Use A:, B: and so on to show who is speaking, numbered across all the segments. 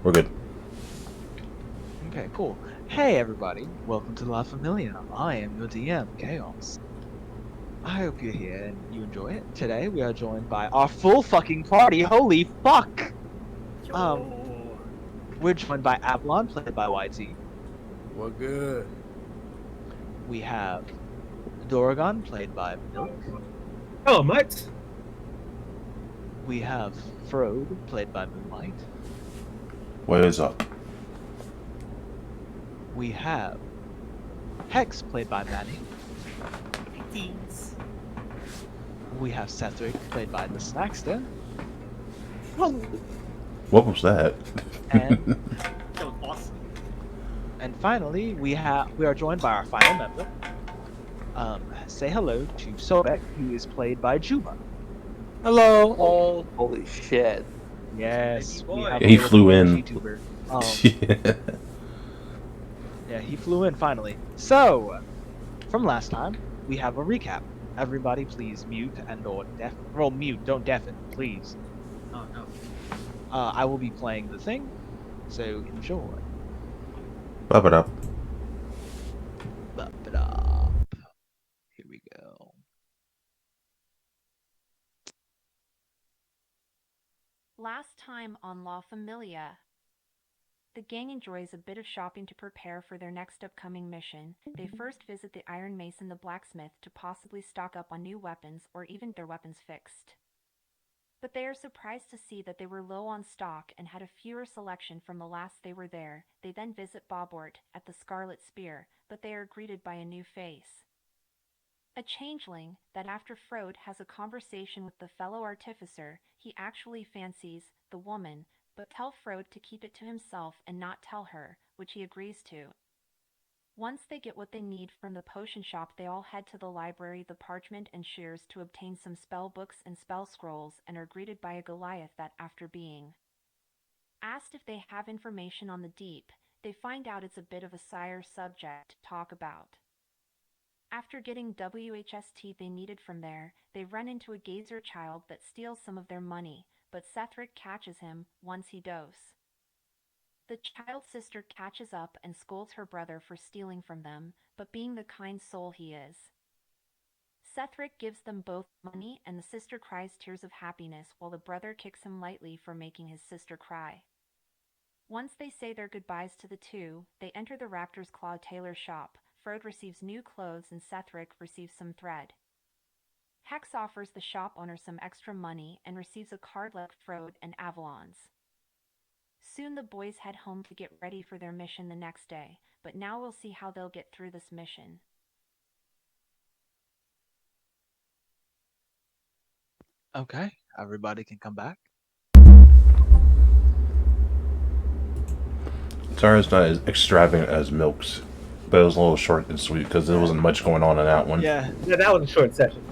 A: We're good.
B: Okay, cool. Hey everybody, welcome to La Familia. I am your DM, Chaos. I hope you're here and you enjoy it. Today we are joined by our full fucking party. Holy fuck! Um,
C: Yo.
B: we're joined by Avalon, played by YT.
C: What good?
B: We have Doragon, played by Milk.
D: Oh, Max.
B: We have Frode, played by Moonlight.
A: What is up?
B: We have Hex, played by Manny.
D: Teens.
B: We have Cethric, played by the Snackster.
A: What was that?
B: And
D: That was awesome.
B: and finally, we are joined by our final member. Say hello to Sobek, who is played by Juba.
C: Hello, all.
E: Holy shit.
B: Yes,
D: Baby
B: we
D: boy.
B: have
A: He
B: a little
A: flew
B: Polish
A: in.
B: YouTuber.
A: Yeah.
B: Yeah, he flew in finally. So, from last time, we have a recap. Everybody, please mute and/or deafen. Well, mute, don't deafen, please.
D: Oh no.
B: I will be playing the thing, so enjoy.
A: Bub it up.
B: Bop it up. Here we go.
F: Last time on La Familia. The gang enjoys a bit of shopping to prepare for their next upcoming mission. They first visit the Iron Mason the blacksmith to possibly stock up on new weapons or even their weapons fixed. But they are surprised to see that they were low on stock and had a fewer selection from the last they were there. They then visit Bobbort at the Scarlet Spear, but they are greeted by a new face. A changeling that after Frode has a conversation with the fellow artificer, he actually fancies the woman, but tell Frode to keep it to himself and not tell her, which he agrees to. Once they get what they need from the potion shop, they all head to the library, the parchment and shears to obtain some spell books and spell scrolls and are greeted by a Goliath that after being asked if they have information on the deep, they find out it's a bit of a sire subject to talk about. After getting WHST they needed from there, they run into a gazer child that steals some of their money, but Cethric catches him once he does. The child's sister catches up and scolds her brother for stealing from them, but being the kind soul he is. Cethric gives them both money and the sister cries tears of happiness while the brother kicks him lightly for making his sister cry. Once they say their goodbyes to the two, they enter the Raptor's Claw tailor shop. Frode receives new clothes and Cethric receives some thread. Hex offers the shop owner some extra money and receives a card like Frode and Avalon's. Soon the boys head home to get ready for their mission the next day, but now we'll see how they'll get through this mission.
B: Okay, everybody can come back.
A: Sorry, it's not as extravagant as Milk's, but it was a little short and sweet because there wasn't much going on in that one.
B: Yeah,
D: Yeah, that was a short session.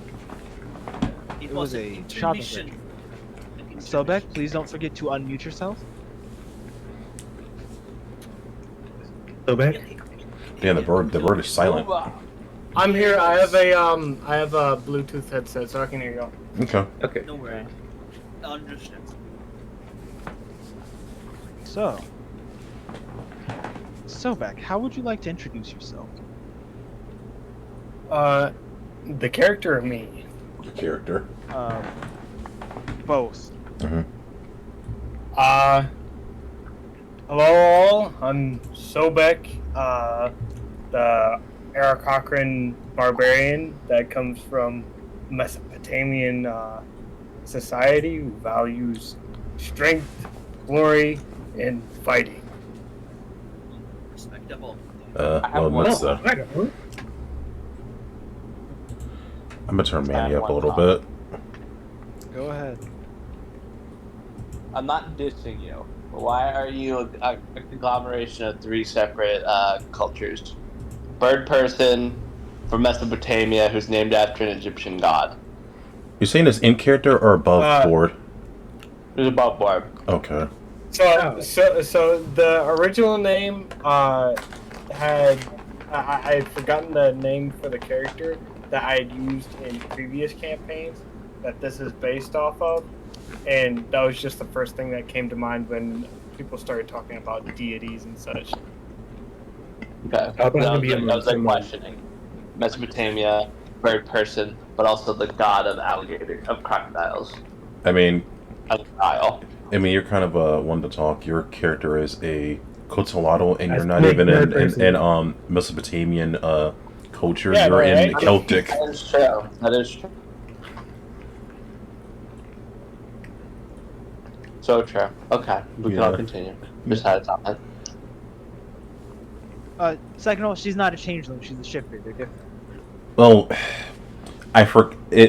B: it was a shopping session. Sobek, please don't forget to unmute yourself.
D: So bad.
A: Yeah, the bird is silent.
C: I'm here. I have a Bluetooth headset, so I can hear y'all.
A: Okay.
D: Okay.
G: No worry. Understand.
B: So, Sobek, how would you like to introduce yourself?
C: The character or me?
A: Your character.
B: Both.
A: Mm-hmm.
C: Hello all. I'm Sobek, the Era Cochrane barbarian that comes from Mesopotamian society who values strength, glory, and fighting.
G: Respectable.
A: Well,
E: one.
A: let's,
D: I don't know.
A: I'm gonna turn Manny
E: have
A: up a
E: one
A: little bit.
B: Go ahead.
E: I'm not dissing you. But why are you a conglomeration of three separate cultures? Bird person from Mesopotamia who's named after an Egyptian god.
A: You saying this in character or above board?
E: Who's above board?
A: Okay.
C: So the original name had I had forgotten the name for the character that I had used in previous campaigns that this is based off of, and that was just the first thing that came to mind when people started talking about deities and such.
E: Okay.
D: How about
E: That
D: gonna
E: was,
D: be
E: like,
D: a
E: that was like
D: someone-
E: questioning. Mesopotamia, bird person, but also the god of alligator, of crocodiles.
A: I mean,
E: Crocodile.
A: you're kind of one to talk. Your character is a Coatzacoalcotl, and you're
D: As
A: not
D: big
A: even
D: bird
A: in
D: person.
A: Mesopotamian culture.
C: Yeah,
A: You're
C: no,
A: in
C: right?
A: Celtic.
E: That is true. That is true. So true. Okay, we can all
A: Yeah.
E: continue. Just had a topic.
B: Second of all, she's not a changeling. She's a shifter. They're different.
A: Well, I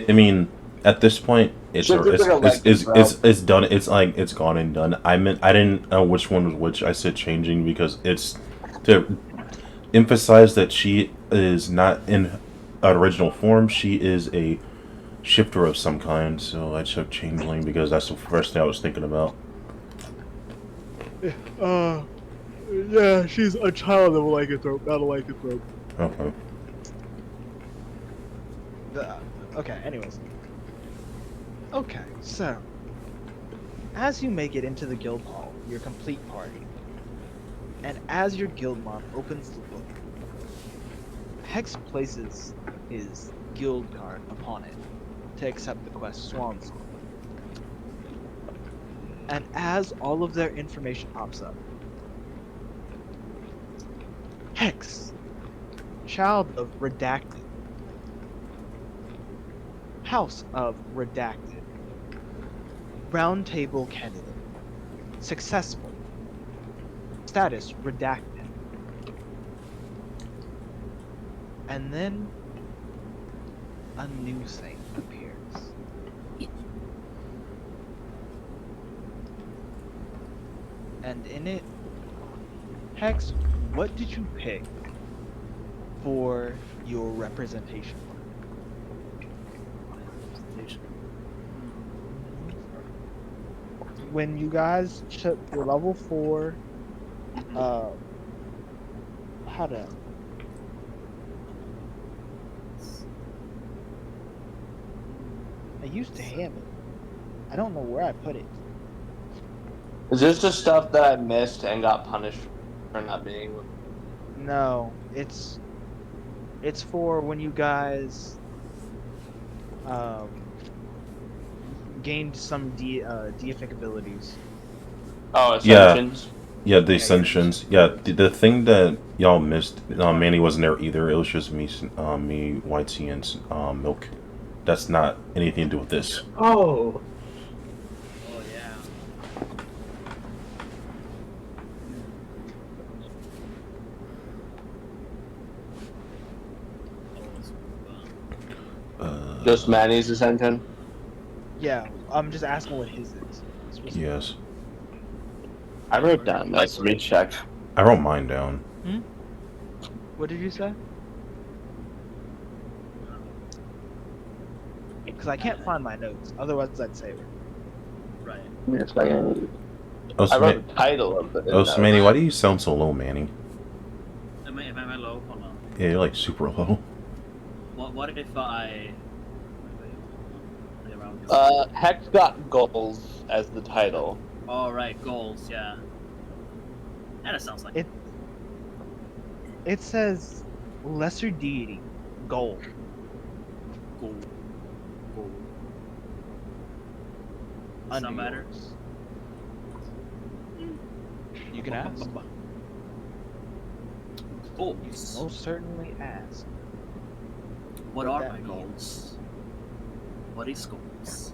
A: mean, at this point, it's
E: Shift is like a legging, bro.
A: it's done. It's like it's gone and done. I didn't know which one was which. I said changing because it's to emphasize that she is not in original form. She is a shifter of some kind. So I took changeling because that's the first thing I was thinking about.
B: Yeah, she's a child of a lycanthrope, not a lycanthrope.
A: Okay.
B: Okay, anyways. Okay, so as you make it into the guild hall, your complete party, and as your guild mom opens the book, Hex places his guild card upon it to accept the quest Swan. And as all of their information pops up, Hex, child of Redacted, House of Redacted, Round Table candidate, successful, status Redacted. And then a new thing appears. And in it, Hex, what did you pick for your representation? When you guys took your level 4, how to... I used to have it. I don't know where I put it.
E: Is this the stuff that I missed and got punished for not being with?
B: No, it's for when you guys gained some deific abilities.
E: Oh,
A: Yeah.
E: Ascensions?
A: Yeah, the Ascensions. Yeah, the thing that y'all missed, Manny wasn't there either. It was just me, White Sea, and Milk. That's not anything to do with this.
D: Oh,
G: Oh yeah.
E: Just Manny's Ascension?
B: Yeah, I'm just asking what his is. Specifically.
A: Yes,
E: I wrote down this. Let me check.
A: I wrote mine down.
B: What did you say? Because I can't find my notes. Otherwise, I'd say it.
G: Right.
E: Give me a second.
A: Oh,
E: I
A: so,
E: wrote the title of it.
A: oh, so Manny, why do you sound so low, Manny?
G: Am I low or not?
A: Yeah, you're like super low.
G: What if I play around with
E: Hex got goals as the title.
G: All right, goals. Yeah. Yeah, that sounds like
B: It It says lesser deity, gold.
G: goal. Goal. Does
B: Under
G: that matter?
B: yours. You can ask.
G: Goals.
B: Most certainly ask.
G: What
B: what
G: are
B: that
G: my
B: means.
G: goals? What is goals?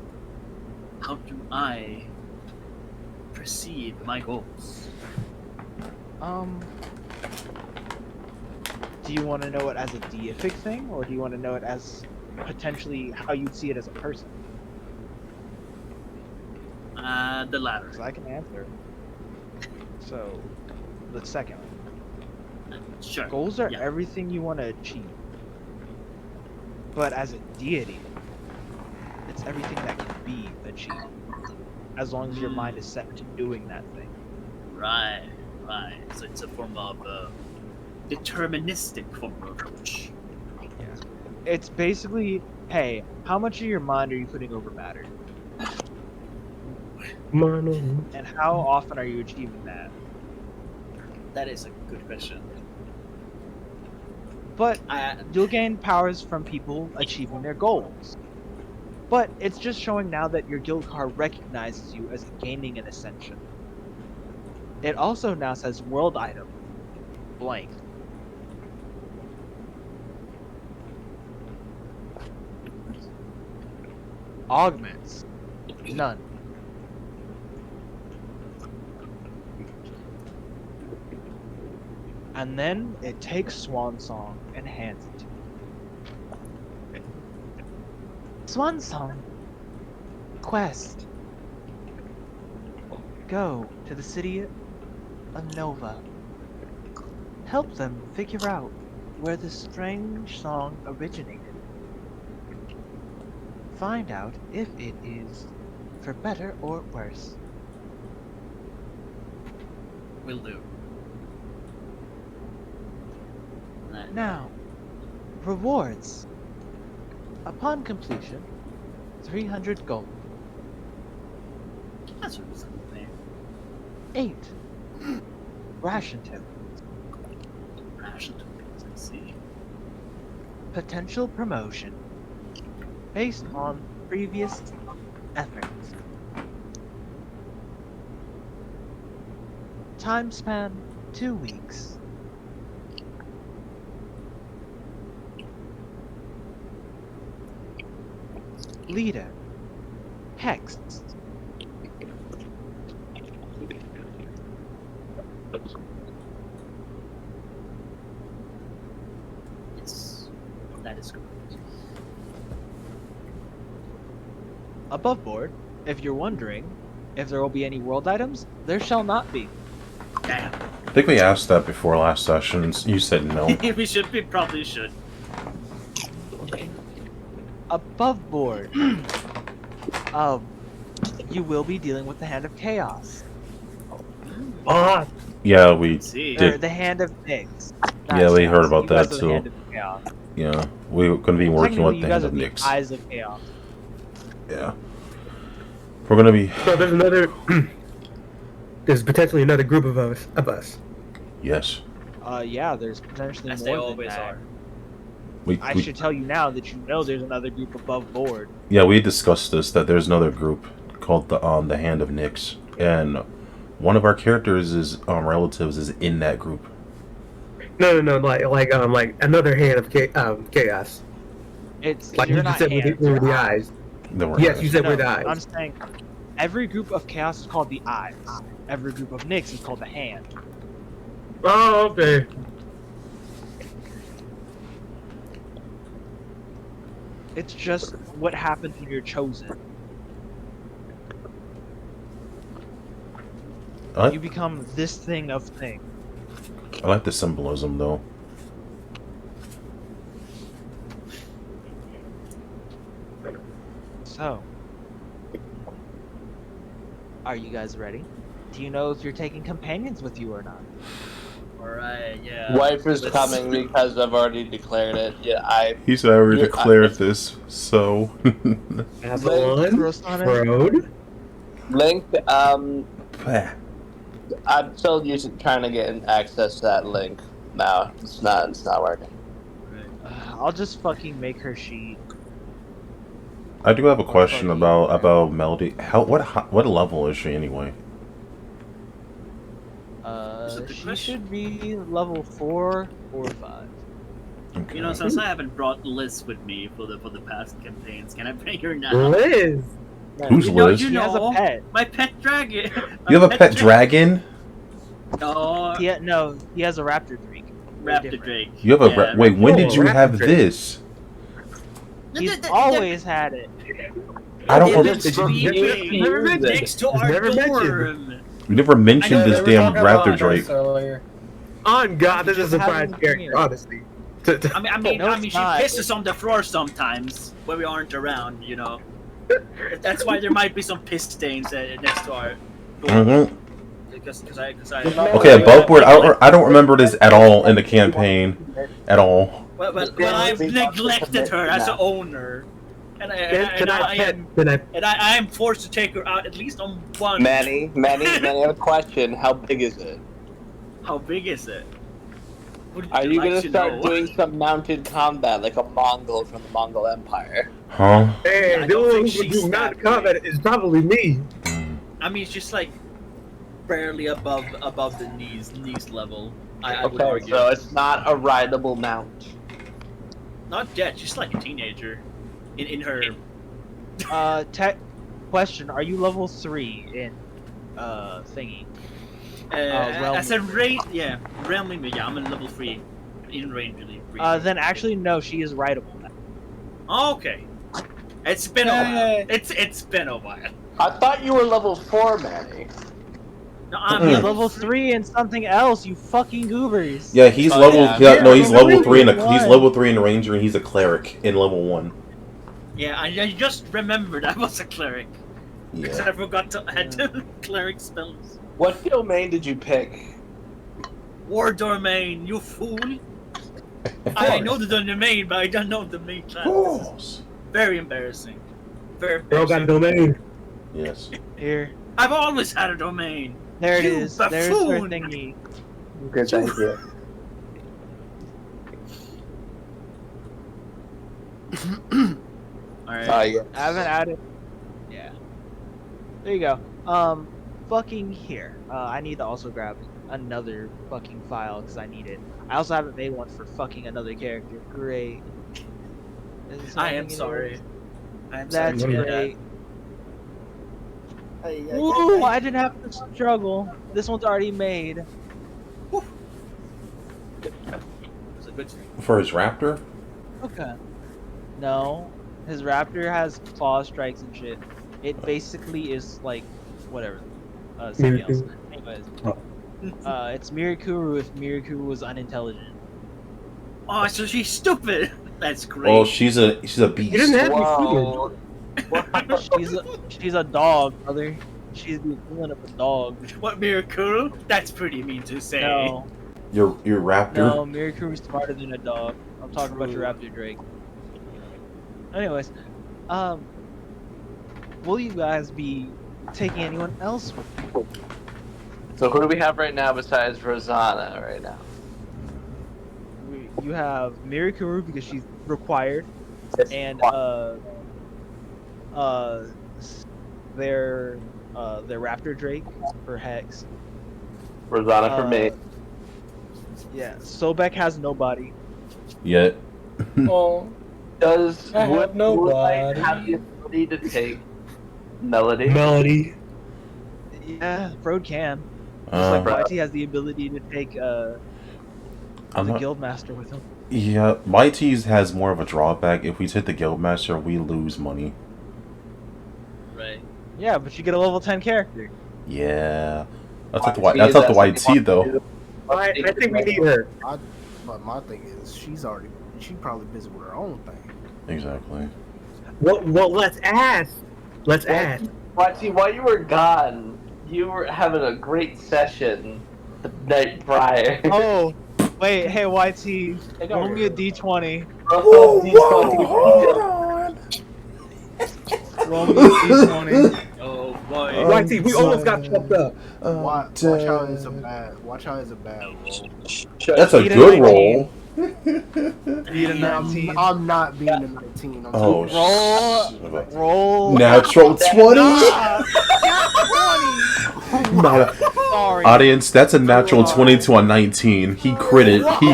G: How do I perceive my goals?
B: Do you want to know it as a deific thing, or do you want to know it as potentially how you'd see it as a person?
G: The latter.
B: Because I can answer. So, the second one.
G: Sure.
B: Goals are
G: Yeah.
B: everything you want to achieve. But as a deity, it's everything that can be achieved. As long as your mind is set to doing that thing.
G: Right. Right. So it's a form of deterministic form of approach.
B: It's basically, hey, how much of your mind are you putting over matter?
D: Come on in.
B: And how often are you achieving that?
G: That is a good question.
B: But
G: I
B: you'll gain powers from people achieving their goals. But it's just showing now that your guild card recognizes you as gaining an ascension. It also now says world item blank. Augments none. And then it takes Swan Song and hands it to you. Swan Song. Quest. Go to the city of Nova. Help them figure out where this strange song originated. Find out if it is for better or worse.
G: will do.
B: Now, rewards. Upon completion, 300 gold.
G: That's a reasonable thing.
B: 8. Ration tokens.
G: Ration tokens, I see.
B: Potential promotion. Based on previous efforts. Time span, 2 weeks. Leader. Hex.
G: Yes, that is correct.
B: Above board, if you're wondering if there will be any world items, there shall not be.
G: Damn.
A: I think we asked that before last session, and you said no.
G: We probably should.
B: Above board, you will be dealing with the Hand of Chaos.
D: Ah,
A: Yeah, we
G: Let's see.
B: Or
A: did.
B: the Hand of Nyx.
A: Yeah, we heard about
B: You guys
A: that
B: are the
A: too.
B: Hand of Chaos.
A: Yeah, we're going to be working
B: Technically,
A: with
B: you
A: the
B: guys
A: Hand
B: are
A: of
B: the
A: Nyx.
B: Eyes of Chaos.
A: Yeah. We're going to be.
D: so there's another. There's potentially another group of us.
A: Yes.
B: Yeah, there's potentially
G: As
B: more
G: they
B: than
G: always
B: that.
G: are.
B: I should tell you now that you know there's another group above board.
A: Yeah, we discussed this, that there's another group called the Hand of Nyx, and one of our characters' relatives is in that group.
D: No, like another hand of chaos.
B: It's
D: Like
B: you're
D: you
B: not
D: just said with
B: hands,
D: the
B: you're
D: eyes.
A: That we're
D: Yes,
A: not-
D: you said
B: No,
D: with the eyes.
B: I'm saying every group of chaos is called the eyes. Every group of Nyx is called the hand.
D: Oh, okay.
B: It's just what happens when you're chosen.
A: I
B: You become this thing of thing.
A: like the symbolism, though.
B: So, are you guys ready? Do you know if you're taking companions with you or not?
G: Alright, yeah.
E: Wife is
G: Let's-
E: coming because I've already declared it. Yeah,
A: He's already
E: Yeah,
A: declared this, so.
D: Avalon,
B: Rosanna?
D: Road.
E: Link. I'm still trying to get access to that link. No, it's not working.
B: I'll just fucking make her sheet.
A: I do have a question
B: fucking-
A: about Melody. What level is she anyway?
G: Is it the
B: She
G: question?
B: should be level 4 or 5.
A: Okay.
G: You know, since I haven't brought Liz with me for the past campaigns, can I bring her now?
D: Liz.
A: Who's
G: You know,
A: Liz?
G: you
B: She has a
G: know.
B: pet.
G: My pet dragon.
A: You have a pet dragon?
G: Oh,
B: No, he has a raptor drake. They're
G: Raptor
B: different.
G: Drake.
A: You have a
G: Yeah.
A: wait. When did
D: Oh,
A: you
D: raptor
A: have
D: drake.
A: this?
B: He's always had it.
A: I don't.
G: It's
A: rem-
G: been sleeping
D: never mentioned.
G: next to our
D: Never mentioned.
G: dorm.
A: You never mentioned
G: I know,
A: this
C: They were
A: damn
C: talking about
A: Raptor Drake.
C: this earlier.
D: On God, this is a
B: Just
D: surprise
B: having
D: character,
B: opinions.
D: honestly.
B: No, it's
G: She
B: not.
G: pisses on the floor sometimes when we aren't around. You know. That's why there might be some piss stains next to our dorm.
A: Mhm.
G: Because I.
A: Okay, above board. I don't remember this at all in the campaign, at all.
G: Well, I've neglected her as an owner, And I am forced to take her out at least on one.
E: Manny, I have a question. How big is it?
G: How big is it?
E: Are you gonna start doing some mounted combat like a Mongol from the Mongol Empire?
A: Huh?
D: Hey,
G: I
D: the
G: don't
D: only
G: think
D: one who
G: she's
D: do not
G: that
D: combat is probably me.
G: I mean, it's just like barely above the knees level. I would
E: Okay,
G: argue.
E: so it's not a rideable mount.
G: Not yet. She's like a teenager. In her.
B: Question: are you level 3 in thingy?
G: I said realmly, yeah, I'm in level 3 in range.
B: Then actually no, she is rideable now.
G: Oh, okay. It's been a while. It's been a while.
E: I thought you were level 4, Manny.
G: No, I'm
B: He's level 3 and something else. You fucking goobers.
A: Yeah, he's
E: Oh,
A: level.
E: yeah.
A: No, he's level 3 in
B: One.
A: he's level 3 in ranger, and he's a cleric in level 1.
G: Yeah, I just remembered I was a cleric. Because
A: Yeah.
G: I forgot to add cleric spells.
E: What domain did you pick?
G: War domain, you fool! I know the domain, but I don't know the main class.
A: Course.
G: Very embarrassing. Very
D: They all got a
G: embarrassing.
D: domain.
A: Yes.
B: Here,
G: I've always had a domain.
B: there it
G: You
B: is. There's her
G: buffoon.
B: thingy.
E: Good, thank you.
G: Alright.
E: Yeah.
B: I haven't added. Yeah. There you go. Fucking here. I need to also grab another fucking file because I need it. I also haven't made one for fucking another character. Great. Is
G: I am
B: something
G: sorry. I am sorry
B: That's
G: to hear
B: great.
E: Hey,
B: Ooh, I didn't have to struggle. This one's already made.
G: that. It's a good thing.
A: For his raptor?
B: Okay. No, his raptor has claw strikes and shit. It basically is like whatever. Something else.
D: Mirakuru.
B: Anyways, it's Mirakuru if Mirakuru was unintelligent.
G: Oh, so she's stupid. That's great.
A: Well, she's a beast.
D: You didn't have me
E: Whoa.
B: She's a dog, brother. She's the equivalent of a dog.
G: What, Mirakuru? That's pretty mean to say.
B: No,
A: Your raptor.
B: no, Mirakuru's smarter than a dog. I'm talking about your raptor, Drake. Anyways, will you guys be taking anyone else with you?
E: So who do we have right now besides Rosanna right now?
B: You have Mirakuru because she's required, and their raptor Drake for Hex.
E: Rosanna for me.
B: Yeah, Sobek has nobody.
A: Yet.
C: Oh,
E: Does
C: I have
E: Wood
C: nobody.
E: have the ability to take Melody?
D: Melody.
B: Yeah, Frode can. Just like
A: Uh,
B: YT has the ability to take the
A: I'm not.
B: Guildmaster with him.
A: Yeah, YT's has more of a drawback. If we take the guildmaster, we lose money.
G: Right.
B: Yeah, but you get a level 10 character.
A: Yeah. That's
E: YT
A: not the
E: is
A: YT though.
D: I think we need her.
H: But my thing is, she probably busy with her own thing.
A: Exactly.
D: Well, let's ask. Let's ask.
E: YT, while you were gone, you were having a great session the night prior.
B: Oh, wait, hey YT, roll me a D20.
A: Whoa, hold on.
B: Roll me a D20.
G: Oh boy.
D: YT, we almost got fucked up.
H: Watch how it's a bad roll.
A: That's a
B: Beat a
A: good
B: 19.
A: roll.
B: Beat a 19.
H: I'm not beating a 19. I'm
A: Oh,
B: Roll.
A: natural 20.
B: Not 20. Sorry.
A: Audience, that's a natural 20 to a 19. He critted. He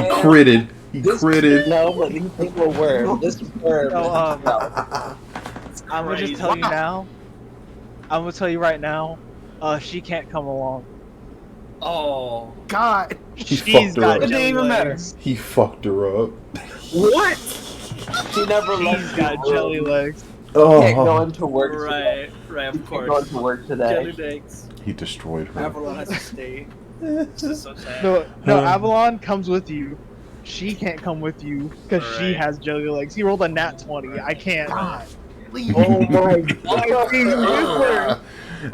A: critted.
E: No, but these people were. This were.
B: So, I'm gonna just tell you now. I'm gonna tell you right now. She can't come along.
G: Oh.
H: God.
A: He
B: She's
A: fucked her
B: got
A: up.
C: It didn't even matter.
B: legs.
A: He fucked her up.
D: What?
E: She never
B: She's
E: left.
B: got
E: the
B: jelly
E: room.
B: legs.
E: Can't go
A: Oh,
E: into work.
G: Right, of
E: Can't go
G: course.
E: into work
G: Jelly
E: today.
G: legs.
A: he destroyed her.
G: Avalon has to stay. This is so sad.
B: No, Avalon comes with you. She can't come with you because she
G: Alright.
B: has jelly legs. He rolled a nat 20. I can't.
H: God. Leave
D: Oh
H: me.
D: my God.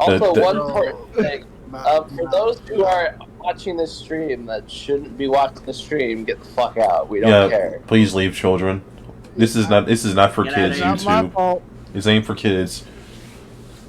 E: Also,
A: The-
E: one important thing. For those who are watching this stream that shouldn't be watching the stream, get the fuck out. We don't
A: Yeah,
E: care.
A: please leave, children. This is not for
G: Get outta
A: kids.
G: here.
B: Not my
A: YouTube.
B: fault.
A: This ain't for kids.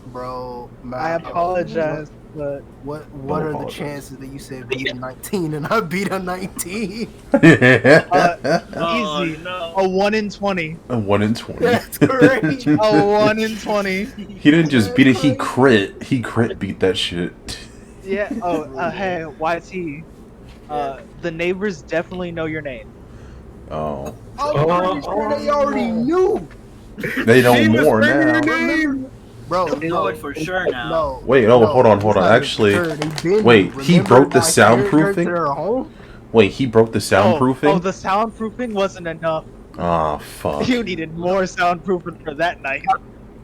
H: Bro,
B: I apologize, but
H: What
A: Don't
H: are the
A: apologize.
H: chances that you said beat a 19 and I beat a 19?
G: Oh,
B: easy.
G: no.
B: A 1 in 20.
A: A 1 in 20.
H: That's great.
B: A 1 in 20.
A: He didn't just beat it. He crit. He crit beat that shit.
B: Yeah. Oh, hey, YT. The neighbors definitely know your name.
A: Oh,
H: I'm pretty sure they already knew.
A: they know
D: She was
A: more
D: screaming her
A: now.
D: name.
H: Bro,
G: They know it for sure now.
H: No.
A: Wait,
H: no,
A: hold on.
H: it's not
A: Actually,
H: sure, they been
A: wait,
H: knew.
A: he
H: Remember
A: broke the
H: I carried her
A: soundproofing?
H: to their home?
A: Wait, he broke the soundproofing?
B: Oh, the soundproofing wasn't enough.
A: Oh, fuck.
B: You needed more soundproofing for that night.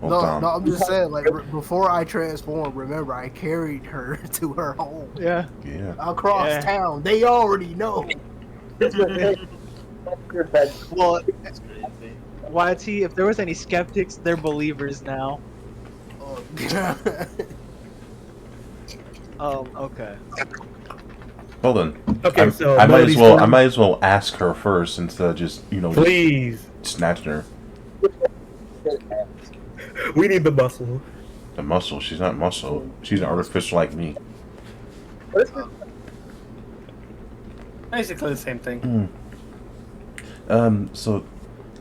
A: Oh,
H: No,
A: damn.
H: no, I'm just saying, like, before I transformed, remember, I carried her to her home.
B: Yeah.
A: Yeah.
H: Across
B: Yeah.
H: town. They already know.
B: Well, YT, if there was any skeptics, they're believers now. Okay.
A: Hold on.
D: Okay, so
A: I might
D: Melody's
A: as well. I
D: phone-
A: might as well ask her first instead of just
D: Please,
A: snatching her.
D: we need the muscle.
A: The muscle. She's not muscle. She's an artificial like me.
C: Basically the same thing.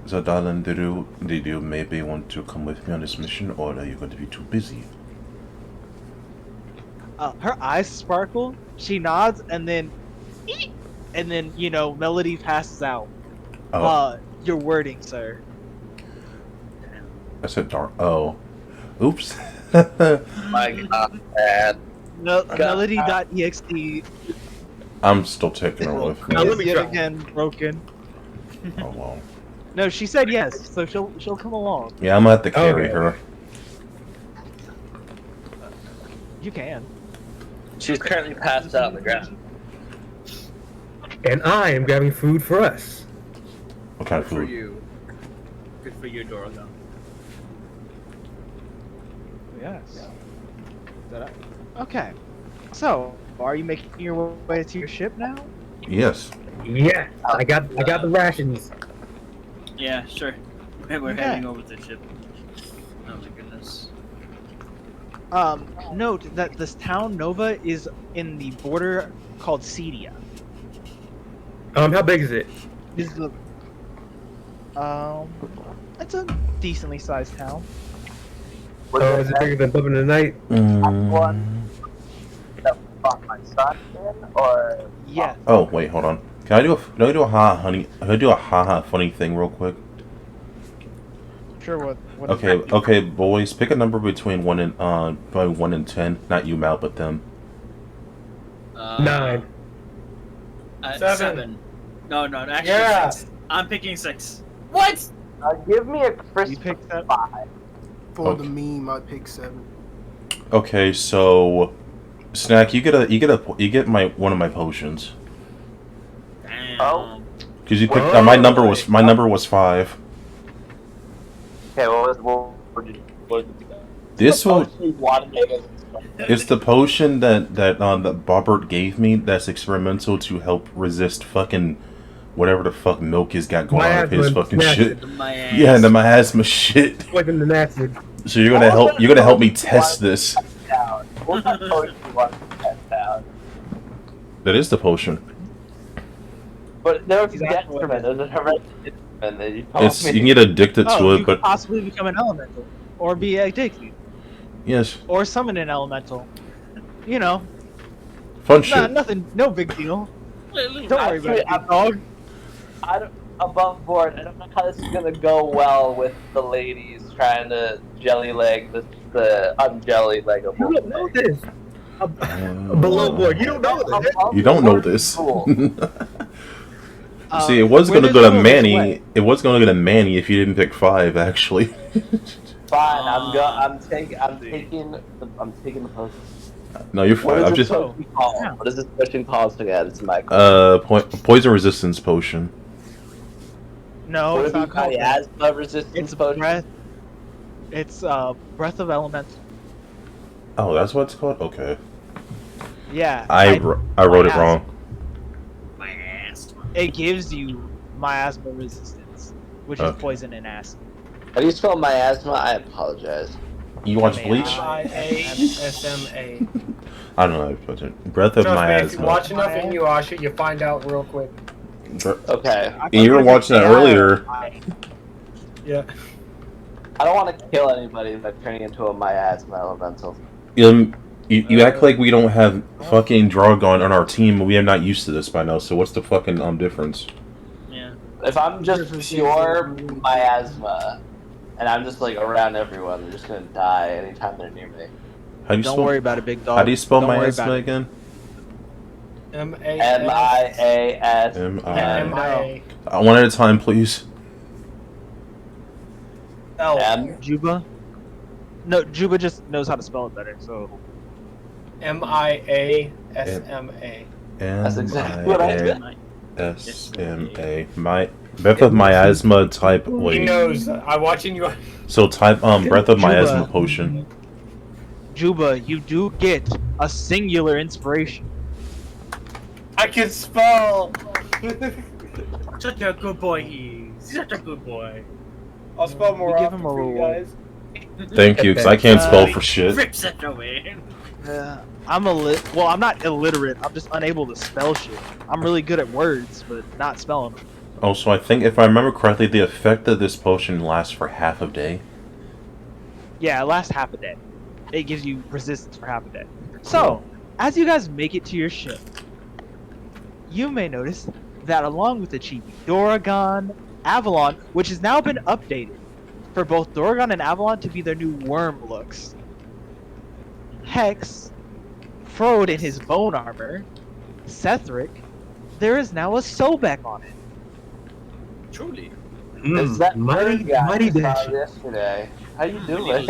A: So darling, did you maybe want to come with me on this mission, or are you going to be too busy?
B: Her eyes sparkle. She nods, and then, Melody passes out.
A: Oh,
B: Your wording, sir.
A: I said dark. Oh, oops.
E: My God, man.
B: Melody.exe
A: I'm still taking her with me.
D: Now let
B: is
D: me
B: yet
D: try.
B: again broken.
A: Oh well.
B: No, she said yes, so she'll come along.
A: Yeah, I'm gonna have to carry
D: Okay.
A: her.
B: You can.
E: She's currently passed out on the ground.
D: And I am grabbing food for us.
A: What kind
G: Good
A: of
G: for
A: food?
G: you. Good for you, Dorogo.
B: Yes. Okay. So, are you making your way to your ship now?
A: Yes.
D: Yes, I got the rations.
G: Yeah, sure. We're
B: Okay.
G: heading over to the ship. Oh my goodness.
B: Note that this town Nova is in the border called Cedia.
D: How big is it?
B: This is the it's a decently sized town.
D: Oh, is it bigger than Living the Night?
E: My son in, or
B: Yes.
A: Oh wait, hold on. Can I do a haha funny thing real quick?
B: Sure. What?
A: Okay, boys, pick a number between 1 and 10. Not you, Mal, but them.
D: 9.
G: 7. No, actually
C: Yeah.
G: 6. I'm picking 6.
E: what? Give me a
B: You
E: crisp
B: picked that.
E: 5.
H: For the meme, I picked 7.
A: Okay, so Snack, you get one of my potions.
G: Damn.
E: Oh.
A: Cause you picked my number was 5.
E: Okay, what did you
A: This one
E: want to make us?
A: it's the potion that Bobbert gave me that's experimental to help resist fucking whatever the fuck milk has got going on with his
D: Miasma,
A: fucking
D: yeah.
A: shit.
G: My ass.
A: Yeah, the miasma shit.
D: Poison and acid.
A: So you're gonna help me test this.
E: What potion you want to test out?
A: That is the potion.
E: But there was a
B: Exactly.
E: detriment. There's a horrendous detriment that you told
A: It's
E: me.
A: you can get addicted to
B: Oh,
A: it,
B: you
A: but
B: could possibly become an elemental, or be addicted,
A: yes,
B: or summon an elemental. You know,
A: fun shit.
B: nothing, no big deal. Don't worry about it,
E: I'm-
B: dog.
E: I don't, above board. I don't know how this is gonna go well with the ladies trying to jelly leg the unjelly leggable.
D: You don't know this. Below board, you don't know this.
A: You don't know this.
E: Cool.
A: See, it was
B: Where
A: gonna
B: does
A: go
B: it
A: to
B: this
A: Manny.
B: way?
A: It was gonna go to Manny if you didn't pick 5, actually.
E: Fine. I'm taking the potion.
A: No, you're
E: What
A: fine.
E: is
A: I'm
E: this
A: just
E: potion called? What is this potion called again? It's my
A: poison resistance potion.
B: No,
E: What
B: it's
E: is
B: not
E: it
B: called.
E: called?
B: that.
E: Asthma resistance
B: It's
E: potion.
B: breath. It's breath of elemental.
A: Oh, that's what it's called. Okay,
B: Yeah.
A: I wrote it wrong.
G: My ass.
B: It gives you miasma resistance. which is
A: Okay.
B: poison and acid.
E: How do you spell miasma? I apologize.
A: You watch Bleach?
C: MIASMA.
A: I don't know how to put it. Breath of
C: Trust me, if you
A: Miasma.
C: watch enough Inuyasha, you find out real quick.
E: Okay.
B: I
A: And you were
B: thought
A: watching that earlier.
C: Yeah.
E: I don't want to kill anybody by turning into a miasma elemental.
A: You act like we don't have fucking Dragon on our team, but we are not used to this by now, so what's the fucking difference?
G: Yeah.
E: If I'm just pure miasma, and I'm just like around everyone, they're just gonna die anytime they're near me.
A: How do you
B: Don't
A: spell,
B: worry about it, big dog.
A: How do you spell
B: Don't worry
A: miasma
B: about it.
A: again?
E: M-I-A-S.
C: M-I-A.
A: One at a time, please.
C: L.
E: M.
B: Juba? No, Juba just knows how to spell it better, so...
C: M-I-A-S-M-A.
E: That's exactly what I did.
A: M-I-S-M-A. My Breath of Miasma type.
C: He
A: Wait.
C: knows. I'm watching you.
A: So type Breath of
B: Juba.
A: Miasma potion.
B: Juba, you do get a singular inspiration.
C: I can spell.
G: Such a good boy, he's such a good boy.
C: I'll spell more
B: We give
C: often
B: him a
C: for you
B: reward.
C: guys.
A: Thank you, because I can't spell for shit.
G: Rips it away.
B: I'm well, I'm not illiterate. I'm just unable to spell shit. I'm really good at words, but not spelling them.
A: Oh, so I think if I remember correctly, the effect of this potion lasts for half a day.
B: Yeah, it lasts half a day. It gives you resistance for half a day. So, as you guys make it to your ship, you may notice that along with the Chibi Doragon, Avalon, which has now been updated for both Doragon and Avalon to be their new worm looks, Hex, Frode in his bone armor, Sethric, there is now a Sobek on it.
G: Truly.
E: Is that
D: mighty,
E: guy
D: mighty
E: I saw
D: dash.
E: yesterday? How you doing?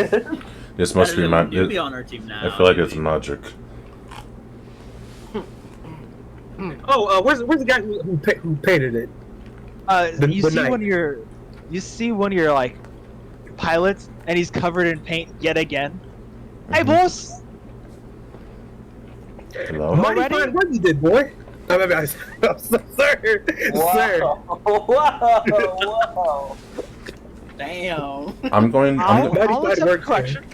A: This must be
G: You'll be
A: my.
G: on our team now.
A: I feel like it's magic.
D: Where's the guy who painted it?
B: You
D: the
B: see
D: knight.
B: one of your like pilots, and he's covered in paint yet again. Hey,
A: Mhm.
B: boss!
A: Hello?
D: Mighty
B: Already?
D: fine work you did, boy. I'm so sir. Sir.
E: Whoa!
G: Damn.
A: I'm going.
B: I'll
D: Mighty
B: accept
D: fine
B: the
D: work,
B: correction.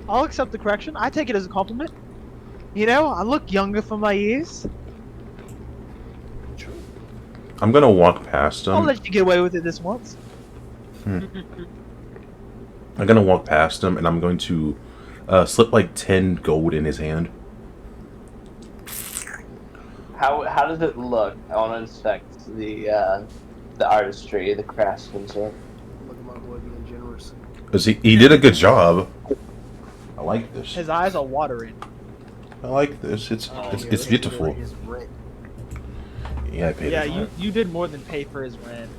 B: I'll accept the correction. I take it as a compliment. You know, I look younger for my years.
A: I'm gonna walk past
B: I'll
A: him.
B: let you get away with it this once.
A: I'm gonna walk past him, and I'm going to slip like 10 gold in his hand.
E: How does it look? I want to inspect the artistry, the craftsmanship.
H: Look at my boy being generous.
A: Cause he did a good job. I like this.
B: His eyes are watering.
A: I like this. It's
H: Yeah,
A: beautiful.
H: his rent.
A: Yeah, I paid.
B: Yeah,
A: it.
B: you did more than pay for his rent.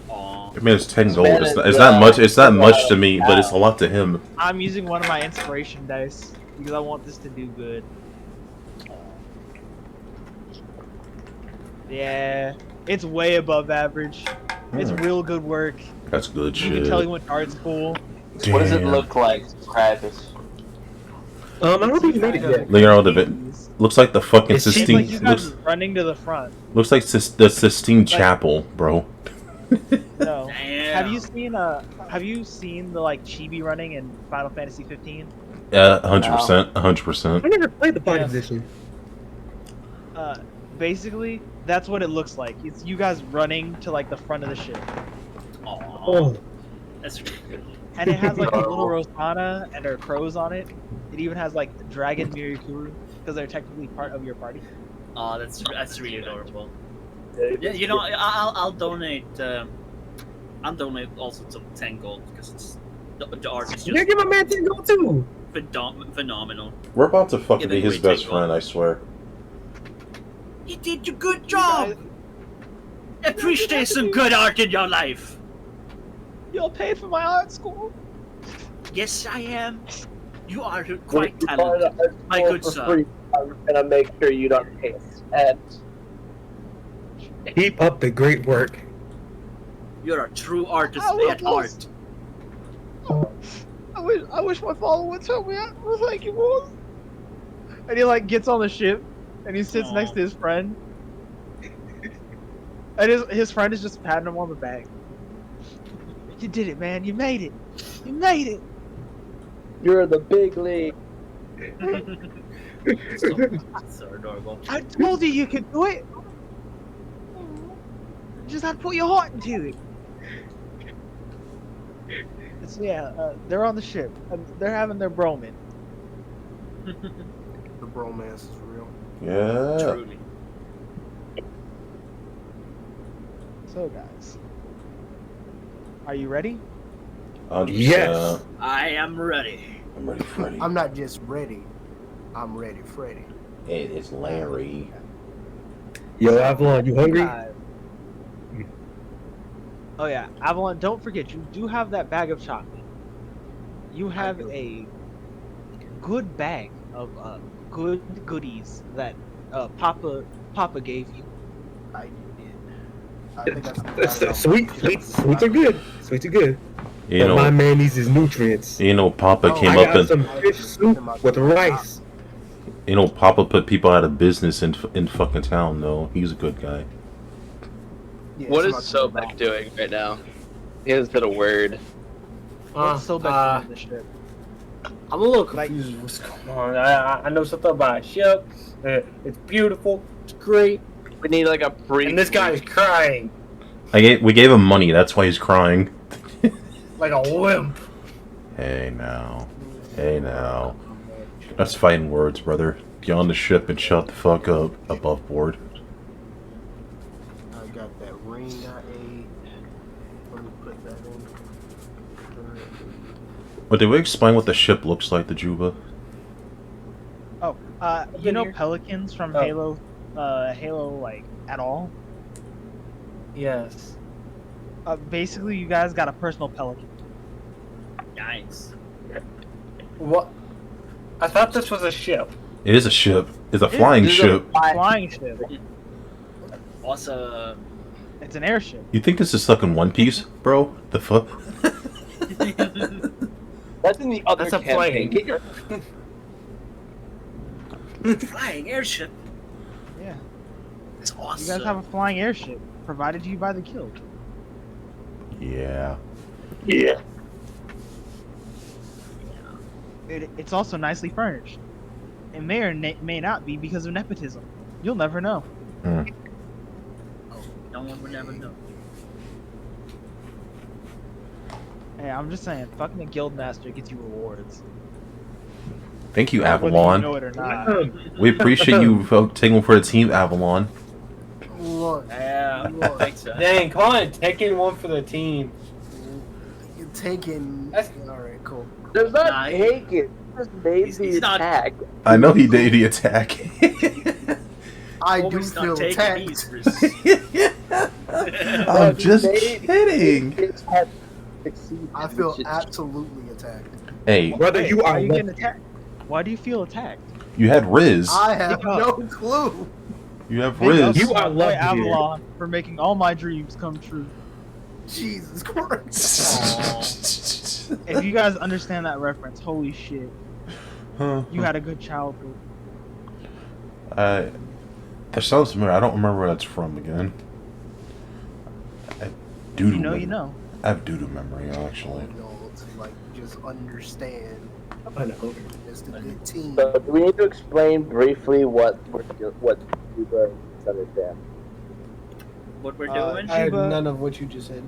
G: Aw.
A: I mean, it's 10 gold.
E: Man,
A: It's not much. It's not much to me,
E: wow.
A: but it's a lot to him.
B: I'm using one of my inspiration dice because I want this to do good. Yeah, it's way above average. It's
A: Hmm.
B: real good work.
A: That's good
B: You
A: shit.
B: can tell he went to art school.
E: What does it
A: Damn.
E: look like? Describe it.
D: I don't think you made it yet.
A: Leonardo da Vinci. Looks like the fucking
D: It's cheap.
B: It's
A: Sistine.
B: like you guys
A: Looks,
B: running to the front.
A: looks like the Sistine Chapel, bro.
B: No.
G: Damn.
B: Have you seen the like chibi running in Final Fantasy 15?
A: 100%. 100%.
D: I never played the party
B: Yeah.
D: edition.
B: Basically, that's what it looks like. It's you guys running to like the front of the ship,
G: Aw.
D: Oh,
G: That's really good.
B: and it has like a little Rosana and her crows on it. It even has like the dragon Mirikuru because they're technically part of your party.
G: Oh, that's really adorable. Yeah, you know, I'll donate. I'll donate also some 10 gold because it's the art is
D: yeah,
G: just
D: give my man 10 gold too.
G: phenomenal.
A: We're about to fucking
G: Yeah,
A: be his
G: wait,
A: best
G: take
A: friend, I swear.
G: You did a good job. Appreciate some good art in your life.
B: You'll pay for my art school.
G: Yes, I am. You are quite talented, my good sir.
E: I'm gonna make sure you don't pay. And
D: Keep up the great work.
G: You're a true artist
B: I will
G: at art.
B: I wish my father would tell me. Thank you, boss. And he like gets on the ship, and he sits
G: Aw.
B: next to his friend, and his friend is just patting him on the back. You did it, man. You made it. You made it.
E: You're the big league.
G: So adorable.
B: I told you could do it. You just have to put your heart into it. So yeah, they're on the ship. They're having their broman.
H: The bromance is real.
A: Yeah.
G: Truly.
B: So guys, are you ready?
D: Yes.
G: I am ready.
A: I'm ready, Freddy.
H: I'm not just ready. I'm ready, Freddy.
A: It is Larry.
D: Yo, Avalon, you hungry?
B: Oh yeah, Avalon, don't forget, you do have that bag of chocolate. You have
H: do.
B: a good bag of good goodies that Papa gave you.
H: I did. I think that's
D: Sweets are good. Sweets are good.
A: You
D: But my
A: know,
D: man needs his nutrients.
A: Papa
H: Oh,
A: came
D: I
A: up
D: got
A: and
D: some fish soup with rice.
A: Papa put people out of business in fucking town. Though he's a good guy.
H: Yeah,
E: What is
H: it's about to
E: Sobek doing right now? He hasn't said a word.
B: What's so bad on the ship?
C: I'm a little confused with what's going on. I know something about a ship. It's beautiful. It's great.
E: We need like a brief.
C: And this guy is crying
A: We gave him money. That's why he's crying.
C: like a wimp.
A: Hey now. That's fighting words, brother. Get on the ship and shut the fuck up. Above board.
H: I got that ring I ate. Let me put that in.
A: But did we explain what the ship looks like, the Juba?
B: Oh, you know pelicans from Halo, like at all?
C: Yes.
B: Basically, you guys got a personal pelican.
G: Nice.
C: What? I thought this was a ship.
A: It is a ship. It's a flying ship.
B: Flying ship.
G: Awesome.
B: It's an airship.
A: You think this is stuck in One Piece, bro? The fuck?
E: That's in the other
C: That's a
E: campaign.
C: plane.
E: Get your
G: Flying airship.
B: Yeah.
G: It's
B: You
G: awesome.
B: guys have a flying airship provided to you by the guild.
A: Yeah.
E: yeah.
B: It's also nicely furnished. It may or may not be because of nepotism. You'll never know.
A: Hmm.
G: No one would ever know.
B: Hey, I'm just saying, fucking a guild master gets you rewards.
A: Thank you,
B: Whether
A: Avalon.
B: you know it or not.
A: We appreciate you taking for the team, Avalon.
H: Look,
G: Yeah,
H: look,
G: thanks, sir.
C: Dang, come on, taking one for the team.
H: you're taking.
C: That's-
H: Alright, cool.
E: There's not
G: Nah,
E: take it. Just made
G: he's
E: the
G: not-
E: attack.
A: I know he did the attack.
H: I do
G: Always not
H: feel
G: taking
H: attacked.
G: these risks.
A: I'm just kidding.
H: I feel absolutely attacked.
A: Hey,
D: Brother,
B: Hey,
D: you
B: why
D: are
B: are you getting attacked? Why do you feel attacked?
A: you had Riz.
H: I have
B: Yeah.
H: no clue.
A: You have
B: Big ups
A: Riz.
D: You
B: to
D: are
B: my boy
D: loved here.
B: Avalon for making all my dreams come true.
H: Jesus Christ.
B: If you guys understand that reference, holy shit, you had a good childhood.
A: That sounds familiar. I don't remember where that's from again. I
B: You know.
A: I have doo-doo memory, actually.
H: To like just understand.
D: I know.
H: It's the good team.
E: So, do we need to explain briefly what Juba understand?
G: What we're doing?
C: I heard
B: Juba-
C: none of what you just said.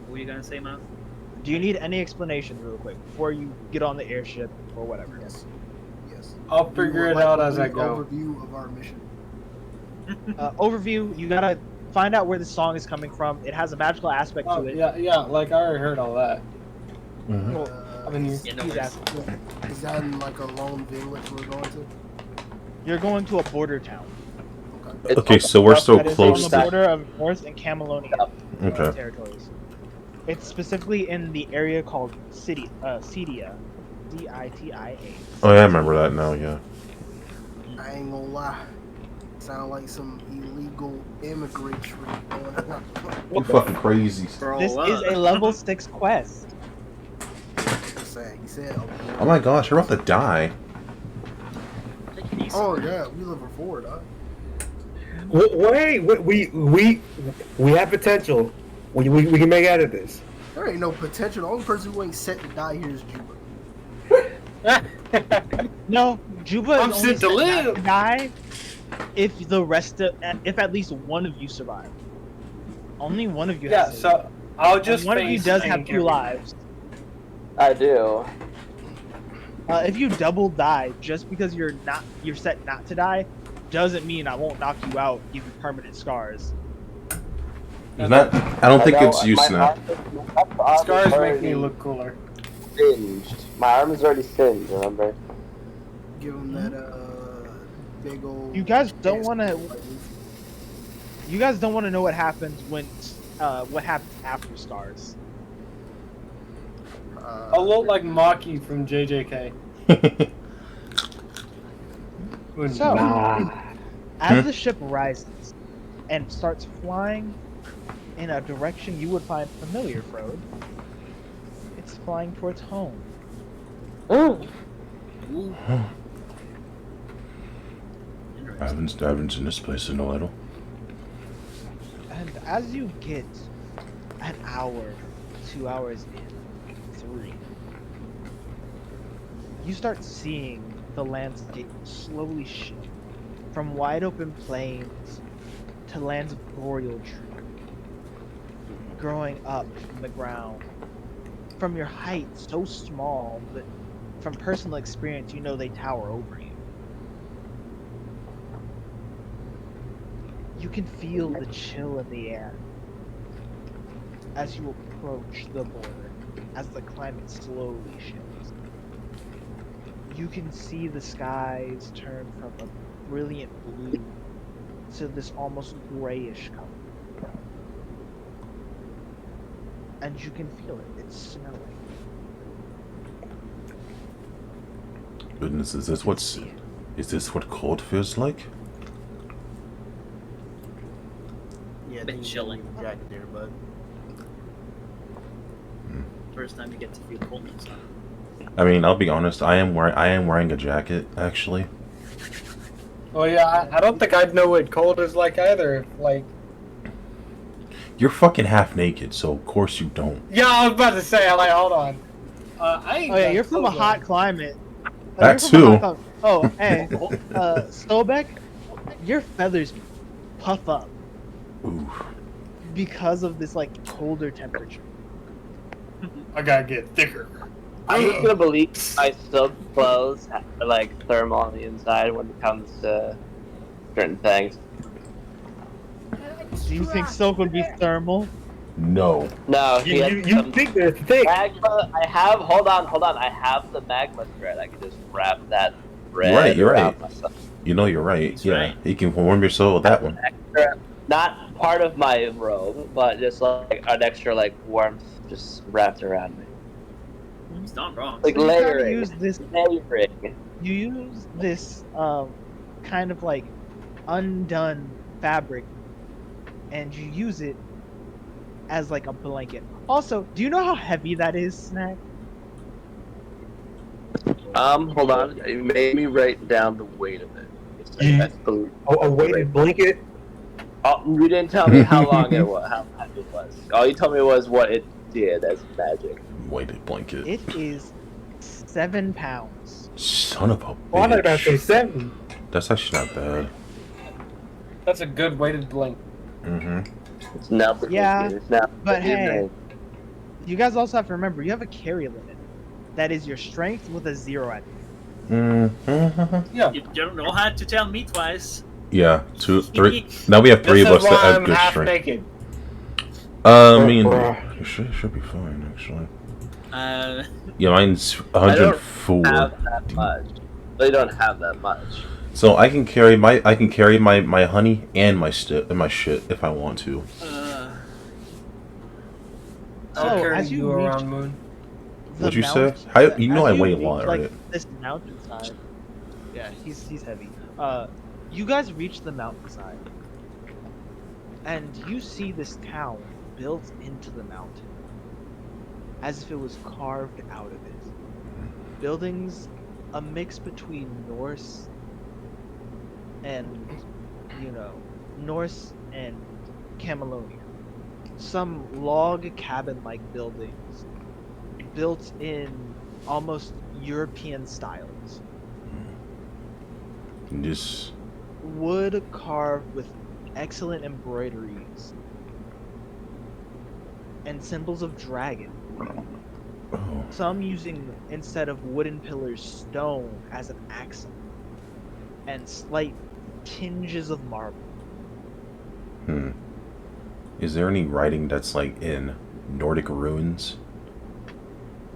G: What were you gonna say, man?
B: Do you need any explanation, real quick, before you get on the airship or whatever?
H: Yes. Yes.
C: I'll
H: We
C: figure
H: would
C: it
H: like
C: out
H: a
C: as I
H: brief
C: go.
H: Overview of our mission.
B: Overview, you gotta find out where the song is coming from. It has a magical aspect
C: Oh,
B: to it.
C: yeah, like I already heard all that.
A: Mhm.
B: Well,
C: I mean,
G: Yeah, no
B: he's
G: worries.
B: asking.
H: Is that in like a lone village we're going to?
B: You're going to a border town.
H: Okay.
A: Okay, so we're so
B: that is
A: close
B: on the
A: to...
B: border of North and Camalonia
A: Okay.
B: territories. It's specifically in the area called Citia, Citia, Ditia.
A: Oh, yeah, I remember that now, yeah.
H: I ain't gonna lie. Sound like some illegal immigration going on.
A: You fucking crazy.
G: Bro,
B: This is a level 6 quest.
H: Just saying. He said,
A: Oh my gosh, we're about to die.
G: Take it easy.
H: oh yeah, we live for forward, huh?
D: Wait, we have potential. We can make out of this.
H: There ain't no potential. The only person who ain't set to die here is Juba.
B: No, Juba
C: I'm
B: is only
C: set to
B: set not
C: live.
B: to die if at least one of you survive. Only one of you
C: Yeah,
B: has to.
C: so I'll
B: And
C: just
B: one of you
C: face
B: does have
C: Hank
B: 2
C: every
B: lives.
E: I do.
B: If you double die just because you're set not to die, doesn't mean I won't knock you out, give you permanent scars.
A: It's not. I don't think
E: know,
A: it's you,
E: my
A: Snap.
E: arm is
C: Scars make
E: already
C: me look cooler.
E: singed. My arm is already singed, remember?
H: Give him that big old.
B: You guys don't want to. You guys don't want to know what happens what happens after scars.
C: I look like Maki from JJK.
B: So,
D: Nah.
B: as the ship rises and starts flying in a direction you would find familiar, Frode, it's flying towards home.
E: Ooh.
G: Ooh.
A: I haven't seen this place in a while.
B: And as you get an hour, 2 hours in, 3, you start seeing the landscape slowly shift from wide open plains to lands of boreal trees growing up from the ground. From your height so small that from personal experience you know they tower over you. You can feel the chill in the air as you approach the border, as the climate slowly shifts. You can see the skies turn from a brilliant blue to this almost grayish color. And you can feel it. It's snowing.
A: Goodness, is this what cold feels like?
H: Yeah,
G: Bit
H: they
G: chilly.
H: leave a jacket there, bud.
G: First time you get to feel coldness.
A: I mean, I'll be honest. I am wearing a jacket actually.
C: Oh yeah, I don't think I'd know what cold is like either. Like,
A: You're fucking half naked, so of course you don't.
C: yeah, I was about to say, like, hold on. I ain't
B: Oh yeah,
C: got
B: you're from a
C: clothes
B: hot
C: on.
B: climate.
A: That
B: You're from a
A: too.
B: hot climate. Oh, hey, Stolbeck, your feathers puff up
A: Ooh.
B: because of this like colder temperature.
C: I gotta get thicker.
E: I'm just gonna believe my silk clothes are like thermal on the inside when it comes to certain things.
B: Do you think silk would be thermal?
A: No.
E: No, he has
D: You
E: some
D: think they're thick?
E: magma. Hold on. I have the magma thread. I can just wrap that thread
A: Right, you're
E: around
A: right.
E: myself.
A: You know you're right.
G: He's
A: Yeah,
G: right.
A: you can warm yourself with that one.
E: Extra, not part of my robe, but just like an extra like warmth just wrapped around me.
G: He's not wrong.
E: Like
B: So you kinda
E: layering.
B: use this.
E: Layering.
B: You use this kind of like undone fabric, and you use it as like a blanket. Also, do you know how heavy that is, Snack?
E: Hold on. You made me write down the weight of it. That's the
D: A weighted blanket?
E: Oh, you didn't tell me how long it was, how heavy it was. All you told me was what it did as magic.
A: Weighted blanket.
B: It is 7 pounds.
A: Son of a
D: Oh, I thought about to say
A: bitch.
D: 7.
A: That's actually not bad.
C: That's a good weighted blink.
A: Mm-hmm.
E: It's now
B: Yeah,
E: it's now
B: but hey.
E: evening.
B: You guys also have to remember you have a carry limit. That is your strength with a 0 at the end.
A: Mm-hmm.
C: Yeah.
G: You don't know how to tell me twice.
A: Yeah, 2, 3. Now we have 3
C: This
A: of
C: is
A: us that
C: why
A: have
C: I'm
A: good
C: half
A: strength.
C: naked.
A: I mean,
D: Bruh.
A: it should be fine actually.
G: Uh,
A: Yeah, mine's
E: I don't
A: 104.
E: have that much. They don't have that much.
A: So I can carry my honey and my shit if I want to.
C: I'll
B: So,
C: carry
B: as you
C: you
B: reach
C: around, Moon.
B: the
A: What'd you say?
B: mount-
A: You know
B: as
A: I weigh a
B: reach,
A: lot,
B: like,
A: right?
B: this mountainside. Yeah, he's heavy. You guys reach the mountainside, and you see this town built into the mountain, as if it was carved out of it. Buildings, a mix between Norse and, Norse and Camelonia. Some log cabin-like buildings built in almost European styles.
A: Just
B: Wood carved with excellent embroideries and symbols of dragon.
A: oh,
B: Some using, instead of wooden pillars, stone as an accent, and slight tinges of marble.
A: hmm. Is there any writing that's like in Nordic ruins?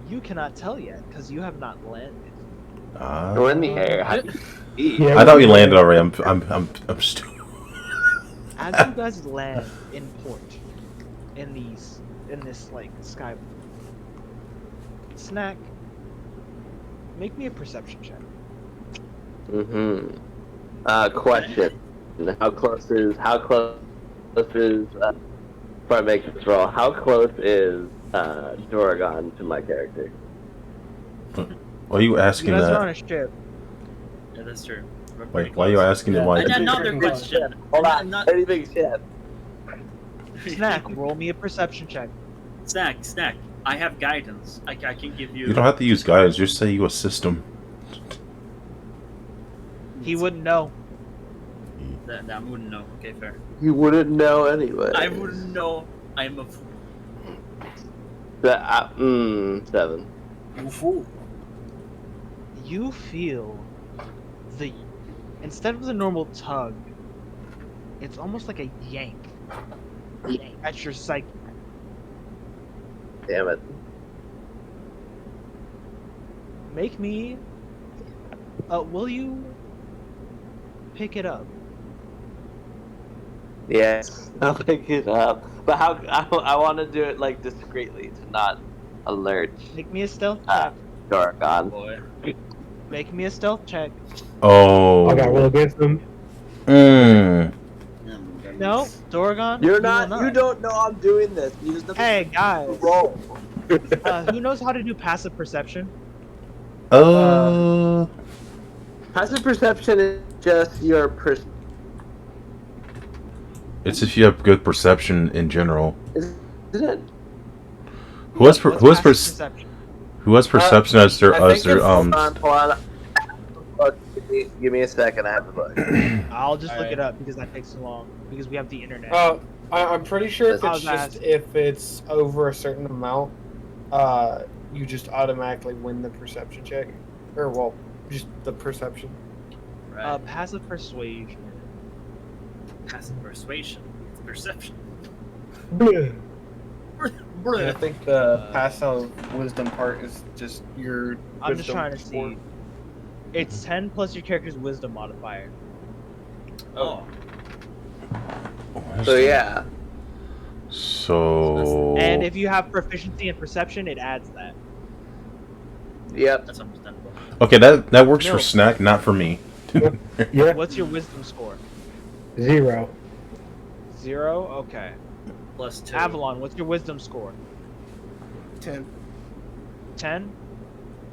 B: You cannot tell yet, because you have not landed.
E: We're in the air. How do you see?
D: Yeah,
A: I thought we landed already. I'm stupid.
B: As you guys land in port, in this like sky, Snack, make me a perception check.
E: Mm-hmm. Question. How close is before I make this roll, how close is Doragon to my character?
A: Why are you
B: You
A: asking
B: guys are on
A: that?
B: a ship.
G: Yeah, that's true. We're pretty
A: Why are you
G: close.
A: asking it? Why?
G: And another question.
E: Hold on.
G: Not-
E: Anything shit.
B: Snack, roll me a perception check.
G: Snack. I have guidance. I can give you.
A: You don't have to use guys. Just say you assist them.
B: He wouldn't know.
G: That I wouldn't know. Okay, fair.
E: You wouldn't know anyway.
G: I wouldn't know. I'm a fool.
E: 7.
G: You fool.
B: You feel the instead of the normal tug, it's almost like a yank at your psyche.
E: Damn it.
B: Make me. Will you pick it up?
E: Yes, I'll pick it up. But how? I want to do it like discreetly to not alert
B: Make me a stealth check.
E: Doragon.
G: Boy.
B: Make me a stealth check.
A: Oh.
D: I got roll against them.
A: Mm.
B: No, Doragon.
E: You're
B: you
E: not.
B: will
E: You don't know I'm doing this. You just have
B: Hey
E: to
B: guys,
E: roll.
B: who knows how to do passive perception?
E: Passive perception is just your
A: It's if you have good perception in general.
E: Isn't it?
A: Who has
B: What's
A: who has
B: passive perception?
A: who has perception as their
C: I think it's-
E: Hold on. Look, give me a second. I have to look.
B: I'll just look
C: Alright.
B: it up because that takes too long because we have the internet.
C: I'm pretty sure if
B: I
C: it's
B: was
C: just
B: asking.
C: if it's over a certain amount, you just automatically win the perception check, or well, just the perception.
G: Right.
B: Passive persuasion.
G: Passive persuasion. It's perception.
C: And I
G: Bruh.
C: think the passive wisdom part is just your.
B: I'm just
C: wisdom
B: trying to
C: score.
B: see. It's 10 plus your character's wisdom modifier.
G: Oh.
E: So yeah.
A: So.
B: And if you have proficiency in perception, it adds that.
E: Yep.
G: That's understandable.
A: Okay, that works
B: No.
A: for Snack, not for me.
D: Yeah,
B: What's your wisdom score?
D: 0.
B: 0? Okay.
G: Plus 2.
B: Avalon, what's your wisdom score?
H: 10.
B: 10?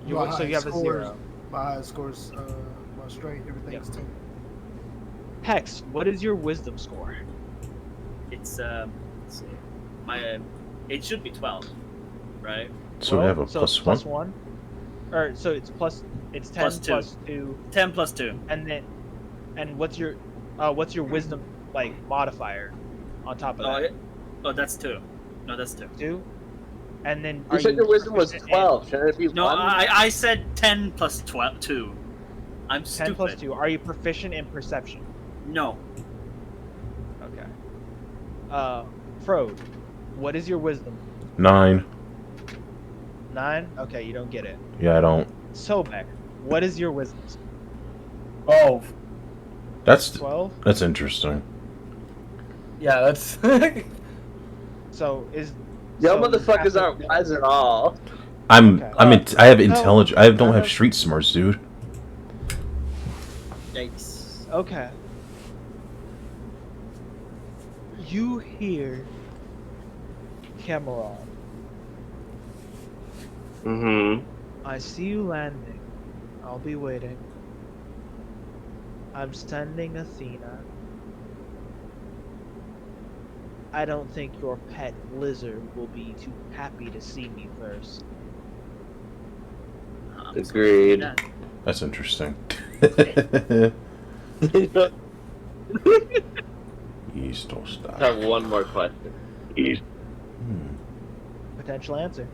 H: My
B: So you have a
H: highest
B: 0.
H: My highest scores, my straight, everything's 10.
B: Hex, what is your wisdom score?
G: It's let's see. My it should be 12, right?
A: So we have a
B: so
A: plus
B: it's
A: one.
B: plus 1? Or, so it's 10
G: Plus two.
B: plus 2,
G: 10 plus 2.
B: and what's your wisdom, like, modifier on top of that?
G: That's 2. No, that's 2.
B: 2? And then
E: You said your wisdom was
B: proficient in
E: 12. Shouldn't it be
G: No,
E: 1?
G: I said 10 plus 12, 2. I'm
B: 10
G: stupid.
B: plus 2. Are you proficient in perception?
G: No.
B: Okay. Frode, what is your wisdom?
A: 9.
B: 9? Okay, you don't get it.
A: Yeah, I don't.
B: Sobek, what is your wisdom?
C: 12.
A: That's
B: 12?
A: interesting.
C: Yeah, that's.
B: So is
E: Y'all
B: so
E: motherfuckers
B: passive-
E: aren't wise at all.
B: Okay.
A: I have
B: No,
A: intelligence. I don't
B: I
A: have
B: have-
A: street smarts, dude.
G: Yikes.
B: Okay. You hear Cameron.
E: Mm-hmm.
B: I see you landing. I'll be waiting. I'm sending Athena. I don't think your pet lizard will be too happy to see me first.
E: Agreed.
G: Yeah.
A: That's interesting. East or
E: I
A: stop.
E: have one more question.
B: Potential answer.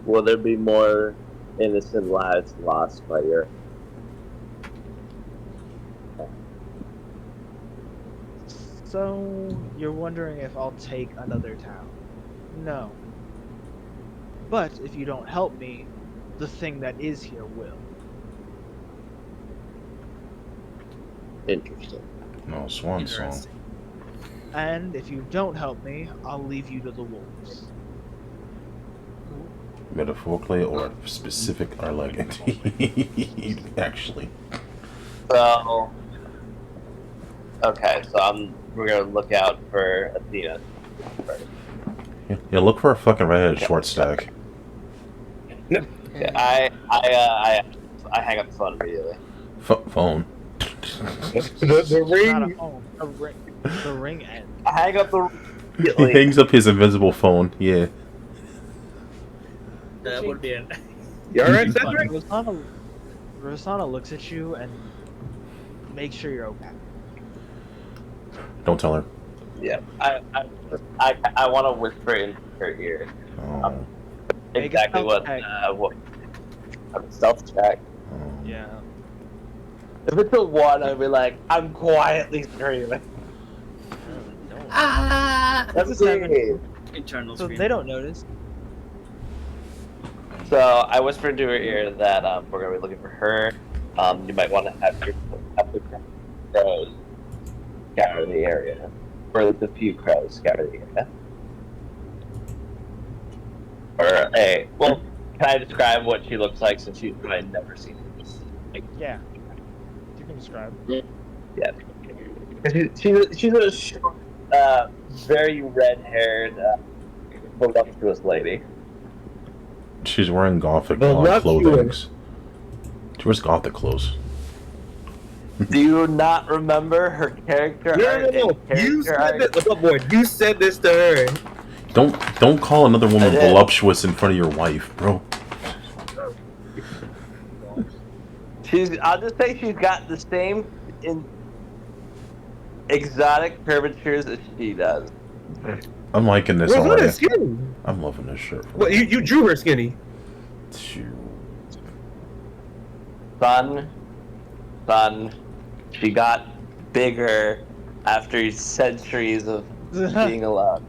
E: Will there be more innocent lives lost by your...
B: So, you're wondering if I'll take another town? No. But if you don't help me, the thing that is here will.
E: Interesting.
A: No, Swan song.
G: Interesting.
B: And if you don't help me, I'll leave you to the wolves.
A: Metaphorically or specific or like actually.
E: So... Okay, so we're gonna look out for Athena first.
A: Yeah, look for a fucking redheaded short stack.
E: Okay, I hang up the phone immediately.
A: Phone.
D: The
B: Not a
D: ring.
B: phone. The ring end.
E: I hang up the
A: He
E: immediately.
A: hangs up his invisible phone. Yeah.
G: That would be an.
D: You alright,
G: Be funny.
D: Cedric?
B: Rosanna looks at you and makes sure you're okay.
A: Don't tell her.
E: Yeah, I want to whisper in her ear
A: Oh.
B: Make a
E: exactly
B: stealth
E: what a stealth check.
A: Oh.
B: Yeah.
E: If it's a 1, I'd be like, I'm quietly screaming. That's
B: a 7.
E: great.
G: Internal
B: So
G: screen.
B: they don't notice.
E: So I whispered into her ear that we're gonna be looking for her. You might want to have the crows scour the area, or at least a few crows scour the area. Or well, can I describe what she looks like since she's probably never seen this?
B: Yeah. You can describe.
E: Yeah. She's a short, very red-haired, voluptuous lady.
A: She's wearing gothic
D: Voluptuous.
A: clothing. She wears gothic clothes.
E: Do you not remember her character art?
D: No.
E: and
D: You
E: character
D: said
E: art?
D: this. Oh boy, you said this to her.
A: Don't call another woman
E: I did.
A: voluptuous in front of your wife, bro.
E: I'll just say she's got the same exotic curvatures as she does.
A: I'm liking this
D: Rosanna's
A: already.
D: skinny.
A: I'm loving this shirt.
D: Well, you drew her skinny.
E: Son, she got bigger after centuries of being alone.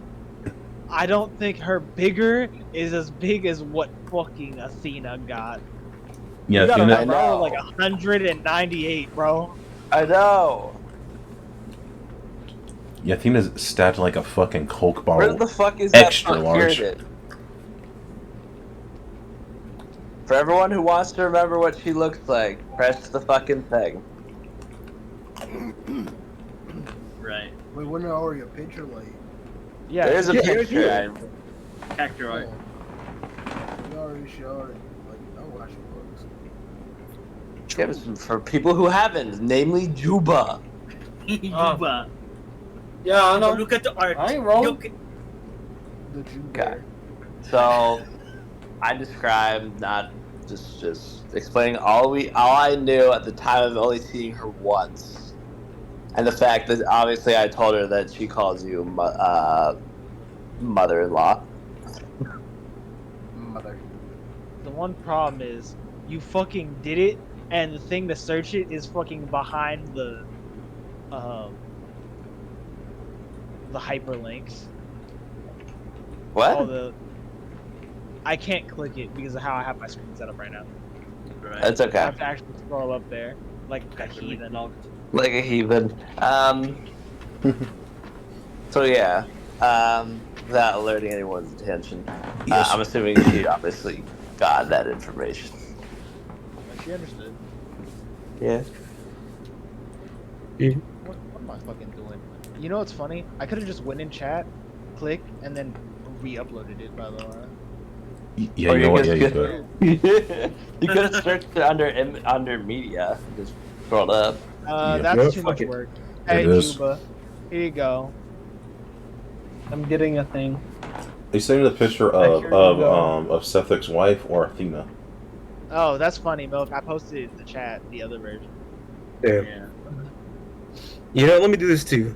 B: I don't think her bigger is as big as what fucking Athena got.
A: Yeah,
B: You got
A: Athena,
B: a bro
E: know.
B: like 198, bro.
E: I know.
A: yeah, Athena's stacked like a fucking Coke
E: Where
A: bottle.
E: the fuck is
A: Extra
E: that
A: large.
E: pyramid? For everyone who wants to remember what she looks like, press the fucking thing.
G: Right.
H: Wait, wasn't there already a picture like?
B: Yeah.
E: There's a
D: yeah,
E: picture.
D: yeah.
G: Character art.
H: We already showed it. Like, I watch it books.
E: Give us for people who haven't, namely Juba.
G: Yuba.
C: Yeah, I know.
G: Look at the art.
C: I ain't wrong.
G: Look at-
H: The Jew
E: Okay.
H: bear.
E: So, I described not just explaining all I knew at the time of only seeing her once, and the fact that obviously I told her that she calls you mother-in-law.
H: Mother.
B: The one problem is you fucking did it, and the thing to search it is fucking behind the hyperlinks.
E: What?
B: All the I can't click it because of how I have my screen set up right now.
G: Right.
E: That's
B: I
E: okay.
B: have to actually scroll up there like a heathen.
E: Like a heathen. So yeah, without alerting anyone's attention,
A: Yes.
E: I'm assuming she obviously got that information.
B: She understood.
E: Yeah.
B: What am I fucking doing? You know what's funny? I could have just went in chat, click, and then re-uploaded it. By the way.
A: Yeah,
E: Or
A: you know what?
E: could-
A: Yeah, you could.
E: You could have searched it under media, just scrolled up.
B: That's
D: Yeah,
B: too
D: fuck
B: much
D: it.
B: work. Hey,
A: It is.
B: Juba. Here you go.
C: I'm getting a thing.
A: Are you sending the picture
C: Here you go.
A: of Sethic's wife or Athena?
B: Oh, that's funny, Milk. I posted it in the chat, the other version.
D: Damn.
G: Yeah.
D: You know, let me do this too.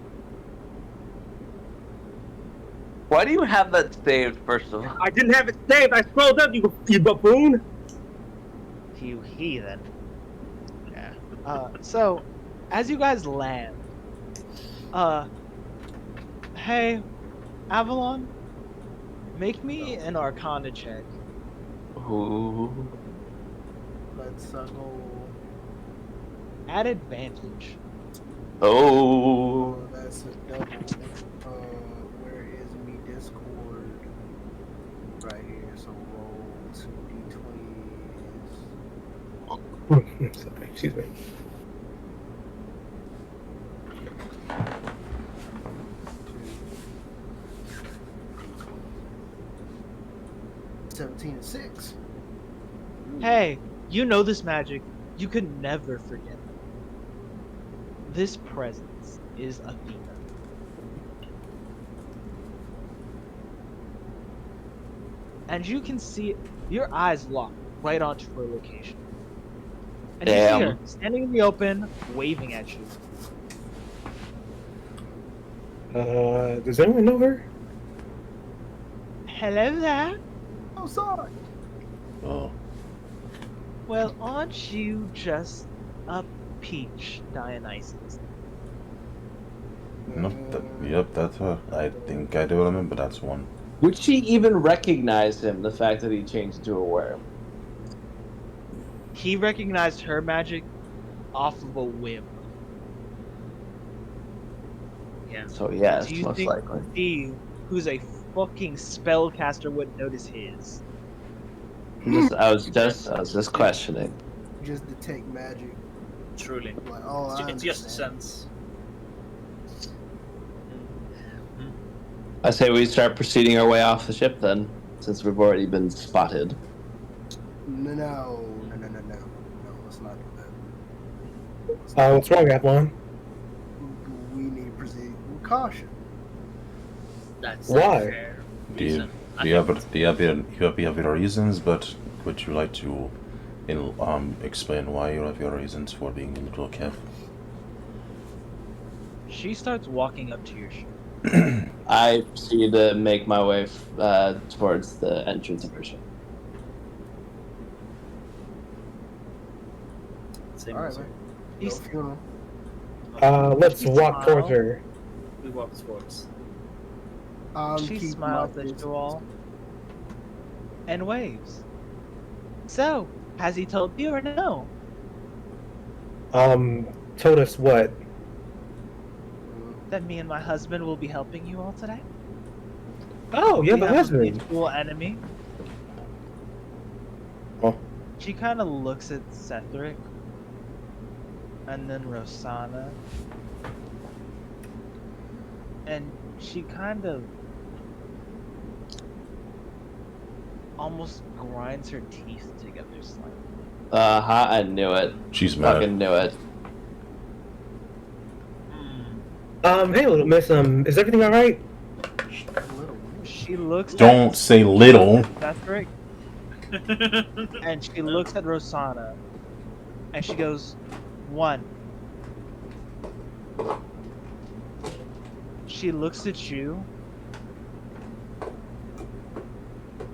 E: Why do you have that saved, first of all?
D: I didn't have it saved. I scrolled up, you buffoon.
B: You heathen. Yeah. So, as you guys land, hey, Avalon, make me an Arcana check.
E: Ooh.
H: Let's go.
B: At advantage.
E: Oh.
H: Oh, that's a double. Where is me Discord? Right here. So roll 2d20s.
D: Sorry, excuse me.
H: 17 and 6.
B: Hey, you know this magic. You could never forget it. This presence is Athena. And you can see your eyes lock right onto her location. And you see
E: Damn.
B: her standing in the open, waving at you.
D: Does anyone know her?
B: Hello there.
H: Oh, sorry.
A: Oh.
B: Well, aren't you just a peach, Dionysus?
A: No, yep, that's her. I think I do remember that's one.
E: Would she even recognize him, the fact that he changed into a worm?
B: He recognized her magic off of a whim.
G: Yeah.
E: So yes,
B: Do you
E: most
B: think
E: likely.
B: he, who's a fucking spellcaster, wouldn't notice his?
E: I was just questioning.
H: Just detect magic.
G: Truly.
H: Like, oh, I
G: It's just a
H: understand.
G: sense.
E: I say we start proceeding our way off the ship then, since we've already been spotted.
H: No, let's not do that.
D: What's wrong, Avalon?
H: We need to proceed with caution.
G: That's
D: Why?
G: a fair
A: Do you,
G: reason.
A: do you have your reasons, but would you like to explain why you have your reasons for being a little careful?
B: She starts walking up to your ship.
E: I proceed to make my way towards the entrance of her ship.
G: Same
H: All right,
G: as-
H: man. No
B: He's-
H: funeral.
D: Let's
B: She
D: walk towards
B: smiled.
D: her.
G: We walk towards.
B: She
H: Keep
B: smiles
H: my
B: at
H: distance.
B: you all and waves. So, has he told you or no?
D: Told us what?
B: That me and my husband will be helping you all today?
D: Oh, you have
B: We
D: a husband.
B: mutual enemy.
D: Oh.
B: She kind of looks at Cethric and then Rosanna, and she kind of almost grinds her teeth together slightly.
E: I knew it.
A: She's mad.
E: Fucking knew it.
B: Hmm.
D: Hey, little miss. Is everything all right?
H: Little.
B: She looks
A: Don't
B: at
A: say little.
B: Cethric, and she looks at Rosanna, and she goes, 1. She looks at you,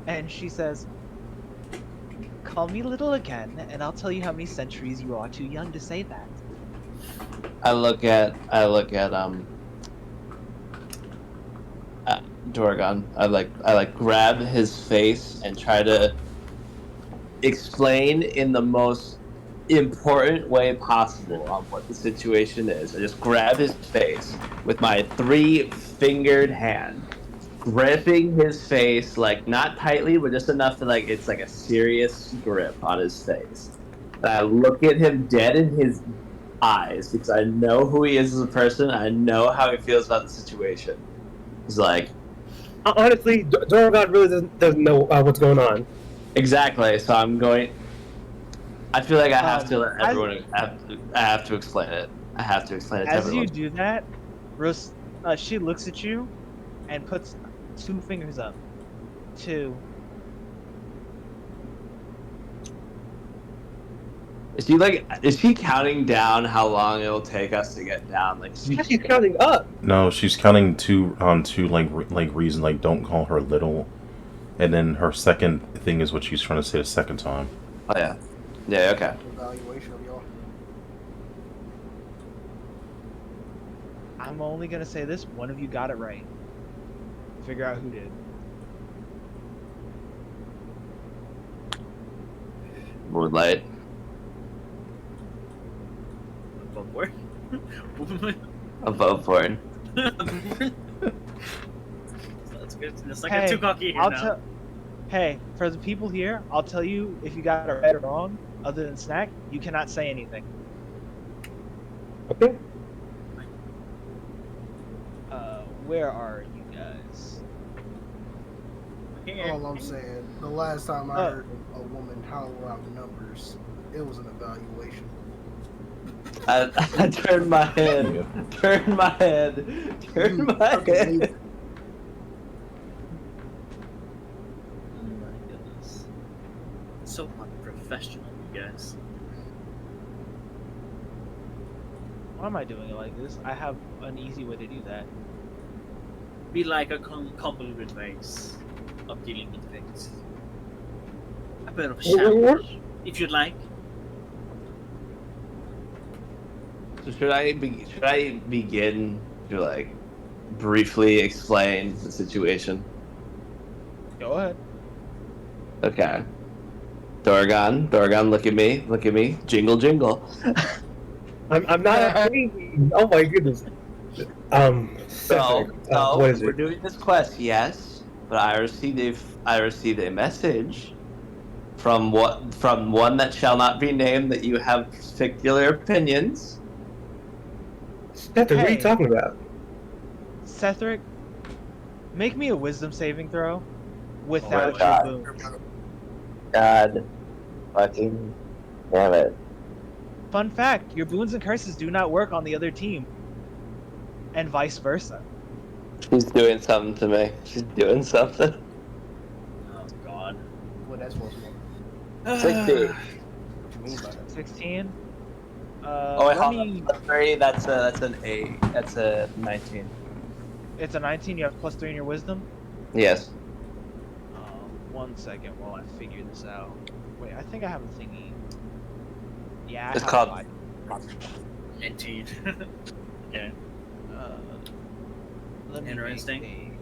B: and she says, call me little again, and I'll tell you how many centuries you are too young to say that.
E: I look at Dorgon. I like grab his face and try to explain in the most important way possible on what the situation is. I just grab his face with my 3-fingered hand, gripping his face, like not tightly, but just enough to like it's like a serious grip on his face. And I look at him dead in his eyes because I know who he is as a person. I know how he feels about the situation. He's like,
D: Honestly, Dorogod really doesn't know what's going on.
E: exactly. So I'm going. I feel like I have to let
B: I-
E: everyone. I have to explain it. I have to explain it to
B: As
E: everyone.
B: you do that, she looks at you and puts 2 fingers up. 2.
E: Is she counting down how long it'll take us to get down? Like,
D: She's counting up.
A: No, she's counting two on two like reason like don't call her little, and then her second thing is what she's trying to say the second time.
E: oh yeah, yeah, okay.
H: Evaluation of y'all.
B: I'm only gonna say this: one of you got it right. Figure out who did.
E: Moonlight.
G: Above board.
E: Above board.
G: That's good. It's like too cocky here now.
B: Hey, for the people here, I'll tell you if you got it right or wrong. Other than snack, you cannot say anything.
D: Okay.
B: Where are you guys?
G: Here.
H: All I'm saying, the last time I heard a woman holler out numbers, it was an evaluation.
E: I turned my head. Turned my head. Turned my head.
G: Oh my goodness. So unprofessional, you guys.
B: Why am I doing it like this? I have an easy way to do that.
G: Be like a convoluted ways of dealing with things. A bit of a challenge, if you'd like.
E: So should I begin to like briefly explain the situation?
B: Go ahead.
E: Okay. Dorgon, look at me, jingle, jingle.
D: I'm not. Oh my goodness.
E: So,
D: what is
E: we're
D: it?
E: doing this quest, yes, but I received a message from one that shall not be named that you have particular opinions.
D: Seth, what are you talking about?
B: Cethric, make me a wisdom saving throw without
E: God.
B: your boon.
E: God fucking damn it.
B: Fun fact, your boons and curses do not work on the other team. And vice versa.
E: She's doing something to me. She's doing something.
G: Oh god.
H: What that's supposed to mean?
E: 60.
H: What you mean by that?
B: 16.
E: Oh wait,
B: let
E: hold
B: me...
E: on. Plus 3, that's an 8. That's a 19.
B: It's a 19, you have plus 3 in your wisdom?
E: Yes.
B: 1 second while I figure this out. Wait, I think I have a thingy. Yeah, I
E: It's
B: have
E: called-
B: a five.
G: Indeed. Yeah.
B: Let me
G: Interesting.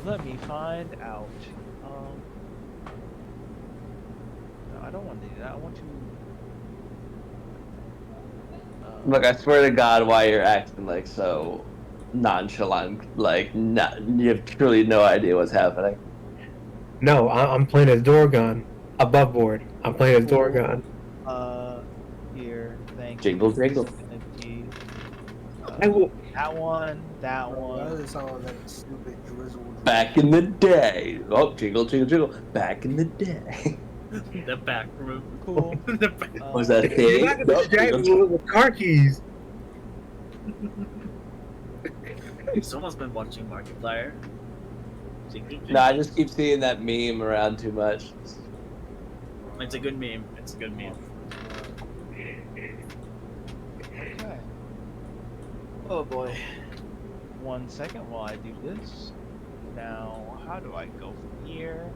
B: Let me find out. No, I don't want to do that. I want to.
E: Look, I swear to God, why you're acting like so nonchalant, like you have truly no idea what's happening.
D: No, I'm playing as Dorgon. Above board. I'm playing as Dorgon.
B: Here, thank
E: Jingle,
B: you.
E: jingle.
B: Energy.
D: I will.
B: That one. That
H: Why
B: one.
H: does it sound like stupid drizzle?
E: Back in the day. Oh, jingle, jingle, jingle. Back in the day.
G: The back room.
B: Cool.
G: The back.
E: Was that a thing?
D: You're not gonna distract me with car keys.
G: Someone's been watching Markiplier.
E: No, I just keep seeing that meme around too much.
G: It's a good meme. It's a good meme.
B: Okay.
G: Oh boy.
B: 1 second while I do this. Now, how do I go from here?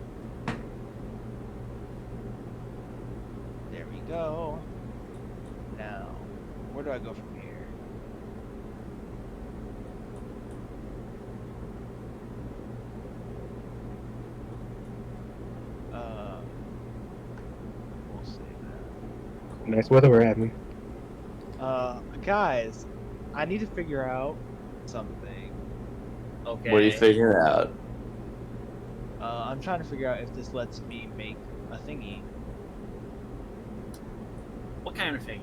B: There we go. Now, where do I go from here? We'll save that.
D: Nice weather we're having.
B: Guys, I need to figure out something.
G: Okay.
E: What are you figuring out?
B: I'm trying to figure out if this lets me make a thingy.
G: What kind of thing?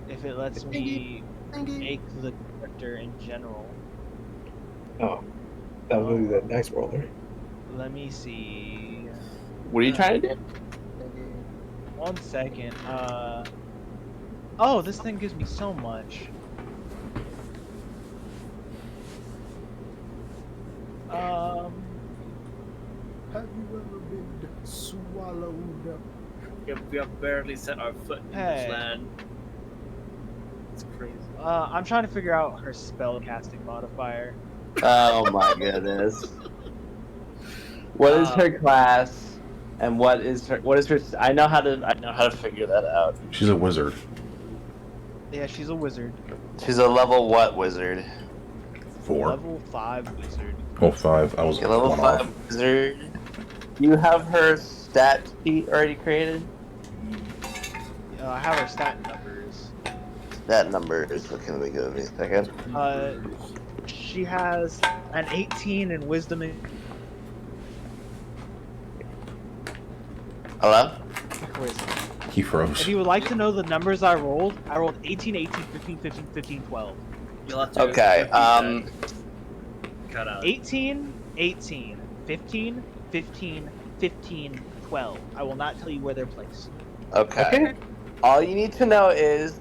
B: If it lets me make the character in general.
D: Oh, that was really the nice roller.
B: Let me see.
E: What are you trying to do?
B: 1 second. Oh, this thing gives me so much.
H: Have you ever been swallowed up?
G: We have barely set our foot in
B: Hey.
G: this land. It's crazy.
B: I'm trying to figure out her spell casting modifier.
E: Oh my goodness. What is her class? And what is her? I know how to figure that out.
A: She's a wizard.
B: Yeah, she's a wizard.
E: She's a level what wizard?
A: 4.
B: Level 5 wizard.
A: Oh, 5. I was
E: Okay, level
A: one
E: 5
A: off.
E: wizard. You have her stat sheet already created?
B: I have her stat numbers.
E: That number is looking me good. Give me a second.
B: She has an 18 in wisdom and
E: Hello?
B: wisdom.
A: He froze.
B: If you would like to know the numbers I rolled 18, 18, 15, 15, 15, 12.
G: You'll have to
E: Okay.
G: repeat that. Cut out.
B: 18, 18, 15, 15, 15, 12. I will not tell you where they're placed.
E: Okay. All you need to know is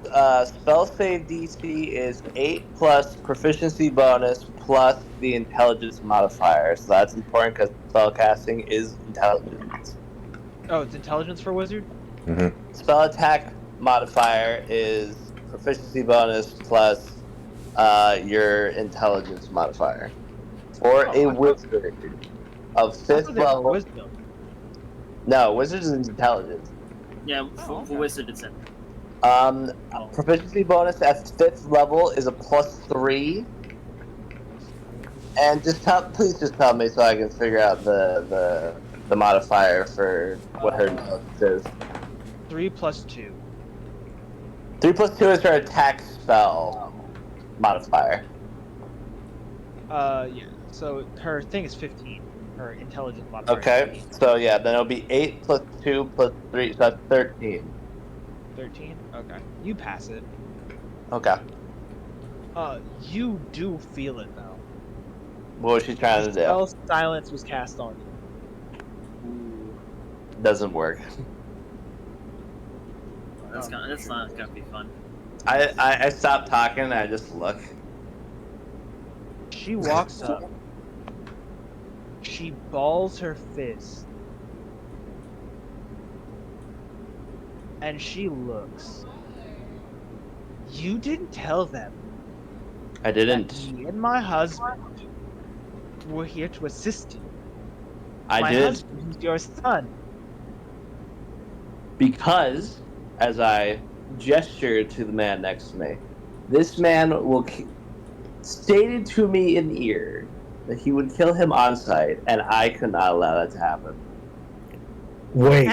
E: spell save DC is 8 plus proficiency bonus plus the intelligence modifier. So that's important because spell casting is intelligence.
B: Oh, it's intelligence for wizard?
A: Mm-hmm.
E: Spell attack modifier is proficiency bonus plus your intelligence modifier. For a wizard of
B: I
E: 5th
B: thought they were
E: level.
B: wisdom.
E: No, wizard is intelligence.
G: Yeah,
B: Oh,
G: for
B: okay.
G: wizard it's in.
E: Proficiency bonus at 5th level is a +3. And please just tell me so I can figure out the modifier for what her intelligence is.
B: 3 plus 2.
E: 3 plus 2 is her attack spell modifier.
B: Yeah. So her thing is 15. Her intelligence modifier.
E: Okay, so yeah, then it'll be 8 plus 2 plus 3, so that's 13.
B: 13? Okay. You pass it.
E: Okay.
B: You do feel it though.
E: What was she trying to do?
B: Spell silence was cast on you.
E: Doesn't work.
G: That's not gonna be fun.
E: I stopped talking and I just look.
B: She walks up. She balls her fist. And she looks. You didn't tell them
E: I
B: that
E: didn't.
B: me and my husband were here to assist you.
E: I
B: My
E: did
B: husband is your son.
E: because, as I gestured to the man next to me, this man stated to me in the ear that he would kill him on sight, and I could not allow that to happen.
D: Wait.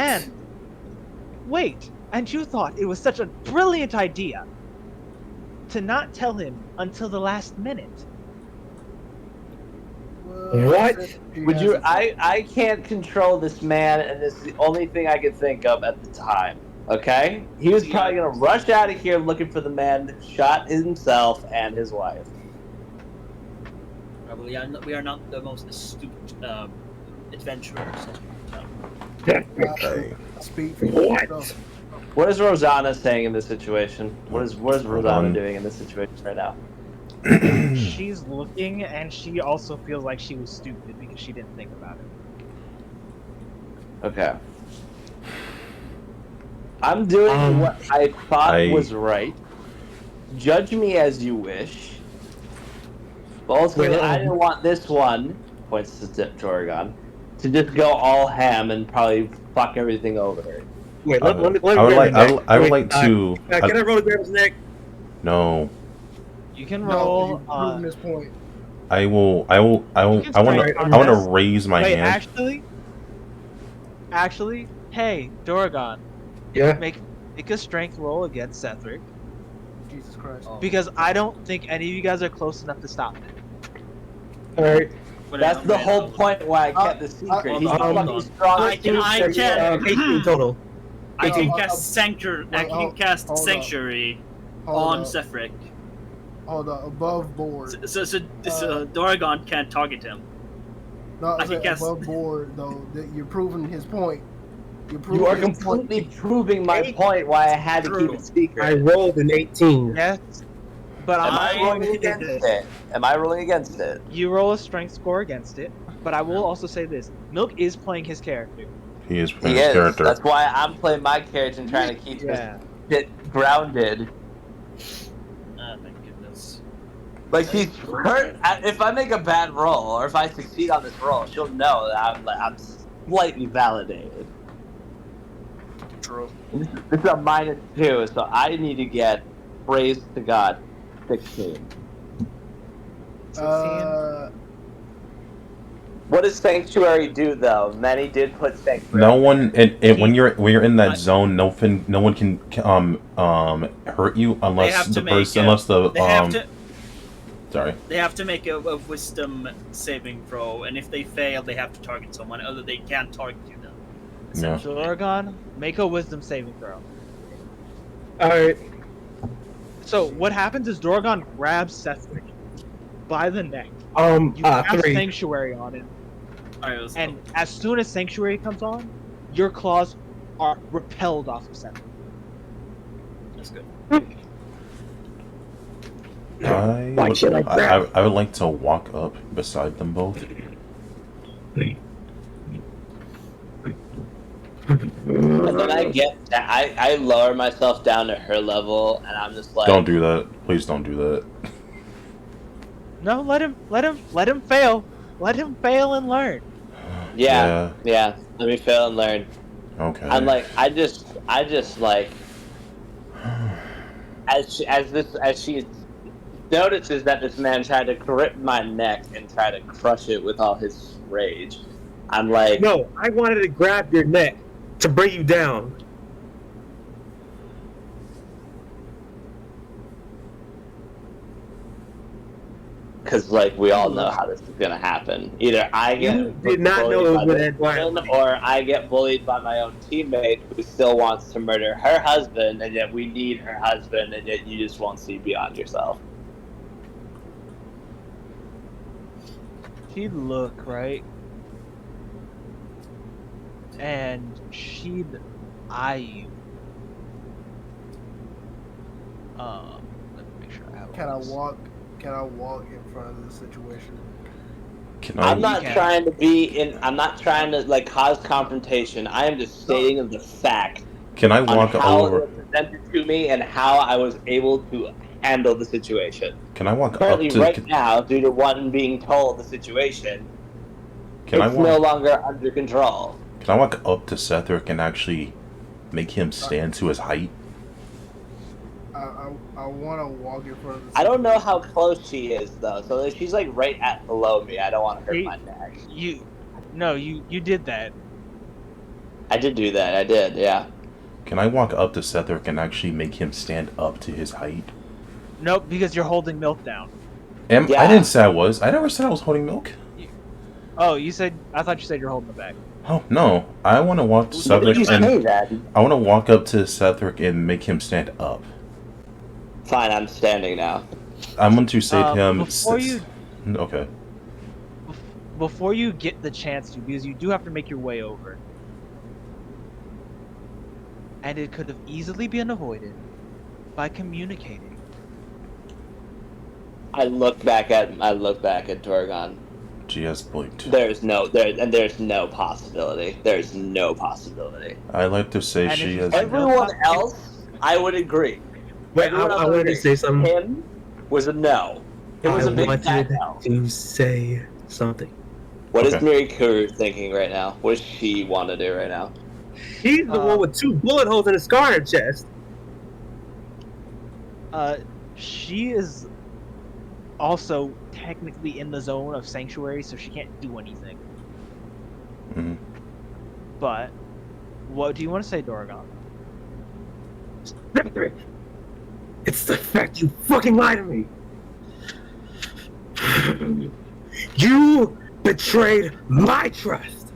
B: And you thought it was such a brilliant idea to not tell him until the last minute.
H: Well,
D: What?
H: he
E: Would
H: has
E: you?
H: a-
E: I can't control this man, and this is the only thing I could think of at the time. Okay, he was probably gonna rush out of here looking for the man that shot himself and his wife.
G: We are not the most astute adventurers.
A: Okay.
H: Speak for
D: What?
H: yourself.
E: What is Rosanna saying in this situation? What is Rosanna
A: on.
E: doing in this situation right now?
B: She's looking, and she also feels like she was stupid because she didn't think about it.
E: Okay. I'm doing what I thought was right. Judge me as you wish. But ultimately, I didn't want this one, points to Oregon, to just go all ham and probably fuck everything over.
D: Wait,
A: I would like to.
D: Can I roll to grab his neck?
A: No.
B: You can
H: No,
B: roll.
H: you've proven this point.
A: I want to raise my
B: Wait,
A: hand.
B: actually, hey, Doragon,
D: Yeah.
B: make a strength roll against Sethric
H: Jesus Christ.
B: because I don't think any of you guys are close enough to stop him.
D: All right.
E: That's the whole point why I kept the secret. He's
G: hold
E: fucking
G: on.
E: strong.
G: I can
D: 18 total.
G: I can
H: 18.
G: cast sanctuary. I can cast
H: hold
G: sanctuary
H: Hold
G: on
H: up.
G: Sethric.
H: Hold up. Above board.
G: So Doragon can't target him.
H: No,
G: I can
H: I
G: guess.
H: above board though. That you're proving his point.
E: You are completely proving my point why I had to keep it secret.
D: I rolled an 18.
B: Yes, but
E: Am I
B: I'm going
E: rolling
B: to say
E: against
B: this.
E: it? Am I rolling against it?
B: You roll a strength score against it, but I will also say this: Milk is playing his character.
A: He is
E: He
A: playing his
E: is.
A: character.
E: That's why I'm playing my character and trying to keep
B: Yeah.
E: it grounded.
G: Oh my goodness.
E: Like she's hurt. If I make a bad roll or if I succeed on this roll, she'll know that I'm slightly validated.
H: True.
E: This is a -2, so I need to get, praise to God, 16.
B: 16.
E: What does Sanctuary do though? Many did put Sanctuary.
A: No one, and when you're in that zone, no one can hurt you unless the person, unless the Sorry.
G: They have to make a wisdom saving throw, and if they fail, they have to target someone. Other they can't target you then.
A: Yeah.
B: Oregon, make a wisdom saving throw.
D: Alright.
B: So what happens is Dorgon grabs Sethric by the neck. You
D: 3.
B: Sanctuary on him,
G: Alright,
B: and as soon as Sanctuary comes on, your claws are repelled off of Sethric.
G: That's good.
A: I would like to walk up beside them both.
E: And then I lower myself down to her level, and I'm just like,
A: Don't do that. Please don't do that.
E: No, let him fail. Let him fail and learn. Yeah. Let me fail and learn.
A: Okay.
E: I'm like, I just like, as she notices that this man tried to grip my neck and try to crush it with all his rage, I'm like,
D: no, I wanted to grab your neck to bring you down.
E: because like we all know how this is gonna happen. Either I get
D: did not know it was gonna end violently,
E: or I get bullied by my own teammate who still wants to murder her husband, and yet we need her husband, and yet you just won't see beyond yourself.
B: She'd look, right? And she'd eye you. Let me make sure I have
H: Can I walk in front of the situation?
E: I'm not trying to like cause confrontation. I am just stating the fact.
A: Can I walk
E: how
A: over?
E: it was presented to me and how I was able to handle the situation.
A: Can I walk
E: Currently,
A: up to?
E: right now, due to one being told the situation, it's no longer under control.
A: Can I walk up to Sethric and actually make him stand to his height?
H: I want to walk in front of the situation.
E: I don't know how close she is though, so if she's like right at below me, I don't want to hurt my neck.
B: You did that.
E: I did do that. I did, yeah.
A: Can I walk up to Sethric and actually make him stand up to his height?
B: Nope, because you're holding Milk down.
A: I didn't say I was. I never said I was holding Milk.
B: Oh, you said. I thought you said you're holding the bag.
A: Oh no! I want to walk to Sethric and I want to walk up to Sethric and make him stand up.
E: Fine, I'm standing now.
A: I'm going to say to him. Okay.
B: Before you get the chance to, because you do have to make your way over, and it could have easily been avoided by communicating.
E: I look back at Torgon.
A: She has blinked.
E: There's no possibility. There's no possibility.
A: I like to say
B: And
A: she has.
E: Everyone else, I would agree.
D: Wait, I wanted to say something.
E: Him was a no. It was a big fat no.
D: To say something.
E: What is Mirikuru thinking right now? What does she want to do right now?
D: She's the one with 2 bullet holes in a scar in her chest.
B: She is also technically in the zone of Sanctuary, so she can't do anything.
A: Mm-hmm.
B: But what do you want to say, Dorgon?
D: It's the fact you fucking lied to me. You betrayed my trust.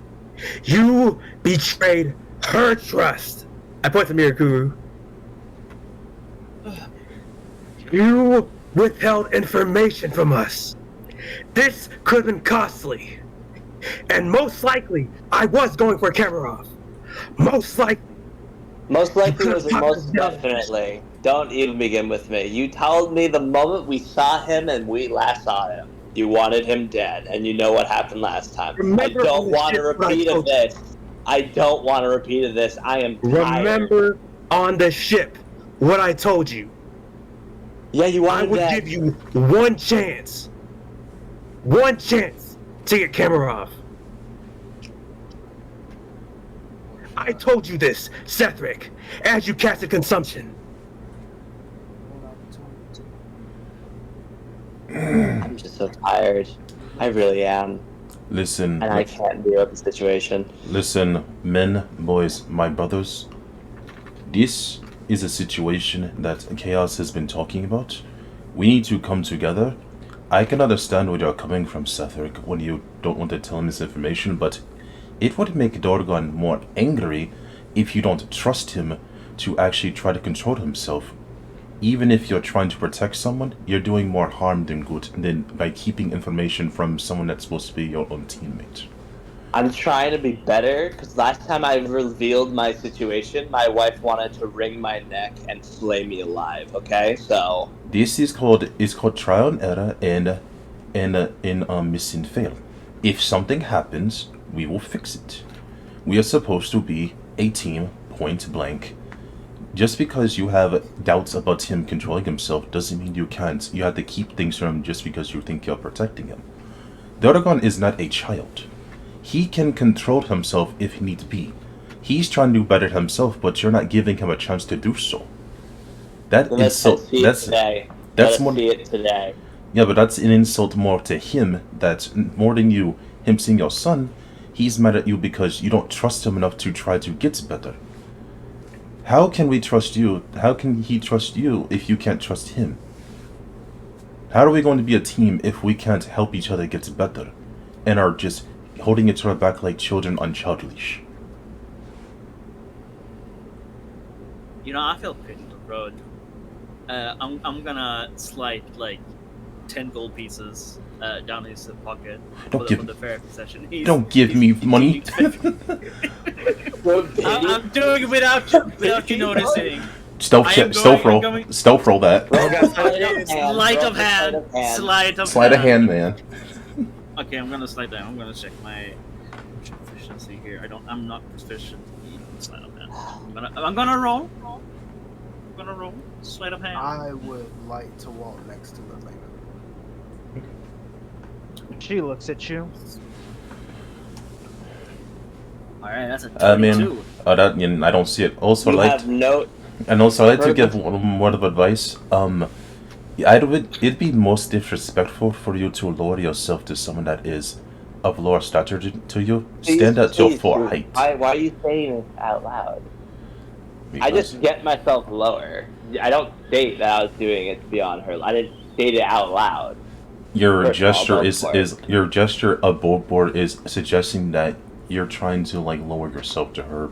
D: You betrayed her trust. I point to Mirikuru. You withheld information from us. This could have been costly. And most likely, I was going for Kamarov. Most likely.
E: Most likely
D: You
E: was
D: could've
E: most
D: done it.
E: definitely. Don't even begin with me. You told me the moment we saw him and we last saw him, you wanted him dead, and you know what happened last time. I
D: Remember on
E: don't
D: the
E: want a
D: ship what I
E: repeat of
D: told you.
E: this. I don't want a repeat of this. I am tired.
D: Remember on the ship what I told you.
E: Yeah, you
D: I
E: wanted
D: would
E: that.
D: give you one chance to get camera off. I told you this, Sethric, as you casted consumption.
E: I'm just so tired. I really am.
A: Listen,
E: And I can't deal with the situation.
A: listen, men, boys, my brothers. This is a situation that Chaos has been talking about. We need to come together. I can understand where you're coming from, Sethric, when you don't want to tell him this information, but it would make Dorgon more angry if you don't trust him to actually try to control himself. Even if you're trying to protect someone, you're doing more harm than good than by keeping information from someone that's supposed to be your own teammate.
E: I'm trying to be better, because last time I revealed my situation, my wife wanted to wring my neck and flay me alive, okay? So...
A: This is called trial and error and miss and fail. If something happens, we will fix it. We are supposed to be a team, point blank. Just because you have doubts about him controlling himself doesn't mean you can't. You have to keep things from him just because you think you're protecting him. Dorgon is not a child. He can control himself if he needs be. He's trying to do better himself, but you're not giving him a chance to do so. That insult. That's more.
E: See it today.
A: Yeah, but that's an insult more to him. That's more than you. Him seeing your son, he's mad at you because you don't trust him enough to try to get better. How can we trust you? How can he trust you if you can't trust him? How are we going to be a team if we can't help each other get better and are just holding each other back like children on child leash?
G: You know, I feel pity for Road. I'm gonna slide like 10 gold pieces down his pocket for the therapy session.
A: Don't give me money.
G: I'm doing it without you noticing.
A: Stealth roll that.
G: Sleight of hand,
A: man.
G: Okay, I'm gonna slide down. I'm gonna check my proficiency here. I'm not proficient in sleight of hand. I'm gonna roll. Sleight of hand.
H: I would like to walk next to Elena.
B: She looks at you.
G: Alright, that's a 22.
A: I don't see it. Also, I'd like to give one word of advice. It'd be most disrespectful for you to lower yourself to someone that is of lower stature to you. Stand at your full height.
E: Why are you saying it out loud? I just get myself lower. I don't state that I was doing it to be on her. I didn't state it out loud.
A: Your gesture above board is suggesting that you're trying to lower yourself to her.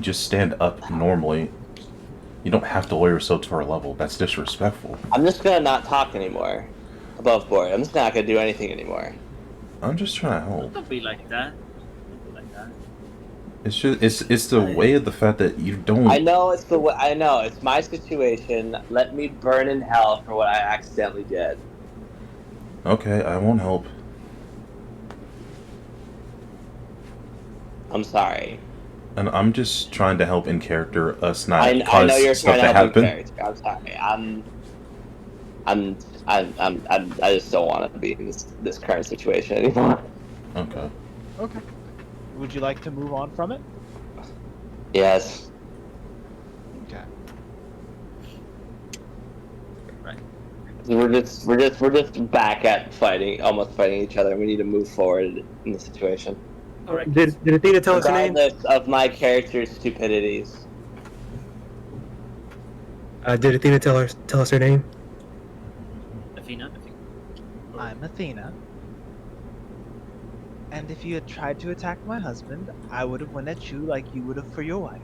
A: Just stand up normally. You don't have to lower yourself to her level. That's disrespectful.
E: I'm just gonna not talk anymore. Above board. I'm just not gonna do anything anymore.
A: I'm just trying to help.
G: Don't be like that.
A: It's just it's the way of the fact that you don't.
E: I know it's the way. I know it's my situation. Let me burn in hell for what I accidentally did.
A: Okay, I won't help.
E: I'm sorry.
A: And I'm just trying to help in character, us not
E: I know
A: cause
E: you're
A: stuff
E: trying
A: to
E: to help
A: happen.
E: in character. I'm sorry. I just don't want to be in this current situation anymore.
A: Okay.
B: Okay. Would you like to move on from it?
E: Yes.
B: Okay.
G: Right.
E: We're just back at almost fighting each other. We need to move forward in the situation.
G: Correct.
D: Did Athena tell us her name?
E: Regardless of my character's stupidities.
D: Did Athena tell us her name?
G: Athena.
B: I'm Athena. And if you had tried to attack my husband, I would have went at you like you would have for your wife.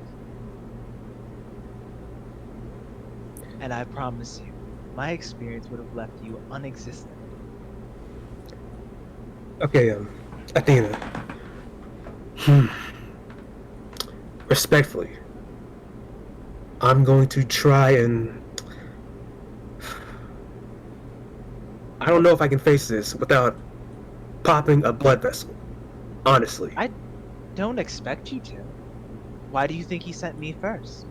B: And I promise you, my experience would have left you unexistent.
D: Okay, Athena. respectfully, I'm going to try and... I don't know if I can face this without popping a blood vessel. Honestly.
B: I don't expect you to. Why do you think he sent me first?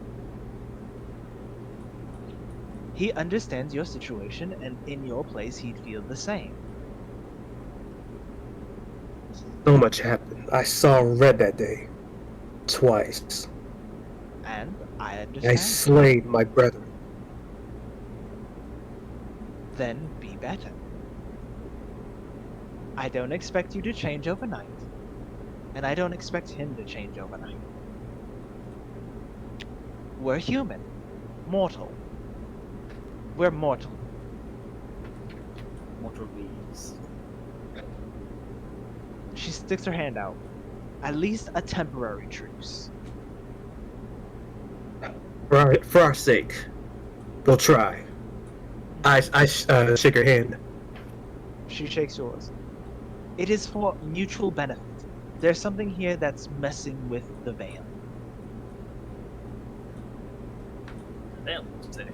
B: He understands your situation, and in your place, he'd feel the same.
D: So much happened. I saw red that day. Twice.
B: And I
D: I
B: understand.
D: slayed my brethren.
B: Then be better. I don't expect you to change overnight. And I don't expect him to change overnight. We're human. Mortal. We're mortal.
G: Mortal beings.
B: She sticks her hand out. At least a temporary truce.
D: For our sake, we'll try. I shake her hand.
B: She shakes yours. It is for mutual benefit. There's something here that's messing with the veil.
G: Well, today.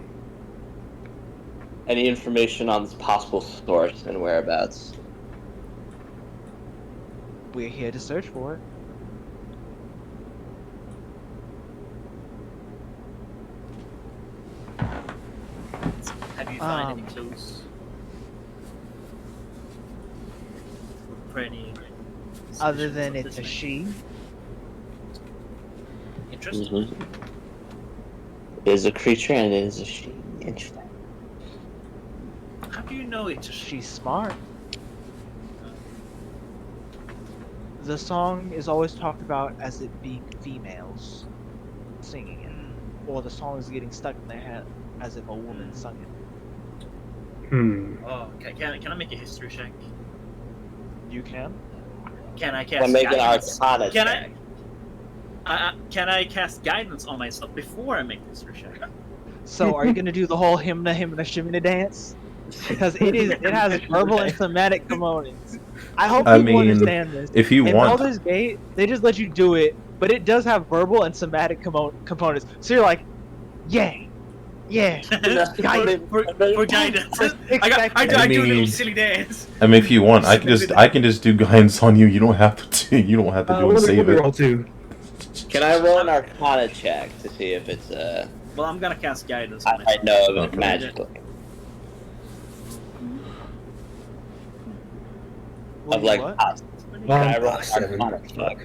E: Any information on this possible source and whereabouts?
B: We're here to search for it.
G: Have you found any clues? For any
B: Other than
G: suspicions of
B: it's a
G: this
B: she.
G: man? Interesting.
E: Mm-hmm. It is a creature and it is a she. Interesting.
G: How do you know it's a she?
B: She's smart. The song is always talked about as it being females singing it, or the song is getting stuck in their head as if a woman sung it.
G: Oh, can I make a history check?
B: You can?
G: Can I cast
E: I'm making
G: guidance?
E: Arcana
G: Can
E: check.
G: Can I cast guidance on myself before I make the history check?
B: So are you gonna do the whole hymna shimna dance? Because it has verbal and thematic components. I hope
A: I
B: people
A: mean,
B: understand this.
A: if you
B: In
A: want,
B: Baldur's Gate, they just let you do it, but it does have verbal and somatic components. So you're like, yay, yeah.
G: for guidance. I do a little silly dance.
A: I mean, if you want, I can just do guidance on you. You don't have to. You don't have to do and save it.
D: Roll two.
E: Can I roll an Arcana check to see if it's
G: Well, I'm gonna cast guidance on
E: I
G: myself.
E: know of it
A: Okay.
E: magically.
B: Well,
E: Of like,
B: what?
E: can I roll an
D: 7.
E: Arcana check?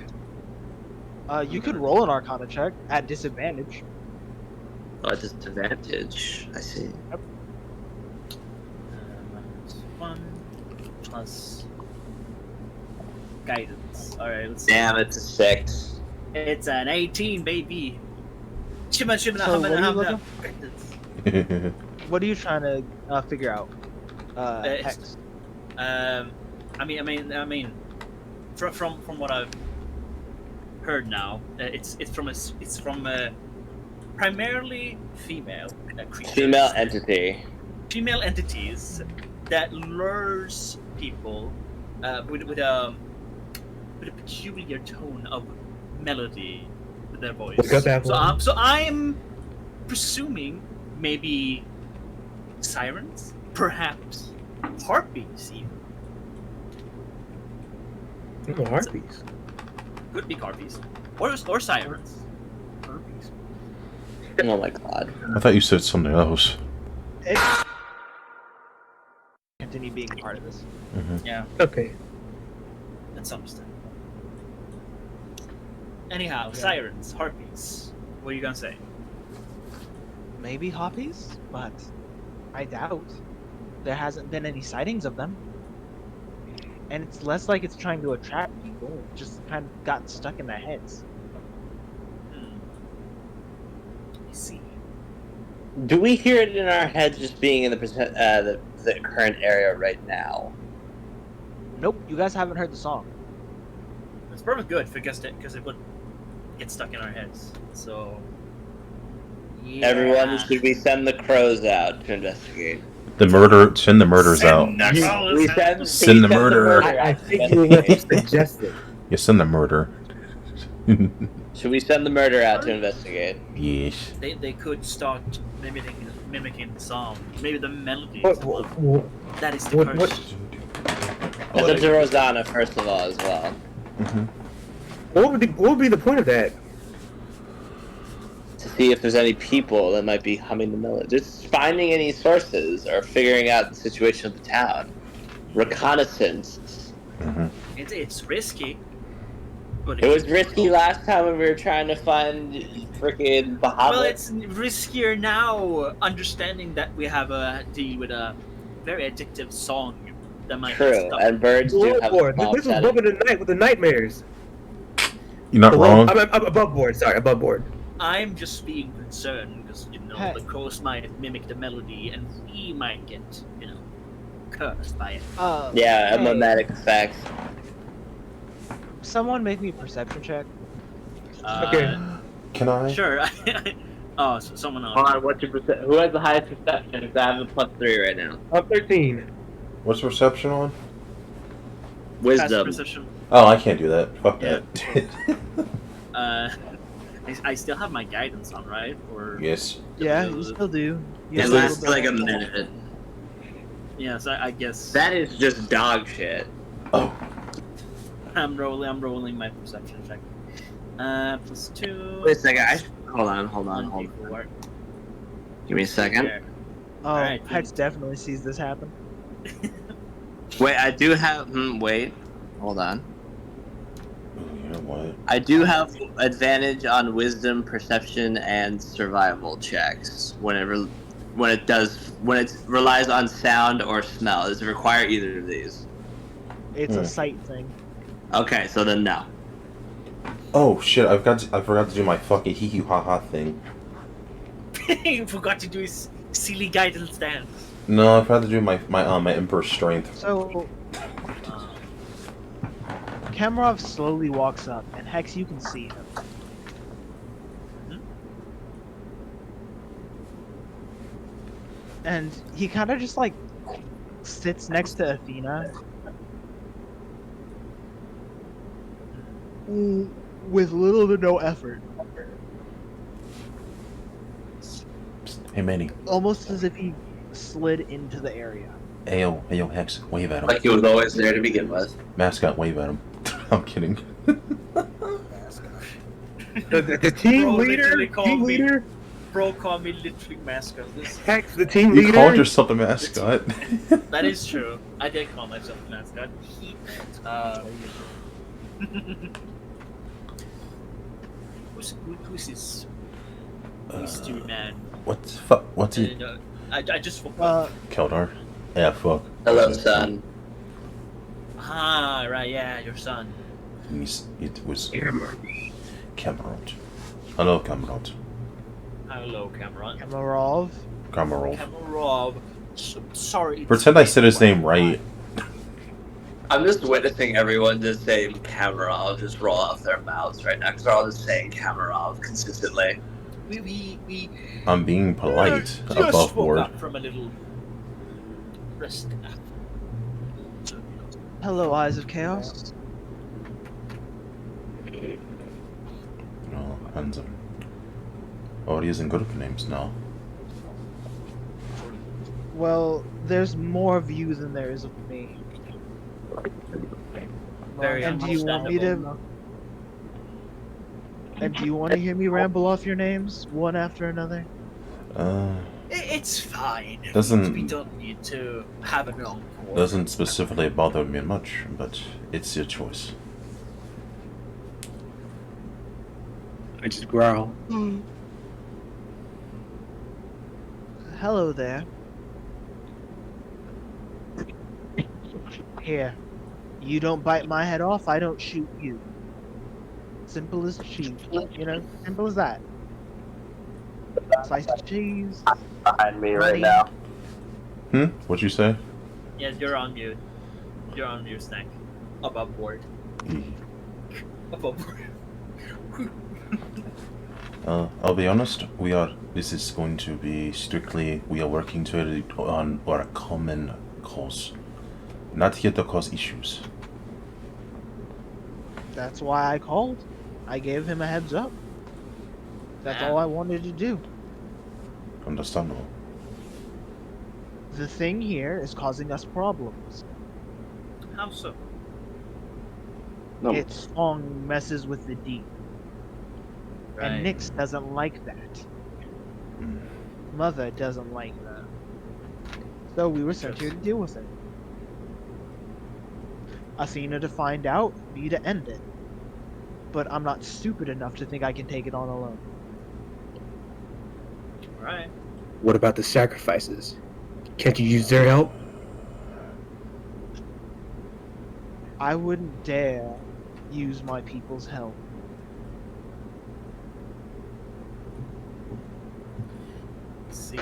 B: You could roll an Arcana check at disadvantage.
E: Oh, disadvantage. I see.
G: 1 plus guidance. Alright, let's see.
E: Damn, it's a 6.
G: It's an 18, baby. Shimma, shimma,
B: So what are you
G: humma,
B: looking-
G: humma.
B: What are you trying to figure out?
G: It's-
B: Hex.
G: I mean, from what I've heard now, it's from primarily female creatures.
E: Female entity.
G: Female entities that lures people with a peculiar tone of melody with their voice.
D: Got that one.
G: So I'm presuming maybe sirens, perhaps harpies even.
D: Oh, harpies.
G: Could be harpies or sirens.
B: Herpes.
E: Oh my god.
A: I thought you said something else.
B: Continue being a part of this.
G: Yeah,
D: Okay.
G: that's understandable. Anyhow, sirens, harpies. What are you gonna say?
B: Maybe hoppies, but I doubt. There hasn't been any sightings of them. And it's less like it's trying to attract people, it just kind of got stuck in their heads.
G: I see.
E: Do we hear it in our heads just being in the current area right now?
B: Nope, you guys haven't heard the song.
G: It's probably good because it would get stuck in our heads. So, yeah.
E: Everyone, should we send the crows out to investigate?
A: Send the murders out. Send the murder.
D: I think you need to suggest it.
A: Yeah, send the murder.
E: Should we send the murderer out to investigate?
A: Yes.
G: They could start mimicking the song, maybe the melody.
D: What?
G: That is the
D: What?
G: question.
E: Send them to Rosanna first of all, as well.
A: Mm-hmm.
D: What would be the point of that?
E: To see if there's any people that might be humming the melody. Just finding any sources or figuring out the situation of the town. Reconnaissance.
A: Mm-hmm.
G: It's risky. But
E: It was risky last time when we were trying to find freaking Bahamut.
G: Well, it's riskier now, understanding that we have a deal with a very addictive song that might get
E: True,
G: stuck.
E: and birds do have a
D: Lord,
E: small
D: this was
E: setting.
D: above the night with the nightmares.
A: You're not wrong.
D: I'm above board. Sorry, above board.
G: I'm just being concerned because
B: Hey.
G: the crows might mimic the melody, and we might get cursed by it.
E: Yeah, a
B: hey,
E: mimetic effect.
B: someone make me a perception check.
D: Okay.
A: Can I?
G: Sure. Oh, so someone else.
E: Hold on, what's your who has the highest perception? Because I have a +3 right now.
D: I'm 13.
A: What's perception on?
G: Passive
E: Wisdom.
G: perception.
A: Oh, I can't do that. Fuck
G: Yeah.
A: that.
G: I still have my guidance on, right? Or
A: Yes.
B: Yeah, you still do. You
E: It
B: have
E: lasts
B: little
E: for like a
B: bit-
E: minute.
G: yeah, so I guess
E: That is just dog shit.
A: Oh.
G: I'm rolling my perception check. +2.
E: Wait a second. Hold on.
G: 1d4.
E: Give me a second.
G: There.
B: Oh,
G: Alright,
B: Hex definitely sees this happen.
E: Wait, I do have. Wait. Hold on.
A: You know what?
E: I do have advantage on wisdom, perception, and survival checks when it relies on sound or smell. Does it require either of these?
B: It's a sight thing.
E: Okay, so then no.
A: Oh shit! I forgot to do my fucking hee hee ha ha thing.
G: You forgot to do his silly guidance dance.
A: No, I forgot to do my Emperor's Strength.
B: So, Kamarov slowly walks up, and Hex, you can see him. And he kind of just like sits next to Athena with little to no effort,
A: Hey Manny.
B: almost as if he slid into the area.
A: Ayo, Hex, wave at him.
E: Like he was always there to begin with.
A: Mascot, wave at him. I'm kidding.
D: The team
G: Bro
D: leader.
G: literally called
D: Team
G: me-
D: leader.
G: Bro, call me literally mascot.
D: Hex, the team
A: You
D: leader.
A: called yourself the mascot.
G: That is true. I did call myself a mascot. Who's this? Stupid man.
A: What's it?
G: I just forgot.
A: Keldar? Yeah, fuck.
E: Hello, son.
G: Ah, right, yeah, your son.
A: It was Cameron. Hello, Cameron.
G: Hello, Cameron.
B: Kamarov.
A: Cameron.
G: Kamarov. Sorry.
A: Pretend I said his name right.
E: I'm just witnessing everyone just saying Kamarov just roll off their mouths right now because they're all just saying Kamarov consistently.
G: We
A: I'm being polite
G: just
A: above
G: woke
A: board.
G: up from a little rest nap.
B: Hello, Eyes of Chaos.
A: No, handsome. Oh, he isn't good at names now.
B: Well, there's more of you than there is of me.
G: Very
B: And do you want me
G: understandable.
B: to? And do you want to hear me ramble off your names one after another?
G: It's fine.
A: Doesn't-
G: We don't need to have an encore.
A: Doesn't specifically bother me much, but it's your choice.
D: I just growl.
B: Hello there. Here. You don't bite my head off, I don't shoot you. Simple as cheese. You know, simple as that. Slice of cheese.
E: Behind me
B: right
E: now.
A: What'd you say?
G: Yes, you're on mute. You're on mute, Snack. Above board. Above board.
A: I'll be honest, this is going to be strictly, we are working to it on our common cause. Not here to cause issues.
B: That's why I called. I gave him a heads up. That's
G: Ah.
B: all I wanted to do.
A: Understandable.
B: The thing here is causing us problems.
G: How so?
E: No.
B: Its song messes with the deep. And Nyx doesn't like that. Mother doesn't like that. So we were sent here to deal with it. Athena to find out, me to end it. But I'm not stupid enough to think I can take it on alone.
G: Right.
D: What about the sacrifices? Can't you use their help?
B: I wouldn't dare use my people's help.
G: See.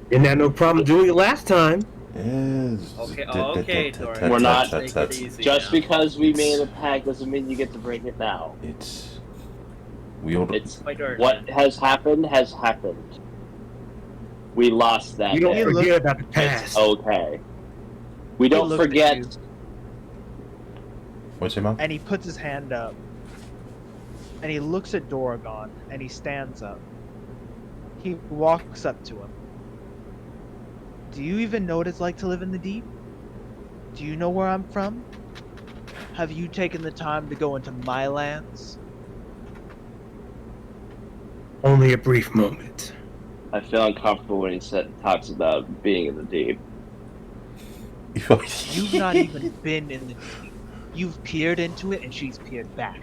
D: Didn't have no problem doing it last time.
A: Yes.
G: Okay, Dorian.
E: We're not-
G: Take it easy
E: Just
G: now.
E: because we made a pact doesn't mean you get to break it now.
A: It's
E: It's
G: Wait, Dorian.
E: what has happened. We lost that.
D: You don't
E: day.
D: forget about the
E: It's
D: past.
E: okay. We don't
B: looked at
E: forget.
B: you.
A: What's your mouth?
B: And he puts his hand up. And he looks at Doragon, and he stands up. He walks up to him. Do you even know what it's like to live in the deep? Do you know where I'm from? Have you taken the time to go into my lands?
D: Only a brief moment.
E: I feel uncomfortable when he talks about being in the deep.
B: You've not even been in the deep. You've peered into it and she's peered back.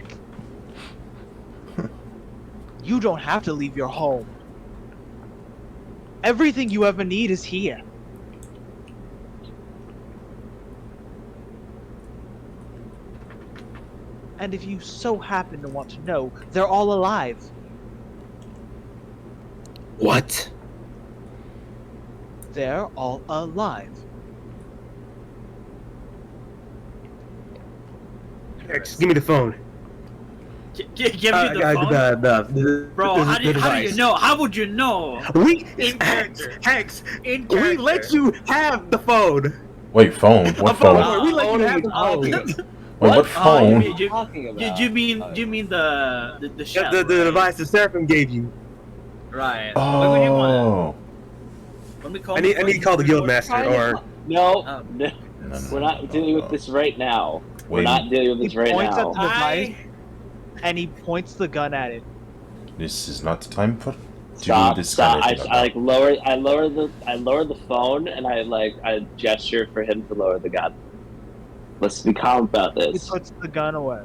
B: You don't have to leave your home. Everything you ever need is here. And if you so happen to want to know, they're all alive.
D: What?
B: They're all alive.
D: X, give me the phone.
G: Give me the phone. Bro, how do you
D: device.
G: know? How would you know?
D: We
G: In character.
D: Hex,
G: In
D: we
G: character.
D: let you have the phone.
A: Wait, phone? What
D: A phone.
A: phone?
D: We let you have the
E: Oh,
D: phone.
A: Wait, what
G: Oh,
A: phone?
G: you mean,
E: Talking about?
G: you mean the shell?
D: The
G: right?
D: device the Seraphim gave you.
G: Right. What do you want?
A: Oh.
G: Let me call.
D: I need to call the guildmaster or
E: No,
G: Oh.
E: no.
A: No,
E: We're not dealing with this right now. We're
A: Wait.
E: not dealing with
B: He
E: this right
B: points
E: now.
B: at the device and he points the gun at it.
A: This is not the time for
E: Stop!
A: this
E: Stop!
A: kind of
E: I lower the phone and I gesture for him to lower the gun. Let's be calm about
B: He
E: this.
B: puts the gun away.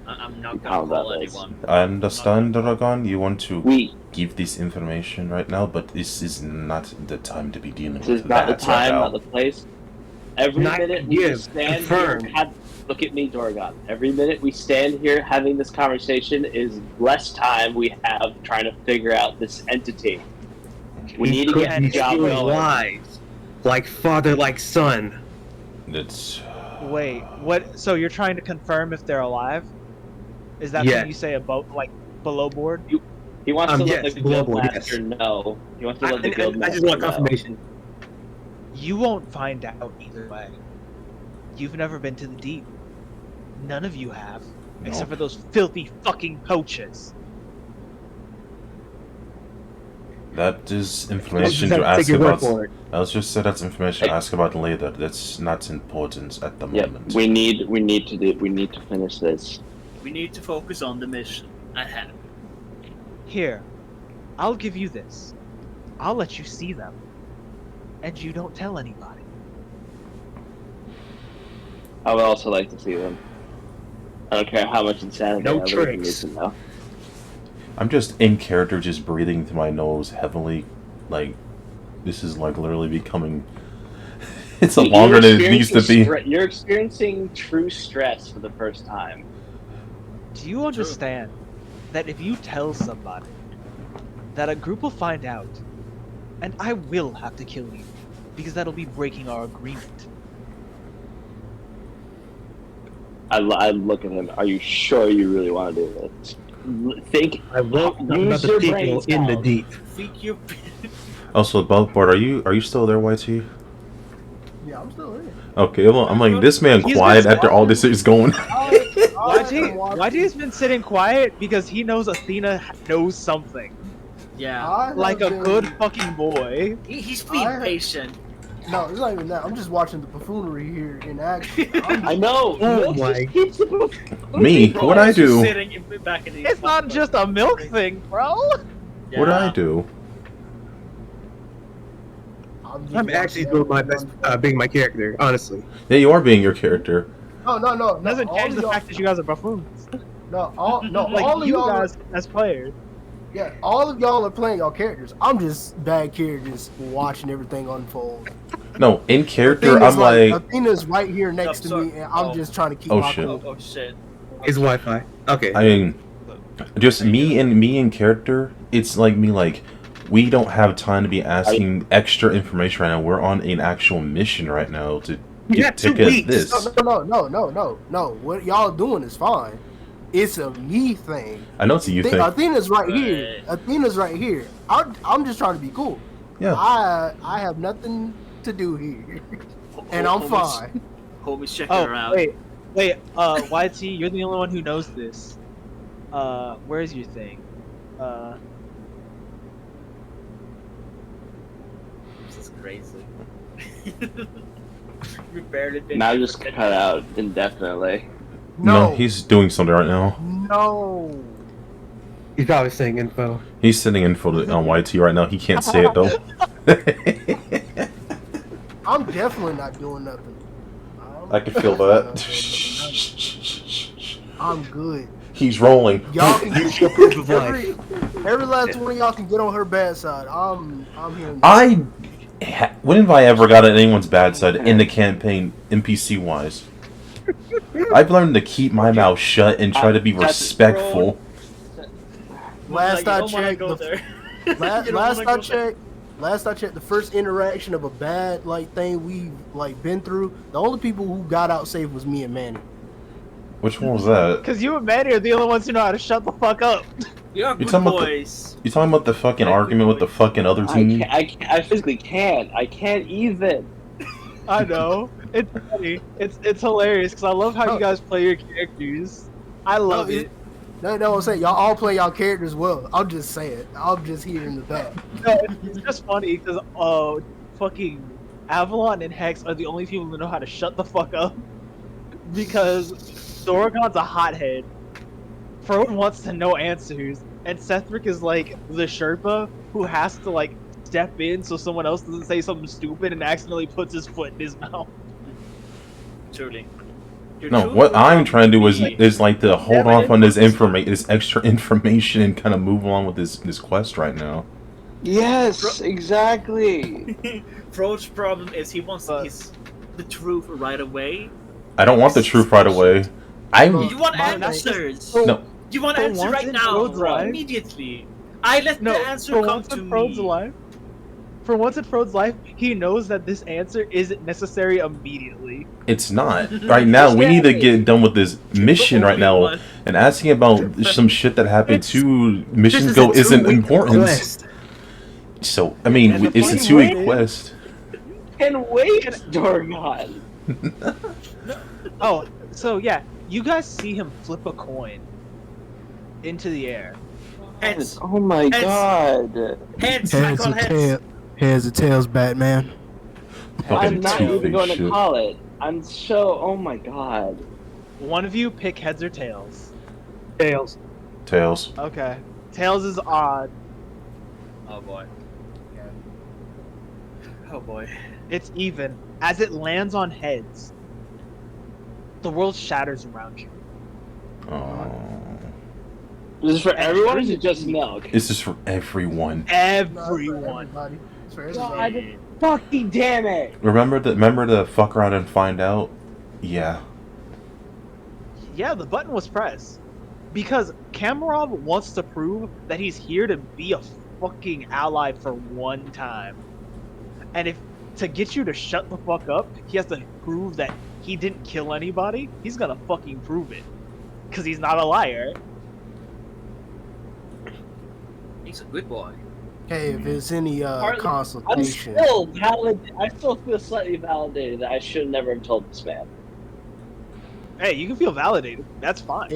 G: I'm not
E: How
G: gonna call
E: about this?
G: anyone.
A: I understand, Dragon. You want to
E: We
A: give this information right now, but this is not the time to be dealing
E: this
A: with
E: is not the
A: that
E: time,
A: right now.
E: not the place. Every
D: Not
E: minute we
D: give,
E: just stand
D: confirm.
E: here, look at me, Dorgon. Every minute we stand here having this conversation is less time we have trying to figure out this entity. We need to
D: could
E: get
D: be
E: the job
D: stealing
E: going.
D: lies, like father, like son.
A: It's
B: Wait, what? So you're trying to confirm if they're alive? Is that
D: Yeah.
B: when you say above, like below board?
E: He wants to let
D: yes,
E: the
D: global,
E: guildmaster know. He wants to let the guildmaster
D: I just want
E: know.
D: confirmation.
B: You won't find out either way. You've never been to the deep. None of you have, except for those filthy fucking poachers.
A: that is information
D: I'll
A: to
D: just have
A: ask
D: take your word
A: about.
D: for it.
A: I was just said that's information to ask about later. That's not important at the
E: Yep,
A: moment.
E: we need to finish this.
G: We need to focus on the mission at hand.
B: Here, I'll give you this. I'll let you see them. And you don't tell anybody.
E: I would also like to see them. I don't care how much insanity
D: No
E: I really need
D: tricks.
E: to know.
A: I'm just in character, just breathing through my nose heavily. Like, this is like literally becoming. It's longer than it needs to be.
E: You're experiencing true stress for the first time.
B: Do you understand that if you tell somebody, that a group will find out, and I will have to kill you, because that'll be breaking our agreement.
E: I look at him. Are you sure you really want to do this? Think.
D: I won't talk
E: use
D: about the
E: your
D: people
E: brain
D: in the
E: cells.
D: deep.
G: Think you.
A: Also, above board, are you still there, YT?
H: Yeah, I'm still here.
A: Okay, well, I'm like this man
B: He's
A: quiet
B: been
A: after all this is going.
H: I
B: YT's been sitting quiet because he knows Athena knows something.
G: Yeah.
B: Like a good fucking boy.
G: He's being patient.
H: No, it's not even that. I'm just watching the buffoonery here in action.
E: I know.
D: Oh my.
A: Me? What'd I do?
B: It's not just a milk thing, bro.
G: Yeah.
A: What'd I do?
D: I'm actually doing my best being my character, honestly.
A: Yeah, you are being your character.
H: No.
B: Doesn't
H: all
B: change
H: of
B: the
H: y'all-
B: fact that you guys are buffoons.
H: all
B: Like
H: of
B: you
H: y'all.
B: guys as players.
H: Yeah, all of y'all are playing y'all characters. I'm just bad characters watching everything unfold.
A: No, in character,
H: Athena's
A: I'm like,
H: Athena's right here next to
G: sorry.
H: me, and I'm just trying to keep
A: Oh,
H: my
A: shit.
H: cool.
G: Oh shit.
D: His Wi-Fi. Okay.
A: I mean, just me in character. It's like me, like, we don't have time to be asking extra information right now. We're on an actual mission right now to
D: You got 2
A: get
D: weeks.
A: this.
H: No. What y'all doing is fine. It's a me thing.
A: I know it's a you thing.
H: Athena's right here. Athena's right here. I'm just trying to be cool.
A: Yeah.
H: I have nothing to do here, and I'm fine.
G: Homie's checking her out.
B: wait. YT, you're the only one who knows this. Where's your thing?
G: This is crazy. You barely been.
E: Now just cut out indefinitely.
A: No,
H: No,
A: he's doing something right now.
H: no.
D: He's probably saying info.
A: He's sending info on YT right now. He can't say it though.
H: I'm definitely not doing nothing.
A: I can feel that.
H: I'm good.
A: He's rolling.
H: Y'all can
D: Use your proof of life.
H: every last one of y'all can get on her bad side. I'm here.
A: When have I ever got on anyone's bad side in the campaign, NPC wise? I've learned to keep my mouth shut and try to be respectful.
H: Last I checked,
G: checked.
H: last I checked, the first interaction of a bad thing we've been through, the only people who got out safe was me and Manny.
A: Which one was that?
B: Because you and Manny are the only ones who know how to shut the fuck up.
G: You're good
A: talking about
G: boys.
A: You talking about the fucking argument with the fucking other team?
E: I physically can't. I can't even.
B: I know. It's funny. It's hilarious because I love how you guys play your characters. I love it.
H: No, I'm saying y'all all play y'all characters well. I'm just saying. I'm just here in the back.
B: No, it's just funny because fucking Avalon and Hex are the only people who know how to shut the fuck up. Because Dorgon's a hothead. Frode wants to know answers, and Sethric is like the Sherpa who has to step in so someone else doesn't say something stupid and accidentally puts his foot in his mouth.
G: Truly.
A: No, what I'm trying to do is like to hold off on this extra information and kind of move along with this quest right now.
E: Yes, exactly.
G: Frode's problem is he wants the truth right away.
A: I don't want the truth right away.
G: You want answers.
A: No.
G: You want answers right now, immediately. I let the answer come to me.
B: For once in Frode's life, he knows that this answer isn't necessary immediately.
A: It's not. Right now, we need to get done with this mission right now. And asking about some shit that happened 2 missions ago isn't important.
D: Quest.
A: So, I mean, it's a 2-week quest.
E: And wait, Dorgon.
B: Oh, so yeah, you guys see him flip a coin into the air.
G: Heads.
E: Oh my god.
G: Heads. I call heads.
H: Heads or tails, Batman.
E: I'm not even
A: two-faced
E: going to
A: shit.
E: call it. I'm so. Oh my god.
B: One of you pick heads or tails.
D: Tails.
A: Tails.
B: Okay. Tails is odd.
G: Oh boy. Oh boy.
B: It's even. As it lands on heads, the world shatters around you.
A: Oh.
E: Is this for everyone or is it just milk?
A: This is for everyone.
B: Everyone.
H: Everybody. It's for everybody.
E: Fucking damn it!
A: Remember to fuck around and find out? Yeah.
B: Yeah, the button was pressed. Because Kamarov wants to prove that he's here to be a fucking ally for one time. And if to get you to shut the fuck up, he has to prove that he didn't kill anybody, he's gonna fucking prove it. Because he's not a liar.
G: He's a good boy.
H: Hey, if there's any
E: I'm
H: consultation.
E: I still feel slightly validated that I should never have told this man.
B: Hey, you can feel validated. That's fine.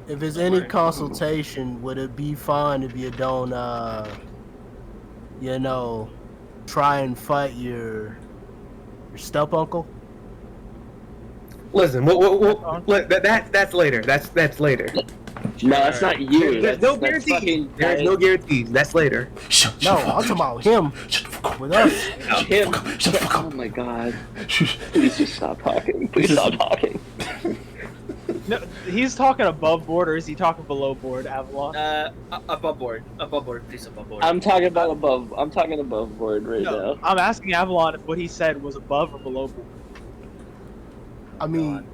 H: If it's
B: Don't
H: any
B: worry.
H: consultation, would it be fine if you don't, you know, try and fight your step uncle?
D: Listen, that's later. That's later.
E: No, that's not you.
D: There's no
E: That's
D: guarantees.
E: fucking.
D: There's no guarantees. That's later.
H: No, I'm talking about him with us.
E: Him.
A: Shut the fuck up.
E: Oh my god. Please just stop talking. Please stop talking.
B: No, he's talking above board, or is he talking below board, Avalon?
G: Above board. Above board. Please above board.
E: I'm talking about above. I'm talking above board right
B: No,
E: now.
B: I'm asking Avalon if what he said was above or below board.
H: I mean,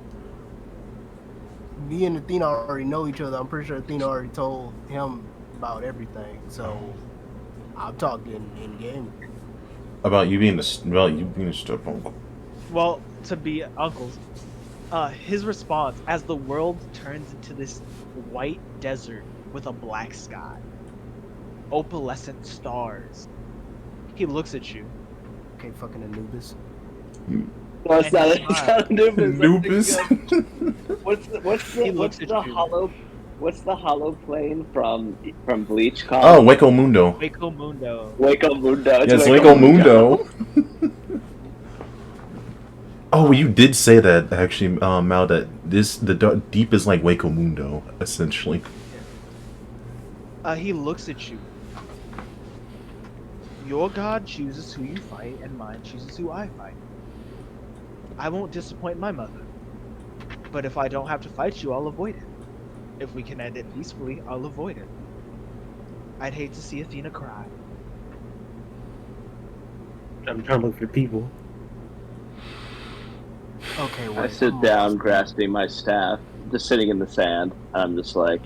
H: me and Athena already know each other. I'm pretty sure Athena already told him about everything. So I'm talking in game.
A: About you being a step uncle.
B: Well, to be uncles, his response as the world turns into this white desert with a black sky, opalescent stars. He looks at you.
H: Okay, fucking Anubis.
E: No, it's not. It's not Anubis.
A: Noobus.
E: What's the hollow plane from Bleach called?
A: Oh, Waco Mundo.
B: Waco Mundo.
E: Waco Mundo. It's
A: Yes, Waco Mundo. Oh, you did say that actually, Mal. That the deep is like Waco Mundo, essentially.
B: He looks at you. Your god chooses who you fight, and mine chooses who I fight. I won't disappoint my mother. But if I don't have to fight you, I'll avoid it. If we can end it peacefully, I'll avoid it. I'd hate to see Athena cry.
D: I'm trying to look for people.
H: Okay, wait.
E: I sit down, grasping my staff, just sitting in the sand. And I'm just like,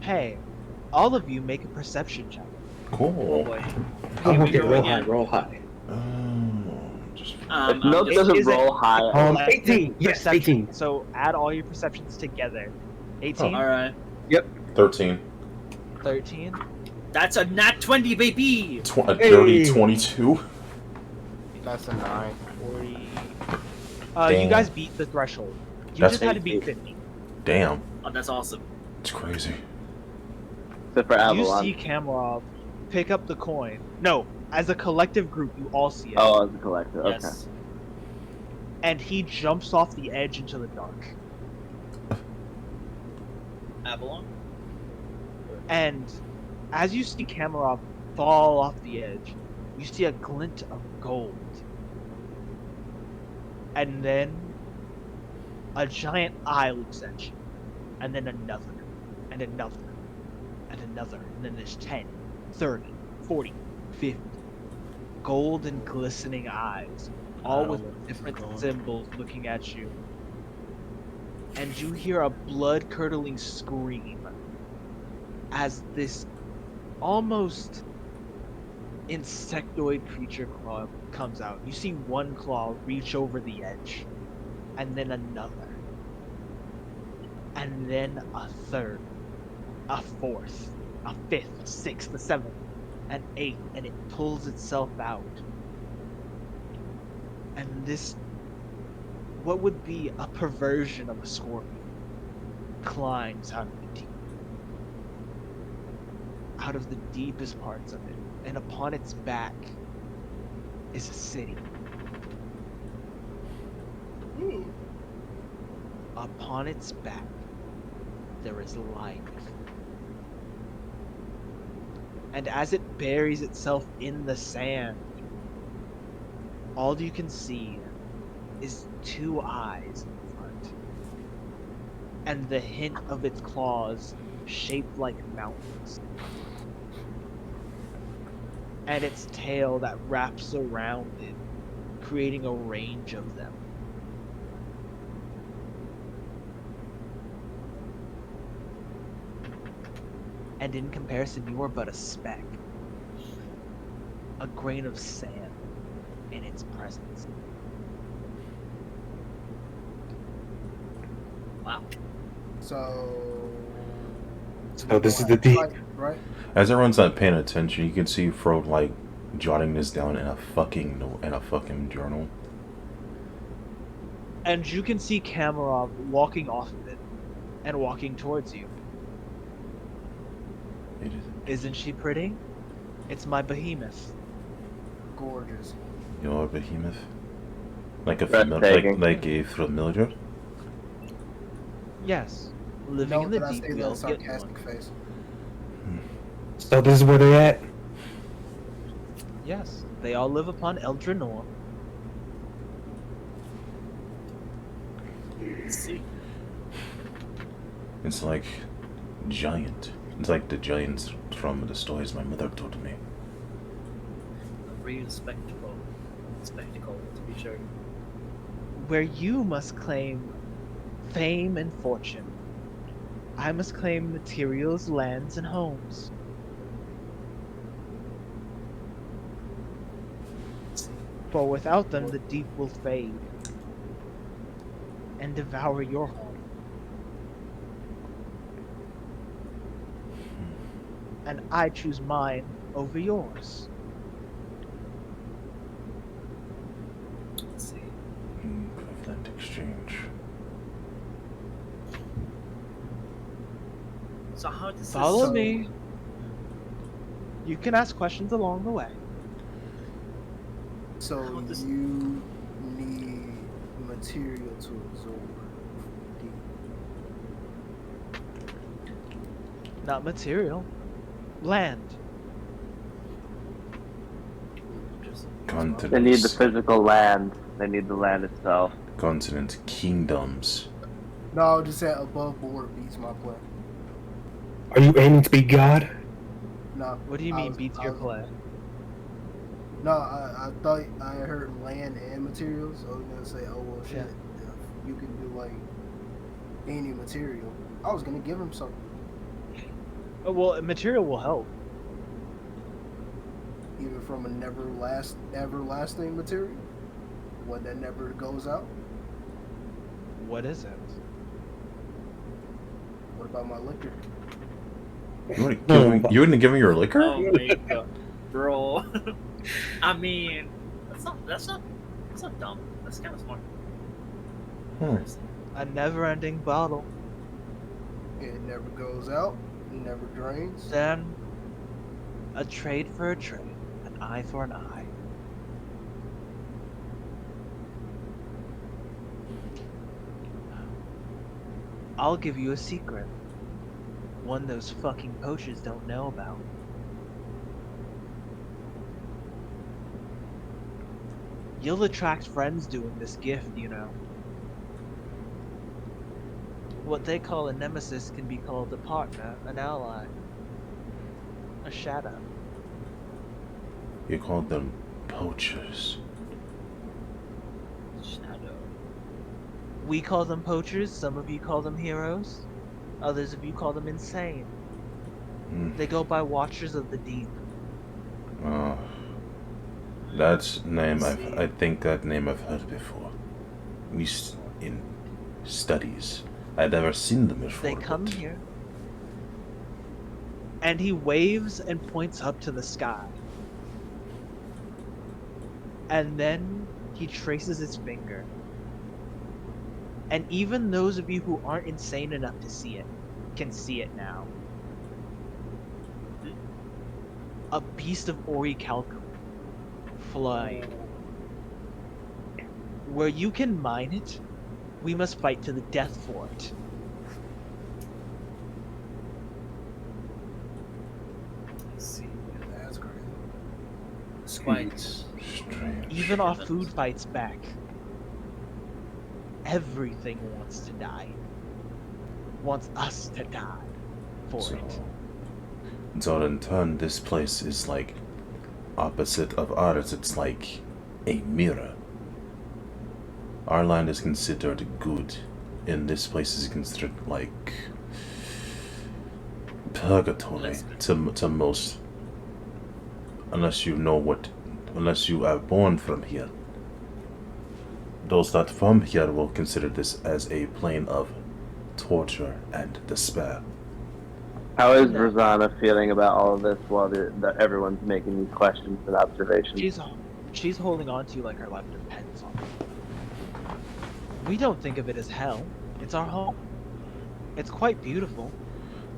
B: Hey, all of you make a perception check.
G: Oh
A: Cool.
G: boy.
D: Okay,
G: go
D: roll
G: again.
D: high, roll high.
E: if Milk doesn't
B: is it-
E: roll high.
D: 18. Yes,
B: Perception.
D: 18.
B: So add all your perceptions together. 18,
G: All right.
A: 13.
B: 13.
G: That's a nat 20, baby.
A: A dirty 22.
H: That's a 9.
B: 40. You
A: Damn.
B: guys beat the threshold. You
A: That's
B: just had to beat 50.
A: Damn.
G: Oh, that's awesome.
A: It's crazy.
E: Except for Avalon.
B: You see Kamarov pick up the coin. No, as a collective group, you all see it.
E: Oh, as a collector. Okay.
G: Yes.
B: And he jumps off the edge into the dark.
G: Avalon.
B: And as you see Kamarov fall off the edge, you see a glint of gold. And then a giant eye looks at you. And then another. And another. And another. And then there's 10, 30, 40, 50. Gold and glistening eyes. All with different symbols looking at you. And you hear a blood-curdling scream as this almost insectoid creature claw comes out. You see one claw reach over the edge, and then another, and then a third, a fourth, a fifth, a sixth, a seventh, an eighth, and it pulls itself out. And this, what would be a perversion of a scorpion, climbs out of the deep. Out of the deepest parts of it, and upon its back is a city. Upon its back, there is light. And as it buries itself in the sand, all you can see is two eyes in front, and the hint of its claws shaped like mountains, and its tail that wraps around it, creating a range of them. And in comparison, you are but a speck, a grain of sand in its presence.
G: Wow.
H: So
D: this is the deep.
H: Right?
A: As everyone's not paying attention, you can see Frode like jotting this down in a fucking journal.
B: And you can see Kamarov walking off of it and walking towards you.
A: It is.
B: Isn't she pretty? It's my behemoth.
H: Gorgeous.
A: Your behemoth? Like a
E: Breathtaking.
A: like a familiar?
B: Yes. Living in the
H: Note that I
B: deep
H: say that
B: wheel.
H: with sarcastic face.
D: So this is where they at?
B: Yes. They all live upon Eldrinor.
G: Let's see.
A: It's like giant. It's like the giants from the stories my mother told me.
G: A real spectacle. Spectacle, to be sure.
B: Where you must claim fame and fortune. I must claim materials, lands, and homes. For without them, the deep will fade and devour your home. And I choose mine over yours.
G: Let's see.
A: Equivalent exchange.
G: So how does
B: Follow
G: this...
B: me. You can ask questions along the way.
H: So
G: How does-
H: you need material to absorb.
B: Not material. Land.
A: Continents.
E: They need the physical land. They need the land itself.
A: Continents. Kingdoms.
H: No, just that above board beats my play.
D: Are you aiming to be God?
H: No.
B: What do you
H: I
B: mean
H: was-
B: beats
H: I
B: your
H: was-
B: play?
H: No, I thought I heard land and materials. So I was gonna say, oh well, shit.
B: Yeah.
H: If you can do like any material, I was gonna give him something.
B: Oh, well, material will help.
H: Even from a everlasting material, one that never goes out.
B: What is it?
H: What about my liquor?
A: You wouldn't give me your liquor?
G: Oh my god, bro. I mean, that's not dumb. That's kind of smart.
A: Hmm.
B: A never-ending bottle.
H: It never goes out. It never drains.
B: Then, a trade for a trade. An eye for an eye. I'll give you a secret. One those fucking poachers don't know about. You'll attract friends doing this gift, you know. What they call a nemesis can be called a partner, an ally, a shadow.
A: You called them poachers.
G: Shadow.
B: We call them poachers, some of you call them heroes, others of you call them insane. They go by Watchers of the Deep.
A: Oh, that's name I think that name I've heard before. In studies. I'd never seen them before.
B: They come
A: but-
B: here, and he waves and points up to the sky. And then he traces his finger. And even those of you who aren't insane enough to see it can see it now. A beast of orichalcum flying. Where you can mine it, we must fight to the death for it.
G: Let's see.
H: That's crazy.
G: It's quite.
A: Strange.
B: Even our food fights back. Everything wants to die. Wants us to die for it.
A: So in turn, this place is like opposite of ours. It's like a mirror. Our land is considered good, and this place is considered like purgatory to most. Unless you are born from here. Those not from here will consider this as a plane of torture and despair.
E: How is Rosanna feeling about all of this while everyone's making these questions and observations?
B: She's holding on to you like her life depends on it. We don't think of it as hell. It's our home. It's quite beautiful.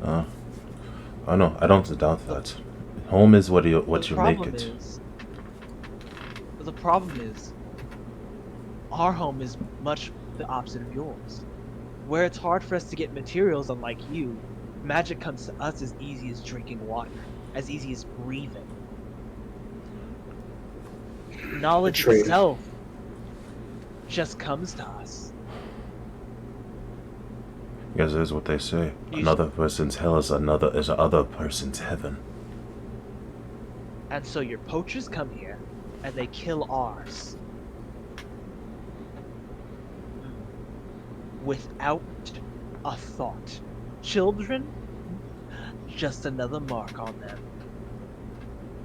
A: I know. I don't doubt that. Home is what you make it.
B: The problem is, our home is much the opposite of yours. Where it's hard for us to get materials, unlike you, magic comes to us as easy as drinking water, as easy as breathing. Knowledge itself just comes to us.
A: Because that's what they say. Another person's hell is another person's heaven.
B: And so your poachers come here, and they kill ours. Without a thought. Children? Just another mark on them.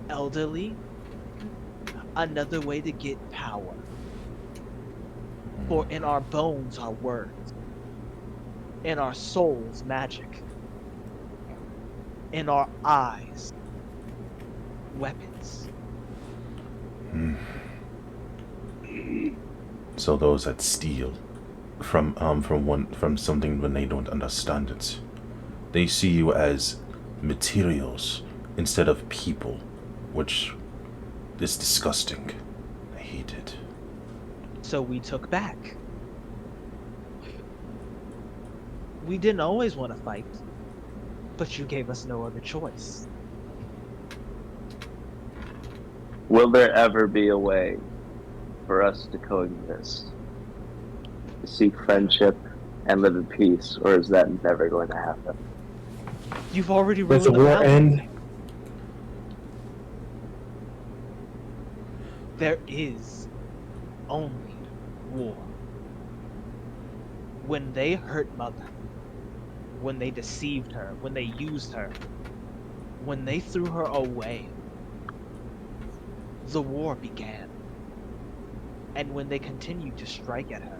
B: Elderly? Another way to get power. For in our bones are words. In our souls, magic. In our eyes, weapons.
A: So those that steal from something when they don't understand it, they see you as materials instead of people, which is disgusting. I hate it.
B: So we took back. We didn't always want to fight, but you gave us no other choice.
E: Will there ever be a way for us to coexist? To seek friendship and live in peace, or is that never going to happen?
B: You've already
D: Does the
B: ruined
D: war end?
B: There is only war. When they hurt Mother, when they deceived her, when they used her, when they threw her away, the war began. And when they continued to strike at her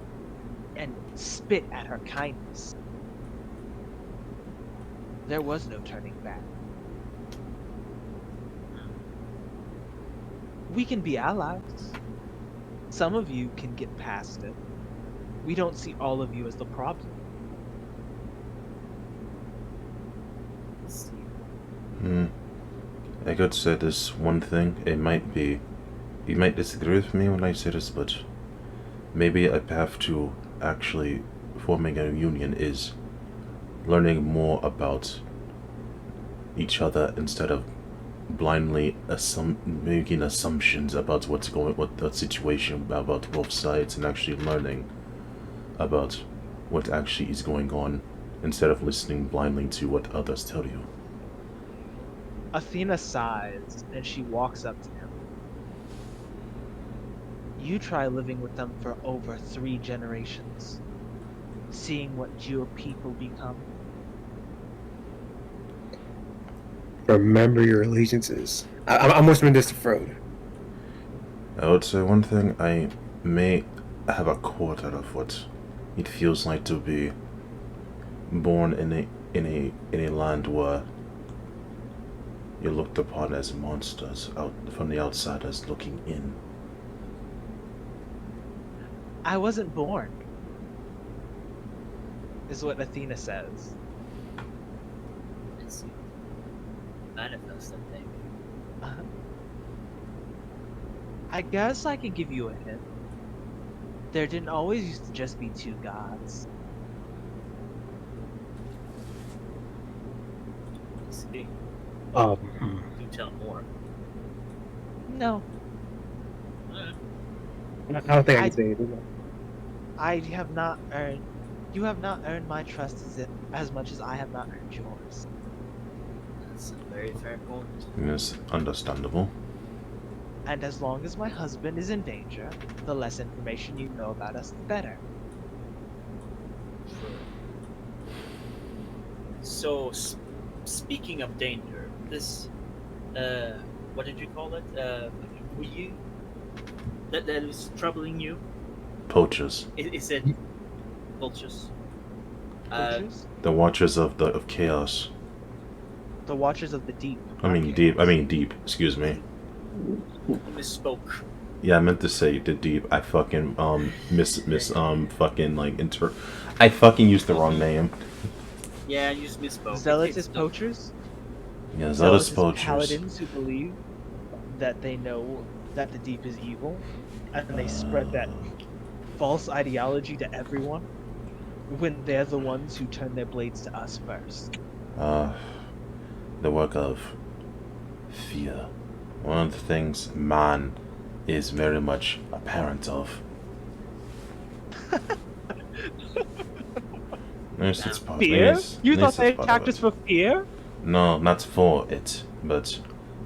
B: and spit at her kindness, there was no turning back. We can be allies. Some of you can get past it. We don't see all of you as the problem.
A: I could say this one thing. It might be, you might disagree with me when I say this, but maybe a path to actually forming a union is learning more about each other instead of blindly making assumptions about what the situation about both sides, and actually learning about what actually is going on instead of listening blindly to what others tell you.
B: Athena sighs and she walks up to him. You try living with them for over 3 generations, seeing what your people become.
D: Remember your allegiances. I'm whispering this to Frode.
A: I would say one thing. I may have a quarter of what it feels like to be born in a land where you're looked upon as monsters out from the outsiders looking in.
B: I wasn't born, is what Athena says.
G: It's manifest, I think.
B: I guess I can give you a hint. There didn't always used to just be 2 gods.
G: See,
D: Do
G: tell more.
B: No,
D: I don't think I can say anything.
B: I have not earned. You have not earned my trust as much as I have not earned yours.
G: That's a very fair point.
A: It's understandable.
B: And as long as my husband is in danger, the less information you know about us, the better.
G: So, speaking of danger, this, what did you call it? Were you that is troubling you?
A: Poachers.
G: Is it vultures?
B: Poachers?
A: The watchers of chaos.
B: The Watchers of the Deep.
A: I mean deep. Excuse me.
G: Misspoke.
A: Yeah, I meant to say the deep. I fucking fucking like I fucking used the wrong name.
G: Yeah, you just misspoke.
B: Zealotous poachers?
A: Yeah, Zealous
B: Zealotous
A: poachers.
B: paladins who believe that they know that the deep is evil, and they spread that false ideology to everyone, when they're the ones who turn their blades to us first.
A: The work of fear. One of the things man is very much a parent of. Yes, it's part.
B: Fear?
A: Yes,
B: You
A: yes,
B: thought
A: it's
B: they
A: part
B: attacked
A: of
B: us
A: it.
B: for fear?
A: No, not for it, but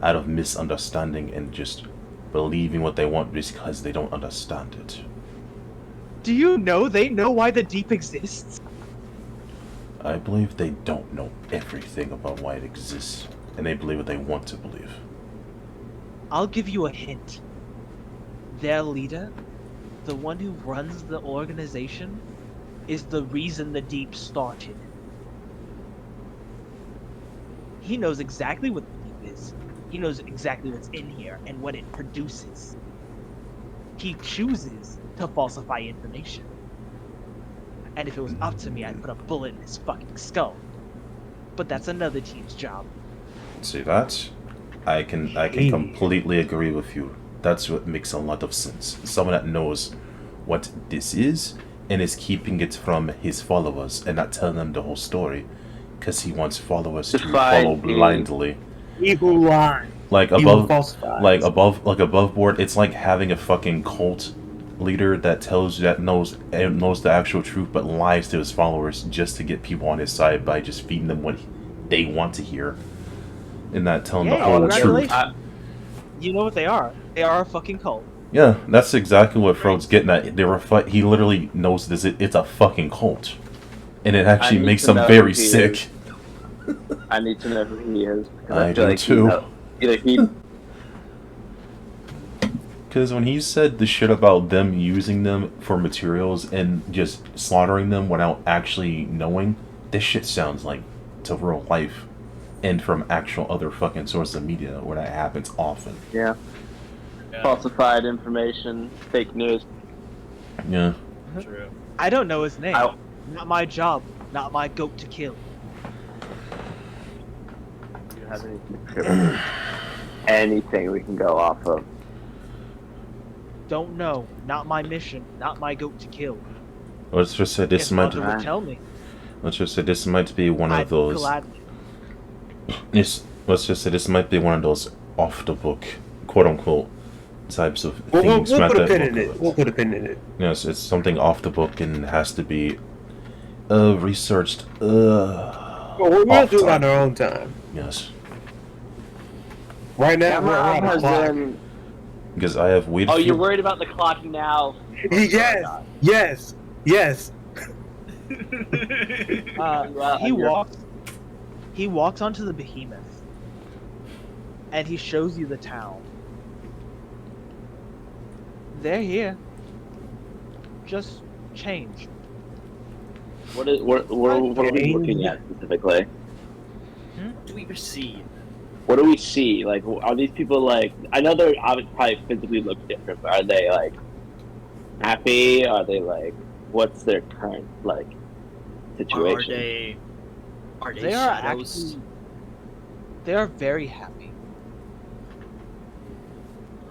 A: out of misunderstanding and just believing what they want because they don't understand it.
B: Do you know they know why the deep exists?
A: I believe they don't know everything about why it exists, and they believe what they want to believe.
B: I'll give you a hint. Their leader, the one who runs the organization, is the reason the deep started. He knows exactly what the deep is. He knows exactly what's in here and what it produces. He chooses to falsify information. And if it was up to me, I'd put a bullet in his fucking skull. But that's another team's job.
A: See that? I can completely agree with you. That's what makes a lot of sense. Someone that knows what this is and is keeping it from his followers and not telling them the whole story, because he wants followers to follow blindly.
D: Evil lie.
A: Like
D: Evil
A: above,
D: falsifies.
A: above board. It's like having a fucking cult leader that knows the actual truth, but lies to his followers just to get people on his side by just feeding them what they want to hear, and not telling the whole truth.
B: You know what they are? They are a fucking cult.
A: Yeah, that's exactly what Frode's getting at. He literally knows this. It's a fucking cult, and it actually makes him very sick.
E: I need to know who he is.
A: I do
E: like
A: too.
E: Either he.
A: Because when he said the shit about them using them for materials and just slaughtering them without actually knowing, this shit sounds like to real life and from actual other fucking sources of media where that happens often.
E: Yeah. Falsified information, fake news.
A: Yeah.
G: True.
B: I don't know his name. Not my job. Not my goat to kill.
E: Do you have any anything we can go off of?
B: Don't know. Not my mission. Not my goat to kill.
A: Let's just say this
B: If
A: might.
B: Mother would tell me.
A: Let's just say this might be one of
B: I'd
A: those.
B: gladly.
A: Let's just say this might be one of those off the book, quote unquote, types of things.
D: We'll put a pin in it. We'll put a pin in it.
A: Yes, it's something off the book and has to be researched.
D: Well, we're gonna do it on our own time.
A: Yes.
D: Right now, we're on the clock.
A: Because I have weed.
E: Oh, you're worried about the clock now?
D: Yes.
B: He walks onto the behemoth, and he shows you the town. They're here. Just change.
E: What are we looking at specifically?
G: What do we perceive?
E: What do we see? Like, are these people like? I know they're obviously probably physically look different, but are they like happy? Are they like? What's their current like situation?
G: Are they
B: They are
G: shadows?
B: actually. They are very happy.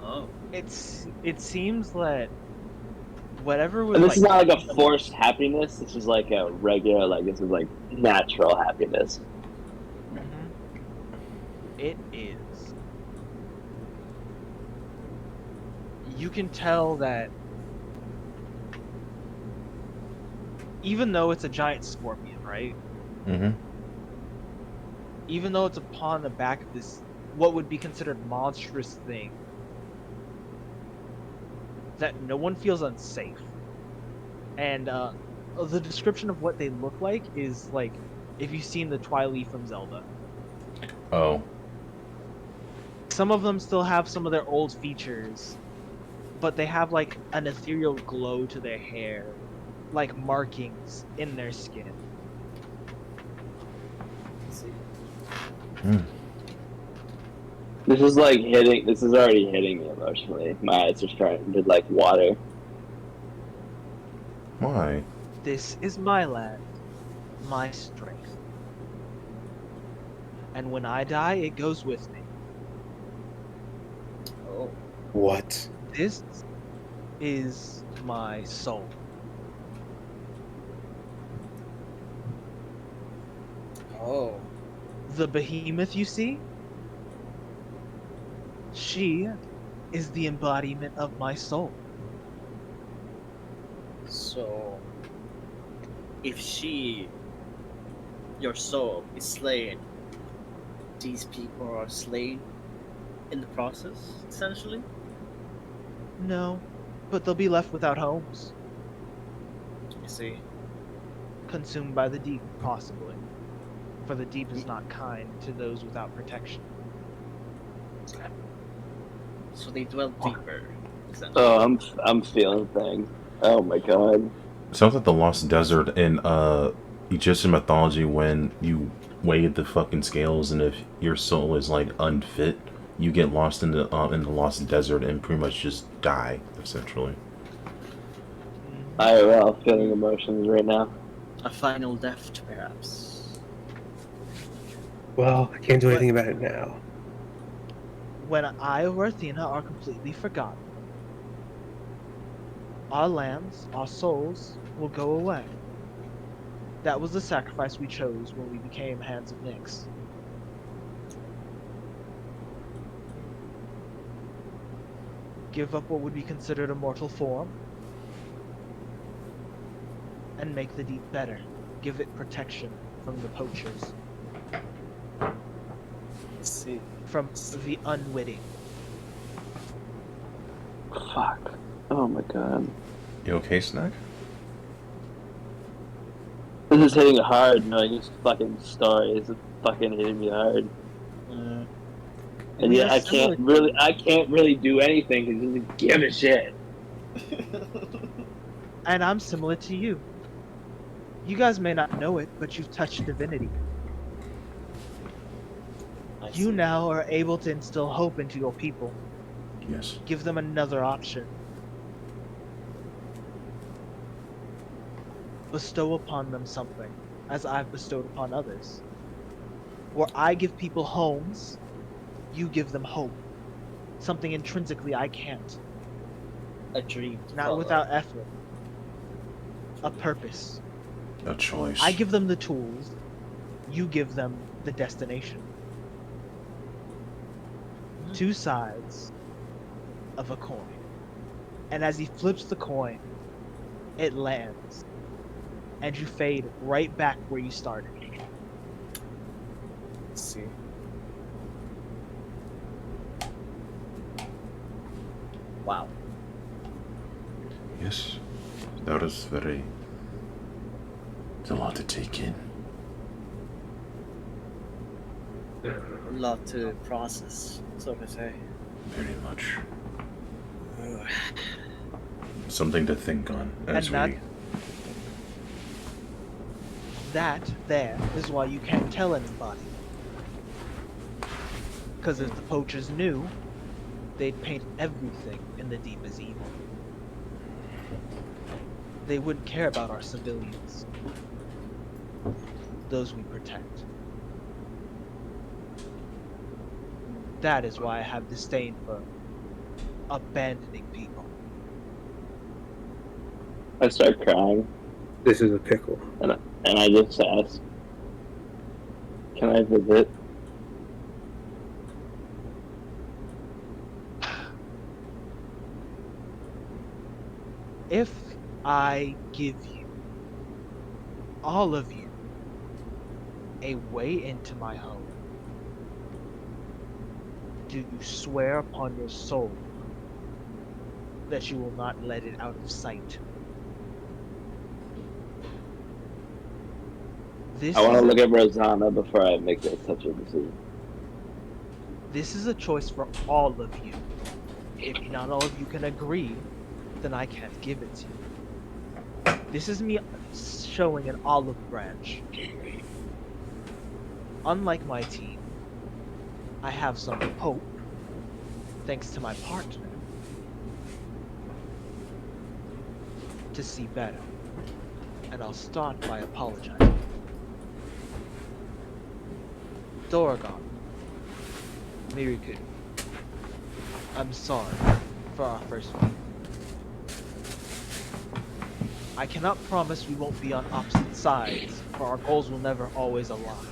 G: Oh.
B: It seems that whatever was.
E: And this is not like a forced happiness. This is like a regular, like this is like natural happiness.
B: It is. You can tell that even though it's a giant scorpion, right?
A: Mm-hmm.
B: Even though it's upon the back of this, what would be considered monstrous thing, that no one feels unsafe. And the description of what they look like is like if you've seen the Twilight from Zelda.
A: Oh.
B: Some of them still have some of their old features, but they have like an ethereal glow to their hair, like markings in their skin.
E: This is like hitting. This is already hitting me emotionally. My eyes are starting to like water.
A: Why?
B: This is my land, my strength. And when I die, it goes with me.
G: Oh.
D: What?
B: This is my soul.
G: Oh.
B: The behemoth you see? She is the embodiment of my soul.
G: So, if she, your soul, is slain, these people are slain in the process, essentially?
B: No, but they'll be left without homes.
G: You see?
B: Consumed by the deep, possibly. For the deep is not kind to those without protection.
G: So they dwell deeper, essentially.
E: Oh, I'm feeling things. Oh my god.
A: Sounds like the Lost Desert in Egyptian mythology when you weigh the fucking scales, and if your soul is like unfit, you get lost in the Lost Desert and pretty much just die essentially.
E: IRL feeling emotions right now.
G: A final death, perhaps.
D: Well, I can't do anything about it now.
B: When I or Athena are completely forgotten, our lands, our souls, will go away. That was the sacrifice we chose when we became Hands of Nyx. Give up what would be considered a mortal form, and make the deep better. Give it protection from the poachers,
G: See.
B: from the unwitting.
E: Fuck. Oh my god.
A: You okay, Snack?
E: This is hitting hard, knowing this fucking story is fucking hitting me hard. And
B: We
E: yeah,
B: are
E: I can't really do anything because he doesn't give a shit.
B: And I'm similar to you. You guys may not know it, but you've touched divinity. You now are able to instill hope into your people.
A: Yes.
B: Give them another option. Bestow upon them something, as I've bestowed upon others. Where I give people homes, you give them hope. Something intrinsically I can't.
G: A dream. to
B: Not
G: follow.
B: without effort. A purpose.
A: A choice.
B: I give them the tools, you give them the destination. Two sides of a coin. And as he flips the coin, it lands. And you fade right back where you started.
G: Let's see. Wow.
A: Yes. That is very. It's a lot to take in.
G: A lot to process, so to say.
A: Very much. Something to think on as
B: And
A: we.
B: that there is why you can't tell anybody. Because if the poachers knew, they'd paint everything in the deep as evil. They wouldn't care about our civilians. Those we protect. That is why I have disdain for abandoning people.
E: I start crying,
D: This is a pickle.
E: and I just ask, "Can I visit?"
B: If I give you, all of you, a way into my home, do you swear upon your soul that you will not let it out of sight? This
E: I want to
B: is a-
E: look at Rosanna before I make such a decision.
B: This is a choice for all of you. If not all of you can agree, then I can't give it to you. This is me showing an olive branch. Unlike my team, I have some hope thanks to my partner, to see better. And I'll start by apologizing. Doragon, Miriku, I'm sorry for our first meeting. I cannot promise we won't be on opposite sides, for our goals will never always align.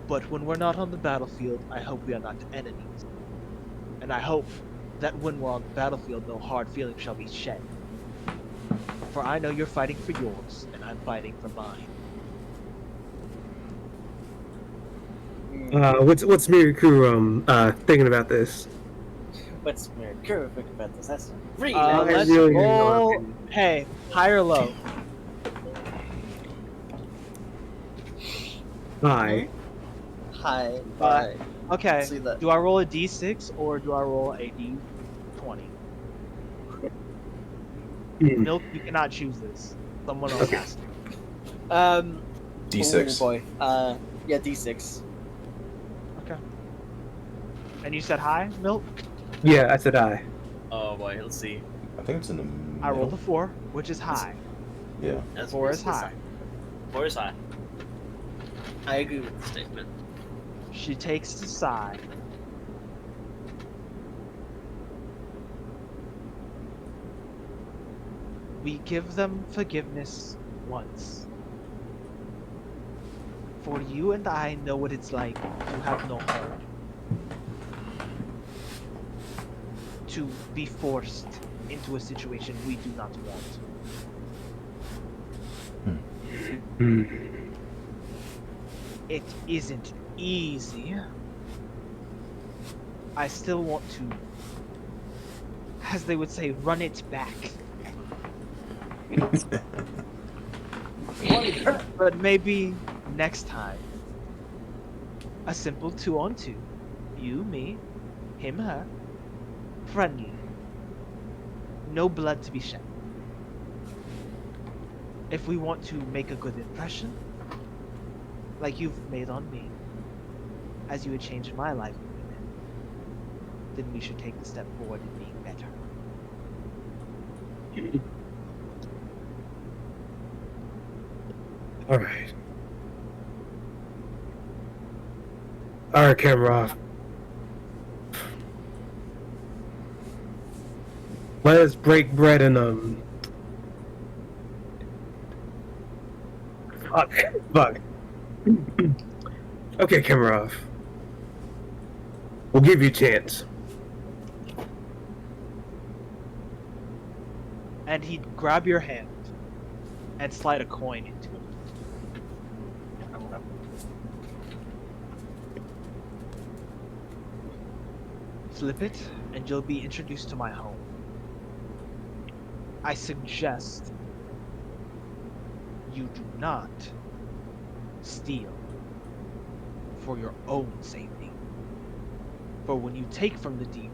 B: But when we're not on the battlefield, I hope we are not enemies. And I hope that when we're on the battlefield, no hard feelings shall be shed. For I know you're fighting for yours, and I'm fighting for mine.
D: What's Miriku thinking about this?
I: What's Mercury think about this? That's really
B: Let's
D: really need your
B: roll.
D: opinion.
B: Hey, high or low?
D: Hi.
I: high.
B: Okay.
I: See that.
B: Do I roll a d6 or do I roll a d20? Milk, you cannot choose this. Someone else has to.
A: D6.
I: Oh boy. Yeah, D6.
B: Okay. And you said high, Milk?
D: Yeah, I said I.
G: Oh boy, let's see.
A: I think it's in the middle.
B: I rolled a 4, which is high.
A: Yeah.
G: That's
B: 4 is high.
G: 4 is high. I agree with the statement.
B: She takes the side. We give them forgiveness once. For you and I know what it's like to have no home. To be forced into a situation we do not want. It isn't easy. I still want to, as they would say, run it back. But maybe next time, a simple 2-on-2. You, me, him, her. Friendly. No blood to be shed. If we want to make a good impression, like you've made on me, as you had changed my life, then we should take the step forward in being better.
D: Alright. Alright, camera off. Let us break bread and Fuck. Okay, camera off. We'll give you a chance.
B: And he'd grab your hand and slide a coin into it. Flip it, and you'll be introduced to my home. I suggest you do not steal for your own safety. For when you take from the deep,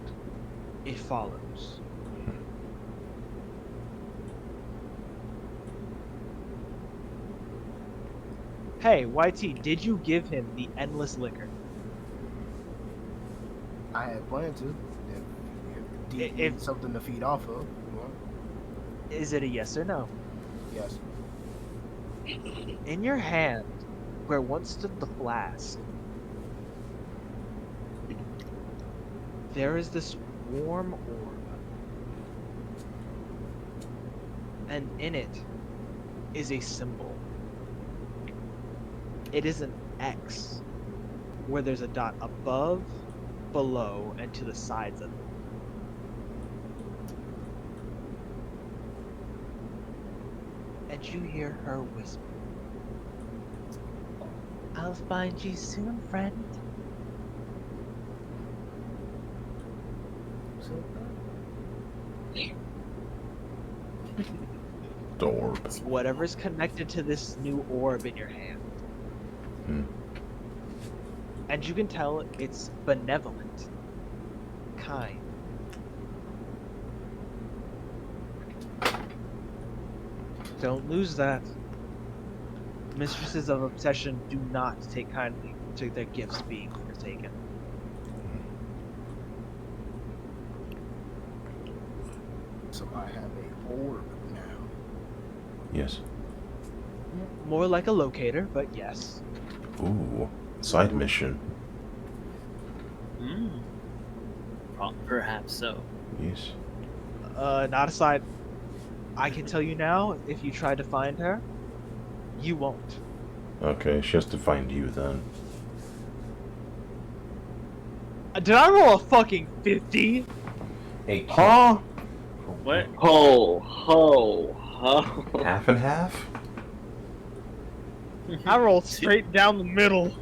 B: it follows. Hey, YT, did you give him the endless liquor?
H: I had planned to. If D needs something to feed off of, you know?
B: Is it a yes or no?
H: Yes.
B: In your hand, where once stood the flask, there is this warm orb. And in it is a symbol. It is an X, where there's a dot above, below, and to the sides of it. And you hear her whisper, "I'll find you soon, friend."
A: The orb.
B: Whatever's connected to this new orb in your hand. And you can tell it's benevolent, kind. Don't lose that. Mistresses of obsession do not take kindly to their gifts being protected. mistaken.
H: So I have a orb now.
A: Yes.
B: More like a locator, but yes.
A: Ooh. Side mission.
G: Hmm. Perhaps so.
A: Yes.
B: Not aside. I can tell you now, if you try to find her, you won't.
A: Okay, she has to find you then.
B: Did I roll a fucking 50?
A: Hey,
E: Huh?
G: What?
E: Ho, ho, ho.
A: half and half?
B: I rolled straight down the middle.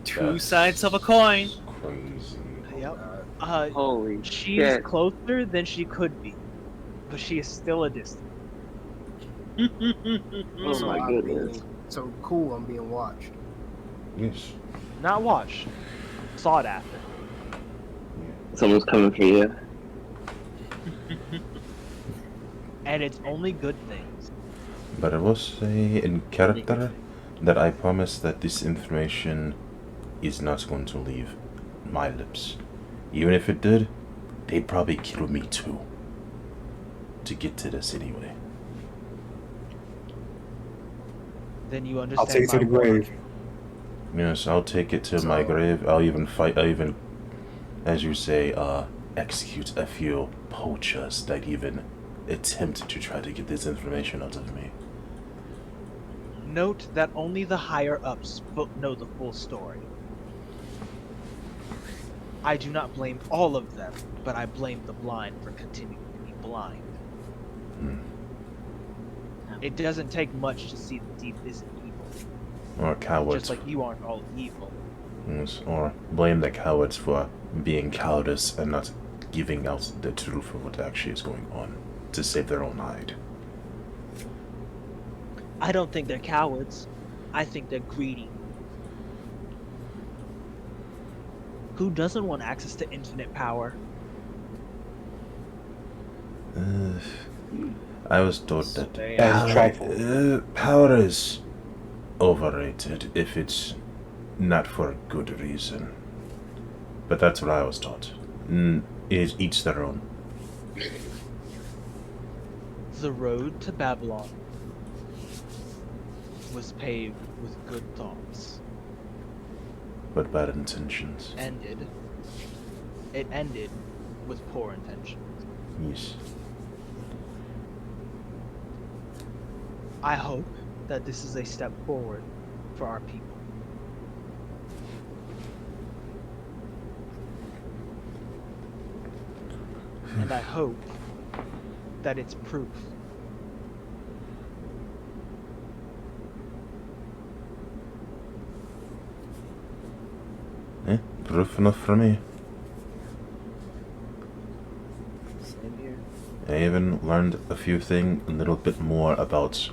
G: Two sides of a coin.
A: Crazy.
B: Yep.
E: Holy
B: She's
E: shit.
B: closer than she could be, but she is still a distance.
E: Oh
H: So
E: my
H: I'm
E: goodness.
H: being so cool. I'm being watched.
A: Yes.
B: Not watched. Sought after.
E: Someone's coming for you.
B: And it's only good things.
A: But I will say in character that I promise that this information is not going to leave my lips. Even if it did, they'd probably kill me too. To get to this anyway.
B: Then you understand.
D: I'll take it to the
B: my word.
D: grave.
A: Yes, I'll take it to my
H: So-
A: grave. I'll even fight, as you say, execute a few poachers that even attempt to try to get this information out of me.
B: Note that only the higher ups know the full story. I do not blame all of them, but I blame the blind for continuing to be blind.
A: Hmm.
B: It doesn't take much to see the deep isn't evil.
A: Or cowards.
B: Just like you aren't all evil.
A: Yes, or blame the cowards for being cowardice and not giving out the truth of what actually is going on to save their own hide.
B: I don't think they're cowards. I think they're greedy. Who doesn't want access to infinite power?
A: I was told that
D: That is trifle.
A: power is overrated if it's not for a good reason. But that's what I was taught. Is each their own.
B: The road to Babylon was paved with good thoughts.
A: But bad intentions.
B: It ended with poor intentions.
A: Yes.
B: I hope that this is a step forward for our people. And I hope that it's proof.
A: Proof enough for me.
I: Same here.
A: I even learned a little bit more about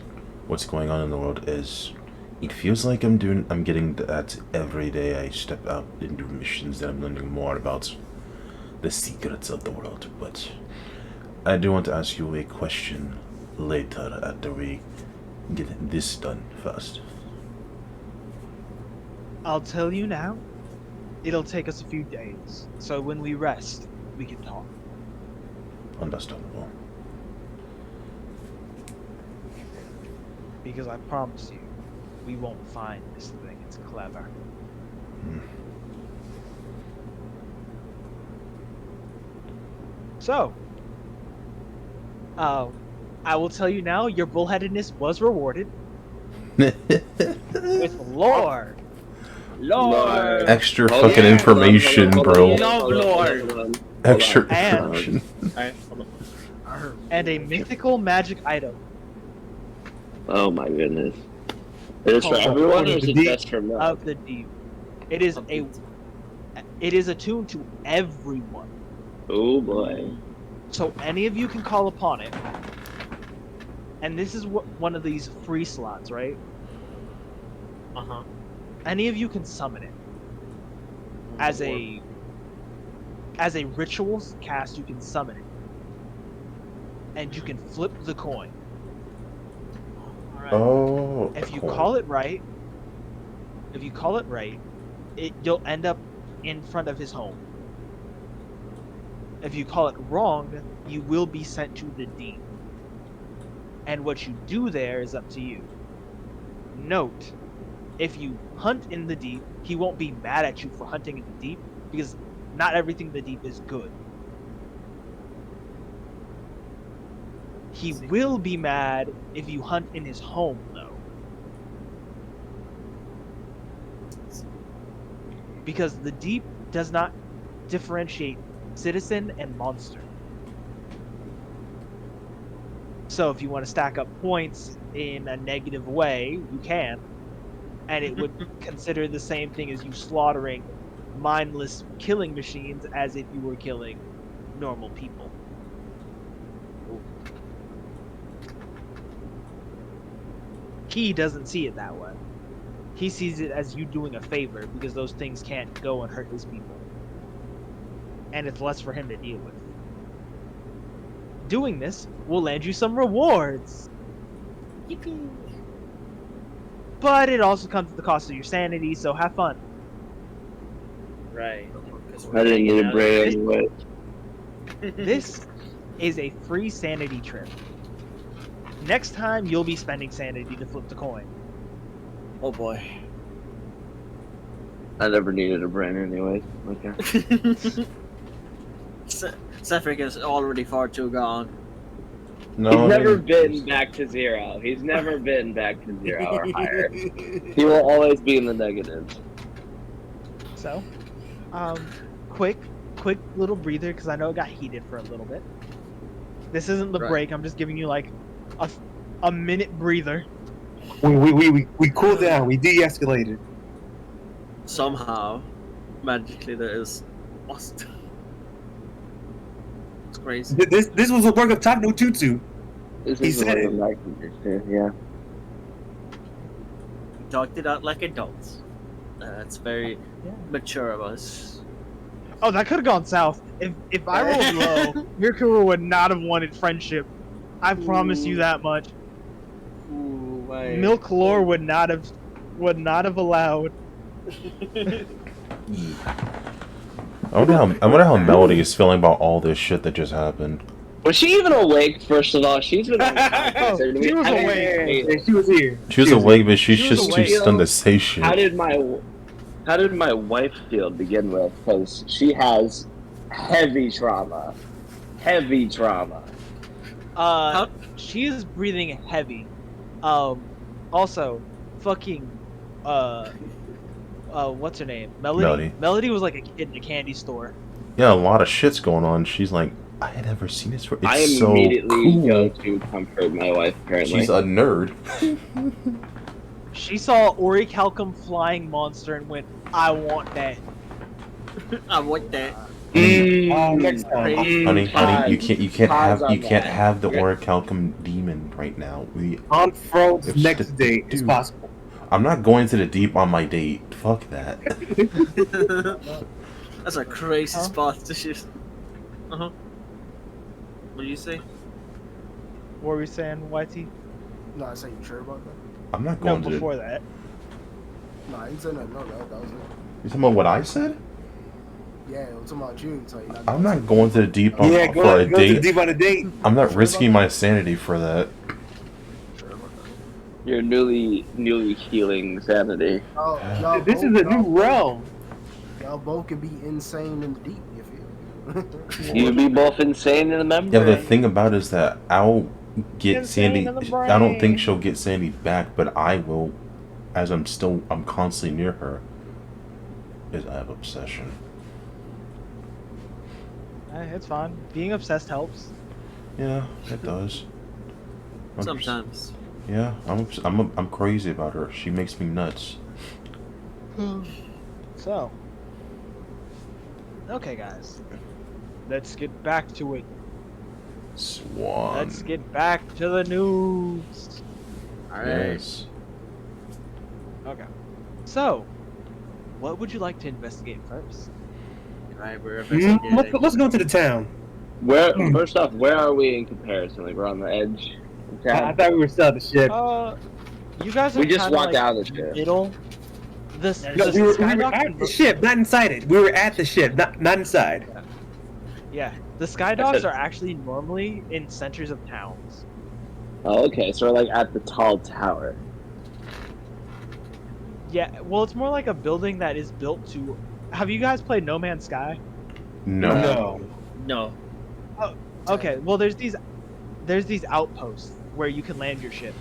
A: what's going on in the world. Is it feels like I'm getting that every day I step out and do missions that I'm learning more about the secrets of the world. But I do want to ask you a question later after we get this done first.
B: I'll tell you now, it'll take us a few days, so when we rest, we can talk.
A: Understandable.
B: Because I promise you, we won't find this thing. It's clever.
A: Hmm.
B: So, I will tell you now, your bullheadedness was rewarded with lore.
I: Lord!
A: Extra
E: Oh,
A: fucking
E: yeah.
A: information,
E: Hold on,
A: bro.
E: hold on, hold on,
I: Lord.
E: hold on.
A: Extra
B: And-
A: information.
G: Alright, hold on.
B: And a mythical magic item.
E: Oh my goodness. Is it for
B: Called
E: everyone or is it
D: the
E: just for me?
B: Of the deep. It is attuned to everyone.
E: Oh boy.
B: So any of you can call upon it. And this is one of these free slots, right?
G: Uh-huh.
B: Any of you can summon it. As a ritual cast, you can summon it. And you can flip the coin.
G: Alright.
A: Oh.
B: If you call it right, you'll end up in front of his home. If you call it wrong, you will be sent to the deep. And what you do there is up to you. Note, if you hunt in the deep, he won't be mad at you for hunting in the deep, because not everything in the deep is good. He will be mad if you hunt in his home, though. Because the deep does not differentiate citizen and monster. So if you want to stack up points in a negative way, you can. And it would consider the same thing as you slaughtering mindless killing machines as if you were killing normal people. He doesn't see it that way. He sees it as you doing a favor because those things can't go and hurt his people. And it's less for him to deal with. Doing this will land you some rewards.
G: Yippee!
B: But it also comes at the cost of your sanity, so have fun.
G: Right.
E: I didn't need a break anyway.
B: This is a free sanity trip. Next time, you'll be spending sanity to flip the coin.
I: Oh boy.
E: I never needed a brain anyway. Okay.
G: Sethric is already far too gone.
A: No,
E: He's
A: I
E: never
A: mean,
E: been back to 0. He's never been back to 0 or higher. He will always be in the negatives.
B: So, quick little breather, because I know it got heated for a little bit. This isn't the
I: Right.
B: break. I'm just giving you like a minute breather.
D: We cooled down. We de-escalated.
G: Somehow, magically, there is lost. It's crazy.
D: This was a work of Taco Tutu.
E: This
D: He
E: is
D: said it.
E: Yeah.
G: We talked it out like adults. It's very mature of us.
B: Oh, that could have gone south. If I rolled low, Mirkuru would not have wanted friendship. I promise you that much.
I: Ooh, my.
B: Milk Lore would not have allowed.
A: I wonder how Melody is feeling about all this shit that just happened.
E: Was she even awake, first of all? She's been on
B: Oh, she was awake.
D: Yeah, she was here.
A: She was awake, but she's
B: She was
A: just too
B: awake.
A: stunned to say shit.
E: How did my wife feel to begin with? Because she has heavy trauma. Heavy trauma.
B: She is breathing heavy. Also, fucking, what's her name?
A: Melody.
B: Melody was like a kid in a candy store.
A: Yeah, a lot of shit's going on. She's like, I had never seen this before. It's
E: I
A: so
E: immediately
A: cool.
E: go to comfort my wife, apparently.
A: She's a nerd.
B: She saw Orichalcum flying monster and went, I want that.
G: I want that.
D: Next time.
A: Honey, you can't
E: Pause on
A: have
E: that.
A: have the Orichalcum demon right now.
D: On Frode's
A: If
D: next
A: st-
D: date is
A: dude.
D: possible.
A: I'm not going to the deep on my date. Fuck that.
G: That's a crazy
B: Huh?
G: spot to shoot. Uh-huh. What do you say?
B: What were we saying, YT?
H: No, I say you sure about that?
A: I'm not
B: No,
A: going to.
B: before that.
H: No, I didn't say nothing. No, that was it.
A: You talking about what I said?
H: Yeah, it was talking about you. So you're
A: I'm not going to the deep on,
D: Yeah,
A: for
D: go
A: a
D: to the
A: date.
D: deep on a date.
A: I'm not risking my sanity for that.
H: sure about that.
E: Your newly healing sanity.
H: Y'all
D: This is
H: both-
D: a new realm.
H: Y'all both can be insane in the deep, you feel?
E: You be both insane in the membrane.
A: Yeah, the thing about it is that I'll get
B: Insane
A: Sandy.
B: in the
A: I don't think
B: brain.
A: she'll get Sandy back, but I will, as I'm constantly near her. Is I have obsession.
B: It's fine. Being obsessed helps.
A: Yeah, it does.
G: Sometimes.
A: Yeah, I'm crazy about her. She makes me nuts.
B: So, okay, guys, let's get back to it.
A: Swan.
B: Let's get back to the news.
G: All right.
A: Yes.
B: Okay. So, what would you like to investigate first?
G: Right, we're investigating.
D: Let's go to the town.
E: First off, where are we in comparison? Like we're on the edge.
D: I thought we were still at the ship.
B: You guys are
E: We just
B: kinda
E: walked
B: like
E: out of the ship.
B: middle.
D: No, we were
B: Skydocks
D: at
B: and
D: the ship, not inside it. We were at the ship, not inside.
B: yeah, the skydocks are actually normally in centers of towns.
E: Oh, okay, so we're like at the tall tower.
B: Yeah, well, it's more like a building that is built to. Have you guys played No Man's Sky?
A: No.
G: No.
B: Okay, well, there's these outposts where you can land your ship,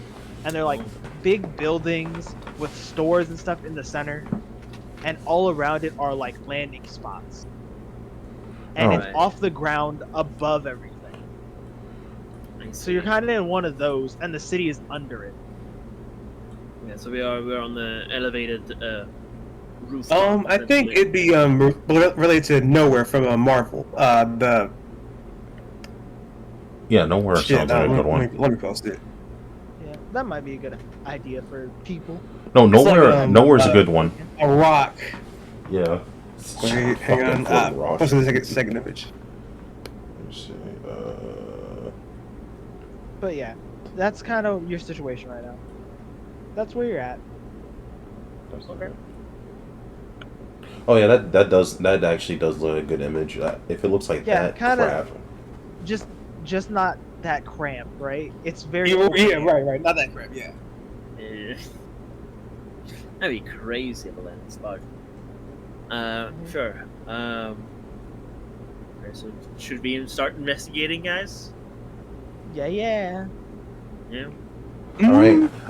B: and they're like big buildings with stores and stuff in the center, and all around it are like landing spots, and it's off the ground above everything. So you're kind of in one of those, and the city is under it.
G: Yeah, so we're on the elevated roof.
D: I think it'd be related to Nowhere from Marvel.
A: Nowhere sounds like a good one.
D: Let me post it.
B: Yeah, that might be a good idea for people.
A: No, Nowhere.
D: Like,
A: Nowhere's a good one.
D: A rock.
A: Yeah.
D: Wait, hang on.
A: Rock.
D: Post the second image.
A: Let me see.
B: But yeah, that's kind of your situation right now. That's where you're at.
A: Okay. Oh yeah, that actually does look a good image. If it looks like that,
B: kinda, just not that cramped, right? It's very
D: yeah, right, not that cramped, yeah.
G: That'd be crazy if I land this spot. Sure. Okay, so should we start investigating, guys?
B: Yeah.
G: Yeah.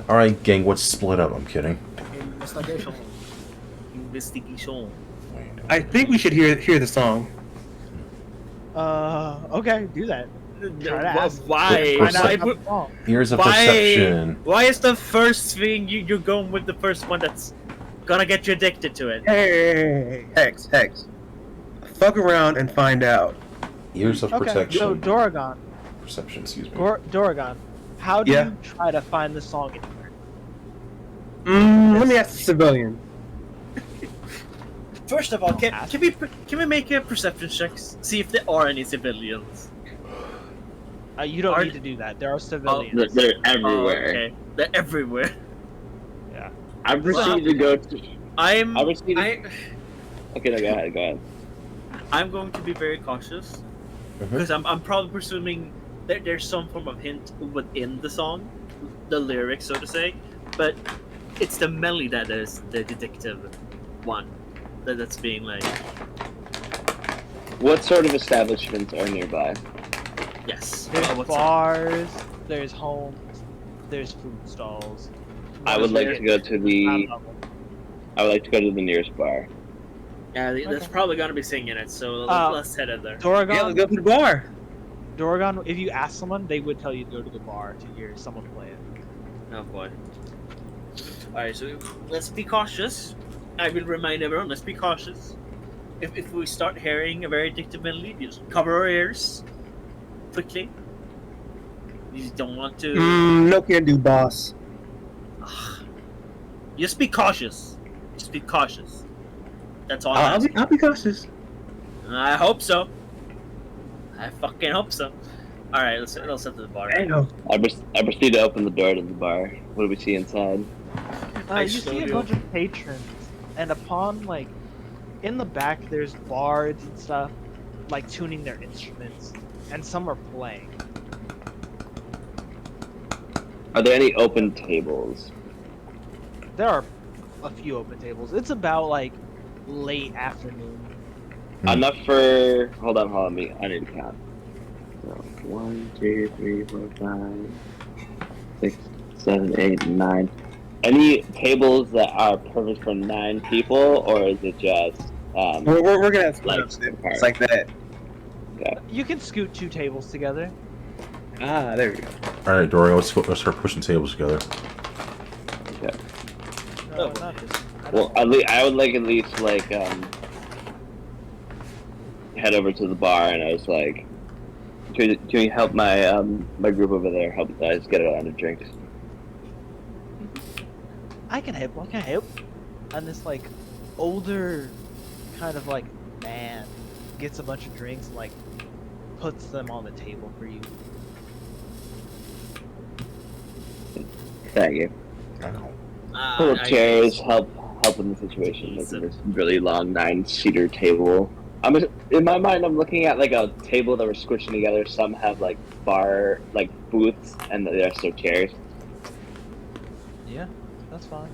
A: All right, gang. Let's split up. I'm kidding.
G: Investigation.
D: I think we should hear the song.
B: Okay, do that.
G: Why?
A: Here's a perception.
G: Why is the first thing you're going with the first one that's gonna get you addicted to it?
D: Hey, Hex. Fuck around and find out.
A: Years of protection.
B: So Doragon.
A: Perception, excuse me.
B: Doragon, how do you try to find the song anywhere?
D: Let me ask the civilian.
G: First of all, can we make a perception check? See if there are any civilians.
B: You don't need to do that. There are civilians.
E: They're everywhere.
G: Oh, okay, they're everywhere.
B: Yeah.
E: I'm proceeding to go to.
G: Okay,
E: no, go ahead.
G: I'm going to be very cautious because I'm probably presuming that there's some form of hint within the song, the lyrics, so to say, but it's the melody that is the detective one that's being like.
E: What sort of establishments are nearby?
G: Yes.
B: There's bars, there's homes, there's food stalls.
E: I would like to go to the. I would like to go to the nearest bar.
G: Yeah, that's probably gonna be singing it. So let's head in there.
B: Doragon,
D: let's go to the bar.
B: Doragon, if you ask someone, they would tell you to go to the bar to hear someone play it.
G: Oh boy. Alright, so let's be cautious. I will remind everyone, let's be cautious. If we start hearing a very addictive melody, just cover our ears quickly. You just don't want to.
D: No can do, boss.
G: Just be cautious. Just be cautious. That's all.
D: I'll be cautious.
G: I hope so. I fucking hope so. All right, let's head to the bar.
E: I proceed to open the door to the bar. What do we see inside?
B: You see a bunch of patrons, and upon in the back, there's bards and stuff, tuning their instruments, and some are playing.
E: Are there any open tables?
B: There are a few open tables. It's about late afternoon.
E: Enough for. Hold on. I need to count. So 1, 2, 3, 4, 5, 6, 7, 8, 9. Any tables that are perfect for 9 people, or is it just?
D: We're gonna have it's like that.
E: Okay.
B: You can scoot 2 tables together.
D: There we go.
A: All right, Dory, let's start pushing tables together.
E: Okay.
B: No, not just.
E: Well, I would at least head over to the bar, and I was like, "Can you help my my group over there? Help us get a round of drinks."
B: I can help. And this older kind of man gets a bunch of drinks and puts them on the table for you.
E: Thank you. Pull up chairs, help help in the situation. Like this really long 9-seater table. In my mind, I'm looking at like a table that we're squishing together. Some have like bar, like booths, and the rest are chairs.
B: Yeah, that's fine.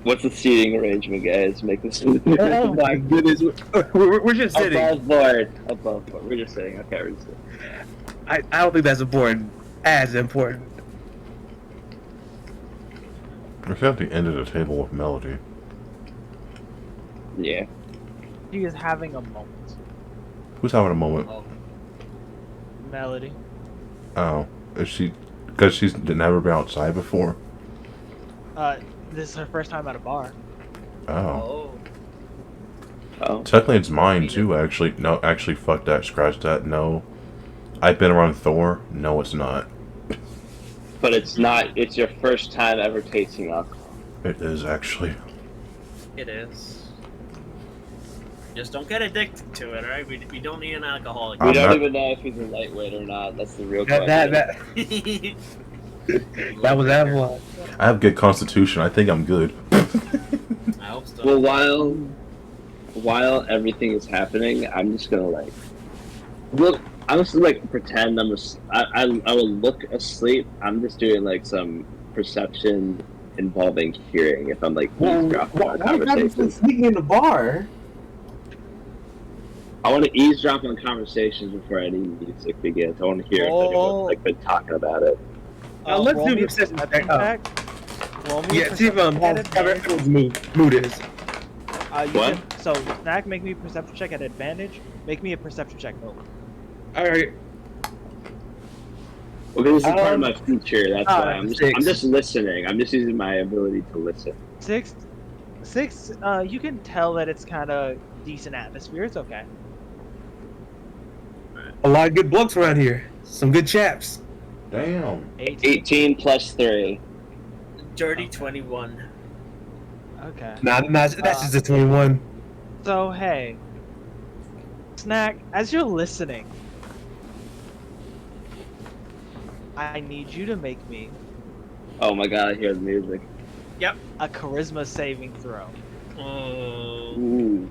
E: What's the seating arrangement, guys? Make this.
D: Oh my goodness, we're just sitting.
E: Above board. We're just sitting. Okay, we're just sitting.
D: I don't think that's important. As important.
A: We're at the end of the table with Melody.
E: Yeah.
B: She is having a moment.
A: Who's having a moment?
B: Melody.
A: Oh, is she? Because she's never been outside before.
B: This is her first time at a bar.
A: Oh.
E: Oh.
A: Technically, it's mine too. Actually, no. Actually, fuck that. Scratch that. No. I've been around Thor. No, it's not.
E: But it's not. It's your first time ever tasting alcohol.
A: It is actually.
G: It is. Just don't get addicted to it, alright? We don't need an alcoholic.
E: We
A: I'm
E: don't
A: not-
E: even know if he's a lightweight or not. That's the real question.
D: That was that one.
A: I have good constitution. I think I'm good.
G: I hope so.
E: Well, while everything is happening, I'm just gonna like look. I'm just like pretend I'm just. I will look asleep. I'm just doing like some perception involving hearing. If I'm like eavesdropping on conversations.
D: Speaking in the bar.
E: I want to eavesdrop on conversations before any music begins. I want to hear if anyone's like been talking about it.
D: Let's
B: roll
D: do
B: me
D: the
B: a
D: perception
B: perception
D: check.
B: check. Roll me a
D: Yeah, see if
B: perception at advantage.
D: everyone's mood is.
E: What?
B: So, Snack, make me a perception check at advantage. Make me a perception check. Oh.
D: Alright.
E: Well, this is part of my feature. That's why I'm
D: six.
E: just listening. I'm just using my ability to listen.
B: Six. You can tell that it's kind of decent atmosphere. It's okay.
D: A lot of good blokes around here. Some good chaps.
A: Damn.
E: 18 plus 3.
G: Dirty 21.
B: Okay.
D: Nah, that's just a 21.
B: So hey, Snack, as you're listening, I need you to make me
E: Oh my god, I hear the music.
B: a charisma saving throw.
G: Oh.
E: Ooh,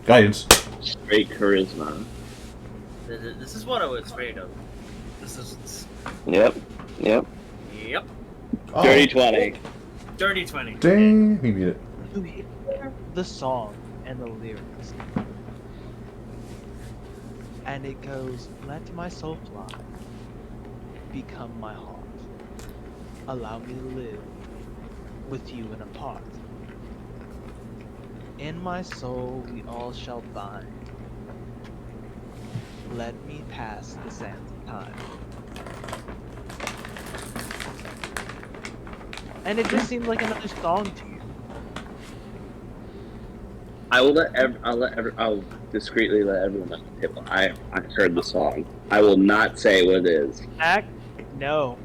A: Guidance.
E: straight charisma.
G: This is what I was afraid of. This is.
E: Yep.
G: Yep.
A: Oh,
E: Dirty 20.
G: Dirty 20.
A: Dang. He beat it.
B: You hear the song and the lyrics, and it goes, "Let my soul fly, become my heart. Allow me to live with you in a part. In my soul we all shall bind. Let me pass the sands of time." And it just seemed like another song to you.
E: I'll discreetly let everyone know the table. I heard the song. I will not say what it is.
B: Act? No.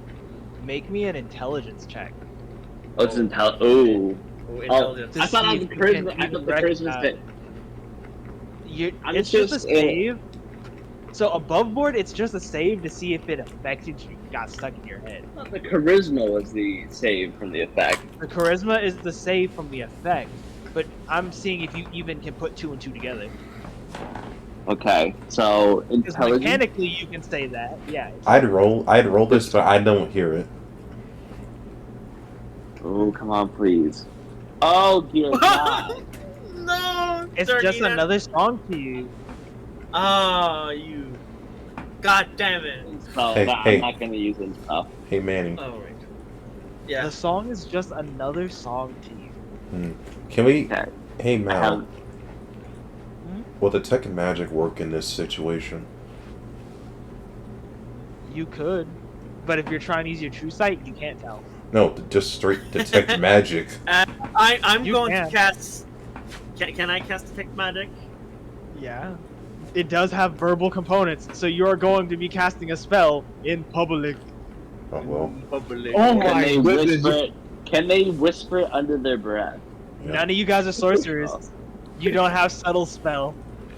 B: Make me an intelligence check.
E: Oh, it's Ooh.
G: Oh, intelligence.
E: I thought
B: see
E: I
B: if
E: was
B: you
E: charisma.
B: can
E: I
B: even
E: thought the charisma
B: recognize-
E: fit.
B: It's just a save. So above board, it's just a save to see if it affected you, got stuck in your head.
E: I thought the charisma was the save from the effect.
B: The charisma is the save from the effect, but I'm seeing if you even can put 2 and 2 together.
E: Okay, so
B: Because
E: intelligence.
B: mechanically you can say that, yeah.
A: I'd roll this, but I don't hear it.
E: Oh, come on, please. Oh dear God.
G: No!
B: It's just another song to you.
G: Oh, you. God damn it.
E: So
A: Hey,
E: I'm not gonna use it stuff.
A: Hey, Manny.
G: Oh, right. Yeah.
B: The song is just another song to you.
A: Can we?
E: Okay.
A: Hey,
E: I
A: Mal.
E: have-
A: Will the tech and magic work in this situation?
B: You could, but if you're trying to use your true sight, you can't tell.
A: No, just straight detect magic.
G: I'm
B: You
G: going
B: can.
G: to cast. Can I cast Detect Magic?
B: Yeah. It does have verbal components, so you are going to be casting a spell in public.
A: Oh well.
G: Probably.
D: Oh
E: Can
D: my
E: they
D: goodness.
E: whisper? Can they whisper it under their breath?
A: Yeah.
B: None of you guys are sorcerers. You don't have subtle spell.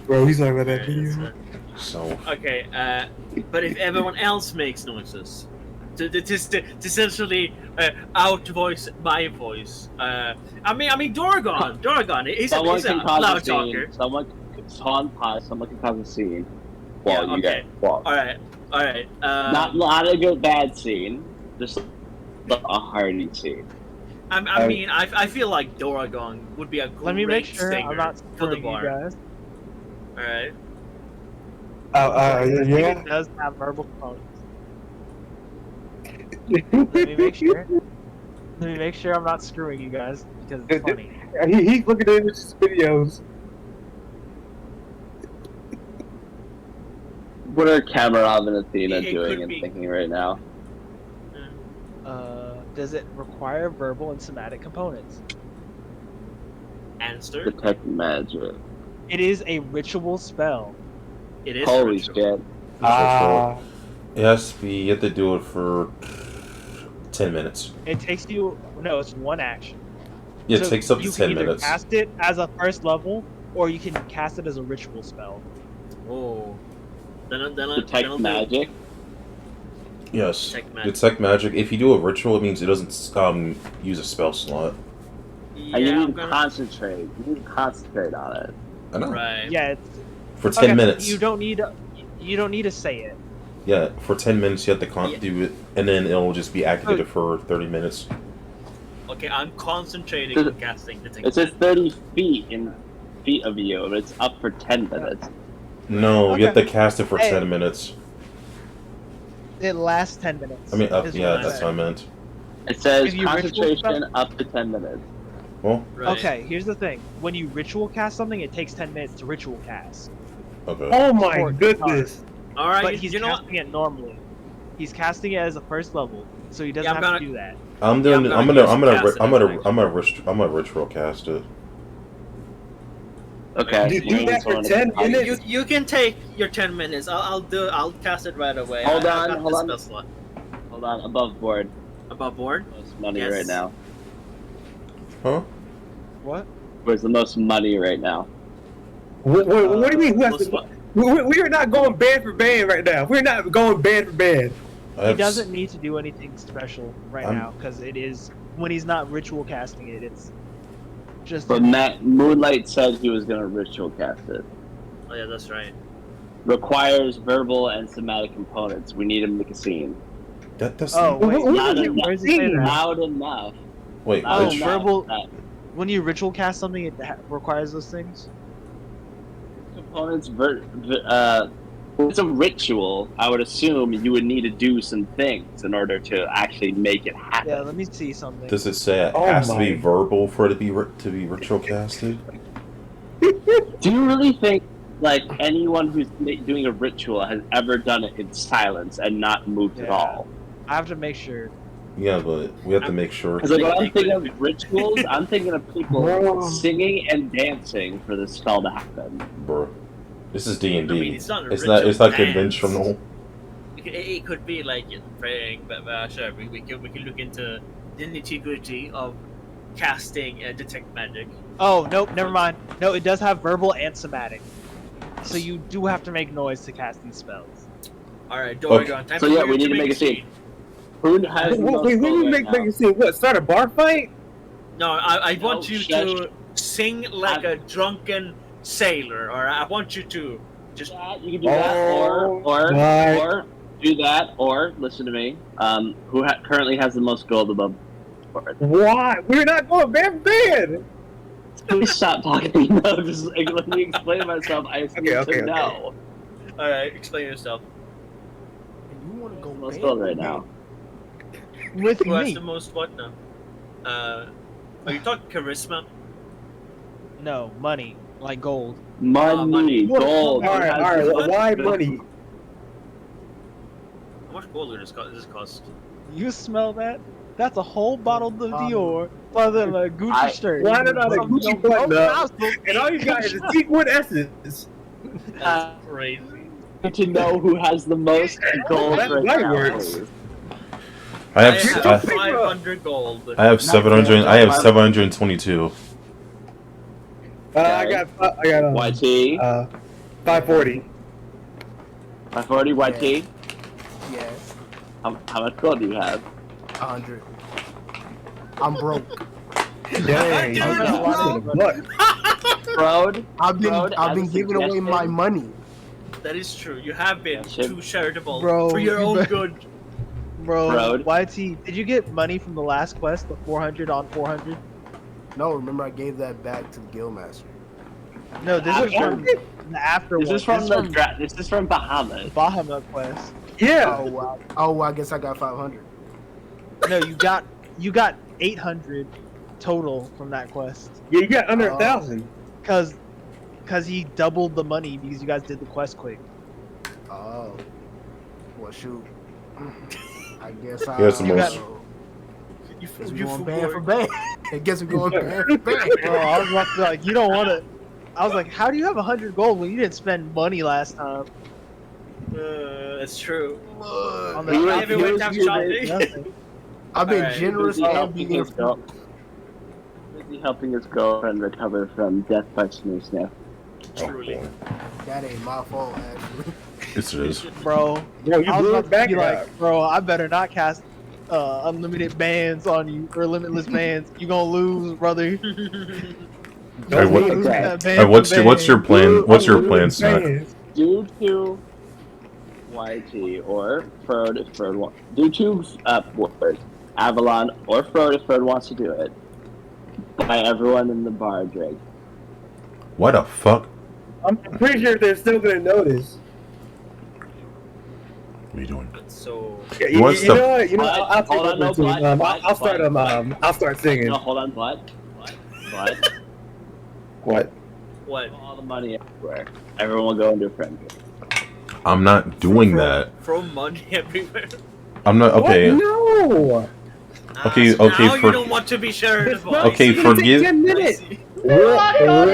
D: Bro, he's talking about that video.
A: So
G: Okay, but if everyone else makes noises, to essentially out-voice my voice. I mean, Dorgon, he's a loud talker.
E: Someone can cause a scene while
G: Yeah,
E: you
G: okay.
E: get walk.
G: All right.
E: Not a good bad scene, just a hearty scene.
G: I feel like Dorgon would be a great
B: Let me make sure
G: singer
B: I'm not
G: for the
B: screwing you
G: bar.
B: guys.
G: All right.
B: It does have verbal components. Let me make sure. Let me make sure I'm not screwing you guys because it's funny.
D: He's looking at his videos.
E: What are Cameron and Athena
G: It
E: doing
G: could
E: and
G: be.
E: thinking right now?
B: Does it require verbal and somatic components?
G: Answer.
E: Detect magic.
B: It is a ritual spell.
G: It is.
E: Holy
G: ritual.
E: shit.
A: It has to be. You have to do it for 10 minutes.
B: It takes you. No, it's one action.
A: Yeah, it
B: So
A: takes up to
B: you
A: 10
B: can either
A: minutes.
B: cast it as a first level, or you can cast it as a ritual spell.
G: Oh. Then
E: Detect magic.
A: Yes.
G: Detect magic.
A: Detect magic. If you do a ritual, it means it doesn't use a spell slot.
E: And you
G: Yeah,
E: need to concentrate. You need to concentrate on it.
A: I know.
G: Right.
B: Yeah, it's
A: For 10 minutes.
B: You don't need to say it.
A: Yeah, for 10 minutes you have to
G: Yeah.
A: do it, and then it'll just be activated for 30 minutes.
G: Okay, I'm concentrating on casting detect.
E: It says 30 feet of you, but it's up for 10 minutes.
A: No, you have
B: Okay.
A: to cast it for
B: Hey.
A: 10 minutes.
B: It lasts 10 minutes.
A: I mean,
B: is
A: yeah,
B: what I
A: that's
B: said.
A: what I meant.
E: It says
B: If you ritual
E: concentration
B: spell-
E: up to 10 minutes.
A: Well,
G: Right.
B: Okay, here's the thing. When you ritual cast something, it takes 10 minutes to ritual cast.
A: okay.
D: Oh my
B: Or-
D: goodness!
G: All right.
B: But he's
G: you know what?
B: casting it normally. He's casting it as a first level, so he doesn't
G: Yeah, I'm
B: have
G: gonna-
B: to do that.
A: I'm
G: Yeah,
A: doing.
G: I'm
A: I'm
G: gonna
A: gonna. I'm
G: use
A: gonna.
G: cast it
A: I'm gonna.
G: as
A: I'm gonna ritual cast it.
E: Okay.
D: You do that for 10 minutes?
G: You can take your 10 minutes. I'll cast it right away.
E: Hold
G: I
E: on,
G: got
E: hold
G: the
E: on.
G: spell slot.
E: Hold on, above board.
G: Above board.
E: Most money
G: Yes.
E: right now.
A: Huh?
B: What?
E: Where's the most money right now?
D: What do you mean? Who has
G: Most
D: to,
G: mo-
D: we are not going band for band right now. We're not going band for band.
A: I
B: He
A: have
B: doesn't need to do anything special right
A: I'm-
B: now, because it is, when he's not ritual casting it, it's just...
E: But Matt Moonlight said he was gonna ritual cast it.
G: Oh yeah, that's right.
E: Requires verbal and somatic components. We need to make a scene.
A: That doesn't.
B: Oh, wait,
D: Who
E: Loud
D: does
E: enough.
B: where does it say that?
E: Loud enough.
A: Wait,
E: Loud
B: Oh,
A: which?
E: enough
B: verbal-
E: that
B: When you ritual cast something, it requires those things?
E: components. It's a ritual. I would assume you would need to do some things in order to actually make it happen.
B: Yeah, let me see something.
A: Does it say it
D: Oh
A: has to be
D: my.
A: verbal for it to be ritual casted?
E: Do you really think like anyone who's doing a ritual has ever done it in silence and not moved at
B: Yeah.
E: all?
B: I have to make sure.
A: Yeah, but we have to make sure.
E: Because like, when I'm thinking of rituals, I'm thinking of people singing and dancing for the spell to happen.
A: Bro, this is D&D.
G: I mean, it's not a
A: It's not. It's
G: ritual
A: not
G: dance.
A: conventional.
G: It could be like praying, but sure, we can look into the nitty-gritty of casting detect magic.
B: Oh, nope, never mind. No, it does have verbal and somatic. So you do have to make noise to cast these spells.
G: All right, Dorgon. Time
E: So
G: for
E: yeah,
G: you
E: we need to make a scene. Who has the most
D: Wait, we
E: gold
D: need to
E: right
D: make
E: now?
D: a scene. What? Start a bar fight?
G: No, I want
E: No,
G: you
E: shush.
G: to sing like a drunken sailor, or I want you to just.
E: Yeah, you can do that,
D: Oh,
E: or
D: my.
E: do that, or listen to me. Who currently has the most gold above board?
D: Why? We're not going band for band.
E: Please stop talking. No, just like, let me explain myself. I just need
D: Okay.
E: to know.
G: All right, explain yourself.
H: You want to go
E: Most
H: band
E: gold
H: for
E: right
H: band?
E: now.
B: With
G: Who has
B: me?
G: the most what now? Are you talking charisma?
B: No, money. Like gold.
E: Money,
G: money.
E: gold.
D: All right. Why money?
G: How much gold does this cost?
B: You smell that? That's a whole bottle of Dior, other than a Gucci shirt.
D: Why not a
B: Some
D: Gucci
B: no-
D: button
B: no
D: up?
B: nostrils.
D: And all you got is a sequin essence.
G: That's crazy.
E: To know who has the most gold
D: That's
E: right
D: right
E: now.
D: words.
E: please.
A: I have.
G: have 500 gold.
A: I have 700. I have 722.
D: I got
E: YT,
D: 540.
E: 540 YT.
H: Yes.
E: How much gold do you have?
H: 100. I'm broke.
D: Dang,
G: Dude,
D: you
G: bro.
D: got a buck.
E: Road.
H: I've
E: Road,
H: been
E: as a
H: giving away my
E: suggestion-
H: money.
G: That is true. You have been
E: Yeah, shit.
G: too charitable
B: Bro,
G: for your
B: you
G: own
B: bet-
G: good.
B: Bro,
E: Road.
B: YT, did you get money from the last quest, the 400 on 400?
H: No, remember I gave that back to the Guildmaster.
B: No, this is
E: After?
B: from the after
E: This
B: one.
E: is from this is from Bahamas.
B: Bahamut quest.
D: Yeah.
H: Oh wow. Oh, well, I guess I got 500.
B: No, you got 800 total from that quest.
D: Yeah, you got under
H: Oh.
D: 1,000.
B: Cause he doubled the money because you guys did the quest quick.
H: Oh. Well, shoot. I guess I.
A: Yes,
B: You got-
G: You,
H: Guess
G: you
H: we're going
G: fool
H: bad for
G: boy.
H: bad. I guess we're going bad for bad.
B: Bro, I was about to be like, you don't want to. I was like, how do you have 100 gold when you didn't spend money last time?
G: That's true.
B: On the
E: He was-
B: shop?
G: Never
E: he
G: went
E: was
G: down
E: using-
G: shopping.
B: Nothing.
H: I've been
G: Alright,
H: generous
E: Busy
H: and
E: helping
H: being
E: his girl- busy helping his girlfriend recover from death by snoo sniff.
G: Truly.
H: That ain't my fault, actually.
A: Yes, it is.
B: Bro,
D: Bro, you
B: I was
D: blew
B: about
D: it
B: to
D: back
B: be
D: up.
B: like, bro, I better not cast unlimited bans on you or limitless bans. You gonna lose, brother.
A: Hey, what-
B: Lose that ban
A: Hey, what's
B: for
A: what's your
B: ban.
A: plan? What's your plan, Snack?
E: Due to YT or Frode if Frode wants. Due to words, Avalon or Frode if Frode wants to do it. Buy everyone in the bar a drink.
A: What the fuck?
D: I'm pretty sure they're still gonna notice.
A: What are you doing?
G: So
D: Yeah,
A: You want
D: you
A: stuff-
D: know what? You know,
E: But-
D: I'll take
E: hold on,
D: over
E: no,
D: too.
E: but-
D: I'll start I'll start singing.
E: No, hold on, what?
D: What?
G: what?
E: All the money everywhere. Everyone will go into a friend group.
A: I'm not doing that.
G: Throw money everywhere.
A: I'm not okay.
D: What? No.
A: Okay,
G: So
A: okay,
G: Now
A: for-
G: you don't want to be charitable.
D: not-
A: Okay,
D: It's gonna
A: forgive-
D: take 10
G: I
D: minutes.
G: see.
E: Oh,
G: my
E: hold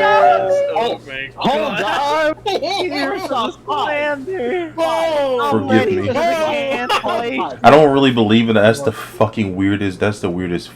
G: God.
E: on! Yourself
B: Slander.
G: Oh,
A: Forgive
B: ready
A: me.
B: for the cancellation.
A: I don't really believe it. That's the fucking weirdest. That's the weirdest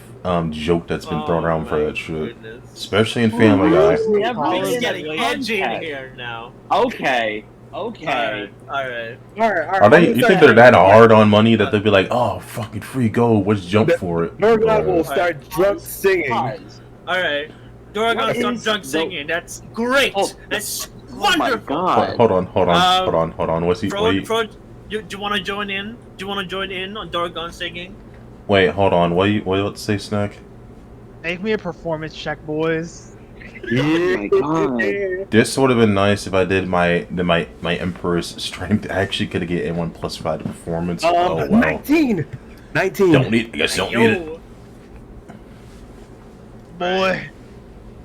A: joke that's been thrown around for that shit.
G: Goodness.
A: Especially in Family Guy.
G: It's getting edgy in here now.
E: Okay.
G: Alright.
D: Alright,
A: Are they? You think they're that hard on money that they'll be like, "Oh, fucking free gold. Let's jump for it."
D: Norgon will
A: Bruh.
D: start drunk singing.
G: Alright. Doragon starts drunk singing. That's great.
E: Oh.
G: That's
E: Oh my
G: wonderful.
E: god.
A: Hold on. What's he?
G: Frode,
A: Wait,
G: Frode, do you want to join in? Do you want to join in on Doragon singing?
A: wait, hold on. What you let's say, Snack?
B: Make me a performance check, boys.
E: Oh my god.
A: This would have been nice if I did my Emperor's strength. I actually could have get A1 plus 5 performance. Oh wow.
D: 19. 19.
A: Don't need. I guess don't need it.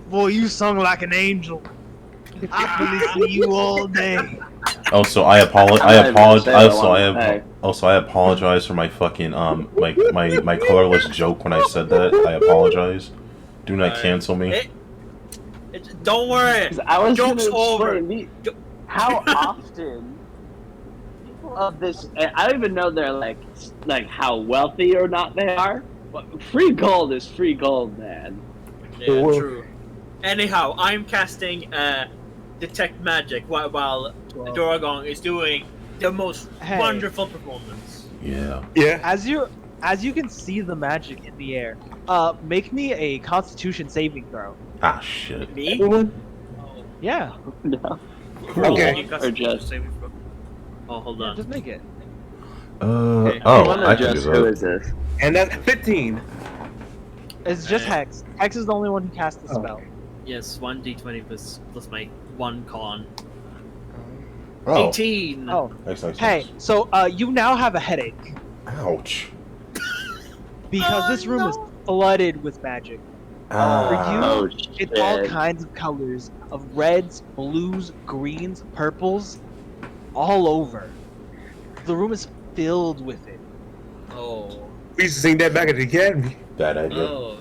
B: Boy, you sung like an angel. I could listen to you all day.
A: Also, I apologize.
E: I'm not even saying what I wanna
A: I apologize for my fucking my colorless joke when I said that. I apologize. Do not cancel me.
G: Don't worry.
E: 'Cause I was
G: Joke's
E: gonna
G: over.
E: explain how often people of this. I don't even know they're like how wealthy or not they are. But free gold is free gold, man.
G: Yeah, true. Anyhow, I'm casting detect magic while Doragon is doing the most
B: Hey.
G: wonderful performance.
A: Yeah.
D: Yeah.
B: As you can see the magic in the air, make me a Constitution saving throw.
A: Ah shit.
G: Me?
B: Yeah,
E: No.
D: Okay.
E: Or just.
G: Oh, hold
B: yeah,
G: on.
B: just make it.
G: Okay.
A: Oh,
E: wanna
A: I can do
E: just who
A: that.
E: is this?
D: And that's 15.
B: It's just
G: Uh,
B: Hex. Hex is the only one who casts the
D: Oh.
B: spell.
G: Yes, 1d20 plus my 1 con.
A: Oh.
G: 18!
B: Oh,
A: Nice.
B: hey, so you now have a headache
A: Ouch.
B: because this room is flooded with magic.
A: Ah.
E: Oh,
B: It's all
E: shit.
B: kinds of colors of reds, blues, greens, purples, all over. The room is filled with it.
G: Oh.
D: We used to sing that back at the academy.
A: Bad idea.
G: Oh.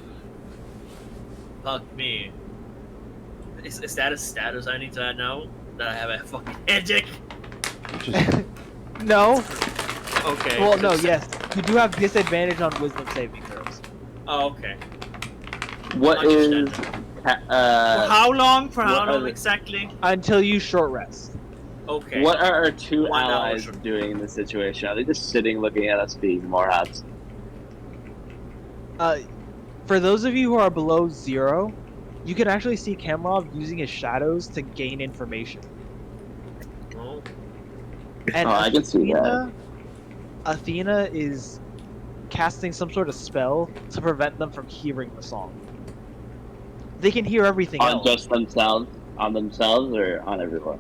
G: Fuck me. Is that a status I need to know? That I have a fucking headache?
A: Just-
B: No.
G: Okay.
B: Well, no. Yes, you do have disadvantage on Wisdom saving throws.
G: Oh, okay.
E: What is
G: Understand. For how long? For how
E: what are
G: long
E: the-
G: exactly?
B: Until you short rest.
G: Okay.
E: What are our two
G: 1 hour
E: allies
G: short.
E: doing in this situation? Are they just sitting looking at us being morons?
B: For those of you who are below 0, you can actually see Kamrov using his shadows to gain information.
G: Oh.
B: And
E: I can see that.
B: Athena is casting some sort of spell to prevent them from hearing the song. They can hear everything
E: On
B: else.
E: just themselves? On themselves or on everyone?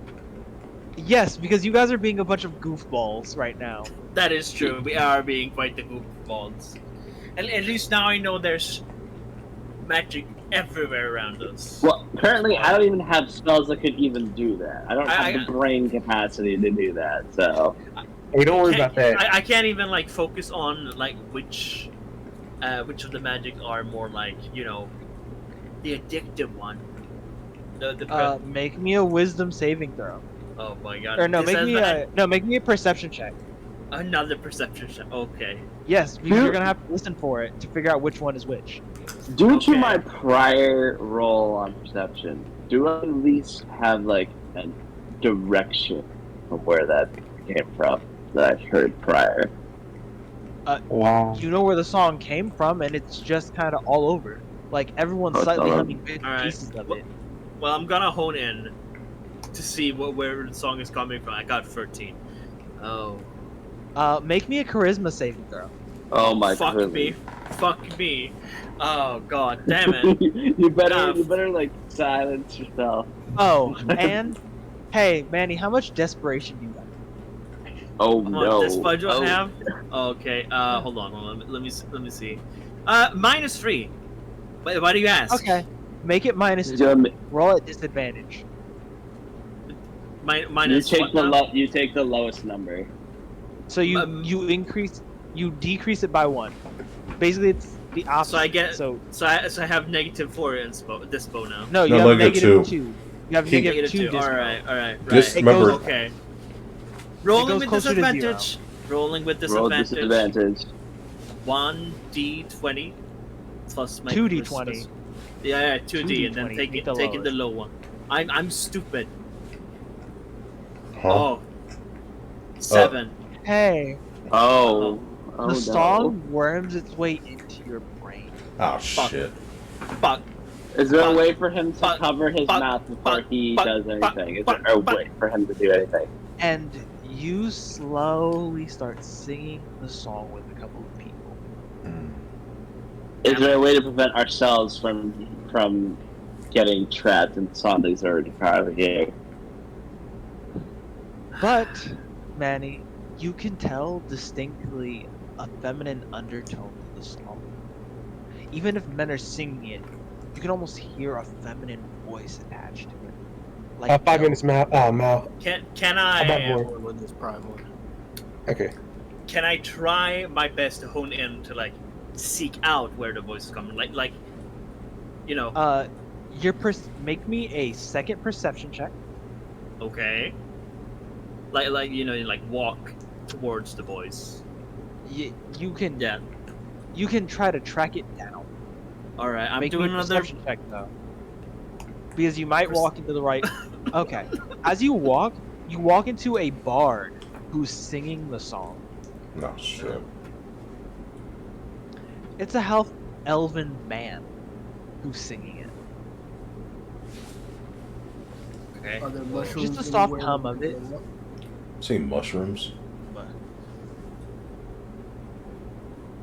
B: Yes, because you guys are being a bunch of goofballs right now.
G: That is true. We are being quite the goofballs. And at least now I know there's magic everywhere around us.
E: Well, currently I don't even have spells that could even do that. I don't have
G: I-
E: the brain capacity to do that, so...
D: Hey, don't worry about that.
G: I can't even like focus on like which of the magic are more like, you know, the addictive one.
B: Make me a wisdom saving throw.
G: Oh my god.
B: Or no,
G: This has
B: make me a perception check.
G: another perception check. Okay.
B: Yes, because you're gonna have to listen for it to figure out which one is which.
E: Due to
G: Okay.
E: my prior roll on perception, do I at least have like a direction of where that came from that I heard prior?
D: Wow.
B: You know where the song came from, and it's just kind of all over. Like everyone's
E: Oh,
B: slightly
E: it's all
B: humming bits and
G: Alright.
B: pieces of it.
G: Well, I'm gonna hone in to see where the song is coming from. I got 13. Oh.
B: Make me a charisma saving throw.
E: Oh my
G: Fuck
E: goodness.
G: me. Fuck me. Oh god damn it.
E: you better like silence yourself.
B: Oh, and hey, Manny, how much desperation do you have?
E: Oh
G: Come
E: no.
G: on, this budget
E: Oh.
G: I have? Okay, hold on. Let me see. -3. Why do you ask?
B: Okay, make it -2.
E: Jim,
B: Roll at disadvantage.
E: you
G: Minus
E: take
G: what
E: the
G: now?
E: you take the lowest number.
B: So you decrease it by 1. Basically, it's the opposite.
G: So I get
B: so
G: I have -4 in this bow now.
B: no, you
A: No,
B: have
A: negative
B: -2. You have
A: Keep-
B: -2
G: 2.
B: dispo.
G: Alright.
A: Just
B: It
A: remember,
B: goes-
G: Okay. Rolling
B: goes
G: with
B: closer to
G: disadvantage. Rolling with
E: Roll
G: disadvantage.
E: disadvantage.
G: 1d20 plus my
B: 2d20.
G: Yeah, 2d, and then
B: 2d20,
G: taking
B: take the
G: the low one. I'm stupid.
A: huh?
G: Oh. 7.
B: Hey,
E: Oh. Oh
B: the
E: no.
B: song worms its way into your brain.
A: Oh
G: Fuck.
A: shit.
G: Fuck.
E: Is there a
G: Fuck.
E: way for him to
G: Fuck.
E: cover his
G: Fuck.
E: mouth before
G: Fuck.
E: he
G: Fuck.
E: does
G: Fuck.
E: anything? Is
G: Fuck.
E: there a
G: Fuck.
E: way for him to do anything?
B: And you slowly start singing the song with a couple of people.
E: Is there a way to prevent ourselves from getting trapped in something's already part of here?
B: But, Manny, you can tell distinctly a feminine undertone to the song. Even if men are singing it, you can almost hear a feminine voice attached to it. Like
D: 5 minutes, Mal. Mal.
G: Can
D: How about
G: I
D: more?
H: With this primal.
D: Okay.
G: can I try my best to hone in to like seek out where the voice is coming? Like you know,
B: make me a second perception check.
G: okay. Like you know, like walk towards the voice.
B: You can
G: Yeah.
B: you can try to track it down.
G: All right, I'm
B: Make
G: doing
B: me a
G: another.
B: perception check though, because you might walk into the right. Okay, as you walk into a bard who's singing the song.
A: No shit.
B: It's a half elven man who's singing it.
G: Okay.
H: Are there mushrooms?
B: Just a soft
H: anywhere
B: hum
H: we
B: of
H: can
B: it.
H: look?
A: See mushrooms.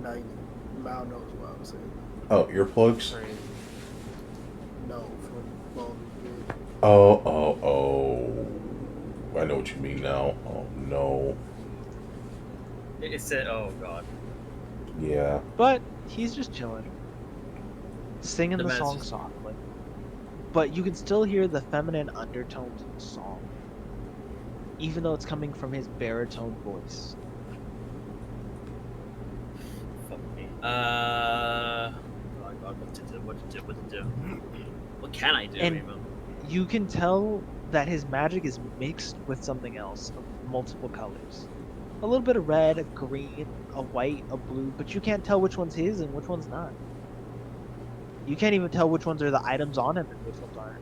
H: No, Mal knows what I'm saying.
A: Oh, earplugs.
H: No, from Baldur's Gate.
A: Oh. I know what you mean now. Oh no.
G: It said, "Oh God."
A: Yeah.
B: But he's just chilling, singing
G: The
B: the
G: man's
B: song
G: just-
B: softly. But you can still hear the feminine undertones of the song, even though it's coming from his baritone voice.
G: Fuck me. Oh God, what to do? What can I do?
B: And-
G: even?
B: You can tell that his magic is mixed with something else of multiple colors. A little bit of red, a green, a white, a blue, but you can't tell which one's his and which one's not. You can't even tell which ones are the items on him and which ones aren't.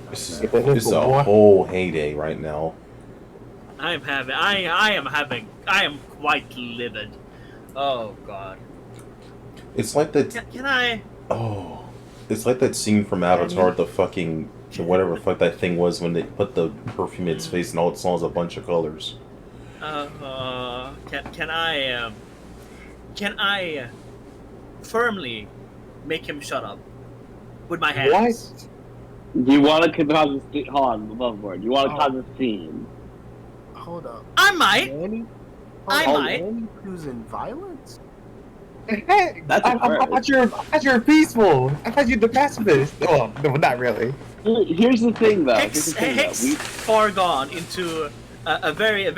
A: This is a whole heyday right now.
G: I am quite livid. Oh god.
A: It's like that.
G: Can I?
A: Oh, it's like that scene from Avatar. The whatever the fuck that thing was when they put the perfume in its face and all it saw was a bunch of colors.
G: Can I firmly make him shut up with my hands?
E: Do you want to cause a scene? Hold on, above board. You want to cause a scene?
H: Hold up.
G: I might.
H: Manny?
G: I might.
H: Manny using violence?
J: Hey,
E: That's
J: I thought you're peaceful. I thought you're the pacifist. Oh, no, not really.
E: Here's the thing, though.
G: Hicks far gone into a very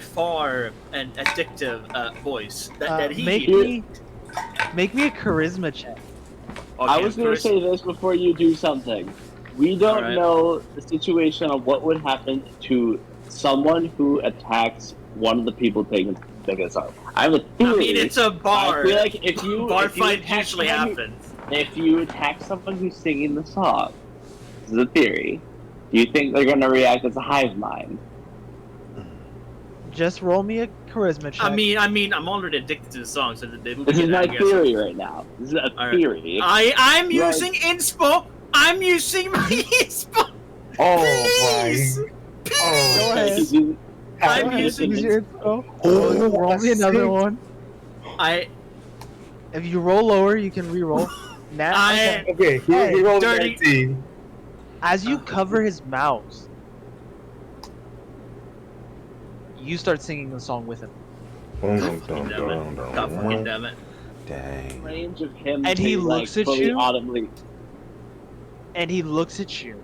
G: far and addictive voice that he
B: make me a charisma check.
E: I was going to say this before you do something. We don't know the situation of what would happen to someone who attacks one of the people taking a song. I have a theory.
G: I mean, it's a bar.
E: I feel like if you
G: fight usually happens.
E: If you attack someone who's singing the song, this is a theory. Do you think they're going to react as a hive mind?
B: Just roll me a charisma check.
G: I mean, I'm already addicted to the song, so this
E: is my theory right now. This is a theory.
G: I'm using inspo. I'm using my inspo.
J: Oh
G: Please.
J: my!
G: Please.
B: Go ahead.
G: I'm using
B: your info. Roll me another one. If you roll lower, you can re-roll.
J: Okay, he rolled a 19.
B: As you cover his mouth, you start singing the song with him.
G: God fucking damn it.
A: Dang.
E: Range of him
B: And he looks at you.
E: Audibly.
B: And he looks at you.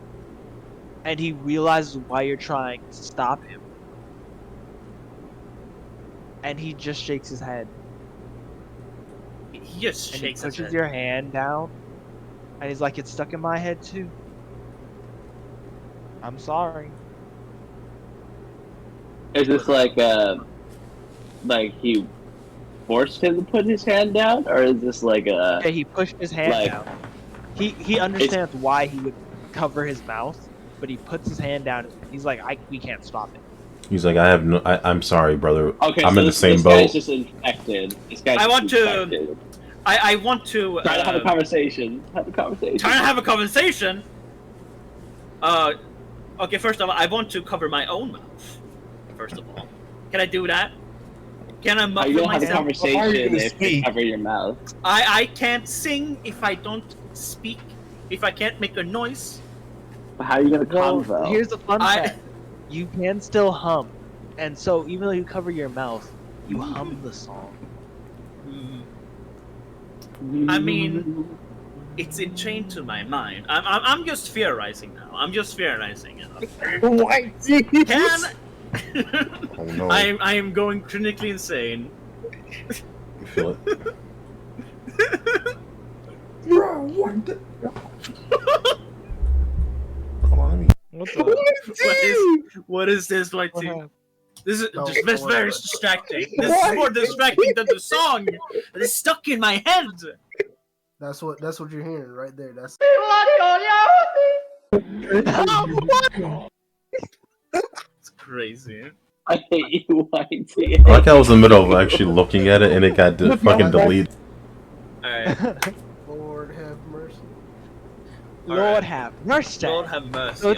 B: And he realizes why you're trying to stop him. And he just shakes his head.
G: He just
B: And
G: shakes
B: he
G: his
B: pushes
G: head.
B: your hand down. And he's like, it's stuck in my head too. I'm sorry.
E: Is this like he forced him to put his hand down, or is this like a?
B: Yeah, he pushed his hand down. He understands why he would cover his mouth, but he puts his hand down. He's like, we can't stop it.
A: He's like, I'm sorry, brother.
E: Okay,
A: I'm
E: so
A: in the same
E: this
A: boat.
E: guy's just infected. This guy's
G: I want
E: infected.
G: I want to
E: Try to have a conversation. Have a conversation.
G: Trying to have a conversation. Okay. First of all, I want to cover my own mouth. First of all, can I do that? Can I muffle
E: myself?
G: myself?
E: Have a conversation if you cover your mouth.
G: I can't sing if I don't speak. If I can't make a noise.
E: But how are you gonna convo?
B: Here's the fun fact: you can still hum, and so even though you cover your mouth, you hum the song.
G: I mean, it's enchained to my mind. I'm just theorizing now. I'm just theorizing.
J: Why?
G: Can
A: Oh no!
G: I am going clinically insane.
A: You feel it?
J: Bro, what the?
A: Hold on, let me.
G: What is this like? This is
H: No,
G: this very distracting. This is more distracting than the song that is stuck in my head.
H: That's what you're hearing right there. That's
G: It's crazy.
E: I hate you, YT.
A: I like how I was in the middle of actually looking at it and it got fucking deleted.
G: Alright.
H: Lord have mercy.
B: Lord have mercy.
G: Lord have mercy.
B: So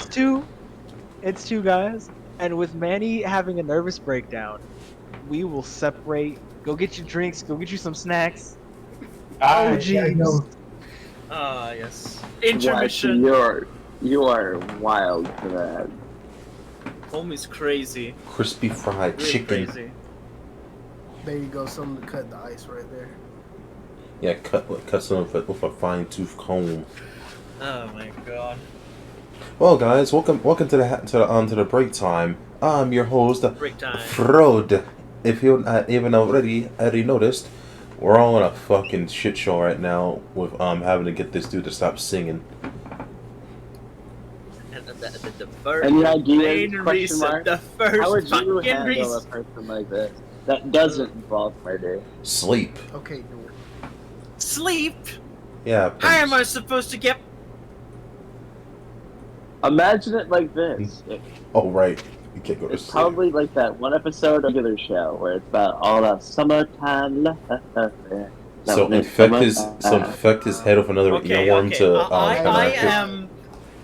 B: it's two guys, and with Manny having a nervous breakdown, we will separate. Go get your drinks. Go get you some snacks. Oh jeez.
G: Ah yes. Intermission.
E: You are wild for that.
G: Homie's crazy.
A: Crispy fried
G: Really
A: chicken.
G: crazy.
H: There you go. Something to cut the ice right there.
A: Yeah, cut some of it with a fine tooth comb.
G: Oh my god.
A: Well, guys, welcome to the break time. I'm your host,
G: Break time.
A: Frode. If you not even already noticed, we're all in a fucking shit show right now with having to get this dude to stop singing.
G: And the first
E: Any ideas?
G: main
E: Question
G: reason,
E: mark?
G: the first
E: How would you
G: fucking
E: handle a
G: reason.
E: person like this that doesn't involve murder?
A: Sleep.
H: Okay, do it.
G: Sleep.
A: Yeah.
G: How am I supposed to get?
E: Imagine it like this.
A: Oh right, you can't go to
E: It's
A: sleep.
E: probably like that one episode of regular show where it's about all that summertime love.
A: So infect his head with another earworm to counteract it.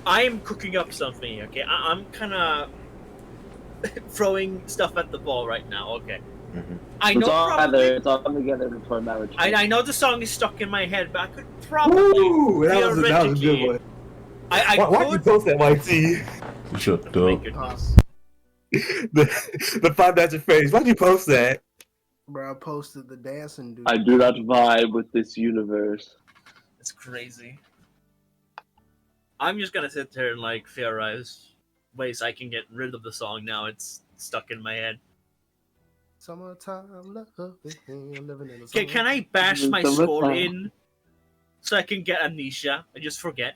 G: I am cooking up something. Okay, I'm kind of throwing stuff at the ball right now. Okay.
A: Mm-hmm.
G: I know
E: it's all come together before marriage.
G: I know the song is stuck in my head, but I could probably.
J: Ooh, that was a good one. Why'd you post that, YT?
A: Shut up.
J: The Five Nights at Freddy's. Why'd you post that?
H: Bro, I posted the dancing dude.
E: I do not vibe with this universe.
G: It's crazy. I'm just gonna sit there and like theorize ways I can get rid of the song now. It's stuck in my head.
H: Summertime love, living in the
G: Okay, can I bash my skull in so I can get amnesia and just forget?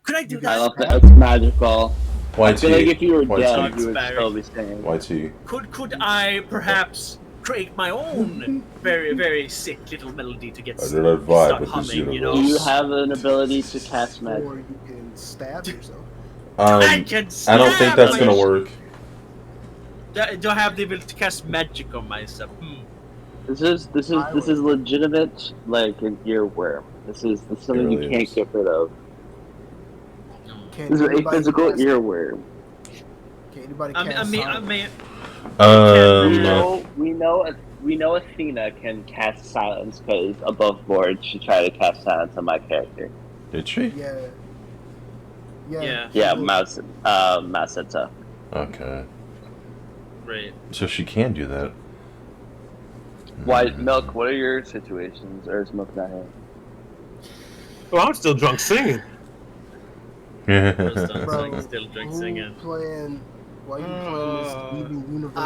G: Could I do that?
E: I love that. It's magical. I feel like if you were dead, you would still be singing.
A: YT.
G: Could I perhaps create my own very, very sick little melody to get
A: I vibe
G: stuck
A: with
G: humming, you know?
E: Do you have an ability to cast magic?
H: Or you can stab yourself.
G: I can
A: I don't think that's gonna work.
G: Do I have the ability to cast magic on myself?
E: This is legitimate, like an earworm. This is something you can't get rid of. This is a physical earworm.
H: Can anybody cast
E: we know Athena can cast silence because above board she tried to cast silence on my character.
A: Did she?
E: Yeah. Mouse said so.
A: Okay.
G: Right.
A: So she can do that.
E: White Milk, what are your situations? Or is Milk not here?
J: Well, I'm still drunk singing.
G: Still drunk singing.
H: Why are you playing this Steven Universe?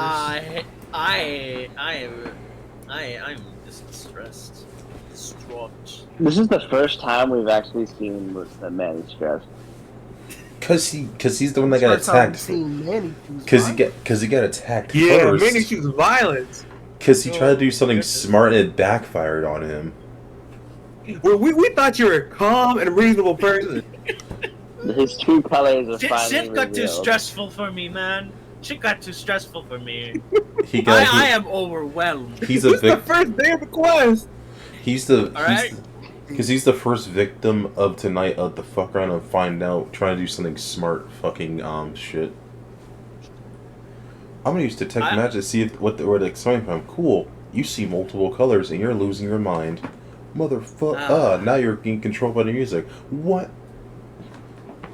G: I'm just stressed. Distraught.
E: This is the first time we've actually seen the man stressed.
A: Cause he's the one that got attacked. Cause he got attacked first.
J: Manny choose violence.
A: Cause he tried to do something smart and it backfired on him.
J: Well, we thought you were a calm and reasonable person.
E: His true colors are finally
G: Shit got too
E: revealed.
G: stressful for me, man. Shit got too stressful for me.
A: I
G: am overwhelmed.
A: He's the
J: first day of the quest.
A: He's the first victim of tonight of the fuck around and find out, trying to do something smart fucking shit. I'm gonna use detect magic to see where it's coming from. Cool. You see multiple colors and you're losing your mind. Motherfucker. Now you're being controlled by the music. What?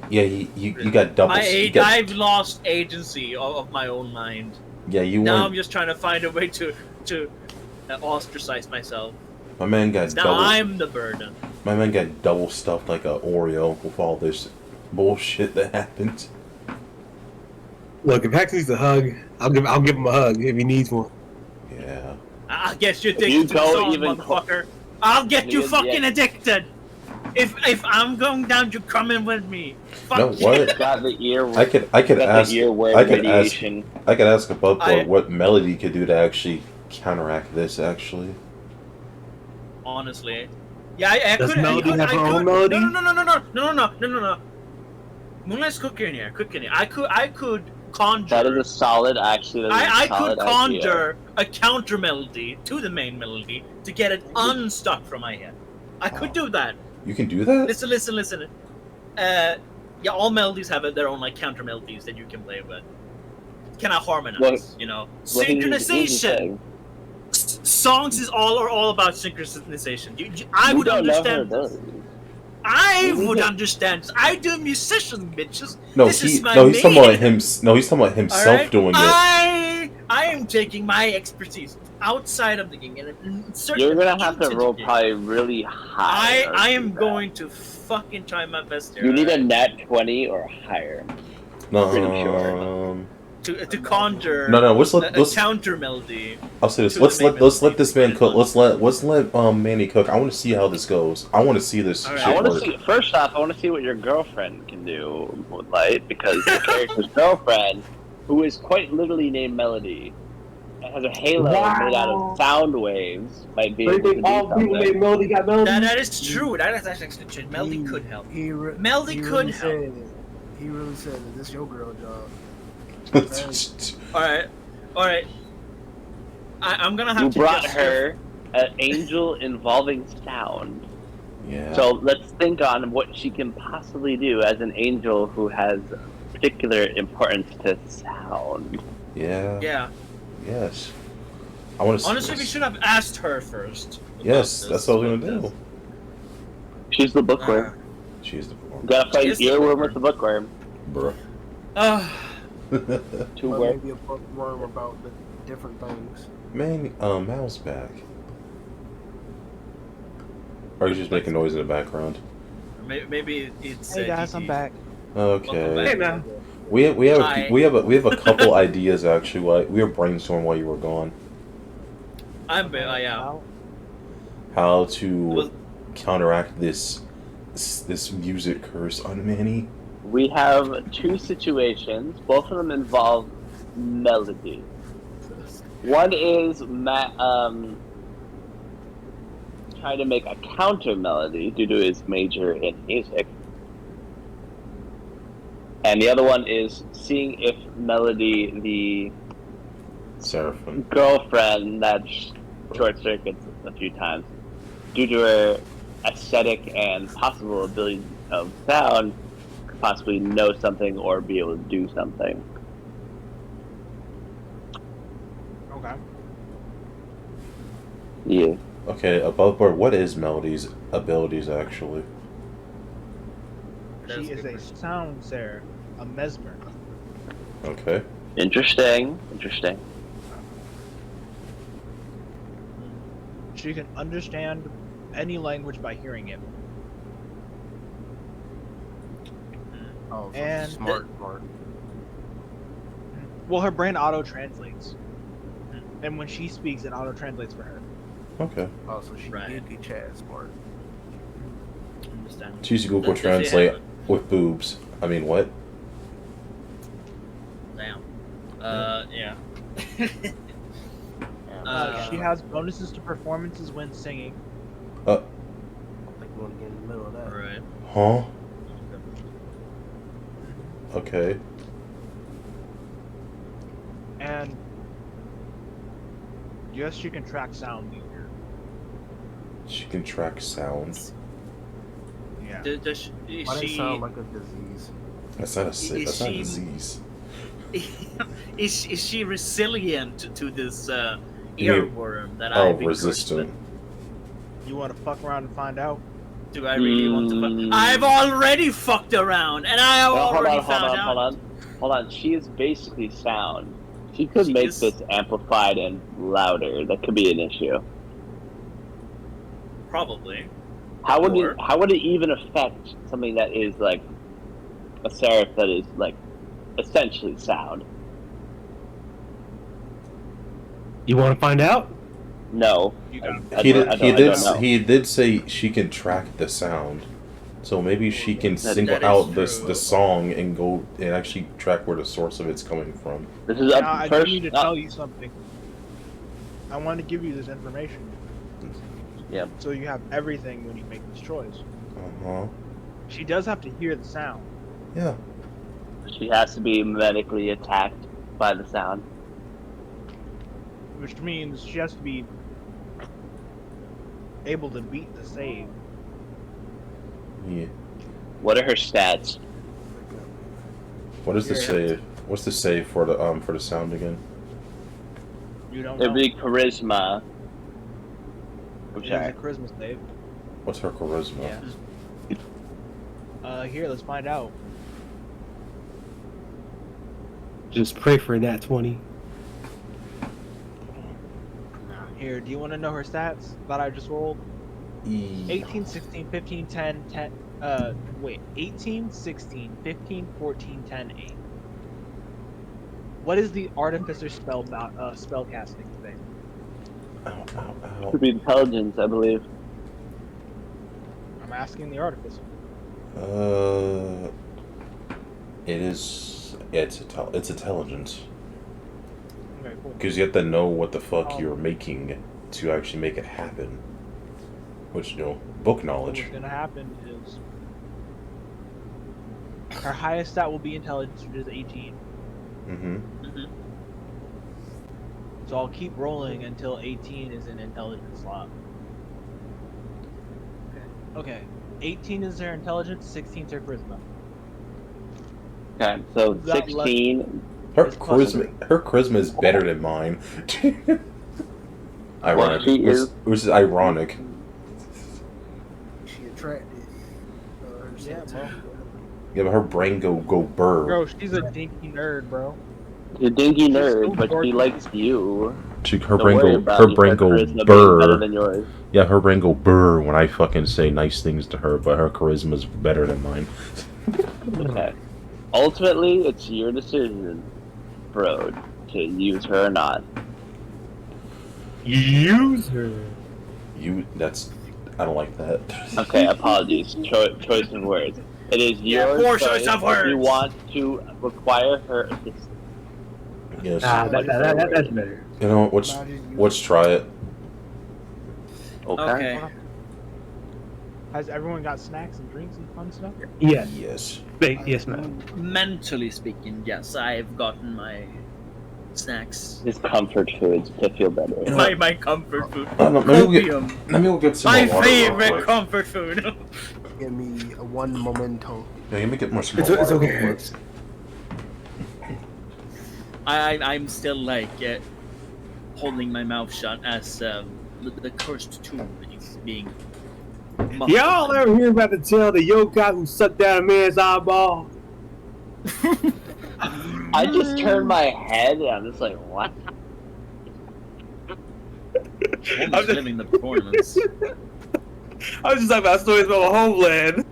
A: Yeah, you got double.
G: I've lost agency of my own mind.
A: Yeah,
G: Now I'm just trying to find a way to ostracize myself.
A: My man got
G: now I'm the burden.
A: My man got double stuffed like a Oreo with all this bullshit that happened.
J: Look, if Hex needs a hug, I'll give him a hug if he needs one.
A: Yeah.
G: I guess you're addicted to the song, motherfucker. I'll get you fucking addicted. If I'm going down, you're coming with me. Fuck
A: no, what?
E: Got the ear.
A: I could ask above board what Melody could do to actually counteract this. Actually,
G: honestly, yeah, I could.
J: Melody have her own melody?
G: No. Moonlight's cooking here. I could conjure.
E: That is a solid, actually.
G: I could conjure a counter melody to the main melody to get it unstuck from my head. I could do that.
A: You can do that?
G: Listen. Yeah, all melodies have their own like counter melodies that you can play with. Can I harmonize? Synchronization. Songs is all about synchronization. I would understand this. I would understand. I do musician, bitches. He's
A: talking about himself doing it.
G: I am taking my expertise outside of the game and
E: you're gonna have to roll probably really high.
G: I am going to fucking try my best here.
E: You need a nat 20 or higher.
G: To conjure.
A: Let's
G: counter melody.
A: I'll say this. Let's let this man cook. Let's let Manny cook. I want to see how this goes. I want to see this.
E: Right. I want to see what your girlfriend can do with light, because your character's girlfriend, who is quite literally named Melody, and has a halo made out of sound waves, might be able to do something.
J: Named Melody got Melody.
G: That is true. That is actually true. Melody could help. Melody could help.
H: He really said that this your girl job.
G: All right. I'm gonna have
E: You
G: to
E: brought
G: guess
E: her an angel involving sound.
A: Yeah.
E: So let's think on what she can possibly do as an angel who has particular importance to sound.
A: Yeah.
G: Yeah.
A: Yes. I want to.
G: Honestly, we should have asked her first.
A: Yes,
G: about
A: that's
G: this,
A: what I was
G: about
A: gonna
G: this.
A: do.
E: She's the bookworm.
A: She's the
E: You gotta fight
G: She is the
E: earworm
G: bookworm.
E: with the bookworm.
A: bruh.
E: Two
H: Or
E: words.
H: maybe a bookworm about the different things.
A: Man, Mal's back. Or he's just making noise in the background.
G: Maybe it's.
B: Hey guys, I'm back.
A: Okay.
G: Hey, man.
A: We have
G: Hi.
A: we have a couple ideas actually. While we were brainstorming while you were gone,
G: Yeah.
A: how to
G: Well-
A: counteract this music curse on Manny.
E: We have two situations. Both of them involve melody. One is trying to make a counter melody due to his major in music. And the other one is seeing if Melody, the
A: Seraphim.
E: girlfriend that short circuits a few times, due to her aesthetic and possible ability of sound, could possibly know something or be able to do something.
B: Okay.
E: Yeah.
A: Okay, above board. What is Melody's abilities actually?
B: She is a sound seer, a mesmer.
A: Okay.
E: Interesting.
B: She can understand any language by hearing it.
H: Oh, so
B: And-
H: smart.
B: Well, her brain auto translates, and when she speaks, it auto translates for her.
A: Okay.
H: Oh, so she
G: Right.
H: did get Chad smart.
G: Understand.
A: Choose Google
G: Does she
A: Translate
G: have-
A: with boobs. I mean, what?
G: Damn. Yeah.
B: She has bonuses to performances when singing.
H: I don't think we want to get in the middle of that.
G: Right.
A: Huh? Okay.
B: And yes, she can track sound meter.
A: She can track sounds.
B: Yeah.
G: Does she,
H: Why does it sound like a disease?
A: That's not a sick.
G: Is
A: That's not a
G: she-
A: disease.
G: is she resilient to this
A: You mean-
G: earworm that
A: Oh,
G: I've been
A: resistant.
B: You want to fuck around and find out?
G: Do I really want to?
E: Mm.
G: I've already fucked around, and I have
E: Well,
G: already found out.
E: hold on. She is basically sound. She could
G: She
E: make
G: is-
E: this amplified and louder. That could be an issue.
G: Probably.
E: How would
G: Or-
E: it even affect something that is like a seraph that is like essentially sound?
D: You want to find out?
E: No.
B: You got
A: He
E: don't- I
A: did.
E: don't know.
A: He did say she can track the sound, so maybe she can single
G: that is
A: out
G: true.
A: the song and go and actually track where the source of it's coming from.
E: This is
B: Now, I do
E: first.
B: need to tell you something. I want to give you this information.
E: Yeah.
B: So you have everything when you make this choice.
A: Uh-huh.
B: She does have to hear the sound.
A: Yeah.
E: She has to be medically attacked by the sound.
B: Which means she has to be able to beat the save.
A: Yeah.
E: What are her stats?
A: What is the
B: Yeah.
A: save? What's the save for the sound again?
B: You don't
E: It'd
B: know.
E: be charisma.
B: It is
E: Okay.
B: a charisma save.
A: What's her charisma?
B: Yeah. Here, let's find out.
D: Just pray for that 20.
B: Here, do you want to know her stats that I just rolled? 18, 16, 15, 10, 10, 18, 16, 15, 14, 10, 8. What is the Artificer spell casting thing?
A: Ow.
E: Could be intelligence, I believe.
B: I'm asking the Artificer.
A: It is. Yeah, it's intelligence.
B: Okay, cool.
A: Because you have to know what the fuck you're making to actually make it happen. Which, book knowledge.
B: What's gonna happen is Her highest stat will be intelligence, which is 18.
A: Mm-hmm.
G: Mhm.
B: So I'll keep rolling until 18 is an intelligence slot. Okay. 18 is their intelligence, 16 is their charisma.
E: Okay, so
B: That
E: 16.
A: Her
B: It's plus
A: charisma is better than mine. Ironic.
E: She is.
A: Which is ironic.
H: She attracted.
B: Yeah, bro.
A: Yeah, but her brain go burr.
B: Bro, she's a dinky nerd, bro.
E: She's a dinky
B: She's
E: nerd,
B: so
E: but she
B: dorky.
E: likes you.
A: Her
E: Don't
A: brain
E: worry
A: go
E: about
A: her
E: your
A: brain go
E: charisma being better
A: burr.
E: than yours.
A: Yeah, her brain go burr when I fucking say nice things to her, but her charisma's better than mine.
E: Okay. Ultimately, it's your decision, bro, to use her or not.
J: Use her.
A: That's I don't like that.
E: Okay, apologies. Choice of words. It is your
G: poor
E: choice
G: choice of
E: if you
G: words.
E: want to require her assistance.
A: Yes.
J: That's better.
A: You know, let's try it.
E: Okay.
B: Has everyone got snacks and drinks and fun stuff?
J: Yes.
A: Yes.
J: Yes, ma'am.
G: Mentally speaking, yes, I've gotten my snacks.
E: His comfort foods to feel better.
A: You know
G: My comfort food.
A: I don't know, maybe
G: Opium.
A: we'll get some
G: My
A: more water real
G: favorite
A: quick.
G: comfort food.
H: Give me a one memento.
A: Yeah, let me get more some
D: It's
A: more water
D: okay.
A: real quick.
G: I'm still like holding my mouth shut as the cursed tune is being.
J: Y'all ever hear about the tale of the yokai who sucked down a man's eyeball?
E: I just turned my head and I'm just like, what?
G: Almost living the performance.
J: I was just talking about stories about my homeland.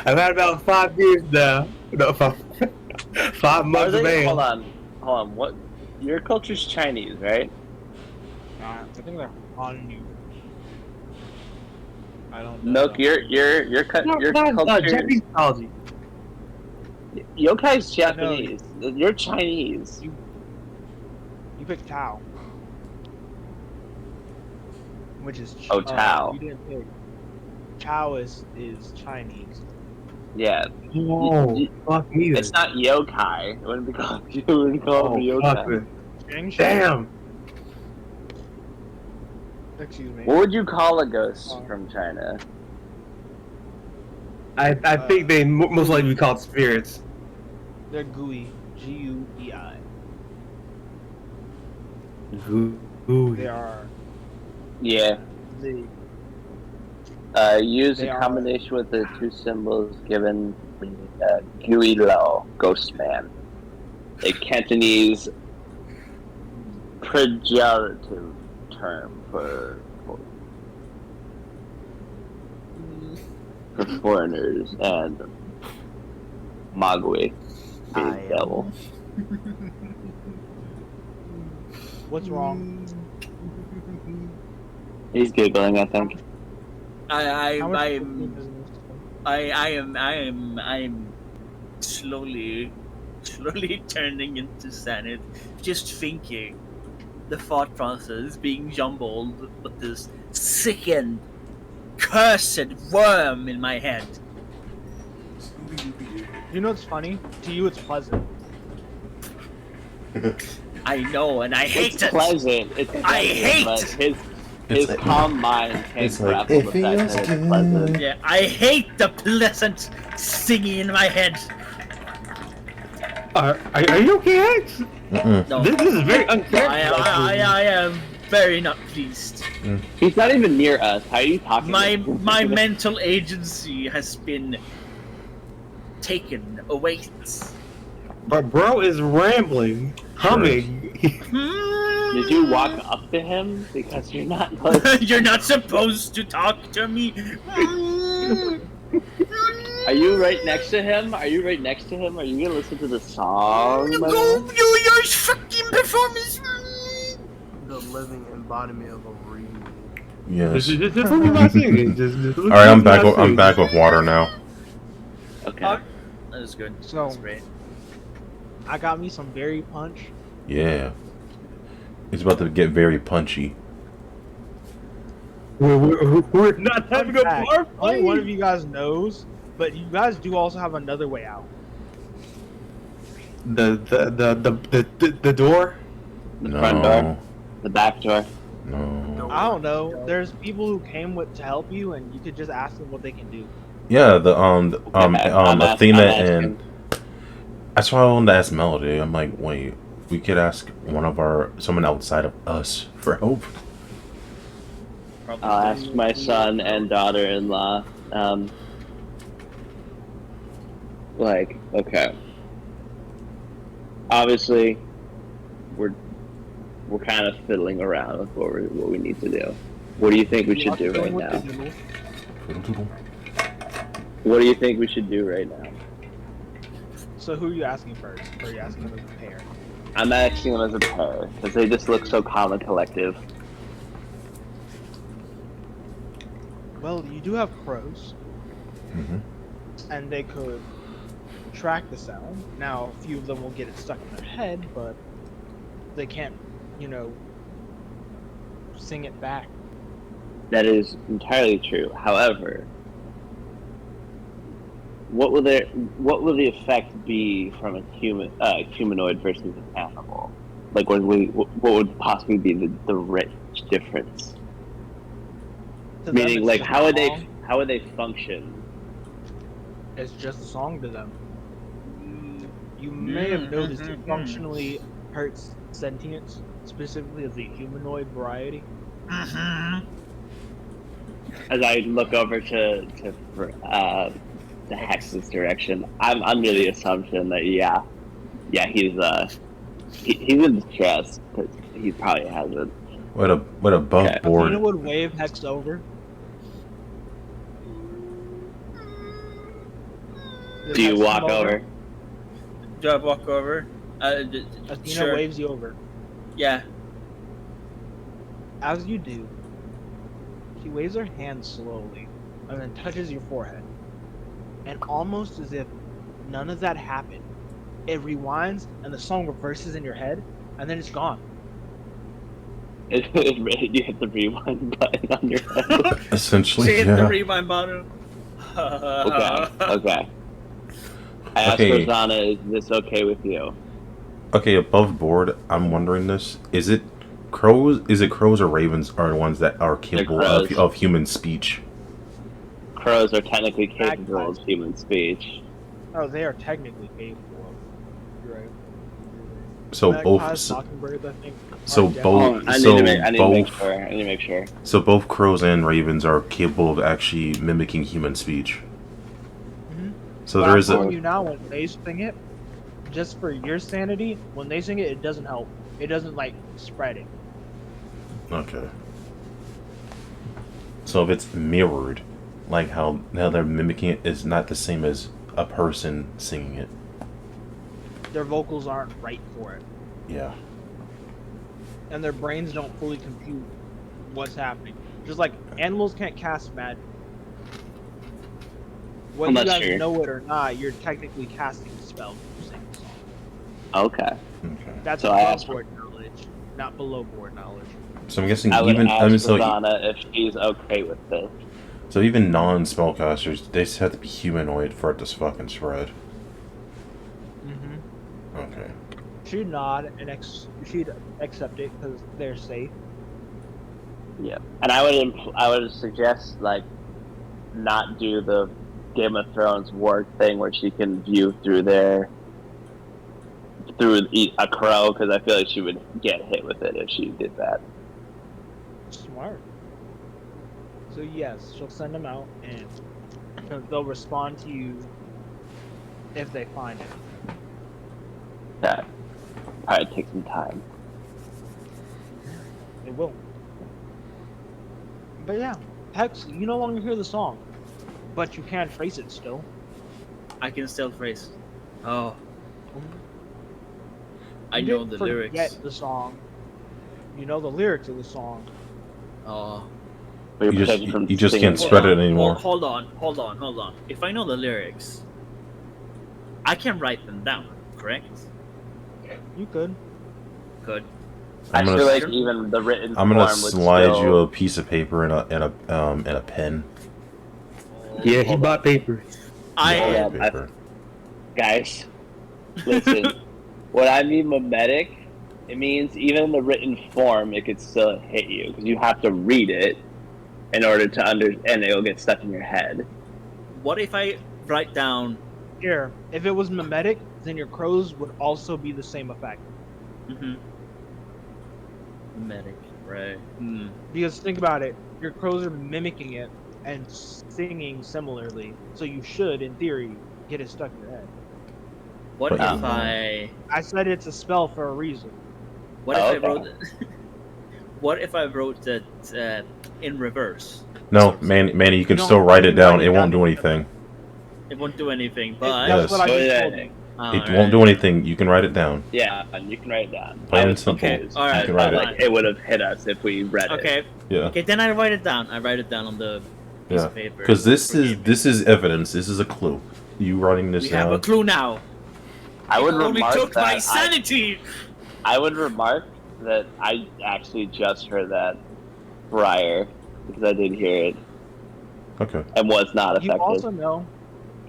J: I've had about 5 years now. No, 5 months of age.
E: Hold on. What? Your culture's Chinese, right?
B: I think they're on you. I don't know.
E: Nook, your culture.
J: Japanese mythology.
E: Yokai's Japanese. You're Chinese.
B: You picked Tao. Which is
E: Oh, Tao.
B: You didn't pick. Tao is Chinese.
E: Yeah.
J: Oh, fuck me.
E: It's not yokai. It wouldn't be called. You wouldn't call it yokai.
J: Damn.
B: Excuse me.
E: What would you call a ghost from China?
J: I think they most likely be called spirits.
B: They're gooey. G-U-E-I. They are.
E: Yeah.
B: They.
E: Use
B: They
E: a
B: are-
E: combination with the two symbols given Gui Lo, Ghost Man. A Cantonese pejorative term for foreigners and Magui, being devil.
B: What's wrong?
E: He's giggling, I think.
G: I
B: How much
G: am slowly turning into Senate, just thinking the thought process being jumbled with this sickened, cursed worm in my head.
B: You know what's funny? To you, it's pleasant.
G: I know, and I hate
E: It's
G: it.
E: pleasant. It's pleasant,
G: I hate
E: but his
A: It's like-
E: calm mind can't
A: it's like,
E: grapple
A: it
E: the fact
A: feels
E: that it's
A: good.
E: pleasant.
G: Yeah, I hate the pleasant singing in my head.
J: Are you okay, Alex?
G: No,
J: This is very uncharacteristic.
G: I am very not pleased.
E: He's not even near us. How are you talking?
G: My
E: to him?
G: my mental agency has been taken away.
J: But bro is rambling, humming.
E: Did you walk up to him? Because you're not.
G: You're not supposed to talk to me.
E: Are you right next to him? Are you gonna listen to the song?
G: Go do your fucking performance.
H: The living embodiment of a reed.
A: Yes.
J: Just look at my singing. Just
A: All right, I'm back. I'm back with water now.
E: Okay.
G: That is good.
B: So-
G: That's great.
B: I got me some berry punch.
A: Yeah. It's about to get very punchy.
J: We're not having a
B: Fact,
J: bar
B: only
J: fight.
B: one of you guys knows But you guys do also have another way out.
J: The door.
E: The
A: No.
E: front door, the back door.
A: No.
B: I don't know. There's people who came to help you, and you could just ask them what they can do.
A: Yeah,
E: I'm
A: Athena
E: asking.
A: and that's why I wanted to ask Melody. I'm like, wait, we could ask someone outside of us for help.
G: Probably
E: I'll ask my son and daughter-in-law. Okay. Obviously, we're kind of fiddling around with what we need to do. What do you think we should do right now? What do you think we should do right now?
B: So who are you asking first? Or are you asking them as a pair?
E: I'm asking them as a pair because they just look so calm and collective.
B: Well, you do have crows,
A: Mm-hmm.
B: and they could track the sound. Now, a few of them will get it stuck in their head, but they can't, sing it back.
E: That is entirely true. However, what will the effect be from a humanoid versus an animal? Like, what would possibly be the rich difference?
B: To them,
E: Meaning,
B: it's
E: like,
B: just
E: how
B: a
E: would they function?
B: It's just a song to them. You may have noticed it functionally hurts sentience, specifically of the humanoid variety.
E: As I look over to the Hex's direction, I'm under the assumption that he's in distress because he probably hasn't.
A: What above
E: Okay.
A: board.
B: You know what wave Hex over?
E: Do you walk over?
G: Do I walk over?
B: Athena
G: Sure.
B: waves you over.
G: Yeah.
B: As you do, she waves her hand slowly and then touches your forehead. And almost as if none of that happened, it rewinds and the song reverses in your head, and then it's gone.
E: You hit the rewind button on your head.
A: Essentially,
G: She hit
A: yeah.
G: the rewind button.
E: Okay. I asked
A: Okay.
E: Rosanna, is this okay with you?
A: Okay, above board, I'm wondering this. Is it crows or ravens are the ones that are capable
E: crows.
A: of human speech?
E: Crows are technically capable of human speech.
B: Oh, they are technically capable of. You're right.
A: So
B: Magpies,
A: both
B: mockingbirds, I think.
A: so
B: are
A: both
E: I
A: so
E: need to make
A: both
E: sure. I need to make sure.
A: so both crows and ravens are capable of actually mimicking human speech.
B: Mhm.
A: So
B: But
A: there
B: I'm
A: is
B: telling
A: a
B: you now, when they sing it, just for your sanity, when they sing it, it doesn't help. It doesn't spread it.
A: okay. So if it's mirrored, like how they're mimicking it is not the same as a person singing it.
B: Their vocals aren't right for it,
A: Yeah.
B: and their brains don't fully compute what's happening. Just like animals can't cast magic. Whether you
E: That's
B: guys
E: true.
B: know it or not, you're technically casting a spell when you sing the song.
E: Okay.
A: Okay.
B: That's
E: So I
B: above
E: asked-
B: board knowledge, not below board knowledge.
A: So I'm guessing
E: I would
A: even
E: ask Rosanna if she's okay with this.
A: so even non-spellcasters, they just have to be humanoid for it to fucking spread.
B: Mm-hmm.
A: Okay.
B: She'd nod and she'd accept it because they're safe.
E: Yeah, and I would suggest not do the Game of Thrones ward thing where she can view through a crow because I feel like she would get hit with it if she did that.
B: Smart. So yes, she'll send them out, and they'll respond to you if they find it.
E: That probably take some time.
B: They will. But yeah, Hex, you no longer hear the song, but you can trace it still.
G: I can still phrase. Oh. I
B: You
G: know
B: didn't
G: the
B: forget
G: lyrics.
B: the song. You know the lyrics of the song.
G: Oh.
E: But you're
A: You just-
E: protected from
A: you just
E: singing
A: can't spread it anymore.
G: Hold on. If I know the lyrics, I can write them down, correct?
B: You could.
G: Good.
E: I
A: I'm
E: feel
A: gonna
E: like even the written
A: I'm gonna
E: form would
A: slide
E: still...
A: you a piece of paper and a pen.
J: Yeah, he
E: Hold
J: bought paper.
E: Hold
A: Yeah,
E: up,
A: paper.
E: guys, listen. When I mean mimetic, it means even in the written form, it could still hit you because you have to read it in order to and it'll get stuck in your head.
G: What if I write down?
B: Here, if it was mimetic, then your crows would also be the same effect.
G: Mimetic, right?
B: Because think about it, your crows are mimicking it and singing similarly, so you should, in theory, get it stuck in your head.
G: What
A: But
G: if
A: you know.
B: I said it's a spell for a reason.
G: What if I wrote? What if I wrote that in reverse?
A: No, Manny, you can still write it down. It won't do anything.
G: It won't do anything, but
B: That's what I just told you.
A: It won't do anything. You can write it down.
E: Yeah, and you can write it down.
A: Plain and simple.
G: Okay, all right.
A: You can write it.
E: Like it would have hit us if we read it.
G: Okay.
A: Yeah.
G: Okay, then I write it down. I write it down on the piece of paper.
A: Because this is evidence. This is a clue. You writing this
G: We
A: down.
G: have a clue now.
E: I would
G: only
E: remark
G: took
E: that
G: my sanity.
E: I would remark that I actually just heard that prior because I did hear it.
A: Okay.
E: And was not
B: You
E: affected.
B: also know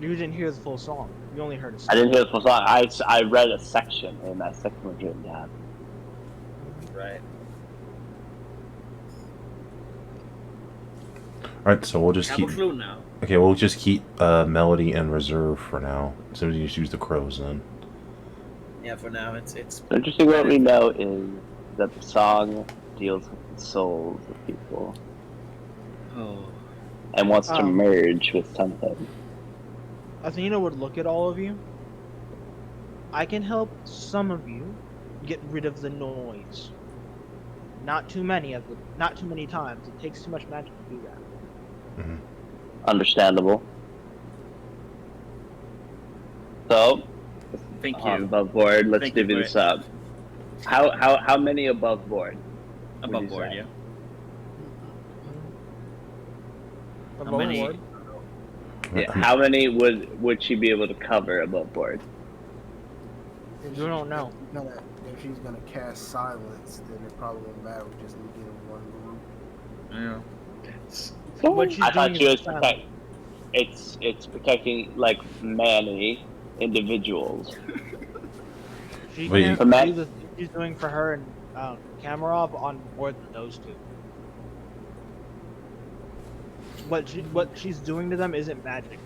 B: you didn't hear the full song. You only heard a song.
E: I didn't hear the full song. I read a section, and that section was written down.
G: Right.
A: Alright, so we'll just
G: Have
A: keep.
G: a clue now.
A: Okay, we'll just keep Melody and Reserve for now. So we just use the crows then.
G: Yeah, for now it's.
E: Interesting. What we know is that the song deals with the souls of people
G: Oh.
E: and wants to merge with something.
B: Athena would look at all of you. I can help some of you get rid of the noise. Not too many times. It takes too much magic to do that.
A: Mm-hmm.
E: Understandable. So,
G: Thank you.
E: above board. Let's
G: Thank you
E: divvy
G: for
E: this
G: it.
E: up. How many above board?
G: Above
E: you
G: board,
E: say?
G: yeah.
B: Above
G: How many?
B: board.
E: Yeah. How many would she be able to cover above board?
B: You don't know.
H: If she's gonna cast silence, then it probably won't matter. We just need to get in one room.
G: Yeah.
B: What she's
E: I
B: doing
E: thought she
B: is
E: was it's protecting like many individuals.
B: She
A: Wait,
B: can't
E: you-
B: do the thing she's doing for her and Kamarov on more than those two. What she's doing to them isn't magic.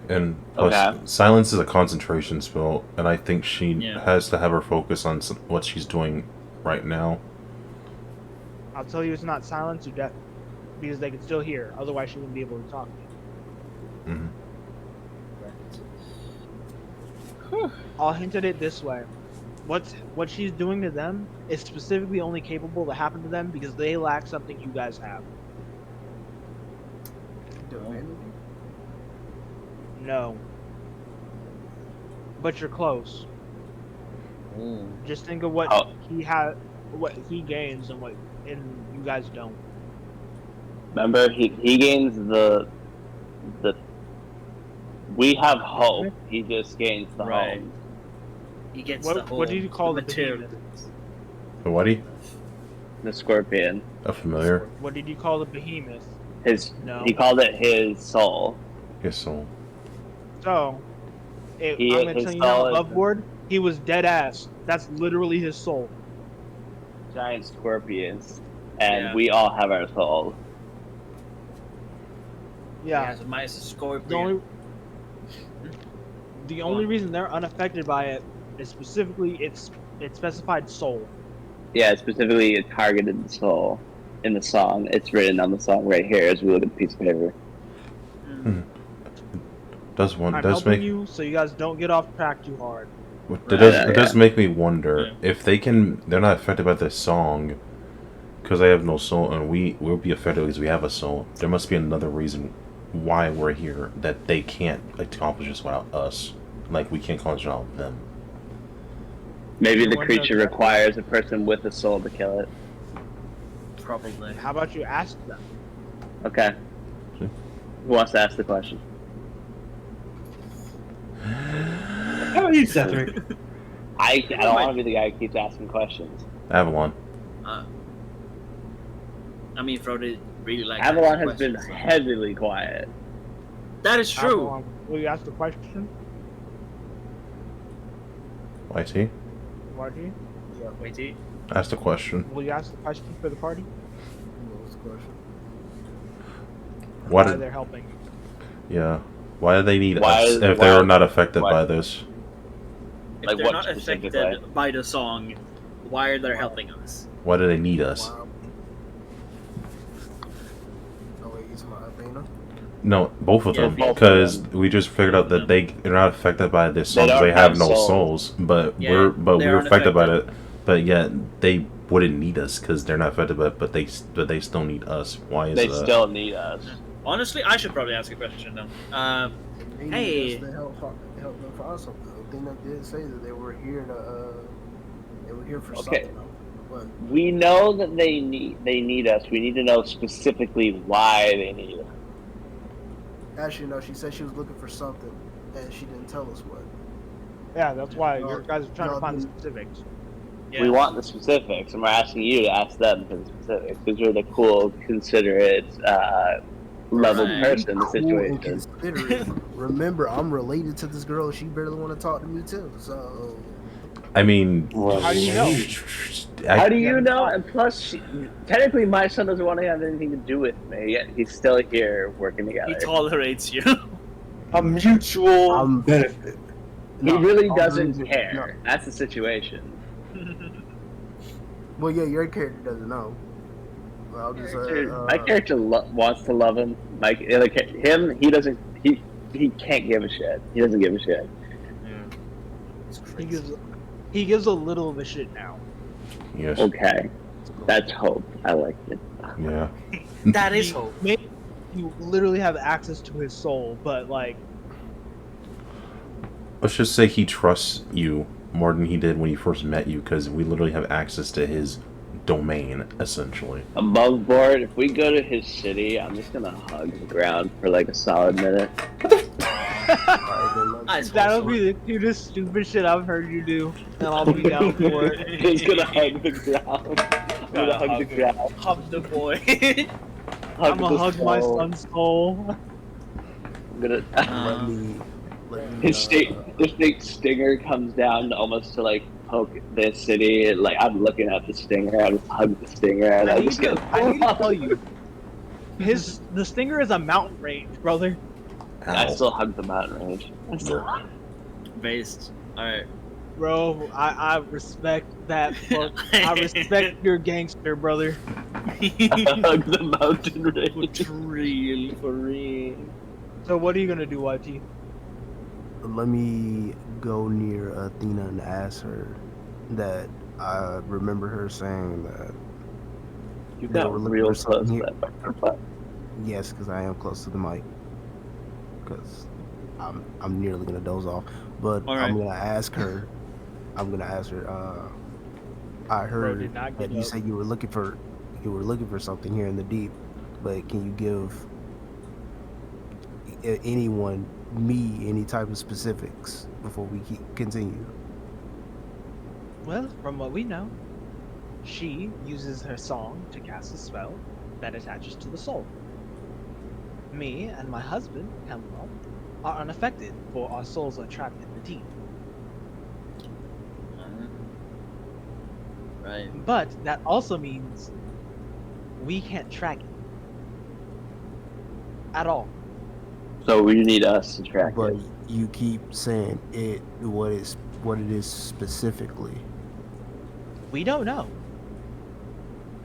A: And plus,
E: Okay.
A: silence is a concentration spell, and I think she
G: Yeah.
A: has to have her focus on what she's doing right now.
B: I'll tell you, it's not silence or death, because they can still hear. Otherwise, she wouldn't be able to talk.
A: Mm-hmm.
B: I'll hint at it this way: what she's doing to them is specifically only capable to happen to them because they lack something you guys have.
H: Divinity?
B: No. But you're close. Just think of what what he gains and you guys don't.
E: Remember, he gains the. We have hope. He just gains the
G: Right.
E: hope.
G: He gets the whole.
B: What do you call the
G: material?
B: behemoth?
A: The whaty?
E: The scorpion.
A: A familiar?
B: What did you call the behemoth?
E: He called it his soul.
A: His soul.
B: So, I'm gonna
E: his
B: tell you
E: soul
B: now,
E: is-
B: above board, he was dead ass. That's literally his soul.
E: Giant scorpions, and
G: Yeah.
E: we all have our soul.
B: Yeah.
G: So mine is a scorpion.
B: The only reason they're unaffected by it is specifically it specified soul.
E: Yeah, specifically it targeted the soul in the song. It's written on the song right here as we look at the piece of paper.
B: I'm
A: does
B: helping
A: make
B: you so you guys don't get off track too hard.
A: it does make me wonder if they're not affected by this song because they have no soul, and we'll be affected because we have a soul. There must be another reason why we're here that they can't accomplish this without us. Like we can't accomplish it without them.
E: Maybe
B: You
E: the
B: wanna
E: creature
B: know-
E: requires a person with a soul to kill it.
G: Probably.
B: How about you ask them?
E: Okay.
A: See?
E: Who wants to ask the question?
J: How about you, Cedric?
E: I don't want to be the guy who keeps asking questions.
A: Avalon.
G: I mean, Frode really like.
E: Avalon has been
G: questions, so-
E: heavily quiet.
G: That is true.
B: Will you ask the question,
A: YT,
B: Marty?
G: Wait,
A: ask the question.
B: Will you ask the question for the party?
H: What was the question?
A: Why
B: Why
A: did,
B: they're helping?
A: yeah. Why do they need
E: Why-
A: us if
E: why-
A: they're not affected
E: why-
A: by this?
G: if
E: Like
G: they're
E: what
G: not
E: specifically?
G: affected by the song, why are they helping us?
A: Why do they need us?
H: Wow. Oh wait, it's my Athena.
A: No, both of
G: Yeah,
A: them.
E: both of
A: Because
E: them.
A: we just figured out that they're not affected by this
E: They
A: song. 'Cause
E: don't
A: they have
E: have
A: no
E: souls.
A: souls. But
G: Yeah,
A: we're
G: they're
A: affected by
G: unaffected.
A: it. But yet they wouldn't need us because they're not affected by it. But they still need us. Why is
E: They
A: that?
E: still need us.
G: Honestly, I should probably ask a question now.
H: They
G: Hey.
H: need us to help them find something. Athena did say that they were here to they were here for
E: Okay.
H: something. But
E: We know that they need us. We need to know specifically why they need us.
H: actually, no, she said she was looking for something, and she didn't tell us what.
B: Yeah, that's why
H: No,
B: you guys are trying
H: no,
B: to find the
H: dude.
B: specifics.
G: Yeah.
E: We want the specifics, and we're asking you to ask them for the specifics because you're the cool, considerate, leveled
G: Right.
E: person in the
H: Cool and
E: situation.
H: considerate. Remember, I'm related to this girl. She barely want to talk to me too. So
A: I mean,
B: How do you know?
E: How do you know? And plus, technically, my son doesn't want to have anything to do with me, yet he's still here working
G: He
E: together.
G: tolerates you.
J: A mutual
H: I'm-
J: benefit.
E: He
H: No,
E: really
H: I'm
E: doesn't
H: really-
E: care.
H: no.
E: That's the situation.
H: Well, yeah, your character doesn't know. Well, I'll just
E: My character wants to love him. Him, he doesn't. He can't give a shit. He doesn't give a shit.
B: He gives a little of a shit now.
A: Yes.
E: Okay, that's hope. I like it.
A: Yeah.
G: That is hope.
B: Maybe you literally have access to his soul, but like,
A: Let's just say he trusts you more than he did when he first met you because we literally have access to his domain, essentially.
E: Above board, if we go to his city, I'm just gonna hug the ground for like a solid minute.
B: that'll be the cutest stupid shit I've heard you do, and I'll be down for it.
E: He's gonna hug the ground. I'm gonna hug the ground.
G: Hug the boy.
B: I'm gonna
E: the
B: hug my
E: soul.
B: son's soul.
E: I'm gonna.
H: Let me.
E: His big stinger comes down almost to like poke this city. And, like I'm looking at the stinger, I just hug the stinger, and
B: I
E: I
B: need
E: just
B: to
E: get.
B: tell you, the stinger is a mountain range, brother.
E: I still hug the mountain range. I still
G: Based. Alright.
B: Bro, I respect that. I respect your gangster, brother.
E: hug the mountain range.
G: For real, for real.
B: So what are you gonna do, YT?
H: Let me go near Athena and ask her that I remember her saying that.
E: You
H: they
E: got
H: were looking
E: real
H: for
E: close
H: something
E: to
H: here.
E: that microphone.
H: Yes, because I am close to the mic. Because I'm nearly gonna doze off. But
G: All right.
H: I'm gonna ask her. I heard
B: did not
H: that
B: get
H: you
B: up.
H: said you were looking for something here in the deep. But can you give anyone, me, any type of specifics before we continue?
B: Well, from what we know, she uses her song to cast a spell that attaches to the soul. Me and my husband, Hemlock, are unaffected, for our souls are trapped in the deep.
G: Right.
B: But that also means we can't track it at all.
E: So you need us to track
H: But
E: it.
H: you keep saying what it is specifically.
B: We don't know.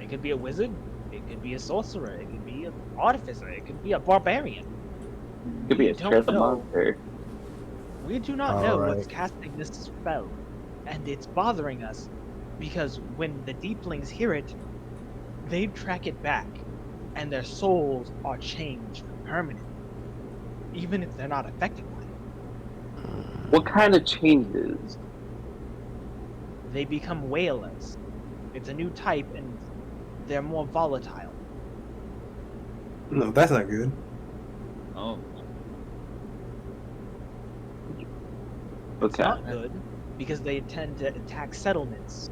B: It could be a wizard, it could be a sorcerer, it could be an artificer, it could be a barbarian.
E: It could be a
B: don't
E: turtle
B: know.
E: monster.
B: We do not know
H: Alright.
B: what's casting this spell, and it's bothering us because when the deeplings hear it, they track it back, and their souls are changed permanently, even if they're not affected by it.
E: What kind of changes?
B: They become whalers. It's a new type, and they're more volatile.
J: No, that's not good.
G: Oh.
B: It's
E: Okay.
B: not good because they tend to attack settlements.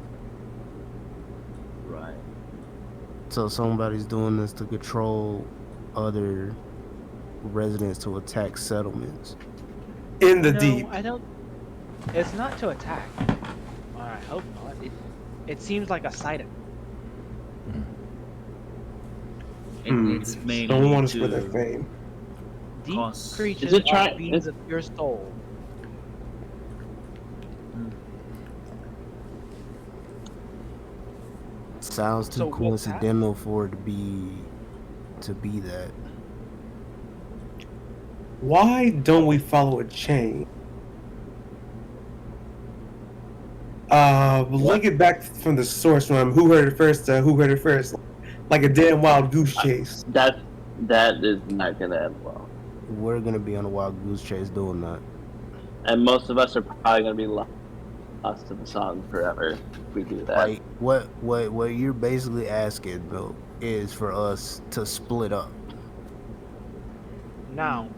G: Right.
H: So somebody's doing this to control other residents to attack settlements.
J: In the
B: No,
J: deep.
B: I don't. It's not to attack. I hope not. It seems like a sighting.
G: It's mainly
J: Don't want to
G: to
J: spread their fame.
B: Deep
G: Cause-
B: creatures
E: Is it
B: are
E: try-
B: beings of pure soul.
H: Sounds too
B: So what's
H: coincidental for it to be that.
J: Why don't we follow a chain? Link it back from the source from who heard it first to who heard it first. Like a damn wild goose chase.
E: That is not gonna end well.
H: We're gonna be on a wild goose chase doing that.
E: And most of us are probably gonna be lost to the song forever if we do that.
H: Like what you're basically asking though is for us to split up.
B: Now,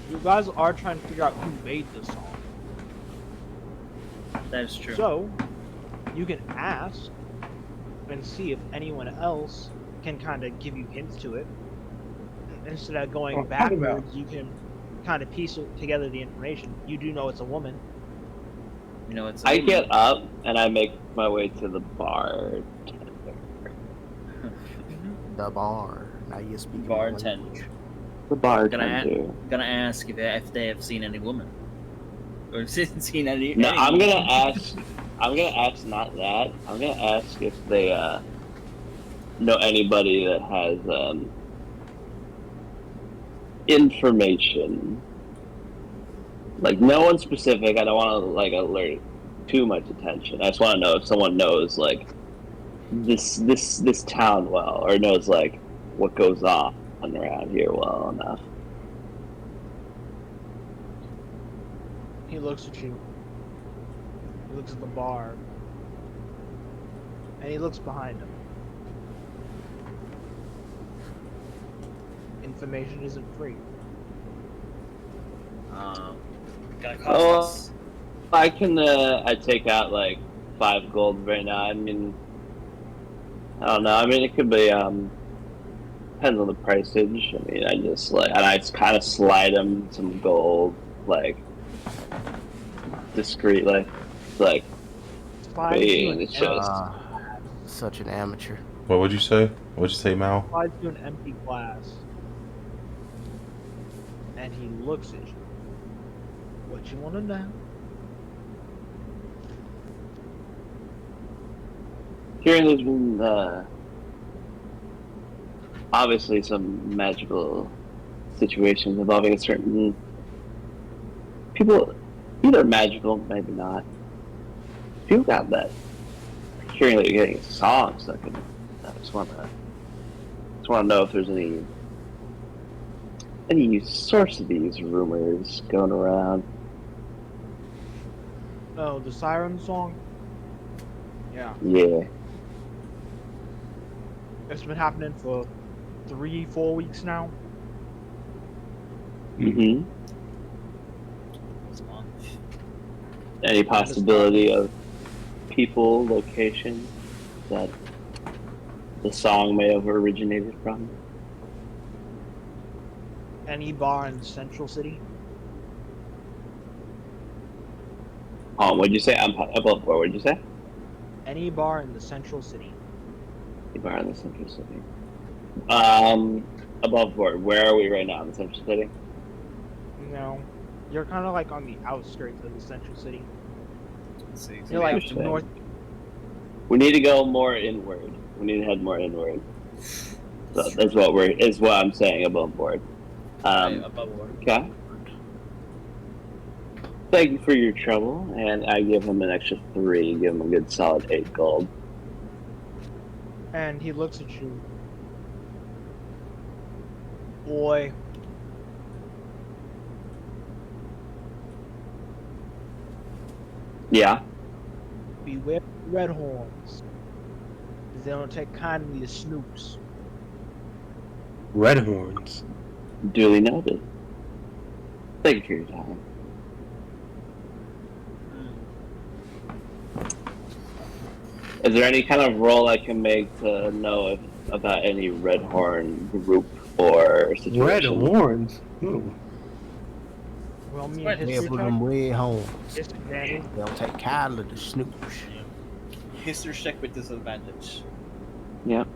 B: you guys are trying to figure out who made this song.
G: That is true.
B: So, you can ask and see if anyone else can kind of give you hints to it. Instead of going backwards, you can kind of piece together the information. You do know it's a woman.
G: You know, it's.
E: I get up and I make my way to the bar.
H: The bar. Now you speak
G: bartender.
E: The bartender.
G: Gonna ask if they have seen any woman, or seen any.
E: No,
G: any
E: I'm gonna
G: woman.
E: ask. I'm gonna ask not that. I'm gonna ask if they know anybody that has information. Like no one specific. I don't want to like alert too much attention. I just want to know if someone knows like this town well, or knows like what goes on around here well enough.
B: He looks at you. He looks at the bar. And he looks behind him. Information isn't free.
G: Gonna cost
E: Oh,
G: us.
E: I can. I take out like 5 gold right now. I mean, I don't know. I mean, it could be depends on the pricage. I mean, I just like, and I just kind of slide him some gold, like discreetly, like.
B: Slides you an
E: It's just.
H: Such an amateur.
A: What would you say? What'd you say, Mal?
B: Slides you an empty glass. And he looks at you. What you want to know?
E: Hearing there's been obviously some magical situations involving a certain people, either magical, maybe not. People got that. Hearing that you're getting songs that can. I just want to know if there's any source of these rumors going around.
B: Oh, the siren song? Yeah.
E: Yeah.
B: It's been happening for 3-4 weeks now.
E: Mm-hmm. Any possibility of people, location that the song may have originated from?
B: Any bar in Central City?
E: What'd you say? I'm above board. What'd you say?
B: Any bar in the Central City.
E: The bar in the Central City. Above board. Where are we right now in the Central City?
B: No. You're kind of like on the outskirts of the Central City.
G: Let's see.
B: You're like
E: Interesting.
B: north.
E: We need to go more inward. We need to head more inward. So that's what I'm saying above board.
G: Above board.
E: Okay. Thank you for your trouble, and I give him an extra 3. Give him a good solid 8 gold.
B: And he looks at you. Boy.
E: Yeah.
B: Beware the red horns. 'Cause they don't take kindly to snoops.
J: Red horns.
E: Duly noted. Thank you for your time. Is there any kind of roll I can make to know about any red horn group or situation.
J: Red horns. Ooh.
B: Well, me
I: Right,
B: and
H: Yeah,
B: history
H: for
B: check.
H: them red horns.
B: Disadvantage.
H: They'll take kindly to snooch.
I: History check with disadvantage.
E: Yep.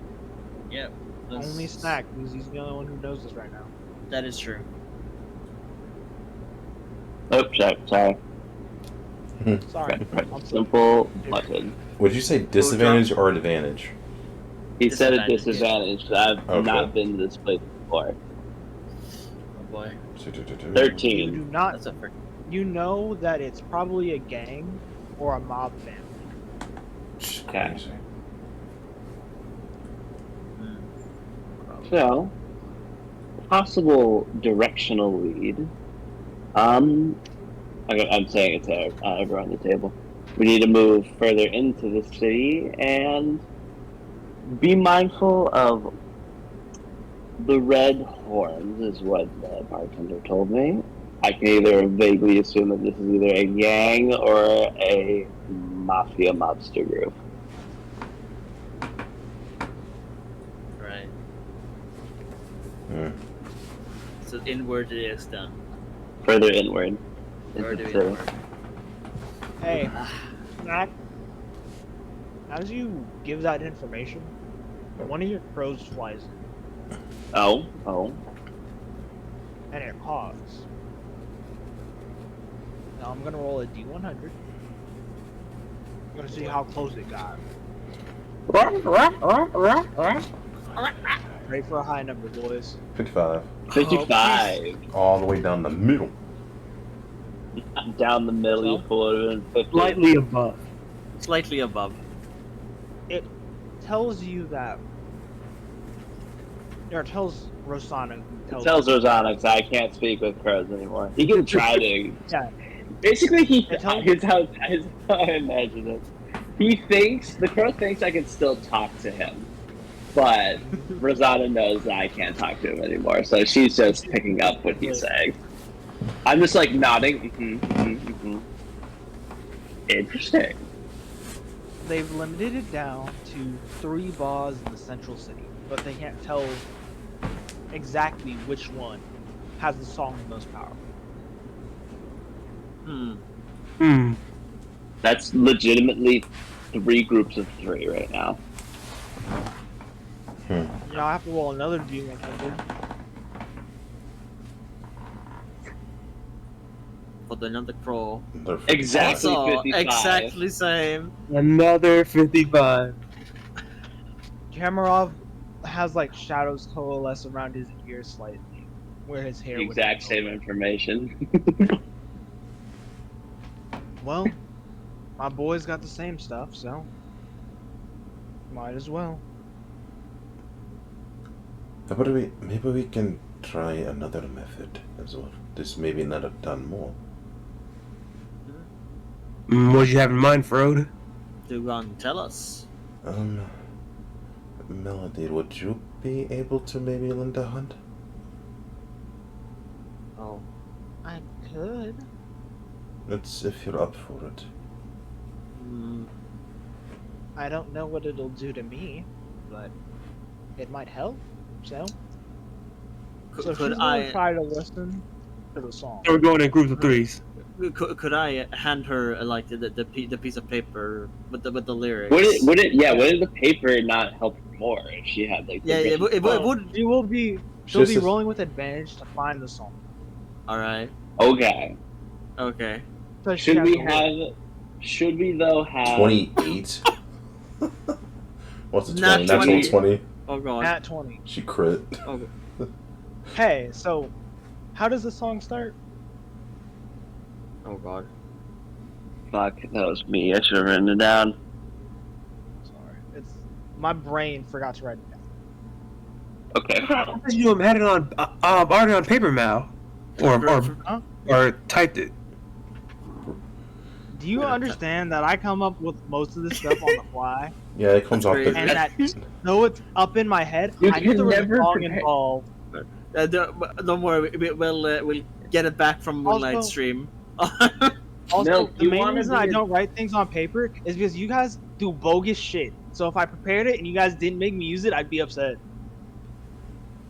I: Yeah.
B: Only Snack, because he's the only one who knows this right now.
I: That is true.
E: Oh, sorry.
B: Sorry. I'm
E: Simple button.
A: Would you say disadvantage or advantage?
E: He said a
I: Disadvantage.
E: disadvantage. I've
A: Okay.
E: not been to this place before.
I: Oh boy.
E: 13.
B: You do not.
I: That's a frick.
B: You know that it's probably a gang or a mob family.
E: Okay.
A: Crazy.
E: So, possible directional lead. I'm saying it to everyone at the table. We need to move further into the city and be mindful of the red horns, is what the bartender told me. I can either vaguely assume that this is either a gang or a mobster group.
I: Right.
A: Hmm.
I: So inward it is then.
E: Further inward.
I: Further
E: into the
I: inward.
E: city.
B: Hey, Snack. As you give that information, one of your crows flies in,
E: Oh.
B: and it caws. Now I'm gonna roll a D100. I'm gonna see how close it got. Pray for a high number, boys.
A: 55.
E: 55.
A: All the way down the middle.
E: Down the middle, you pull it in 50.
J: Slightly above.
I: Slightly above.
B: It tells you that, or it tells Rosanna.
E: It tells Ozonics I can't speak with crows anymore. He can try to.
B: Yeah.
E: Basically,
B: It tells-
E: here's how I imagine it. The crow thinks I can still talk to him, but Rosanna knows that I can't talk to him anymore, so she's just picking up what he's saying. I'm just like nodding. Interesting.
B: They've limited it down to 3 bars in the central city, but they can't tell exactly which one has the song the most power.
E: That's legitimately 3 groups of 3 right now.
B: Now I have to roll another D100.
I: For another crow.
E: Exactly
I: Also,
E: 55.
I: exactly same.
J: Another 55.
B: Kamarov has like shadows coalesce around his ears slightly, where his hair would
E: Exact
B: be
E: same
B: over.
E: information.
B: Well, my boys got the same stuff, so might as well.
A: How about maybe we can try another method as well. This maybe not have done more.
J: What you have in mind, Frode?
I: Do go and tell us.
A: Melody, would you be able to maybe lend a hand?
I: Oh.
B: I could.
A: That's if you're up for it.
B: I don't know what it'll do to me, but it might help. So she's gonna try to listen to the song.
J: We're going in groups of 3s.
I: Could I hand her like the piece of paper with the lyrics?
E: Would the paper not help her more if she had like?
I: Yeah, it would.
B: She will be. She'll be rolling with advantage to find the song.
I: All right.
E: Okay.
I: Okay.
B: So she has to look.
E: Should we though have
A: 28? What's a 20?
I: Not
A: Natural
I: 20.
A: 20?
I: Oh god.
B: At 20.
A: She crit.
I: Oh.
B: Hey, so how does the song start?
I: Oh god.
E: Fuck, that was me. I should have written it down.
B: Sorry, it's my brain forgot to write it down.
E: Okay.
J: You had it on already on paper now, or typed it.
B: Do you understand that I come up with most of this stuff on the fly?
A: Yeah, it comes off the.
B: And that though it's up in my head,
E: You
B: I knew
E: can
B: there was a
E: never
B: song
E: prepare.
B: involved.
I: Don't worry. We'll get it back from Moonlight
B: Also-
I: Stream.
B: Also,
E: Milk,
B: the
E: you
B: main
E: wanna
B: reason
E: be
B: I
E: a-
B: don't write things on paper is because you guys do bogus shit. So if I prepared it and you guys didn't make me use it, I'd be upset.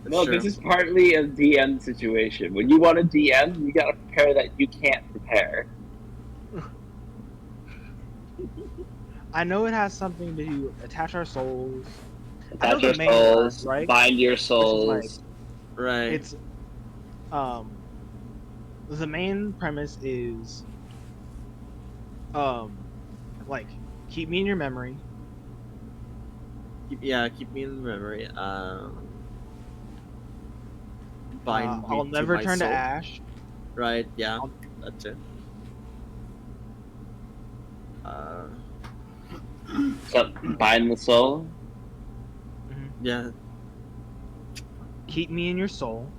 E: No, this is partly a DM situation. When you want to DM, you gotta prepare that you can't prepare.
B: I know it has something to do attach our souls. I know
E: Attach
B: the
E: your
B: main line,
E: souls,
B: right?
E: bind your
B: Which is like
E: souls.
I: Right.
B: it's the main premise is like keep me in your memory.
I: Keep me in the memory. Bind me
B: I'll
I: to
B: never
I: my
B: turn to
I: soul.
B: ash.
I: Right. Yeah. That's it.
E: So, bind the soul.
I: Yeah.
B: Keep me in your soul.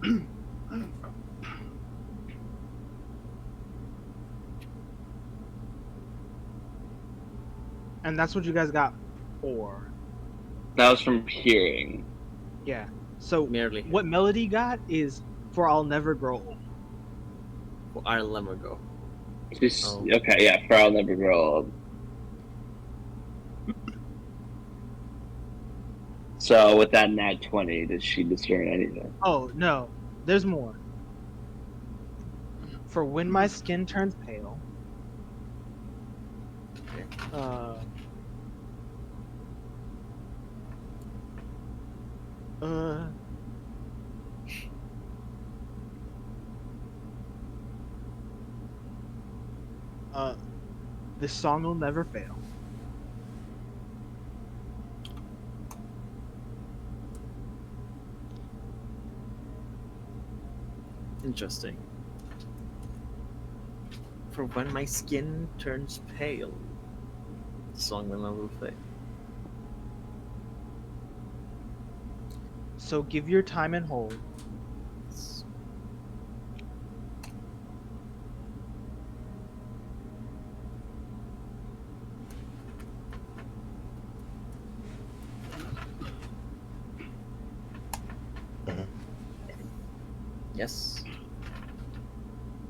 B: And that's what you guys got for.
E: That was from hearing.
B: Yeah. So
I: Merely.
B: what Melody got is for I'll never grow old.
I: For I'll never go.
E: Just, okay, yeah, for I'll never grow old. So with that nat 20, does she discern anything?
B: Oh no, there's more. For when my skin turns pale. This song will never fail.
I: Interesting. For when my skin turns pale, the song will never fade.
B: So give your time and hold.
I: Yes.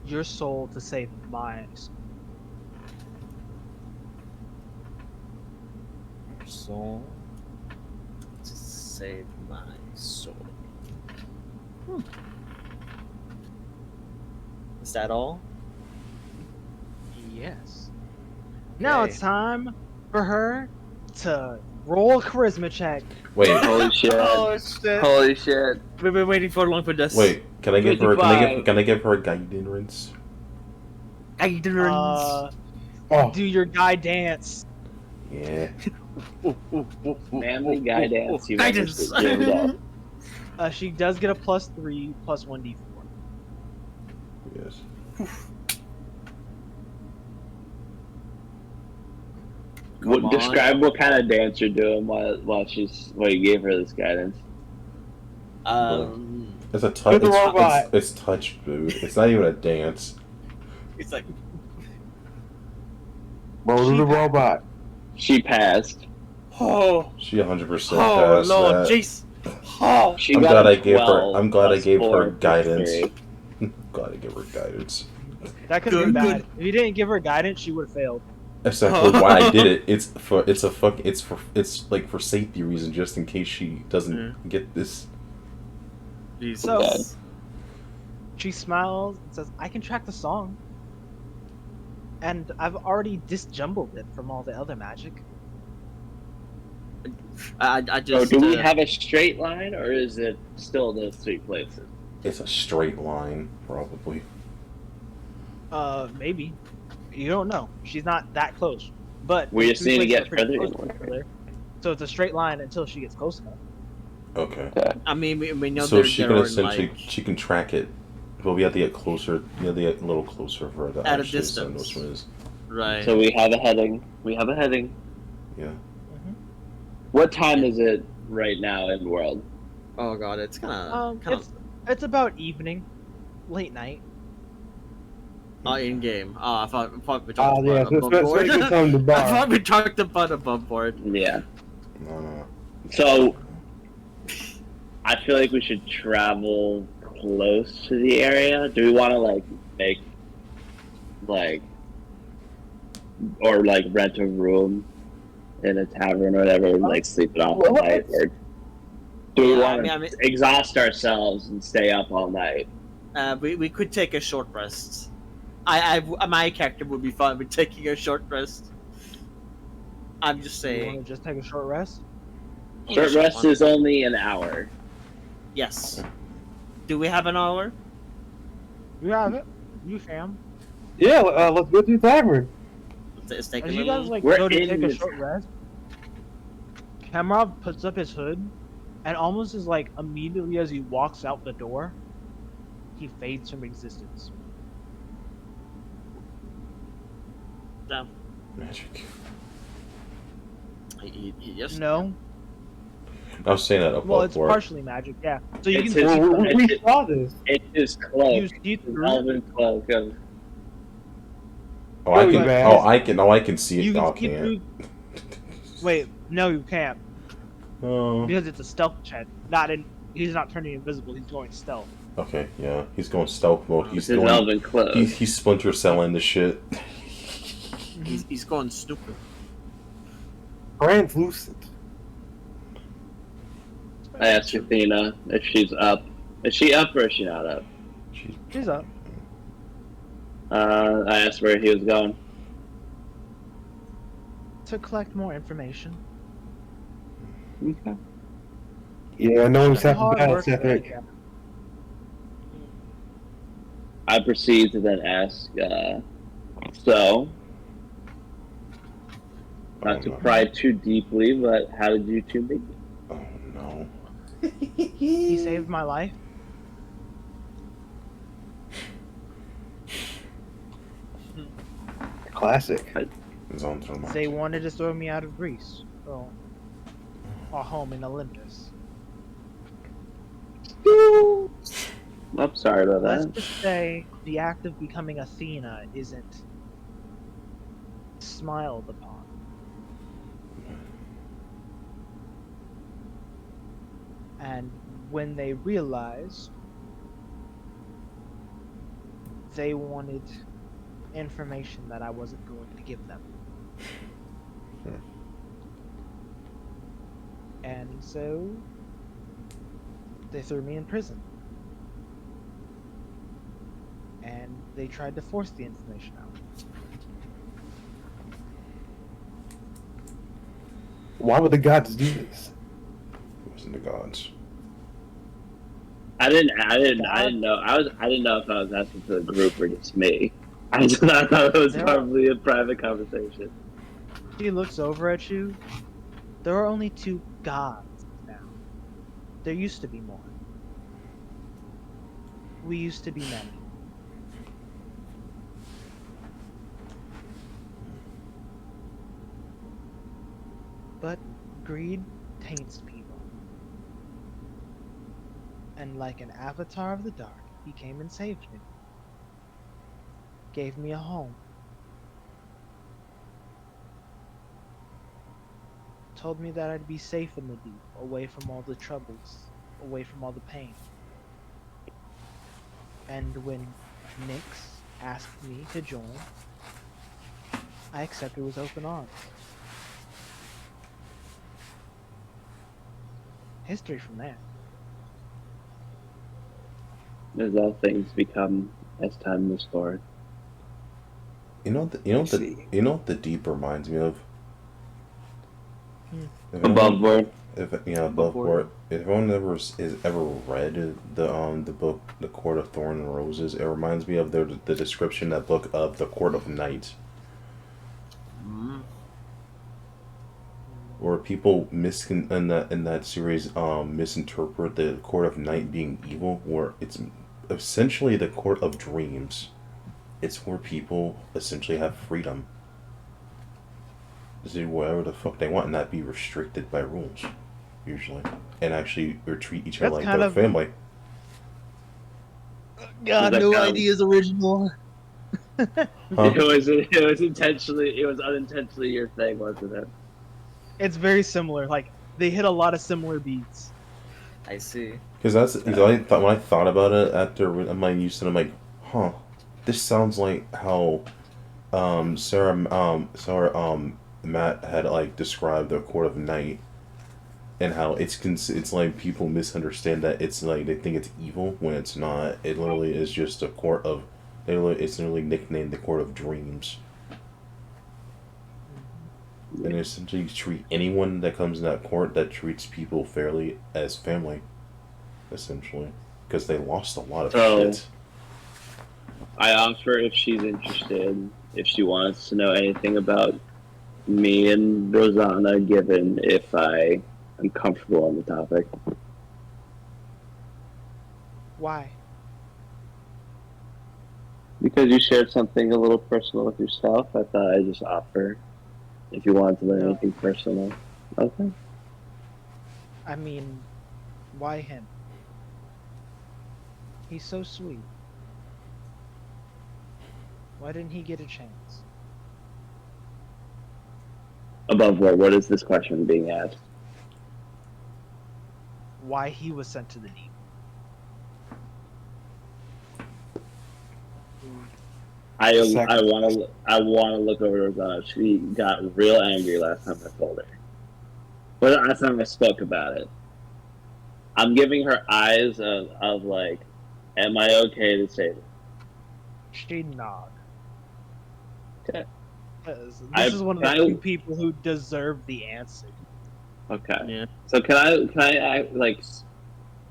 B: Your soul to save my soul.
I: Soul to save my soul. Is that all?
B: Yes. Now
I: Okay.
B: it's time for her to roll a charisma check.
A: Wait,
E: Holy shit.
I: Oh shit!
E: Holy shit.
I: We've been waiting for long for this.
A: wait. Can I give her?
E: 55.
A: Can I give her a guidance?
I: Ignorance.
B: Do your guy dance.
A: Yeah.
E: Manly guy dance. You
I: Guidance.
E: give it up.
B: She does get a +3 plus 1d4.
A: Yes.
E: What,
I: on.
E: describe what kind of dance you're doing while you gave her this guidance.
A: It's a touch.
J: the robot.
A: It's touch, dude. It's not even a dance.
I: It's like
J: Roll to the robot.
E: She passed.
A: She 100% passed
I: Lord,
A: that.
I: Jace.
E: She
A: I'm
E: got
A: glad
E: a
A: I gave her.
E: 12
A: I'm glad I
E: plus
A: gave
E: 4
A: her
E: plus
A: guidance.
E: 3.
A: Glad I gave her guidance.
B: That could have been bad. If you didn't give her guidance, she would have failed.
A: Except for why I did it. It's like for safety reasons, just in case she doesn't get this.
I: Jesus.
B: So she smiles and says, "I can track the song, and I've already disjumbled it from all the other magic."
I: I
E: So
I: just.
E: do we have a straight line, or is it still those 3 places?
A: It's a straight line, probably.
B: Maybe. You don't know. She's not that close. But
E: We
B: the
E: just
B: three
E: need to
B: places
E: get
B: are pretty
E: further
B: close
E: inward.
B: to each other. So it's a straight line until she gets close enough.
A: Okay.
I: I mean, we know
A: So
I: there,
A: she
I: there
A: can
I: are
A: essentially
I: like
A: she can track it, but we have to get closer. We have to get a little closer for her to
I: At a
A: actually send
I: distance.
A: which one is.
I: right.
E: So we have a heading.
A: Yeah.
E: What time is it right now in the world?
I: Oh god, it's kind of
B: It's about evening, late night.
I: in game. Oh, I thought we talked
J: Oh, yeah,
I: about above
J: let's
I: board.
J: get some to
I: I
J: bar.
I: thought we talked about above board.
E: Yeah.
A: No.
E: So I feel like we should travel close to the area. Do we want to make or rent a room in a tavern or whatever and sleep it off all night? Or Do we
G: Yeah,
E: want
G: I mean,
E: to exhaust ourselves and stay up all night?
G: we could take a short rest. My character would be fine with taking a short rest. I'm just
B: You want
G: saying.
B: to just take a short rest?
E: Short rest is only an hour.
G: Yes. Do we have an hour?
B: You have it. You can.
J: Yeah, let's go to the tavern.
G: Let's take a
B: As you
G: little.
B: guys like
E: We're
B: go to
E: in
B: take a
E: the
B: short rest, Kamrov puts up his hood, and almost as like immediately as he walks out the door, he fades from existence.
G: No.
A: Magic.
G: He just
B: No.
A: I was saying that above
B: Well, it's
A: board.
B: partially magic, yeah. So you
E: It's
B: can
E: his-
B: see
J: Well,
B: through
J: we saw this.
E: It's his cloak.
B: You see
E: His
B: through it.
E: elven cloak of
A: Oh, I
J: No,
A: can.
J: you
A: Oh,
J: guys-
A: I can see it.
B: You
A: Oh, I
B: can see
A: can't.
B: through. Wait, no, you can't
A: Oh.
B: because it's a stealth check. He's not turning invisible. He's going stealth.
A: Okay, yeah. He's going stealth mode.
E: it's
A: He's
E: his
A: going.
E: elven cloak.
A: He's Splinter selling the shit.
G: he's going stupid.
J: Translucent.
E: I asked Athena if she's up. Is she up or is she not up?
B: She's up.
E: I asked where he was going.
B: To collect more information.
E: Okay.
J: Yeah, no one's
B: It's a
J: half
B: hard
J: bad,
B: work
J: Cedric.
B: day.
E: I proceed to then ask, so, not to pry too deeply, but how did you two meet?
A: Oh no.
B: He saved my life.
J: Classic.
A: It's on through my.
B: They wanted to throw me out of Greece. Well, our home in Olympus.
E: I'm sorry about
B: Let's
E: that.
B: just say the act of becoming Athena isn't smiled upon. And when they realized they wanted information that I wasn't going to give them. And so they threw me in prison. And they tried to force the information out.
J: Why would the gods do this?
A: It wasn't the gods.
E: I didn't know. I didn't know if I was asking for the group or just me. I thought it was probably a private conversation.
B: She looks over at you. There are only 2 gods now. There used to be more. We used to be many. But greed taints people. And like an avatar of the dark, he came and saved me. Gave me a home. Told me that I'd be safe in the deep, away from all the troubles, away from all the pain. And when Nyx asked me to join, I accepted with open arms. History from there.
E: As all things become as time moves forward.
A: You know what the deep reminds me of? If
E: Above board.
A: Above board. If anyone has ever read the book, The Court of Thorn and Roses, it reminds me of the description in that book of the Court of Night. Where people in that series misinterpret the Court of Night being evil, where it's essentially the Court of Dreams. It's where people essentially have freedom to do whatever the fuck they want and not be restricted by rules, usually, and actually treat each other
B: That's
A: like their family.
G: God, no idea is original.
A: Huh?
E: It was unintentionally your thing, wasn't it?
B: It's very similar. Like, they hit a lot of similar beats.
G: I see.
A: Because when I thought about it after I'm used to it, I'm like, huh, this sounds like how Sarah Matt had like described the Court of Night and how it's like people misunderstand that it's like they think it's evil when it's not. It literally is just a court of. It's literally nicknamed the Court of Dreams. And essentially treat anyone that comes in that court that treats people fairly as family, essentially, because they lost a lot of shit.
E: I asked her if she's interested, if she wants to know anything about me and Rosanna, given if I am comfortable on the topic.
B: Why?
E: Because you shared something a little personal with yourself, I thought I'd just offer if you wanted to learn anything personal. Okay.
B: I mean, why him? He's so sweet. Why didn't he get a chance?
E: Above what is this question being asked?
B: Why he was sent to the deep?
E: I want to look over Rosanna. She got real angry last time I told her. But last time I spoke about it. I'm giving her eyes of like, am I okay to say this?
B: She nod.
E: Okay.
B: This is one of the few people who deserve the answer.
E: Okay.
I: Yeah.
E: So can I like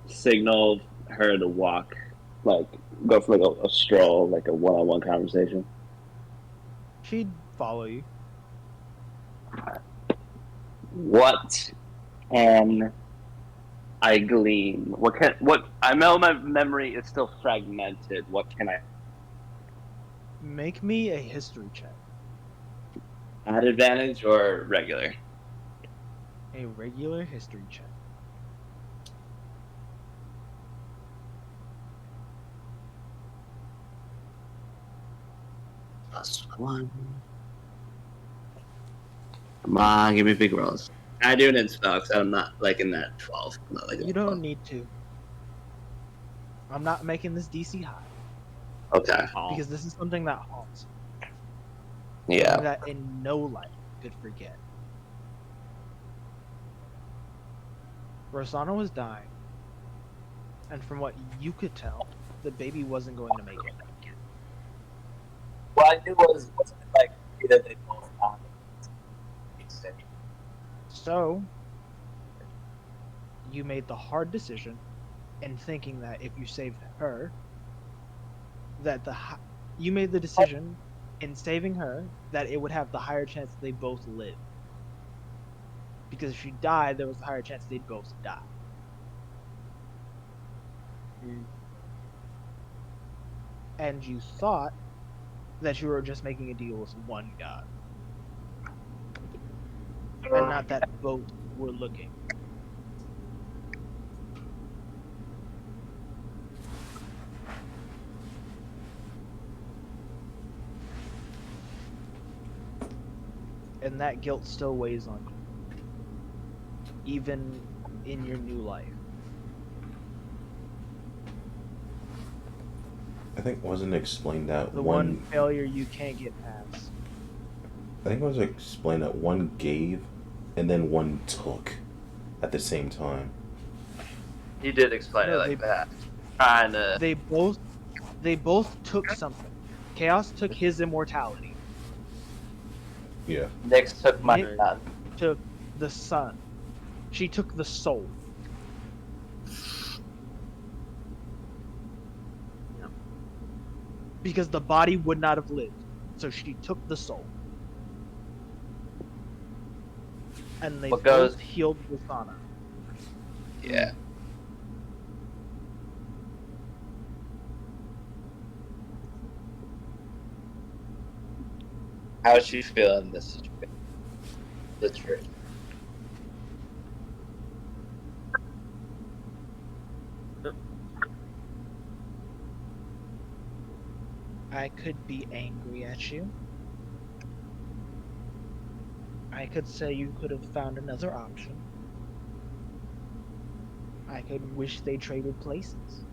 E: signal her to walk, like go for like a stroll, like a one-on-one conversation?
B: She'd follow you.
E: What can I glean? What I know my memory is still fragmented. What can I?
B: Make me a history check.
E: At advantage or regular?
B: A regular history check.
E: +1. Come on, give me big rolls. I do it in spell because I'm not like in that 12. I'm not like
B: You don't need to. I'm not making this DC high.
E: Okay.
B: Because this is something that haunts.
E: Yeah.
B: Something that in no life could forget. Rosanna was dying. And from what you could tell, the baby wasn't going to make it.
E: What I knew wasn't like either they both died.
B: So, you made the hard decision in thinking that if you saved her, that you made the decision in saving her that it would have the higher chance they both live. Because if she died, there was a higher chance they'd both die. And you thought that you were just making a deal with one god. And not that both were looking. And that guilt still weighs on you. Even in your new life.
A: I think wasn't explained that
B: the one failure you can't get past.
A: I think it was explained that one gave and then one took at the same time.
E: He did explain it like that. Trying to.
B: They both took something. Chaos took his immortality.
A: Yeah.
E: Nyx took my son.
B: Took the sun. She took the soul. Because the body would not have lived. So she took the soul. And they both healed Rosanna.
E: Yeah. How does she feel in this situation? The truth.
B: I could be angry at you. I could say you could have found another option. I could wish they traded places.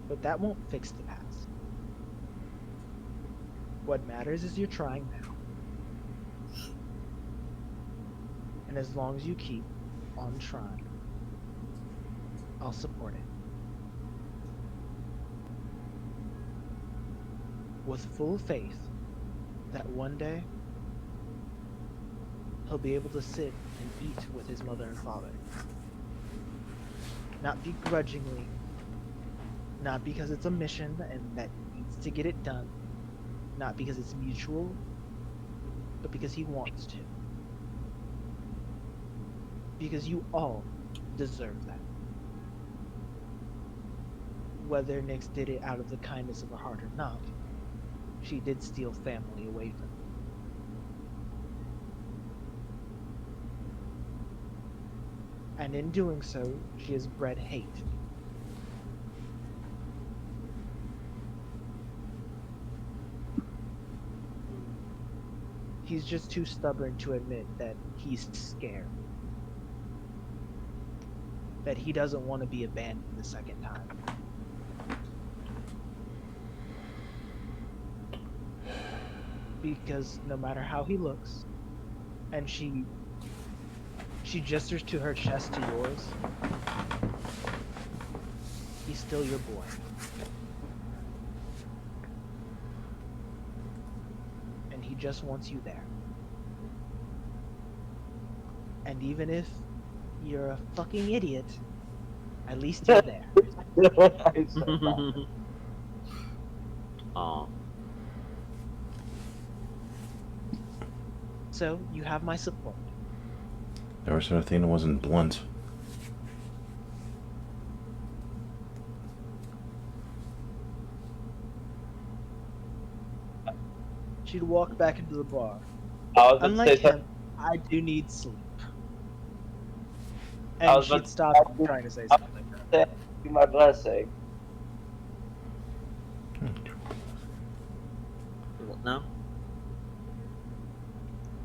B: But that won't fix the past. What matters is you're trying now. And And as long as you keep on trying, I'll support it. With full faith that one day he'll be able to sit and eat with his mother and father. Not begrudgingly, not because it's a mission and that he needs to get it done, not because it's mutual, but because he wants to. Because you all deserve that. Whether Nyx did it out of the kindness of her heart or not, she did steal family away from him. And in doing so, she has bred hate. He's just too stubborn to admit that he's scared. That he doesn't want to be abandoned the second time. Because no matter how he looks, and she gestures to her chest to yours, he's still your boy. And he just wants you there. And even if you're a fucking idiot, at least you're there.
I: Aw.
B: So, you have my support.
A: Never said a thing that wasn't blunt.
B: She'd walk back into the bar.
E: I was gonna
B: Unlike
E: say
B: him, I do need sleep.
E: I
B: And
E: was about
B: she'd
E: to-
B: stop trying to say
E: I was
B: something.
E: say, be my blessing.
I: What now?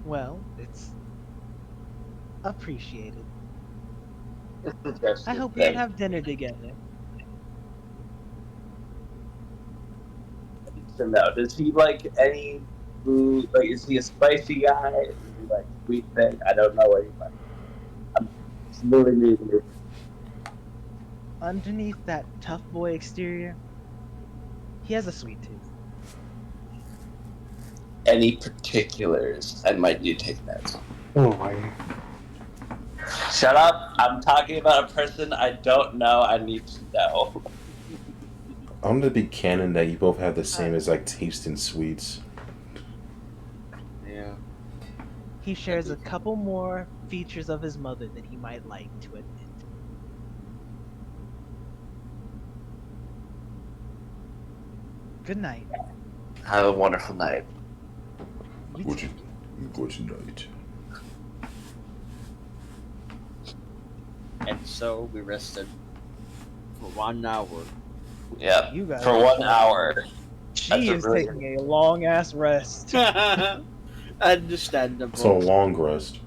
B: Well, it's appreciated.
E: It's interesting.
B: I hope we can have dinner together.
E: To know, does he like any food? Like, is he a spicy guy? Is he like sweet thing? I don't know what he's like. I'm really needing it.
B: Underneath that tough boy exterior, he has a sweet tooth.
E: Any particulars? I might need to take notes.
J: Oh my.
E: Shut up! I'm talking about a person I don't know. I need to know.
A: I'm gonna be canon that you both have the same exact taste in sweets.
I: Yeah.
B: He shares a couple more features of his mother that he might like to admit. Good night.
E: Have a wonderful night.
B: You
A: Good,
B: too.
A: good night.
I: And so we rested for 1 hour.
E: Yeah,
B: You guys
E: for
B: are
E: 1 hour.
B: She
E: That's a
B: is
E: really-
B: taking a long ass rest.
I: Understandable.
A: So a long rest.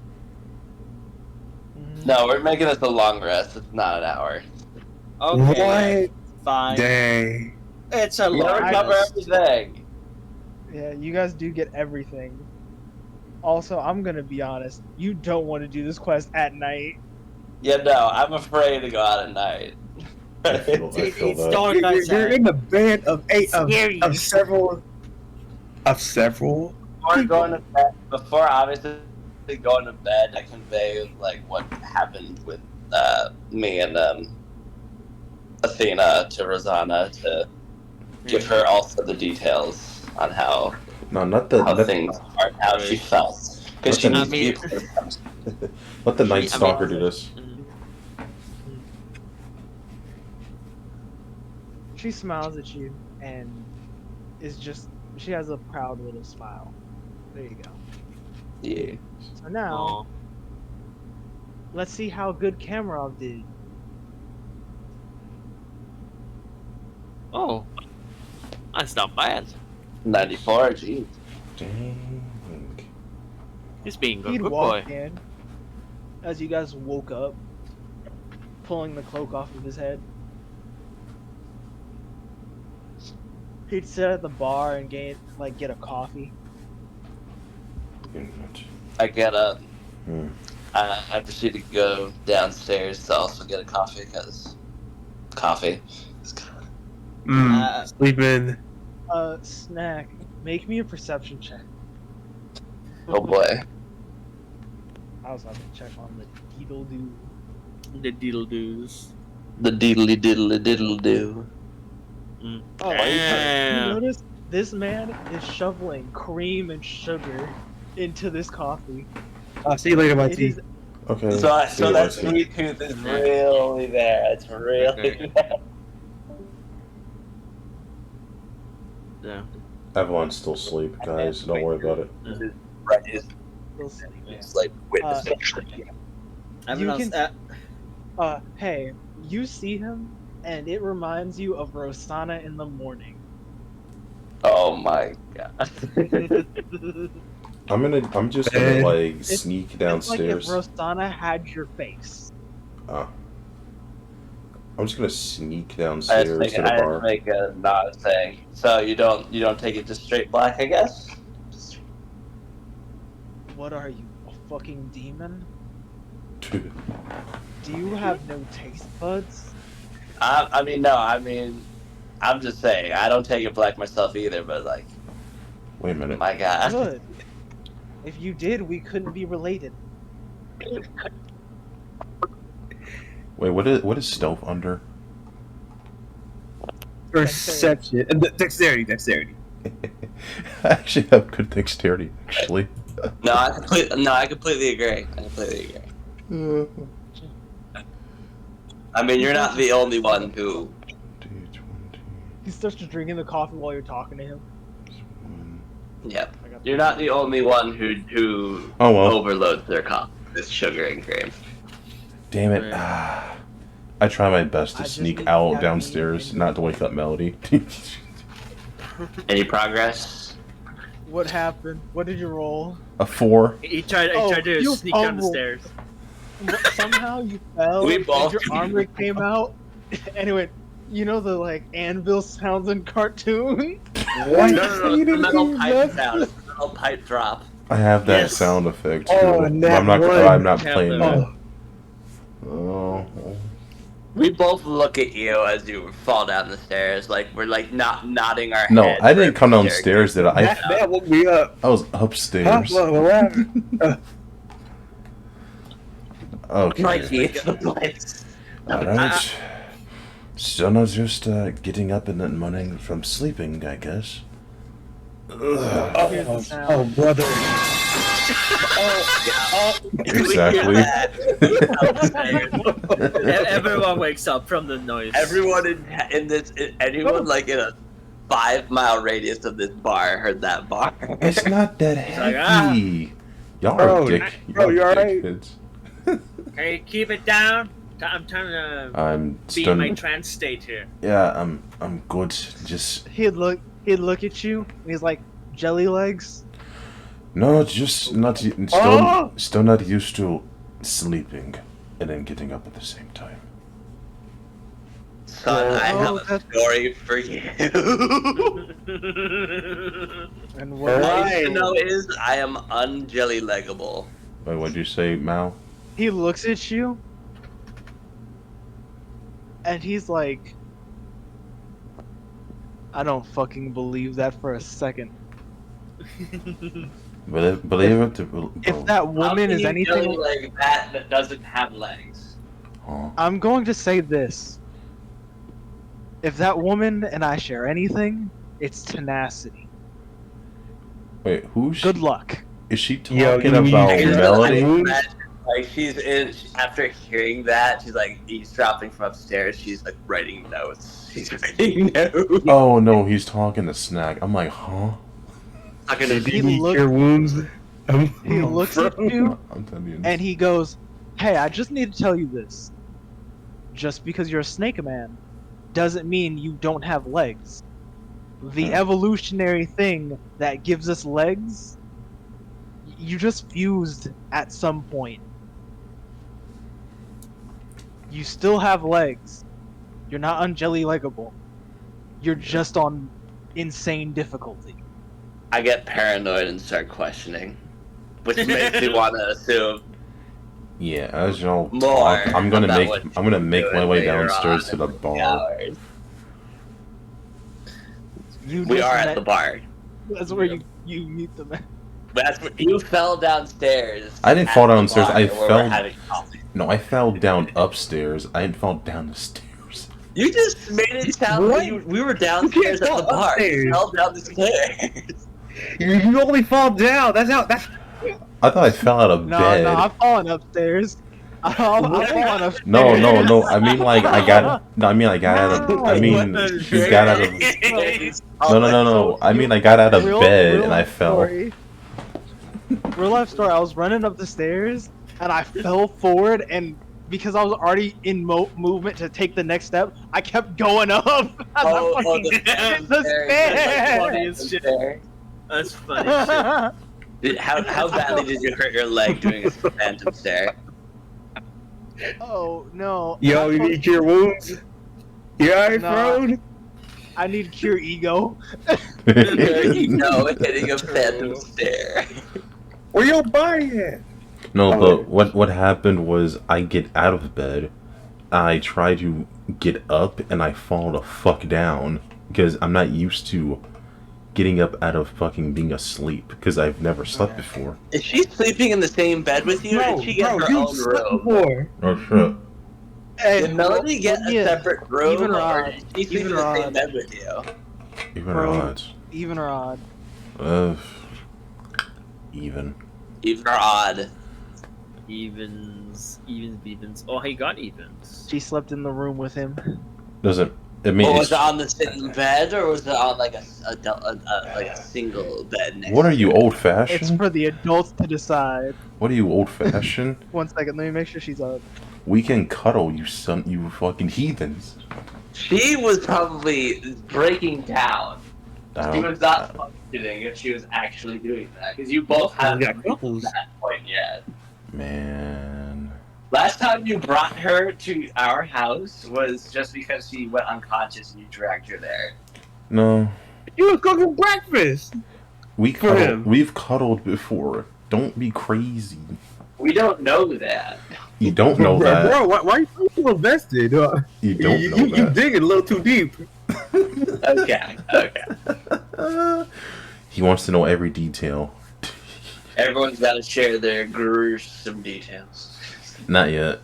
E: No, we're making this a long rest. It's not an hour.
I: Okay. Fine.
J: Dang.
I: It's a
E: We
I: long
E: gotta cover
I: rest.
E: everything.
B: Yeah, you guys do get everything. Also, I'm gonna be honest. You don't want to do this quest at night.
E: Yeah, no, I'm afraid to go out at night.
A: I feel
I: It's
A: that.
I: dark
J: You're
I: outside.
J: in the bed of
I: Scary.
J: of several.
E: Before going to bed, before obviously going to bed, I convey like what happened with me and Athena to Rosanna to give her also the details on how
A: No, not the
E: things are, how she felt, because she
A: Not
E: needs
A: the-
E: to be.
A: let the Night
I: I mean-
A: Stalker do this.
B: She smiles at you and she has a proud little smile. There you go.
E: Yeah.
B: So now, let's see how good Kamarov did.
I: Oh, that's not bad.
E: 94, geez.
A: Dang.
I: He's being a
B: He'd
I: good
B: walk
I: boy.
B: in as you guys woke up, pulling the cloak off of his head. He'd sit at the bar and get a coffee.
E: I get up. I proceed to go downstairs to also get a coffee because coffee.
D: Sleeping.
B: Snack. Make me a perception check.
E: Oh boy.
B: I also have to check on the Beetle Do.
G: The deedle doos.
E: The diddly diddly diddle do.
B: Oh, you
G: Damn.
B: notice this man is shoveling cream and sugar into this coffee.
D: I'll see you later, my
B: It
D: tea.
B: is
A: Okay.
E: So
A: see you
E: that
A: later.
E: sweet tooth is really there. It's really there.
G: Yeah.
A: Everyone's still asleep, guys. Don't worry about it.
E: Right. It's,
B: still sleeping.
E: it's like witness.
G: Everyone
B: can-
G: else,
B: Hey, you see him, and it reminds you of Rosanna in the morning.
E: Oh my god.
A: I'm just gonna like sneak
B: It's
A: downstairs.
B: like if Rosanna had your face.
A: Oh. I'm just gonna sneak
E: I
A: downstairs
E: just
A: to the bar.
E: make a nod saying, so you don't take it just straight black, I guess?
B: What are you, a fucking demon? Do you have no taste buds?
E: I mean, I'm just saying, I don't take it black myself either, but like,
A: Wait a minute.
E: my god.
B: Good. If you did, we couldn't be related.
A: Wait, what is stealth under?
D: Perception. Dexterity.
A: I actually have good dexterity, actually.
E: No, I completely agree. I mean, you're not the only one who.
B: He starts to drinking the coffee while you're talking to him.
E: Yep. You're not the only one who
A: Oh well.
E: overloads their coffee with sugar and cream.
A: Damn it. I try my best to
B: I just
A: sneak
B: need
A: out
B: caffeine
A: downstairs,
B: and-
A: not to wake up Melody.
E: Any progress?
B: What happened? What did you roll?
A: A 4.
G: he tried
B: Oh,
G: to
B: you
G: sneak down the
B: fumbled.
G: stairs.
B: Somehow you fell,
E: We
B: and
E: both-
B: your armor came out, and it went, you know the, like, anvil sounds in cartoon?
E: No, it's the metal pipe sound. It's the metal pipe drop.
A: I have that
G: Yes.
A: sound effect.
D: Oh,
A: too, but
D: nat
A: I'm not.
D: one.
A: I'm not
G: Have
A: playing
G: that.
A: that. Oh.
E: We both look at you as you fall down the stairs, like we're like not nodding our
A: No,
E: heads.
A: I didn't come
E: Staring.
A: downstairs. Did I?
D: That woke me up.
A: I was
D: Huh?
A: upstairs.
D: What happened?
A: Okay.
E: Mikey, the place.
A: Alright. Still not just getting up in the morning from sleeping, I guess. Ugh.
B: Here's the sound.
D: Oh, brother.
A: Exactly.
G: Everyone wakes up from the noise.
E: Everyone anyone like in a 5-mile radius of this bar heard that bar.
A: It's not that
G: like,
A: heavy. Y'all
D: Bro,
A: are dick.
D: bro,
A: y'all
D: you
A: are
D: alright?
A: dickheads.
G: Hey, keep it down. I'm trying to
A: I'm
G: be in my
A: stunned.
G: trance state here.
A: Yeah, I'm good. Just
B: He'd look at you, and he's like, jelly legs?
A: no, just not still
D: Oh!
A: still not used to sleeping and then getting up at the same time.
E: Son, I have a
B: that's-
E: story for you.
B: And what?
E: All you need to know is I am unjelly leggable.
A: Wait, what'd you say, Mao?
B: He looks at you, and he's like, I don't fucking believe that for a second.
A: Believe it.
B: If that woman is anything,
E: jelly leg that doesn't have legs.
A: Oh.
B: I'm going to say this. If that woman and I share anything, it's tenacity.
A: Wait, who's
B: Good luck.
A: is she
D: Yo,
A: talking
D: you mean
A: about?
D: you're
A: Melody?
E: Like she's in after hearing that, she's like eavesdropping from upstairs. She's like writing notes. She's writing notes.
A: Oh no, he's talking to Snack. I'm like, huh?
E: Talking
D: Did
E: to
B: He
D: you
B: look-
D: cure wounds?
B: He looks at you,
A: I'm telling you.
B: and he goes, hey, I just need to tell you this. Just because you're a snake man doesn't mean you don't have legs. The evolutionary thing that gives us legs, you just fused at some point. You still have legs. You're not unjelly leggable. You're just on insane difficulty.
E: I get paranoid and start questioning, which makes me want to assume
A: Yeah, as y'all
E: More
A: talk, I'm gonna
E: about
A: make
E: what
A: my
E: doing
A: way
E: later
A: downstairs
E: on
A: to the
E: in the
A: bar.
E: hours.
B: You
E: We
B: just
E: are
B: met,
E: at the bar.
B: That's where you meet them.
E: That's where you fell downstairs.
A: I didn't
E: at
A: fall
E: the
A: downstairs.
E: bar
A: I
E: where we're
A: fell.
E: having coffee.
A: No, I fell down upstairs. I didn't fall down the stairs.
E: You just made it sound like we were downstairs at the
D: fall
E: bar. You
D: upstairs.
E: fell down the stairs.
D: You only fall down. That's
A: I thought I fell out of
B: No,
A: bed.
B: I'm falling upstairs. I'm falling upstairs.
A: No. I mean, like, I got. No, I mean, I got out of. I mean, he got out of. No. I mean, I got out of bed and I fell.
B: Story. Real life story. I was running up the stairs and I fell forward, and because I was already in movement to take the next step, I kept going up.
G: That's
B: stairs.
G: funny as shit. That's funny shit.
E: How badly did you hurt your leg doing a phantom stare?
B: Oh no.
D: Yo, you need cure wounds? You alright,
B: Nah.
D: Frode?
B: I need cure ego.
E: You know, hitting a phantom stare.
D: Where your body at?
A: No, but what happened was I get out of bed, I try to get up, and I fall the fuck down because I'm not used to getting up out of fucking being asleep because I've never slept before.
E: Is she sleeping in the same bed with you, or did she get her own room?
D: Before.
A: Oh shit.
B: Hey,
E: Did Melody get a separate room,
B: even or
E: or
B: odd.
E: did she sleep
B: Even
E: in
B: or
E: the same
B: odd.
E: bed with you?
A: Even or odd?
B: Even or odd?
A: Even.
E: Even or odd?
G: Evens. Oh, he got evens.
B: She slept in the room with him.
A: Doesn't. I mean,
E: Was it on the same bed, or was it on like a single bed?
A: what are you, old
B: It's
A: fashioned?
B: for the adults to decide.
A: What are you, old fashioned?
B: 1 second, let me make sure she's up.
A: We can cuddle, you fucking heathens.
E: She was probably breaking down.
A: I
E: She
A: don't-
E: was not functioning if she was actually doing that, because you both haven't
D: got
E: reached
D: couples.
E: that point yet.
A: Man.
E: Last time you brought her to our house was just because she went unconscious and you dragged her there.
A: No.
D: You was cooking breakfast.
A: We've cuddled before. Don't be crazy.
E: We don't know that.
A: You don't know
D: bro,
A: that.
D: Bro, why are you so invested?
A: You don't know
D: You
A: that.
D: dig it a little too deep.
E: Okay.
A: He wants to know every detail.
E: Everyone's got to share their gruesome details.
A: Not yet.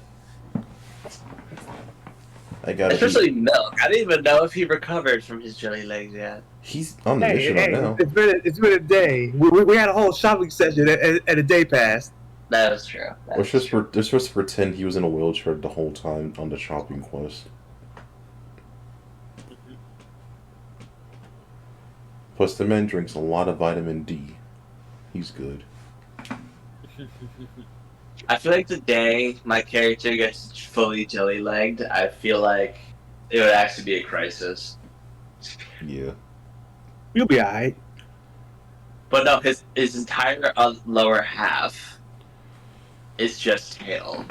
A: I got
E: Especially Milk. I didn't even know if he recovered from his jelly legs yet.
A: He's on the mission right now.
D: It's been a day. We had a whole shopping session at a day pass.
E: That was true.
A: We're supposed to pretend he was in a wheelchair the whole time on the shopping quest. Plus, the man drinks a lot of vitamin D. He's good.
E: I feel like the day my character gets fully jelly-legged, I feel like it would actually be a crisis.
A: Yeah.
D: You'll be alright.
E: But no, his entire lower half is just tail.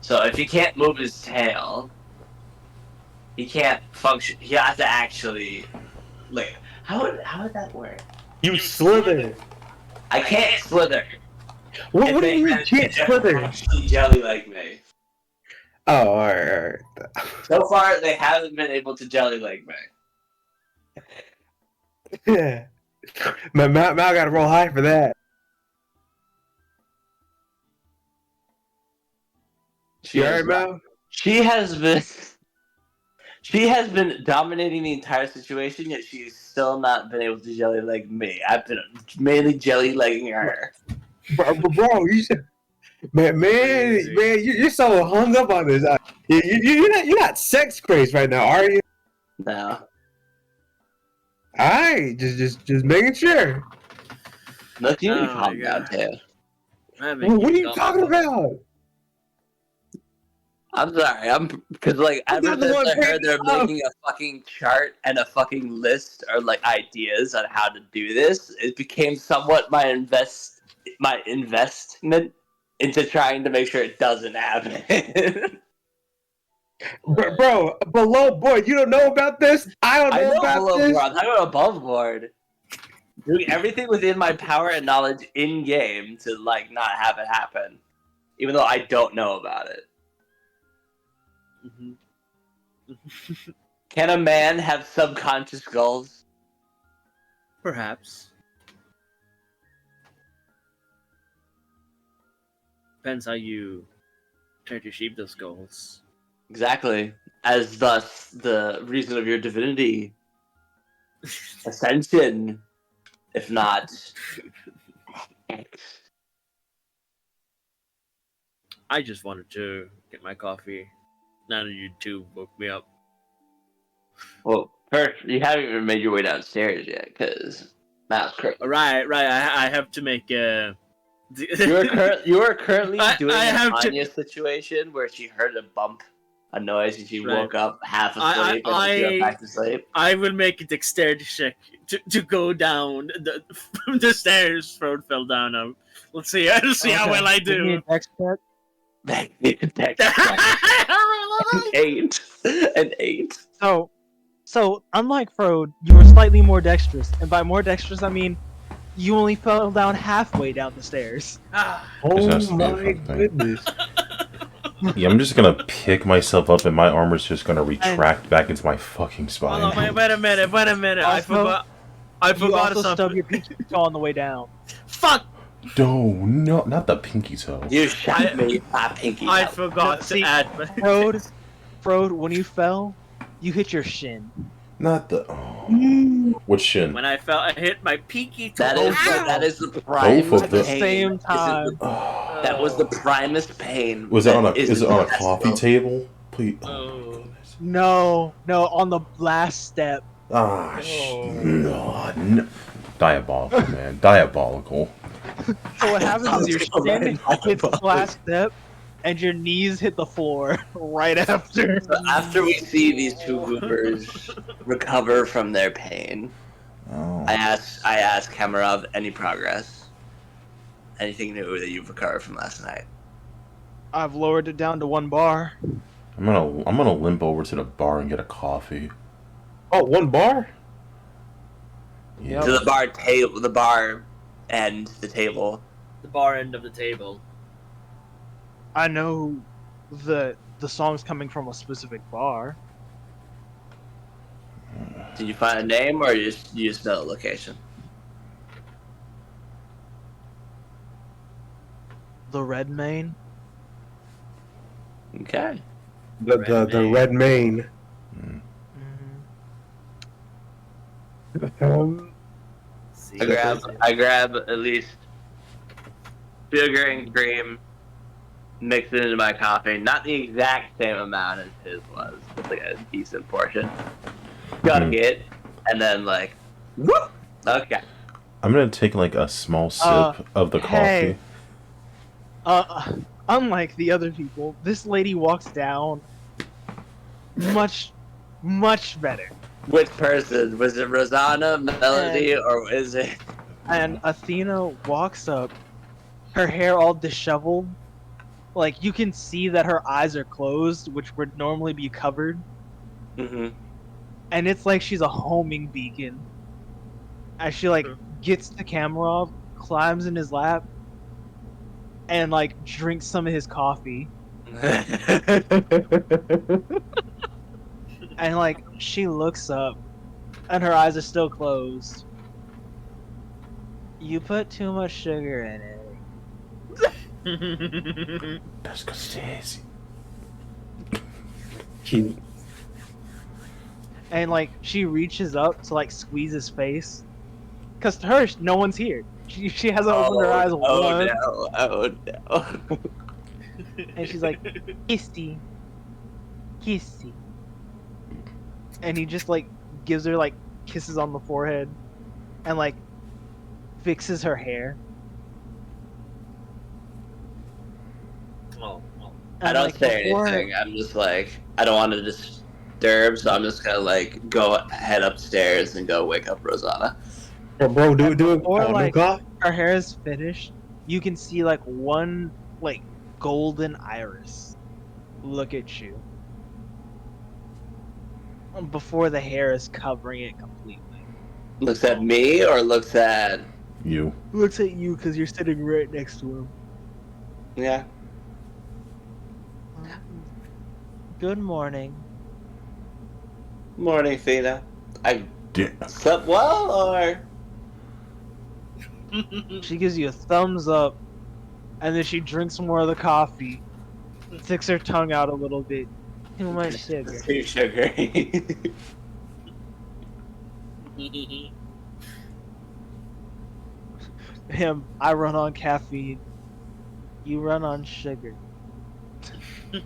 E: So if he can't move his tail, he can't function. He has to actually, like, how would that work?
D: You slither.
E: I can't slither.
D: What do you mean you can't slither?
E: Actually jelly like me.
D: Oh, alright.
E: So far, they haven't been able to jelly like me.
D: Yeah. Mal gotta roll high for that. You alright, Mal?
E: She has been dominating the entire situation, yet she's still not been able to jelly leg me. I've been mainly jelly legging her.
D: Bro, you should, man, you're so hung up on this. You're not sex crazed right now, are you?
E: No.
D: Alright, just making sure.
E: Look, you need to
G: Oh
E: calm
G: my
E: down,
G: God.
E: too.
D: What are you talking about?
E: I'm sorry, because like
D: I'm
E: ever
D: not the
E: since
D: one
E: I heard
D: paying
E: they're
D: you off.
E: making a fucking chart and a fucking list or like ideas on how to do this, it became somewhat my investment into trying to make sure it doesn't happen.
D: Bro, below board, you don't know about this? I don't
E: I
D: know
E: know
D: about
E: below
D: this.
E: board. I'm talking about above board. Doing everything within my power and knowledge in game to like not have it happen. even though I don't know about it. Can a man have subconscious goals?
G: Perhaps. Depends how you try to achieve those goals.
E: Exactly. As thus the reason of your divinity. Ascension. If not.
G: I just wanted to get my coffee. Now that you two woke me up.
E: Well, first, you haven't even made your way downstairs yet, because Matt's crazy.
G: Right. I have to make a.
E: You are currently doing
G: I
E: an
G: have to-
E: Anya situation where she heard a bump, a noise, and she woke up half asleep and she went back to sleep.
G: I will make a dexterity check to go down the stairs. Frode fell down. Let's see. Let's see how well I
B: Give me
G: do.
B: a dex check.
E: An 8.
B: So unlike Frode, you were slightly more dexterous, and by more dexterous I mean you only fell down halfway down the stairs.
D: Oh my goodness.
A: Yeah, I'm just gonna pick myself up and my armor's just gonna retract back into my fucking spine.
G: Hold on, wait a minute. I forgot
B: You also
G: something.
B: stub your pinky toe on the way down.
G: Fuck!
A: No, not the pinky toe.
E: You shot me, my pinky toe.
G: I forgot to add.
B: Frode, when you fell, you hit your shin.
A: Not the. Which shin?
G: When I fell, I hit my pinky toe.
E: That is the prime
A: Both of them.
E: pain.
B: Same time.
E: That was the primest pain.
A: Was it on is it on a coffee table? Please.
B: No, on the last step.
A: No. Diabolical, man. Diabolical.
B: So what happens is your shin hits the last step, and your knees hit the floor right after.
E: So after we see these two goobers recover from their pain, I ask Kamarov any progress, anything new that you've recovered from last night.
B: I've lowered it down to 1 bar.
A: I'm gonna limp over to the bar and get a coffee.
D: Oh, 1 bar?
A: Yeah.
E: To the bar table, the bar and the table.
G: The bar end of the table.
B: I know the song's coming from a specific bar.
E: Did you find a name, or you just know the location?
B: The Red Mane.
E: Okay.
D: The red mane.
E: I grab at least sugar and cream, mix it into my coffee. Not the exact same amount as his was, but like a decent portion. Chug it, and then like, whoop. Okay.
A: I'm gonna take like a small sip of the coffee.
B: Hey. Unlike the other people, this lady walks down much better.
E: Which person? Was it Rosanna, Melody, or is it?
B: And Athena walks up, her hair all disheveled. Like, you can see that her eyes are closed, which would normally be covered.
E: Mm-hmm.
B: And it's like she's a homing beacon. As she, like, gets the camera off, climbs in his lap, and, like, drinks some of his coffee. And, like, she looks up, and her eyes are still closed. You put too much sugar in it.
A: That's crazy.
B: And, like, she reaches up to, like, squeeze his face. Because to her, no one's here. She hasn't opened her eyes once.
E: Oh no.
B: And she's like, kissy. Kissy. And he just, like, gives her, like, kisses on the forehead. And, like, fixes her hair.
E: I don't say anything. I'm just like, I don't want to disturb, so I'm just gonna like go head upstairs and go wake up Rosanna.
D: Bro, do it.
B: Or like her hair is finished, you can see like one like golden iris look at you before the hair is covering it completely.
E: Looks at me or looks at
A: you?
B: Looks at you because you're sitting right next to him.
E: Yeah.
B: Good morning.
E: Morning, Fina. I
A: Di-
E: slept well, or
B: She gives you a thumbs up, and then she drinks more of the coffee, sticks her tongue out a little bit. Too much sugar.
E: too sugary?
B: Him, I run on caffeine. You run on sugar.
A: he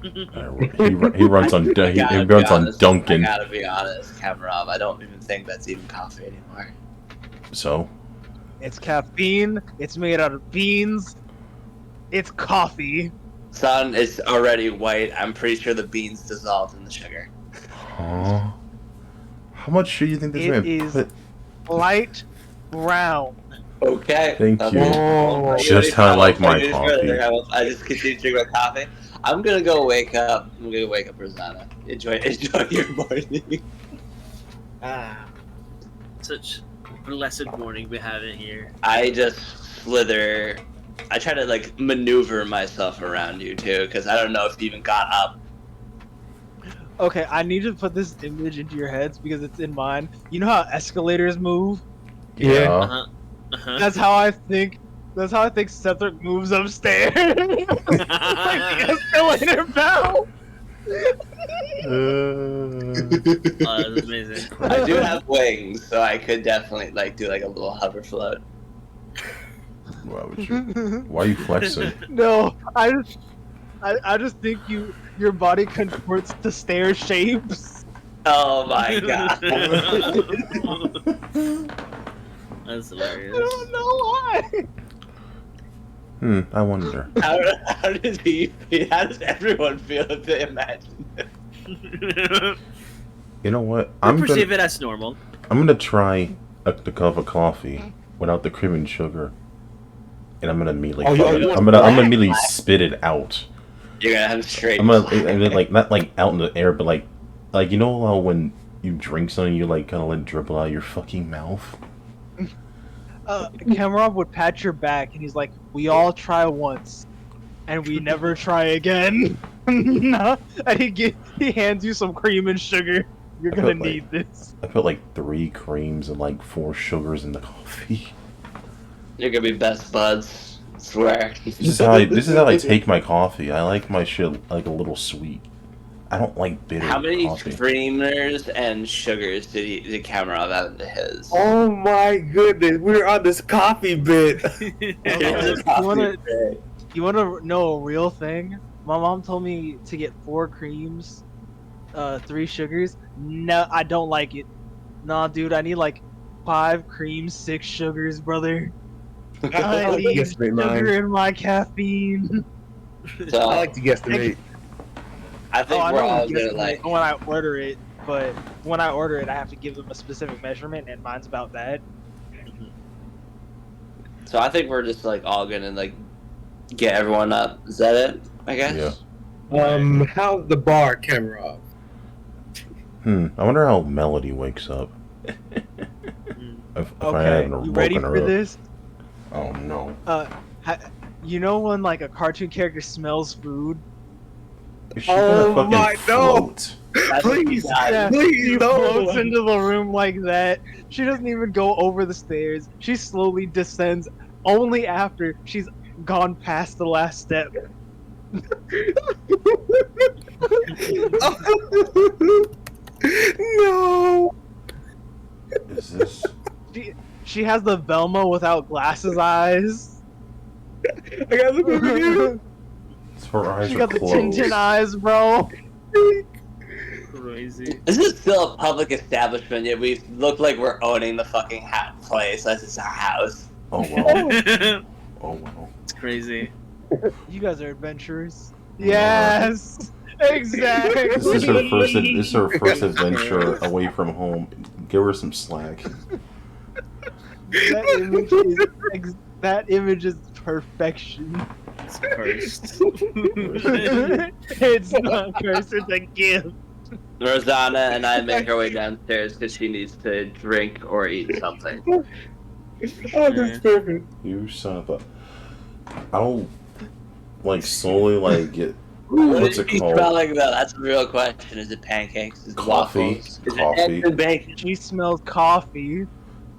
A: runs on he
E: Gotta be
A: runs on
E: honest.
A: Dunkin'.
E: I gotta be honest, Cameron. I don't even think that's even coffee anymore.
A: So
B: It's caffeine. It's made out of beans. It's coffee.
E: Sun is already white. I'm pretty sure the beans dissolved in the sugar.
A: huh? How much do you think this
B: It
A: man
B: is
A: put?
B: light brown.
E: Okay.
A: Thank
E: Okay.
A: you.
D: Oh,
A: Just how I like my
E: Just
A: coffee.
E: further, I just continue to drink my coffee. I'm gonna go wake up. I'm gonna wake up Rosanna. Enjoy your morning.
G: Such blessed morning we have in here.
E: I just slither. I try to like maneuver myself around you too, because I don't know if you even got up.
B: Okay, I need to put this image into your heads because it's in mine. You know how escalators move?
D: Yeah.
G: Uh-huh. Uh-huh.
B: That's how I think. That's how I think Cedric moves upstairs. Like the escalator bell.
G: Oh, that's amazing.
E: I do have wings, so I could definitely like do like a little hover float.
A: Why would you? Why are you flexing?
B: No, I just think your body converts to stair shapes.
E: Oh my god.
G: That's
B: I
G: hilarious.
B: don't know why.
A: I wonder.
E: How does he? How does everyone feel if they imagine it?
A: You know what?
G: I
A: I'm
G: perceive
A: gonna
G: it as normal.
A: try the cup of coffee without the cream and sugar, and I'm gonna immediately
D: Oh,
A: fucking-
D: you want
A: I'm gonna
D: black?
A: immediately spit it out.
E: You're gonna have straight.
A: I'm gonna like not like out in the air, but like you know how when you drink something you like kind of let it dribble out of your fucking mouth.
B: Cameron would pat your back and he's like, "We all try once, and we never try again." No, and he hands you some cream and sugar. You're
A: I
B: gonna
A: put, like-
B: need this.
A: I put like 3 creams and like 4 sugars in the coffee.
E: You're gonna be best buds. I swear.
A: This is how I take my coffee. I like my shit like a little sweet. I don't like bitter
E: How many
A: coffee.
E: creamers and sugars did Cameron have into his?
D: Oh my goodness, we're on this coffee bit.
B: You wanna know a real thing? My mom told me to get 4 creams, 3 sugars. No, I don't like it. Nah, dude, I need like 5 creams, 6 sugars, brother. I
D: like to
B: need
D: guesstimate mine.
B: sugar in my caffeine.
E: So,
D: I like to guesstimate.
E: I think
B: I
E: we're
B: know
E: all
B: when
E: gonna like.
B: when I order it, but when I order it, I have to give them a specific measurement, and mine's about that.
E: So I think we're just like all gonna like get everyone up. Is that it? I guess.
A: Yeah.
D: How's the bar camera off?
A: I wonder how Melody wakes up. If I
B: Okay,
A: haven't
B: you ready
A: woken
B: for
A: her up.
B: this?
A: Oh no.
B: You know when like a cartoon character smells food?
A: Is she
D: Oh
A: gonna fucking
D: my, no.
A: float?
E: That's what
D: Please,
E: we got.
B: Yeah,
D: please,
B: she
D: no.
B: floats into the room like that. She doesn't even go over the stairs. She slowly descends only after she's gone past the last step.
D: No.
A: Is this?
B: She has the Velma without glasses eyes.
D: I gotta look over here.
A: Her eyes
B: She
A: are
B: got the
A: closed.
B: Tintin eyes, bro.
G: Crazy.
E: This is still a public establishment, yet we look like we're owning the fucking place. That's just our house.
A: Oh wow.
G: It's
A: Oh wow.
G: crazy.
B: You guys are adventurers.
A: We are.
B: Yes, exactly.
A: This is her first. This is her first adventure away from home. Give her some slack.
B: That image is perfection.
G: It's cursed.
B: It's not cursed, it's a gift.
E: Rosanna and I make our way downstairs because she needs to drink or eat something.
D: Oh, that's perfect.
A: You son of a. I'll like slowly like get
E: What
A: What's
E: is
A: it
E: she
A: called?
E: smelling though? That's the real question. Is it pancakes? Is it
A: Coffee.
E: waffles? Is
A: Coffee.
E: it eggs and bacon?
B: She smells coffee,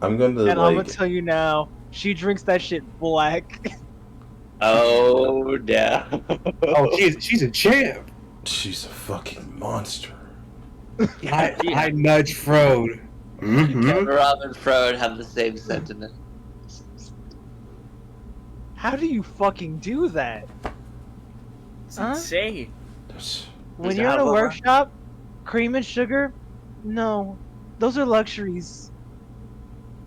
A: I'm gonna
B: and I'm gonna
A: like.
B: tell you now, she drinks that shit black.
E: Oh no.
D: Oh, she's a champ.
A: She's a fucking monster.
D: I nudge Frode. Mm-hmm.
E: Rob and Frode have the same sentiment.
B: How do you fucking do that?
G: It's
B: Huh?
G: insane.
A: That's-
B: When
E: Is
B: you're
E: that
B: in a
E: what we're-
B: workshop, cream and sugar? No, those are luxuries.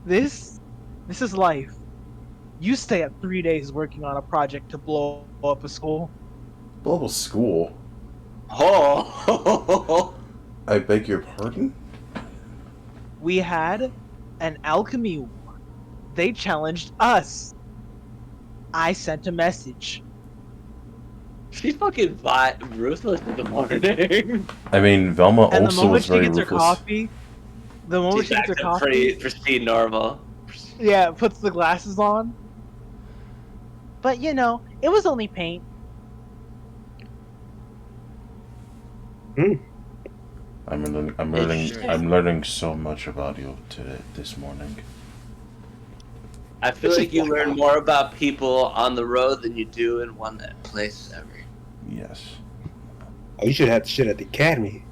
B: This is life. You stay up 3 days working on a project to blow up a school.
A: Blow school.
E: Oh.
A: I beg your pardon?
B: We had an alchemy war. They challenged us. I sent a message.
E: She's fucking ruthless in the morning.
A: I mean, Velma
B: And the
A: also
B: moment
A: was
B: she
A: very
B: gets her
A: ruthless.
B: coffee, the moment
E: She's
B: she gets her
E: back to
B: coffee,
E: pristine normal.
B: yeah, puts the glasses on. But you know, it was only paint.
A: I'm learning so much about you today, this morning.
E: I feel like you learn more about people on the road than you do in one place ever.
A: Yes.
D: Oh, you should have shit at the academy.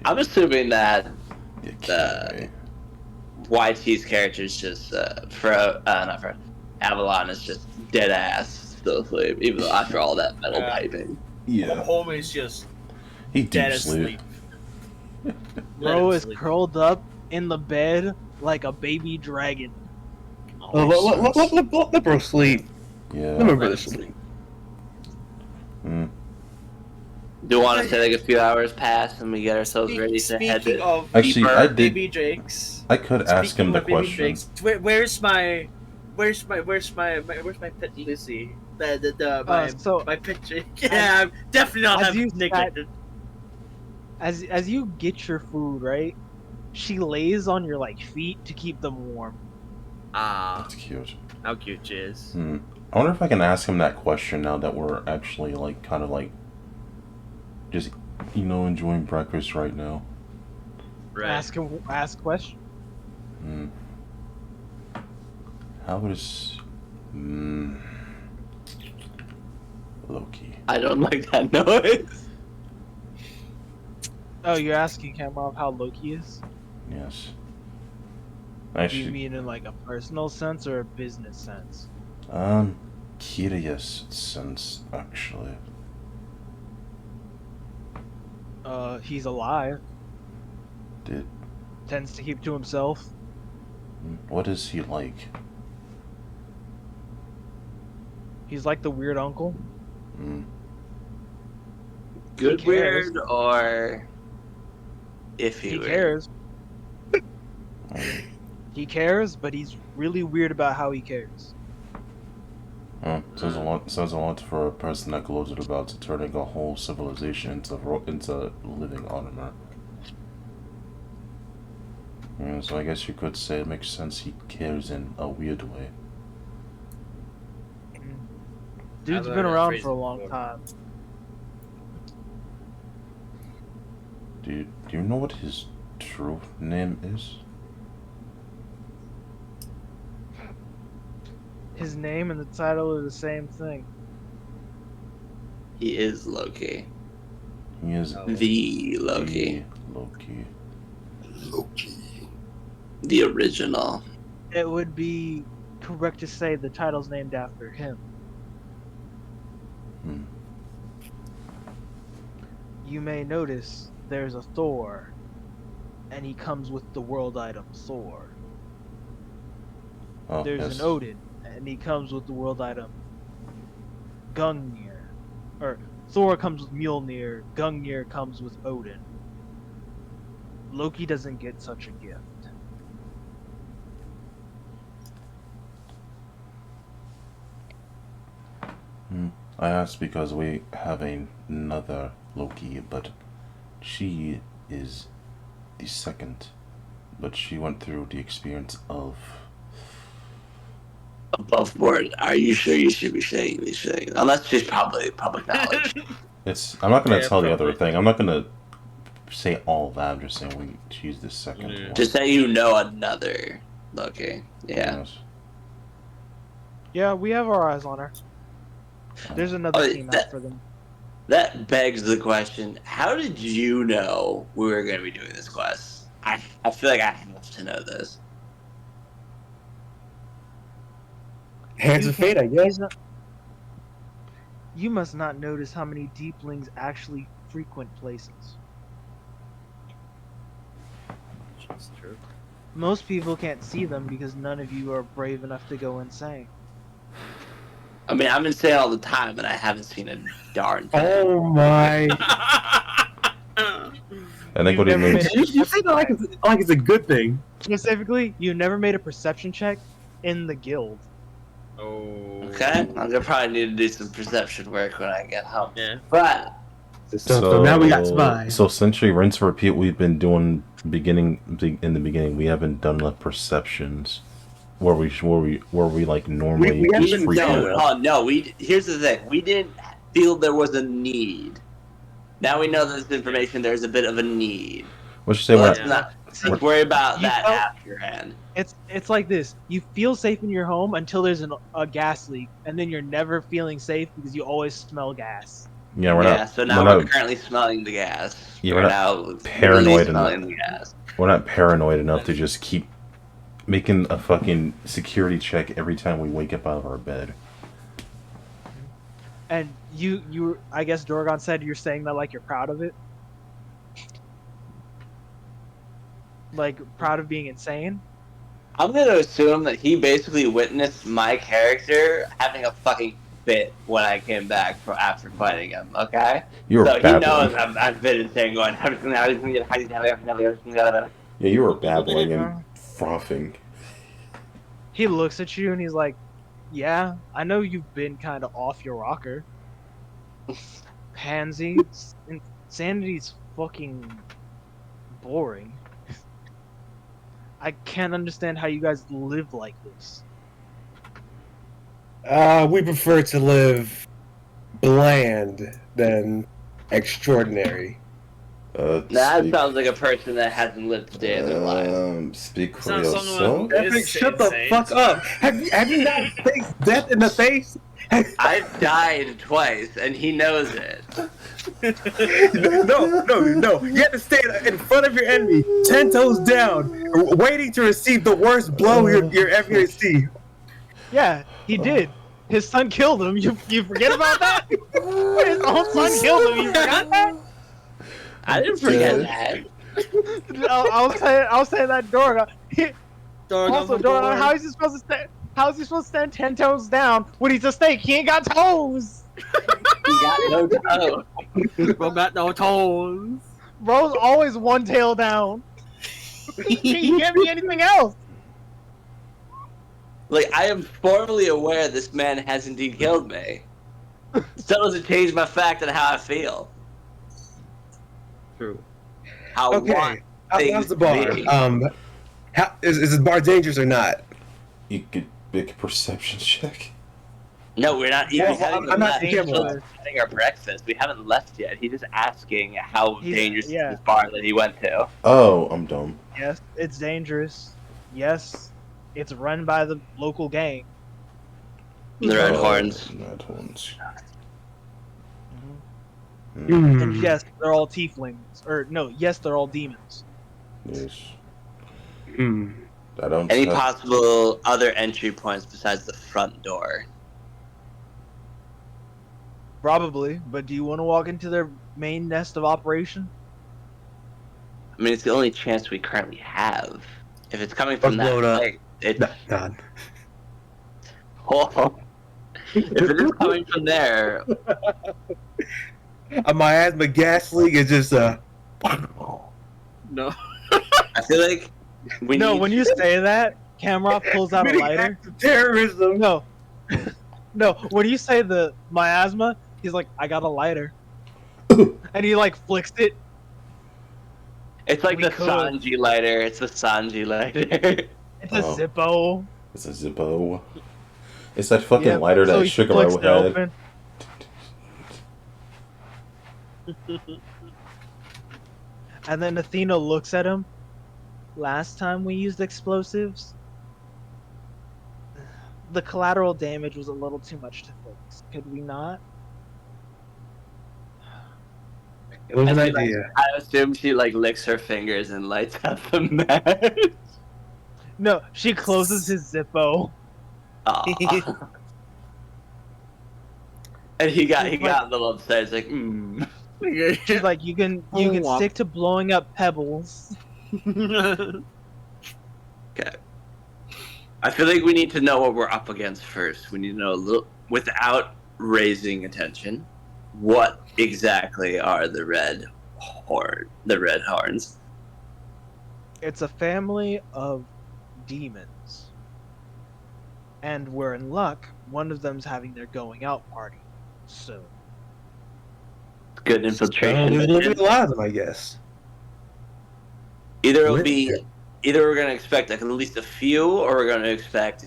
E: I'm assuming that
A: You
E: the
A: kidding me?
E: YT's character is just not for Avalon is just dead ass still asleep, even though after all that metal
G: Yeah.
E: piping.
A: Yeah.
G: Home is just
A: He
G: dead
A: deep
G: asleep.
A: sleep.
B: Bro is curled up in the bed like a baby dragon.
D: Let bro sleep.
A: Yeah.
D: Let my brother sleep.
A: Mm.
E: Do you want to say like a few hours pass and we get ourselves ready to head
G: Speaking
E: to
G: of
A: Actually, I did-
G: baby drakes.
A: I could ask
G: Speaking
A: him the
G: of baby
A: question.
G: drakes, where's my pet Lizzie? My pet Drake. Yeah, I'm definitely not
B: as
G: having
B: you
G: neglected.
B: As you get your food, right? She lays on your like feet to keep them warm.
G: Ah,
A: That's cute.
G: how cute she is.
A: Hmm. I wonder if I can ask him that question now that we're actually like kind of like just enjoying breakfast right now.
G: Right.
B: Ask question.
A: Hmm. How is Loki?
E: I don't like that noise.
B: Oh, you're asking Kamov how Loki is?
A: Yes.
B: Do you
A: Actually,
B: mean in like a personal sense or a business sense?
A: curious sense actually.
B: He's alive.
A: Did
B: Tends to keep to himself.
A: what is he like?
B: He's like the weird uncle.
A: Hmm.
E: Good
B: He cares.
E: weird or iffy
B: He
E: weird?
B: cares.
A: Um,
B: He cares, but he's really weird about how he cares.
A: Says a lot. Says a lot for a person that gloated about turning a whole civilization into living armor. Yeah, so I guess you could say it makes sense. He cares in a weird way.
B: Dude's
G: I've
B: been
G: heard that
B: around
G: phrase
B: for a long
G: before.
B: time.
A: Do you know what his true name is?
B: His name and the title are the same thing.
E: He is Loki.
A: He is
E: The Loki.
A: the Loki.
E: The original.
B: It would be correct to say the title's named after him.
A: Hmm.
B: You may notice there's a Thor, and he comes with the world item Thor.
A: Oh,
B: There's
A: yes.
B: an Odin, and he comes with the world item Gungnir. Or Thor comes with Mjolnir, Gungnir comes with Odin. Loki doesn't get such a gift.
A: I asked because we have another Loki, but she is the second. But she went through the experience of
E: above board. Are you sure you should be saying these things? Unless it's probably public knowledge.
A: I'm not gonna
G: Yeah,
A: tell the other
G: probably.
A: thing. I'm not gonna say all that. I'm just saying we choose the second one.
E: Just say you know another. Okay. Yeah.
A: Yes.
B: Yeah, we have our eyes on her. There's another
E: Oh,
B: team out for them.
E: That begs the question: how did you know we were going to be doing this quest? I feel like I have to know this.
D: Hands of fate, I guess.
B: You must not notice how many deeplings actually frequent places.
G: That's true.
B: Most people can't see them because none of you are brave enough to go insane.
E: I mean, I'm insane all the time, and I haven't seen a darn thing.
D: Oh my!
A: I think what he means.
D: You say that like it's a good thing.
B: Specifically, you never made a perception check in the guild.
G: Oh.
E: Okay, I'm gonna probably need to do some perception work when I get home.
G: Yeah.
E: But
D: So now we got spies.
A: So since we rinse and repeat, we've been doing in the beginning. We haven't done enough perceptions. Where we like normally
D: We
A: just
D: haven't
A: freak
D: done
A: out.
E: no. Here's the thing: we didn't feel there was a need. Now we know this information. There's a bit of a need.
A: What you say?
E: Let's
A: We're
E: not worry about that
B: felt-
E: afterhand.
B: It's like this. You feel safe in your home until there's a gas leak, and then you're never feeling safe because you always smell gas.
A: yeah, we're not.
E: So now we're currently smelling the gas.
A: Yeah,
E: we're
A: we're
E: now
A: not paranoid
E: smelling
A: enough.
E: the gas.
A: We're not paranoid enough to just keep making a fucking security check every time we wake up out of our bed.
B: And you I guess Dorgon said you're saying that like you're proud of it. Like proud of being insane.
E: I'm gonna assume that he basically witnessed my character having a fucking fit when I came back after fighting him. Okay,
A: You were
E: so he
A: babbling.
E: knows I've been insane, going.
A: Yeah, you were babbling and frothing.
B: He looks at you and he's like, "Yeah, I know you've been kind of off your rocker. Pansy, insanity's fucking boring. I can't understand how you guys live like this."
D: We prefer to live bland than extraordinary.
E: That sounds like a person that hasn't lived a day in their life.
A: Speak for
G: Sounds
A: yourself.
D: Epic, shut the fuck up! Have you not faced death in the face?
E: I've died twice, and he knows it.
D: No. You have to stand in front of your enemy, 10 toes down, waiting to receive the worst blow you're ever gonna see.
B: Yeah, he did. His son killed him. You forget about that? His own son killed him. You forgot that?
E: I didn't forget that.
B: I was saying that Dorgon. Also,
G: Dorgon,
B: Dorgon, how is he supposed to stand? How is he supposed to stand 10 toes down when he's a snake? He ain't got toes.
E: He got no toe.
G: Bro got no toes.
B: Bro's always one tail down. He can't be anything else.
E: Like, I am formally aware this man has indeed killed me. Still doesn't change my fact on how I feel.
G: True.
E: How
D: Okay,
E: things
D: how's the bar?
E: be.
D: Is the bar dangerous or not?
A: You could make a perception check.
E: No, we're not even having
D: I'm not
E: having
D: dangerous.
E: our breakfast. We haven't left yet. He's just asking how dangerous is
B: yeah.
E: this bar that he went to.
A: Oh, I'm dumb.
B: Yes, it's dangerous. Yes, it's run by the local gang.
E: The Red Horns.
A: Red Horns.
B: And yes, they're all tieflings. Or no, yes, they're all demons.
A: Yes.
D: Hmm.
A: I don't.
E: Any possible other entry points besides the front door?
B: Probably, but do you want to walk into their main nest of operation?
E: I mean, it's the only chance we currently have. If it's coming from
D: Let's blow it
E: that
D: up.
E: place, it's...
D: God.
E: Oh. If it is coming from there,
D: A miasma gas leak is just
G: No.
E: I feel like we
B: No,
E: need
B: when you say that, Kamroff pulls out a
D: many
B: lighter.
D: acts of terrorism.
B: No. No, when you say the miasma, he's like, I got a lighter. And he like flicks it.
E: It's like
B: We
E: the
B: could.
E: Sanji lighter. It's the Sanji lighter.
B: It's a
A: Oh.
B: Zippo.
A: It's a Zippo. It's that fucking
B: Yep,
A: lighter
B: so
A: that
B: he
A: Sugar
B: flicks
A: had.
B: it open. And then Athena looks at him. Last time we used explosives, the collateral damage was a little too much to fix. Could we not?
D: It was an
E: I, feel like-
D: idea.
E: I assume she like licks her fingers and lights up the match.
B: No, she closes his Zippo.
E: Aw. And he got
B: Like-
E: a little upset. He's like,
B: She's like, you can stick to blowing up pebbles.
E: Okay. I feel like we need to know what we're up against first. We need to know a little, without raising attention, what exactly are the red horns?
B: It's a family of demons. And we're in luck, one of them's having their going out party soon.
E: Good infiltration.
D: There's gonna be
E: mission.
D: a lot of them, I guess.
E: Either we're gonna expect like at least a few, or we're gonna expect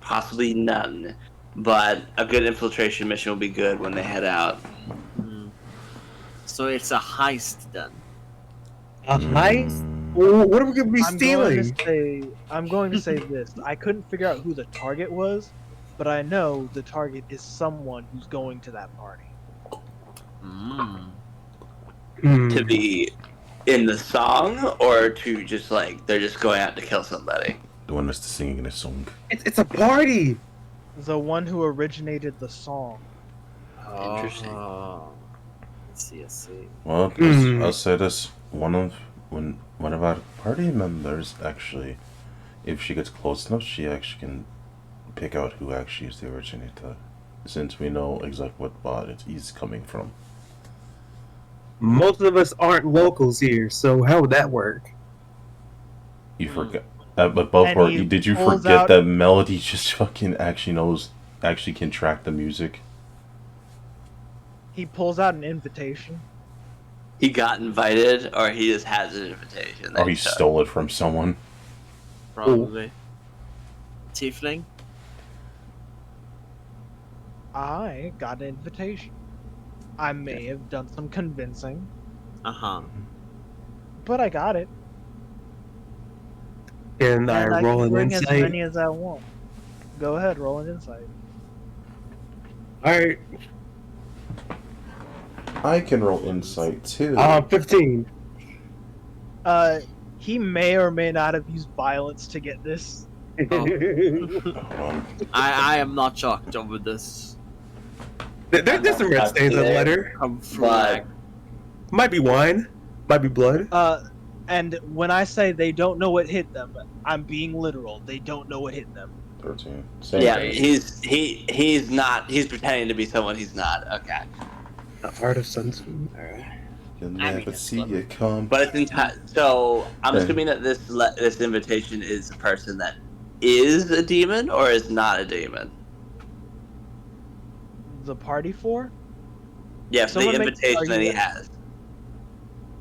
E: possibly none. But a good infiltration mission will be good when they head out.
I: So it's a heist then.
D: A heist? Well, what are we gonna be stealing?
B: I'm going to say this. I couldn't figure out who the target was, but I know the target is someone who's going to that party.
E: To be in the song, or to just like they're just going out to kill somebody.
A: The one that's singing a song.
D: It's a party.
B: The one who originated the song.
E: Interesting.
I: I see.
A: Well, I'll say this: one of our party members actually, if she gets close enough, she actually can pick out who actually is the originator, since we know exactly what bot he's coming from.
D: Most of us aren't locals here, so how would that work?
A: You forgot, but both
B: And
A: were.
B: he
A: Did you
B: pulls
A: forget
B: out-
A: that Melody just fucking actually can track the music?
B: He pulls out an invitation.
E: He got invited, or he just has an invitation.
A: Or he stole it from someone.
I: Probably. Tiefling?
B: I got an invitation. I may have done some convincing, but I got it.
D: Can I
B: And I
D: roll
B: can
D: an
B: bring as
D: insight?
B: many as I want. Go ahead, roll an insight.
D: Alright.
A: I can roll insight too.
D: 15.
B: He may or may not have used violence to get this.
I: I am not shocked over this.
D: There's some red stains on the letter.
I: Come from
E: But
D: Might be wine. Might be blood.
B: And when I say they don't know what hit them, I'm being literal. They don't know what hit them.
A: 13. Same
E: yeah,
A: thing.
E: he's not. He's pretending to be someone he's not. Okay,
D: The heart of Sun.
A: You'll never see it come.
E: but it's so I'm assuming that this invitation is a person that is a demon or is not a demon.
B: The party for?
E: Yeah, for the
B: Someone makes an
E: invitation that he
B: argument.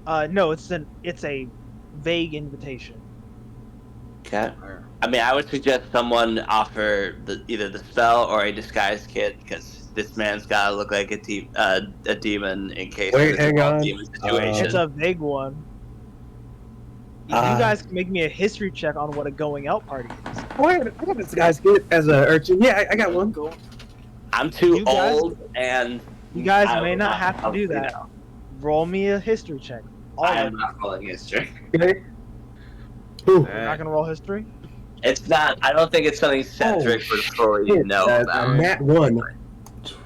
E: has.
B: No, it's a vague invitation.
E: Okay. I mean, I would suggest someone offer either the spell or a disguise kit, because this man's gotta look like a demon in case
D: Wait,
E: of
D: hang
E: a
D: on.
E: demon situation.
B: It's a vague one. You guys can make me a history check on what a going out party is.
D: Oh, I got this guy's kid as a urchin. Yeah, I got one.
E: I'm too
B: You guys-
E: old, and
B: You guys
E: I
B: may
E: will
B: not have to do
E: obviously
B: that.
E: know.
B: Roll me a history check. All
E: I
B: of
E: am
B: you.
E: not rolling history.
D: Okay. Ooh.
B: You're not gonna roll history?
E: It's not. I don't think it's something Cedric would fully
D: Shit,
E: know
D: a
E: about.
D: nat 1.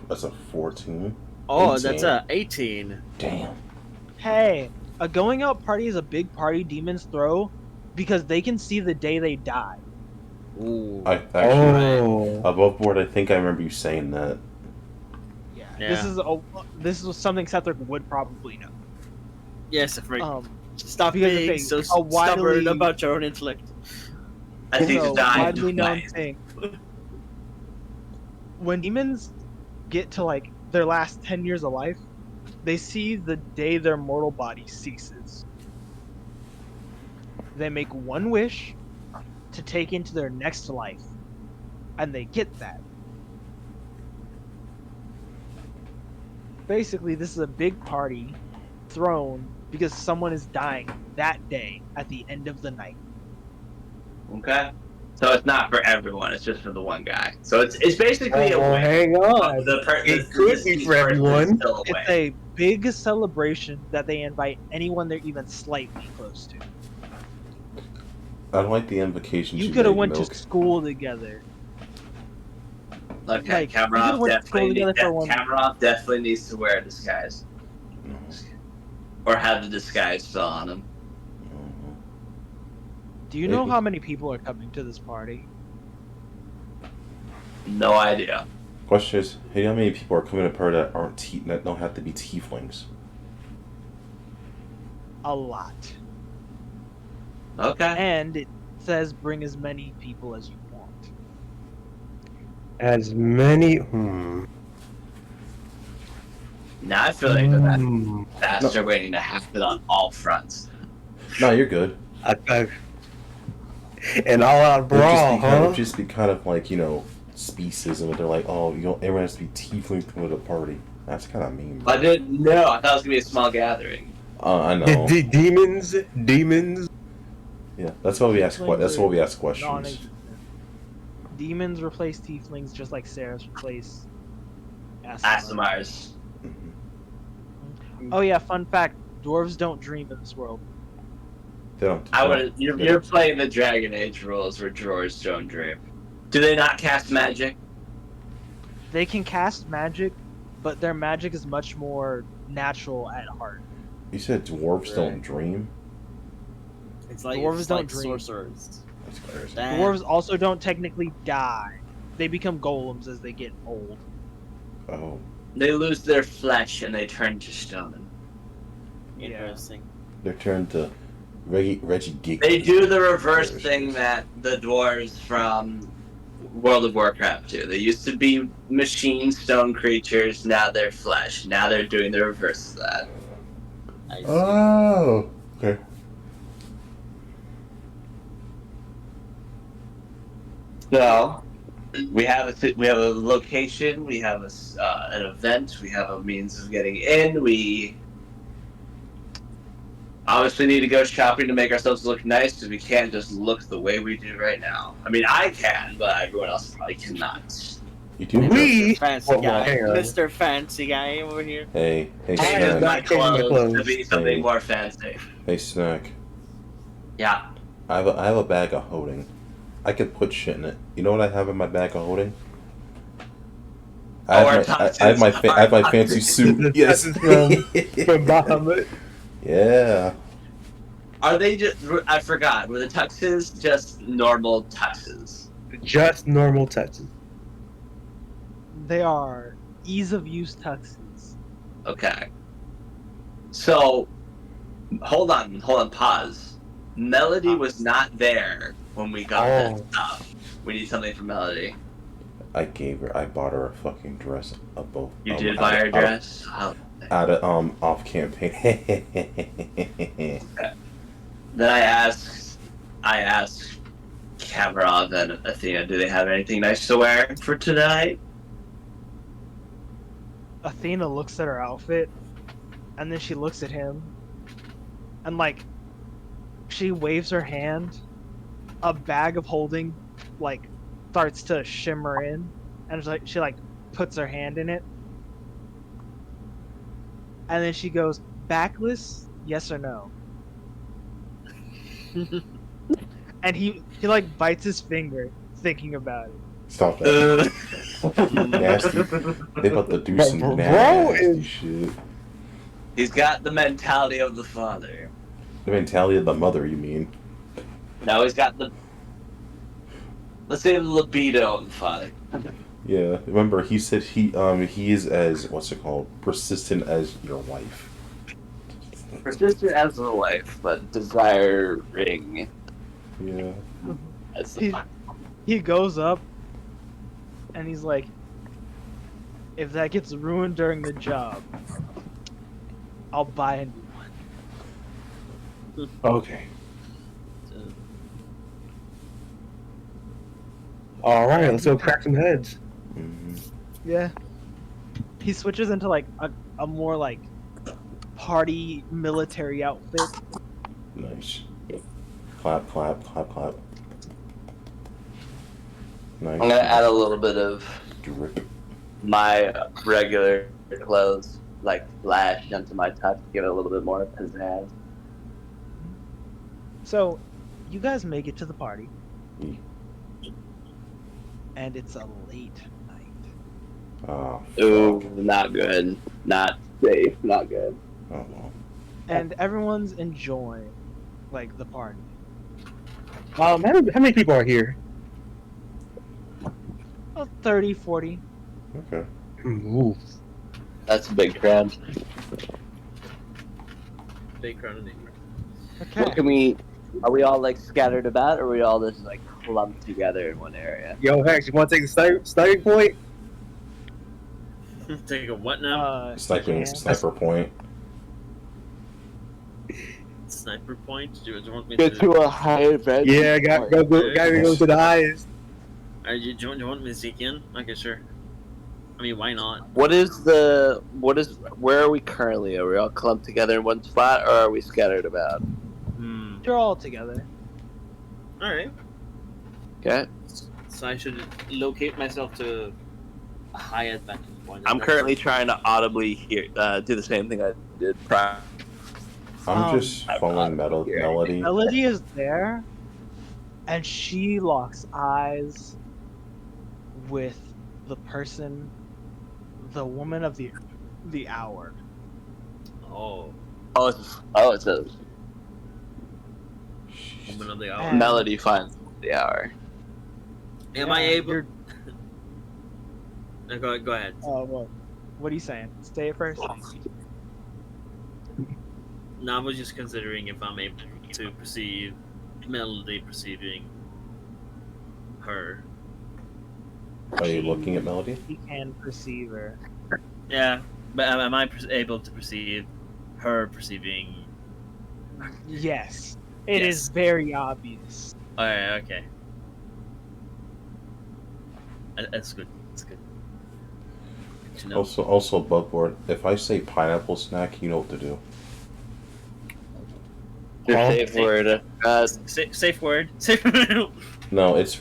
A: That's a 14.
I: Oh,
A: 18.
I: that's a 18.
A: Damn.
B: Hey, a going out party is a big party demons throw because they can see the day they die.
I: Ooh.
A: I actually
D: Oh.
A: above board. I think I remember you saying that.
B: This is something Cedric would probably know.
I: Yes, Frank. Stop
B: because
I: being
B: it's
I: so
B: a
I: stubborn
B: widely-
I: about your own intellect.
E: As he's
B: It's a
E: dying
B: widely known
E: tonight.
B: thing. When demons get to like their last 10 years of life, they see the day their mortal body ceases. They make one wish to take into their next life, and they get that. Basically, this is a big party thrown because someone is dying that day at the end of the night.
E: Okay. So it's not for everyone. It's just for the one guy. So it's basically a
D: Oh,
E: win.
D: hang on.
E: The
D: It could be
E: deceased
D: for
E: person is
D: everyone.
E: still a
B: It's
E: win.
B: a big celebration that they invite anyone they're even slightly close to.
A: I don't like the invocations
B: You
A: you
B: could have
A: make,
B: went
A: Milk.
B: to school together.
E: Okay,
B: Like, you could've
E: Kamarov
B: went to school together for one-
E: Kamarov definitely needs to wear a disguise. Or have the disguise still on him.
B: Do you know
A: Maybe.
B: how many people are coming to this party?
E: No idea.
A: Question is, hey, how many people are coming to party that aren't that don't have to be tieflings?
B: A lot.
E: Okay.
B: And it says bring as many people as you want.
D: As many.
E: Now I feel like that's waiting to happen on all fronts.
A: No, you're good.
D: An all-out brawl, huh?
A: Just be kind of like, you know, speciesism. They're like, oh, you know, everyone has to be tieflings to come to the party. That's kind of mean.
E: I didn't know. I thought it was gonna be a small gathering.
A: I know.
D: Demons.
A: Yeah, that's why we ask. That's why we ask questions.
B: Non-existent. Demons replace tieflings just like Seraphs replace
E: Asimars.
B: Oh yeah, fun fact: dwarves don't dream in this world.
A: They don't.
E: You're playing the Dragon Age rules where drawers don't dream. Do they not cast magic?
B: They can cast magic, but their magic is much more natural at heart.
A: You said dwarves don't dream?
I: It's like
B: Dwarves don't dream.
I: sorcerers.
A: That's crazy.
I: Damn.
B: Dwarves also don't technically die. They become golems as they get old.
A: Oh.
E: They lose their flesh and they turn to stone.
I: Interesting.
A: They're turned to Reggie Geek.
E: They do the reverse thing that the dwarves from World of Warcraft do. They used to be machine stone creatures, now they're flesh. Now they're doing the reverse of that.
I: I see.
A: Oh. Okay.
E: So, we have a location, we have an event, we have a means of getting in. We obviously need to go shopping to make ourselves look nice because we can't just look the way we do right now. I mean, I can, but everyone else probably cannot.
A: You do.
D: We.
I: Fancy guy.
D: hang on.
I: Mr. Fancy guy over here.
A: Hey,
D: I
A: Snack.
D: am not changing my clothes.
E: To be something
A: Hey.
E: more fancy.
A: Hey, Snack.
E: Yeah.
A: I have a bag of holding. I could put shit in it. You know what I have in my bag of holding? I have my fancy suit. Yes.
D: From Bahamut.
A: Yeah.
E: Are they just? I forgot. Were the tuxes just normal tuxes?
D: Just normal tuxes.
B: They are ease of use tuxes.
E: Okay. So, hold on, pause. Melody was not there when we got that stuff. We need something for Melody.
A: I bought her a fucking dress. Both.
E: You did buy her a dress?
A: Out of off campaign.
E: Then I asked Kamarov and Athena, do they have anything nice to wear for tonight?
B: Athena looks at her outfit, and then she looks at him, and like, she waves her hand. A bag of holding, like, starts to shimmer in, and it's like she like puts her hand in it, and then she goes, "Backless, yes or no?" And he like bites his finger, thinking about it.
A: Stop that. Nasty. They about to do some
D: Bro
A: nasty shit.
E: He's got the mentality of the father.
A: The mentality of the mother, you mean?
E: No, he's got the, let's say, the libido of the father.
A: Yeah. Remember, he said he is as persistent as your wife.
E: Persistent as a wife, but desiring.
A: Yeah.
E: As the
B: He goes up, and he's like, "If that gets ruined during the job, I'll buy a new one."
D: Okay. All right, let's go crack some heads.
A: Mm-hmm.
B: Yeah. He switches into like a more like party military outfit.
A: Nice. Clap, clap, clap, clap. Nice.
E: I'm gonna add a little bit of
A: Drip.
E: my regular clothes, like flash onto my touch, give it a little bit more pizzazz.
B: So, you guys make it to the party,
A: Mm.
B: and it's a late night.
A: Oh,
E: Ooh,
A: fuck.
E: not good. Not safe. Not good.
A: Oh, well.
B: And everyone's enjoying, like, the party.
D: How many people are here?
B: Well, 30, 40.
A: Okay.
D: Ooh.
E: That's a big crowd.
G: Big crowd indeed.
B: Okay.
E: What can we? Are we all like scattered about, or are we all just like clumped together in one area?
D: Yo, Hex, you want to take the starting point?
G: Take a what now?
A: Sniper point.
G: Sniper point? Do you want me
E: Get to a high advantage.
D: Yeah, gotta go to the highest.
G: Do you want me to sneak in? Okay, sure. I mean, why not?
E: Where are we currently? Are we all clumped together in one spot, or are we scattered about?
B: You're all together.
G: Alright.
E: Okay.
G: So I should locate myself to a high advantage point.
E: I'm currently trying to audibly do the same thing I did prior.
A: I'm just following Melody.
B: Melody is there, and she locks eyes with the person, the woman of the hour.
G: Oh.
E: It's a
G: Woman of the hour.
B: And-
E: Melody finds the hour.
G: Am I able? No, go ahead.
B: Well, what are you saying? Say it first.
G: No, I was just considering if I'm able to perceive Melody perceiving her.
A: Are you looking at Melody?
B: He can perceive her.
G: Yeah, but am I able to perceive her perceiving?
B: Yes. It is very obvious.
G: Alright, okay. That's good. That's good. Good to know.
A: Also above board. If I say pineapple snack, you know what to do.
E: Your safe word.
G: Safe word. Safe word.
A: No, it's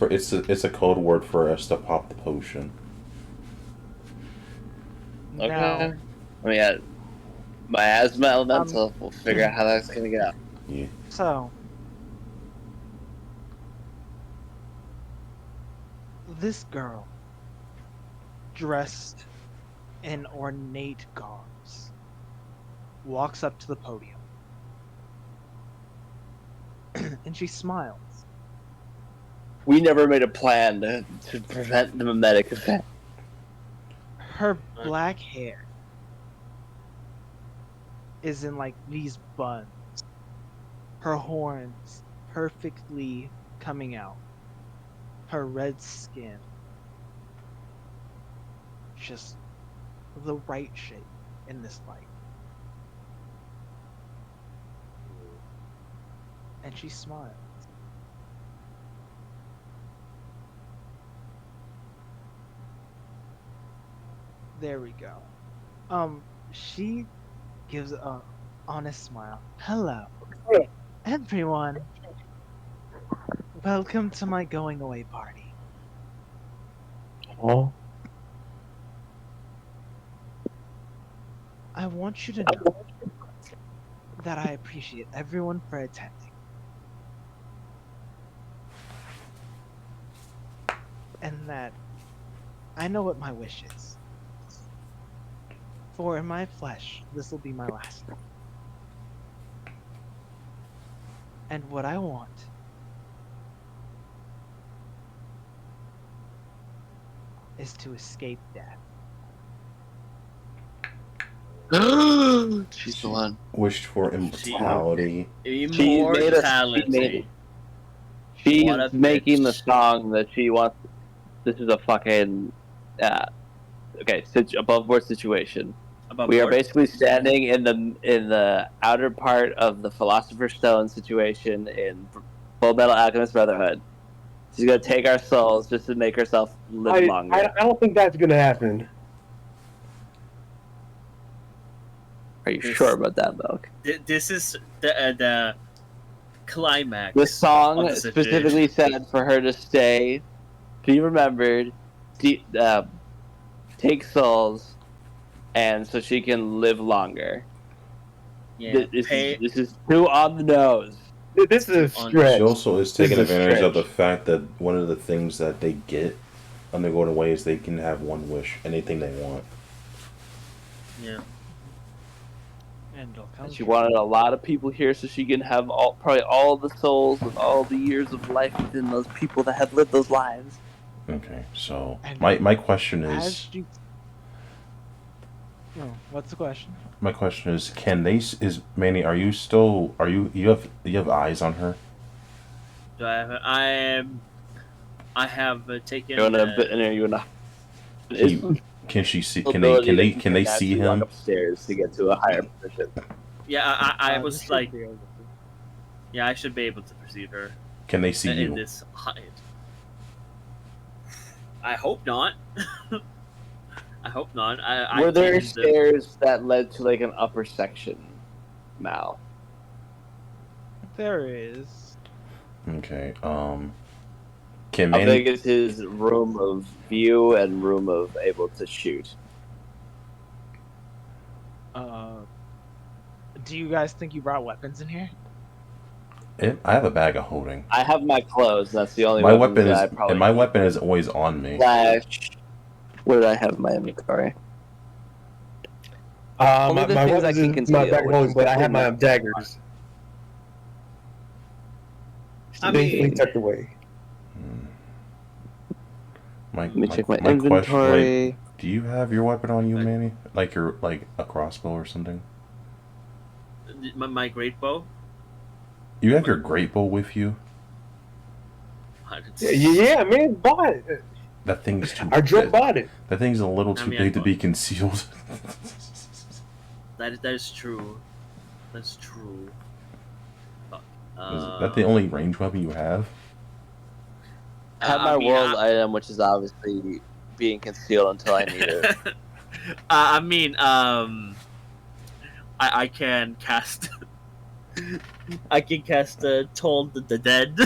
A: a code word for us to pop the potion.
E: Okay.
B: Now,
E: I mean, my asthma elemental. We'll figure out how that's gonna go.
A: Yeah.
B: so this girl, dressed in ornate garbs, walks up to the podium, and she smiles.
E: We never made a plan to prevent the mimetic effect.
B: Her black hair is in like these buns. Her horns perfectly coming out. Her red skin. Just the right shape in this light. And she smiles. There we go. She gives a honest smile. Hello, everyone. Welcome to my going away party.
D: Oh.
B: I want you to know that I appreciate everyone for attending. And that I know what my wish is. For in my flesh, this will be my last one. And what I want is to escape death.
E: She's the one.
A: Wished for immortality.
G: Immortality.
E: She's
G: What a
E: making the
G: bitch.
E: song that she wants. This is a fucking above board situation.
G: Above
E: We are
G: board?
E: basically standing in the outer part of the Philosopher's Stone situation in Full Metal Alchemist Brotherhood. She's gonna take our souls just to make herself live longer.
D: I don't think that's gonna happen.
E: Are you sure about that, Milk?
G: This is the climax.
E: The song
G: of the situation.
E: specifically said for her to stay, be remembered, take souls, and so she can live longer.
G: Yeah,
E: This is too on the nose.
D: This is a
G: On-
D: stretch.
A: She also is
D: This
A: taking
D: is a
A: advantage of the
D: stretch.
A: fact that one of the things that they get on their going away is they can have one wish, anything they want.
G: Yeah.
B: And it'll come
E: She
B: true.
E: wanted a lot of people here so she can have probably all the souls and all the years of life within those people that have lived those lives.
A: Okay, so
B: And
A: my question
B: As
A: is,
B: she... Oh, what's the question?
A: my question is, can they? Is Manny? Are you you have eyes on her?
G: Do I have taken.
E: You wanna
A: Can she see?
E: ability that
A: Can they see
E: actually walk
A: him?
E: upstairs to get to a higher position.
G: Yeah, I
B: You
G: was
B: should
G: like,
B: be able to.
G: yeah, I should be able to perceive her
A: Can they see
G: in
A: you?
G: this height. I hope not. I hope not.
E: Were there
G: think that-
E: stairs that led to like an upper section, Mal?
B: There is.
A: Okay. Can
E: How
A: Manny?
E: big is his room of view and room of able to shoot?
B: Do you guys think you brought weapons in here?
A: I have a bag of holding.
E: I have my clothes. That's the only
A: My
E: weapons
A: weapon is
E: that I probably
A: and my weapon is always on me.
E: Flash. What did I have in my inventory? Only
D: My
E: the things I
D: weapons
E: can
D: is my
E: conceal,
D: back
E: which
D: home,
E: is
D: but I have
E: definitely
D: my
E: not-
D: daggers.
G: I
D: Safely
G: mean,
D: tucked away.
E: Let me check my
A: question,
E: inventory.
A: like, do you have your weapon on you, Manny? Like a crossbow or something?
G: my great bow.
A: You have your great bow with you?
D: Yeah, man, bought it.
A: That thing's too.
D: I drove bought it.
A: That thing's a little too
G: I
A: big to
G: bought-
A: be concealed.
G: That is true. That's true. Fuck.
A: Is that the only range weapon you have?
E: I have my world item, which is obviously being concealed until I need it.
G: I mean, I can cast. I can cast Toll the Dead.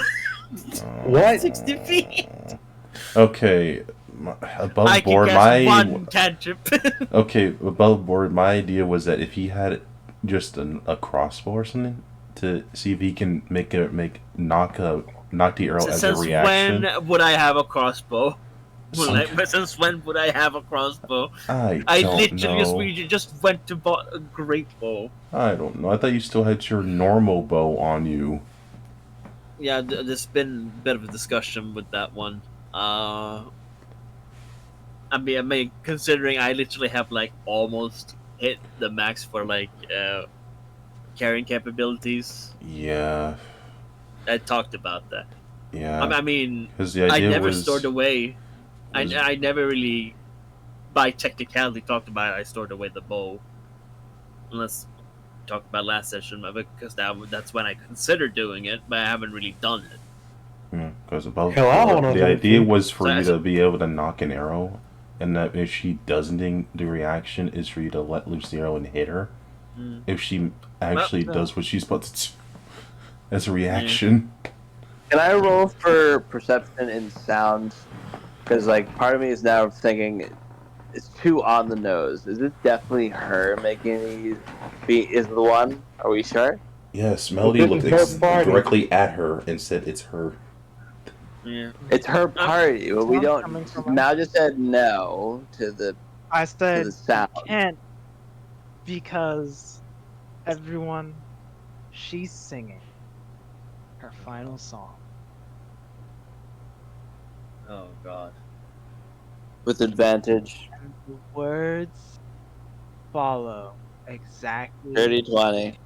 D: What?
G: 60 feet.
A: Okay, above
G: I can
A: board,
G: cast one cantrip.
A: Okay, above board, my idea was that if he had just a crossbow or something to see if he can knock the arrow as a
G: Since
A: reaction.
G: when would I have a crossbow? Since when would I have a crossbow?
A: I
G: literally just went to bought a great bow.
A: I don't know. I thought you still had your normal bow on you.
G: Yeah, there's been a bit of a discussion with that one. I mean, considering I literally have like almost hit the max for like carrying capabilities.
A: Yeah.
G: I talked about that.
A: Yeah.
G: I mean,
A: 'Cause the
G: I
A: idea
G: never
A: was-
G: stored away.
A: was-
G: I never really, by technicality, talked about I stored away the bow. Unless talked about last session, because that's when I considered doing it, but I haven't really done it.
A: Yeah, because above
D: Hell, I
A: board,
D: don't
A: the
D: know
A: idea
D: anything.
A: was for
G: So
A: you
G: I-
A: to be able to knock an arrow, and that if she doesn't do reaction, is for you to let loose the arrow and hit her.
G: Mm.
A: If she actually
B: no.
A: does what she's supposed to do as a reaction.
E: Can I roll for perception and sound? Because like part of me is now thinking it's too on the nose. Is this definitely her making these? Is the one? Are we sure?
A: Yes, Melody
D: This
A: looked
D: is her party.
A: directly at her and said it's her.
G: Yeah.
E: It's her party, but we
B: Sound coming
E: don't.
B: from
E: Now just said no to the
B: I said
E: the sound.
B: can't because everyone, she's singing her final song.
G: Oh God.
E: with advantage.
B: And the words follow exactly
E: 30-20.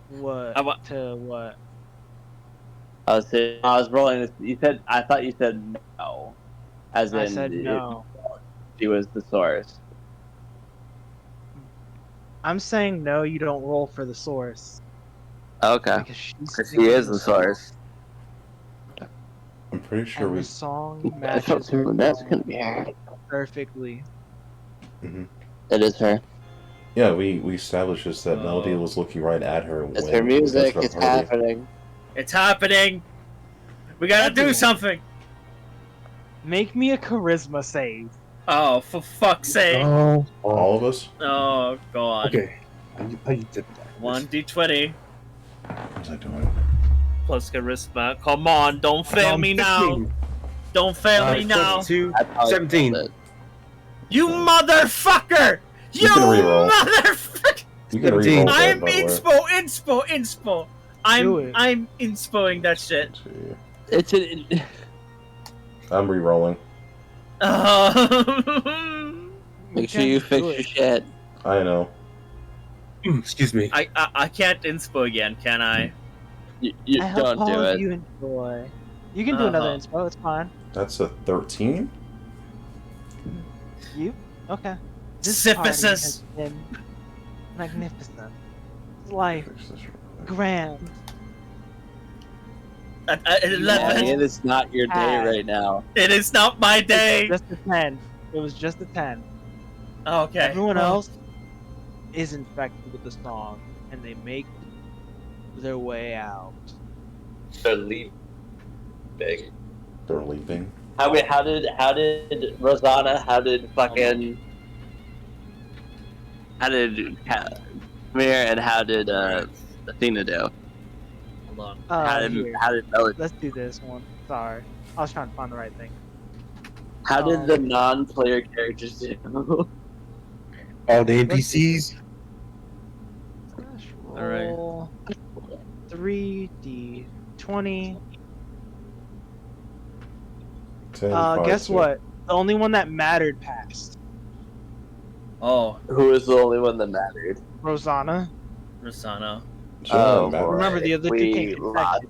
B: what
G: I
B: what.
E: I was rolling. You said. I thought you said no, as in
B: I said no.
E: She was the source.
B: I'm saying no, you don't roll for the source.
E: Okay,
B: Because she's
E: because she
B: singing
E: is the
B: song,
E: source.
A: I'm pretty sure
B: and
A: we.
B: the song
E: I thought
B: matches her
E: that's
B: song
E: gonna be her.
B: perfectly.
A: Mhm.
E: It is her.
A: Yeah, we established just that Melody
G: Oh.
A: was looking right at her
E: It's
A: when
E: her
A: we got to
E: music.
A: the
E: It's
A: party.
E: happening.
G: It's happening. We gotta do
B: Everyone.
G: something.
B: Make me a charisma save.
G: Oh, for fuck's sake!
D: Oh,
A: All of us?
G: Oh god.
D: okay. I did that.
G: 1d20
A: What's I doing?
G: plus charisma. Come on, don't fail me now.
D: 15.
G: Don't fail me now.
D: 22,
E: I probably
D: 17.
E: killed it.
G: You motherfucker! You
A: can reroll.
G: motherfucker!
A: You can
D: 17.
A: reroll that,
G: I'm
A: by the way.
G: inspo.
B: Do it.
G: I'm inspoing that shit.
E: It's an.
A: I'm re-rolling.
E: Make sure you fix your shit.
A: I know.
D: Excuse me.
G: I can't inspo again, can I?
E: You
B: I hope
E: don't
B: all
E: do
B: of
E: it.
B: you enjoy. You can do another
G: Uh-huh.
B: inspo. It's fine.
A: That's a 13?
B: You? Okay. This
G: Sisyphus.
B: party has been magnificent. Life
A: Fix this real quick.
B: grand.
G: At
E: Yeah,
G: 11.
E: it is not your day right now.
G: It is not my day.
B: Just a 10. It was just a 10.
G: Okay.
B: Everyone else is infected with the song, and they make their way out.
E: They're leaving.
A: They're leaving.
E: How did Rosanna? How did Amir and how did Athena do?
G: Hold on.
E: How did
B: Here,
E: Melody?
B: let's do this one. Sorry. I was trying to find the right thing.
E: How did the non-player characters do?
D: All the NPCs.
G: Alright.
B: Roll 3d20.
A: 10, 5,
B: Guess
A: 2.
B: what? The only one that mattered passed.
G: Oh,
E: Who was the only one that mattered?
B: Rosanna.
G: Rosanna.
A: Oh, boy.
B: Remember, the other two
E: We
B: came
E: lied.
B: infected.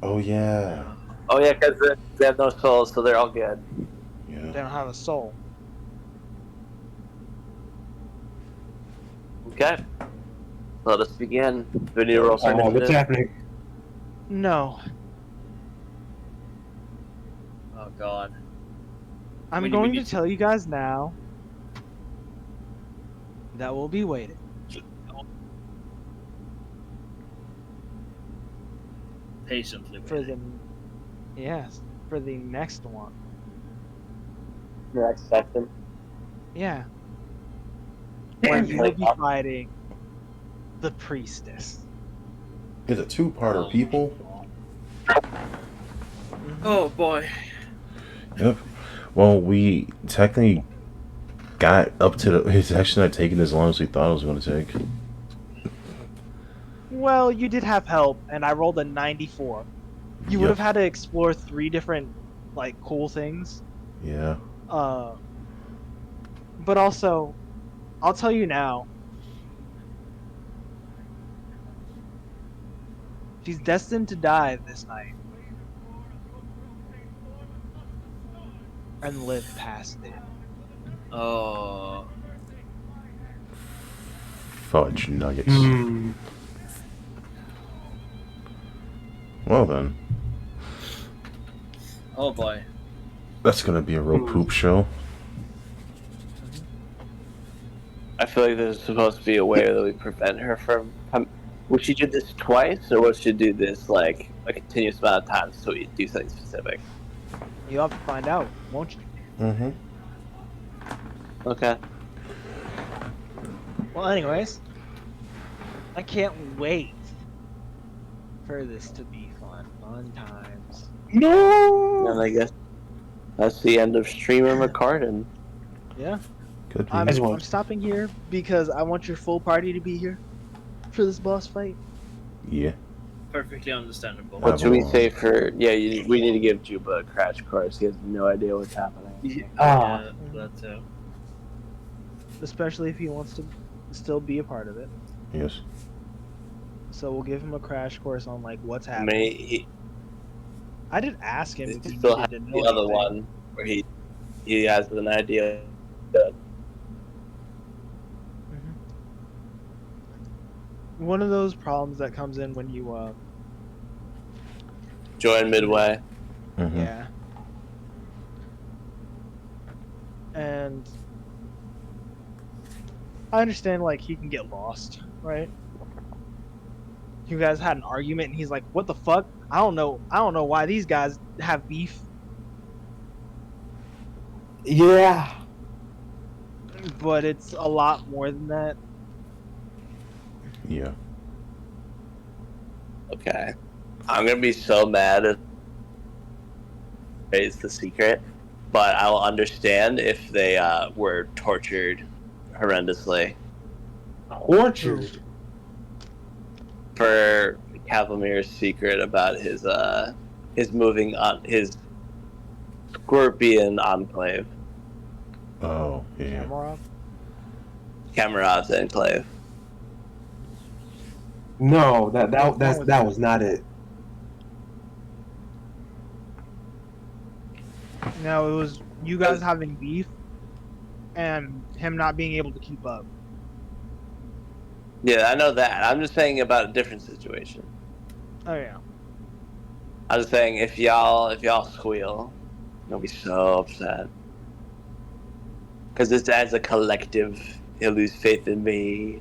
A: Oh, yeah.
E: Oh yeah, because they have no souls, so they're all good.
A: Yeah.
B: They don't have a soul.
E: Okay. Let us begin. Do we need to roll for
D: Oh, what's
E: initiative?
D: happening?
B: No.
G: Oh god.
B: I'm
G: We
B: going
G: need-
B: to tell you guys now that we'll be waiting.
G: Patiently.
B: For the for the next one.
E: Next section.
B: Yeah. Where you will be fighting the priestess.
A: It's a two-parter, people.
G: Oh boy.
A: Yep. Well, we technically got up to the... It's actually not taking as long as we thought it was going to take.
B: Well, you did have help, and I rolled a 94. You would
A: Yep.
B: have had to explore 3 different, like, cool things.
A: Yeah.
B: But also, I'll tell you now. She's destined to die this night. And live past it.
G: Oh.
A: Fudge nuggets.
D: Hmm.
A: Well then.
G: Oh boy.
A: That's going to be a real poop show.
E: I feel like there's supposed to be a way that we prevent her from. Would she do this twice, or would she do this like a continuous amount of times so we do something specific?
B: You'll have to find out, won't you?
A: Mm-hmm.
E: Okay.
B: Well, anyways, I can't wait for this to be fun. Fun times.
D: No.
E: And I guess that's the end of streamer McCartan.
B: Yeah.
A: Good.
B: I'm
D: As well.
B: stopping here because I want your full party to be here for this boss fight.
A: Yeah.
G: Perfectly understandable.
E: What should we say for? Yeah, we need to give Juba a crash course. He has no idea what's happening.
D: Ah.
G: Yeah, that too.
B: Especially if he wants to still be a part of it.
A: Yes.
B: So we'll give him a crash course on like what's
E: I
B: happening.
E: mean,
B: I did ask him
E: he
B: if he
E: still
B: needed
E: has
B: to
E: the
B: know
E: other
B: anything.
E: one where he has an idea.
B: One of those problems that comes in when you
E: Join midway.
A: Mm-hmm.
B: yeah. And I understand, like, he can get lost, right? You guys had an argument, and he's like, "What the fuck? I don't know why these guys have beef."
D: Yeah.
B: But it's a lot more than that.
A: Yeah.
E: Okay. I'm gonna be so mad if it's the secret, but I will understand if they were tortured horrendously
D: Tortured.
E: for Cavamir's secret about his moving on his Scorpion enclave,
A: Oh, yeah.
E: Kamarov's enclave.
D: No, that was not it.
B: No, it was you guys having beef, and him not being able to keep up.
E: Yeah, I know that. I'm just saying about a different situation.
B: Oh yeah.
E: I was saying if y'all squeal, I'll be so upset. Because it's as a collective, he'll lose faith in me.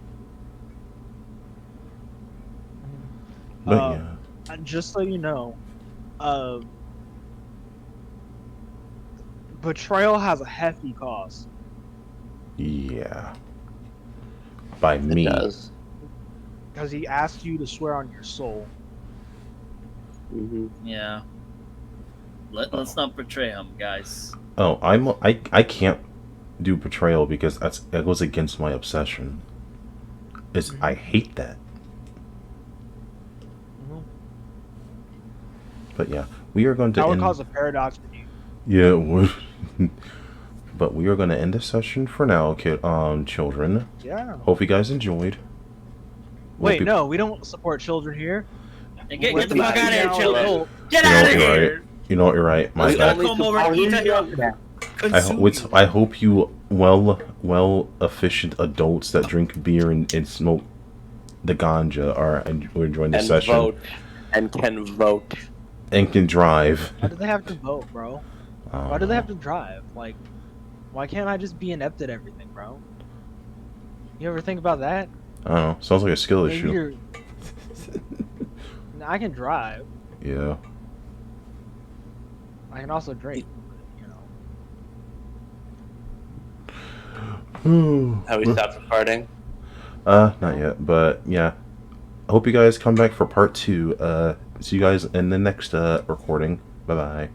A: But yeah.
B: And just so you know, betrayal has a hefty cost.
A: Yeah. By me.
E: It does.
B: Because he asked you to swear on your soul.
E: Mm-hmm.
G: Yeah. Let's not betray him, guys.
A: Oh, I can't do betrayal because that goes against my obsession. I hate that. But yeah, we are going to
B: That would cause a paradox for you.
A: Yeah, it would. But we are going to end the session for now, children.
B: Yeah.
A: Hope you guys enjoyed.
B: Wait, no, we don't support children here.
G: Hey, get the fuck out of here, children! Get
A: You know
G: out
A: what,
G: of
A: you're
G: here!
A: right. You know what, you're right. My
G: Let's
A: bad.
G: not come over and eat at your
A: I hope you well efficient adults that drink beer and smoke the ganja are enjoying the session.
E: Vote. And can vote.
A: And can drive.
B: Why do they have to vote, bro? Why do they have to drive? Like, why can't I just be inept at everything, bro? You ever think about that?
A: I don't know. Sounds like a skill
B: Maybe
A: issue.
B: I can drive.
A: Yeah.
B: I can also drink.
E: Have we stopped recording?
A: Not yet, but yeah. I hope you guys come back for part 2. See you guys in the next recording. Bye bye.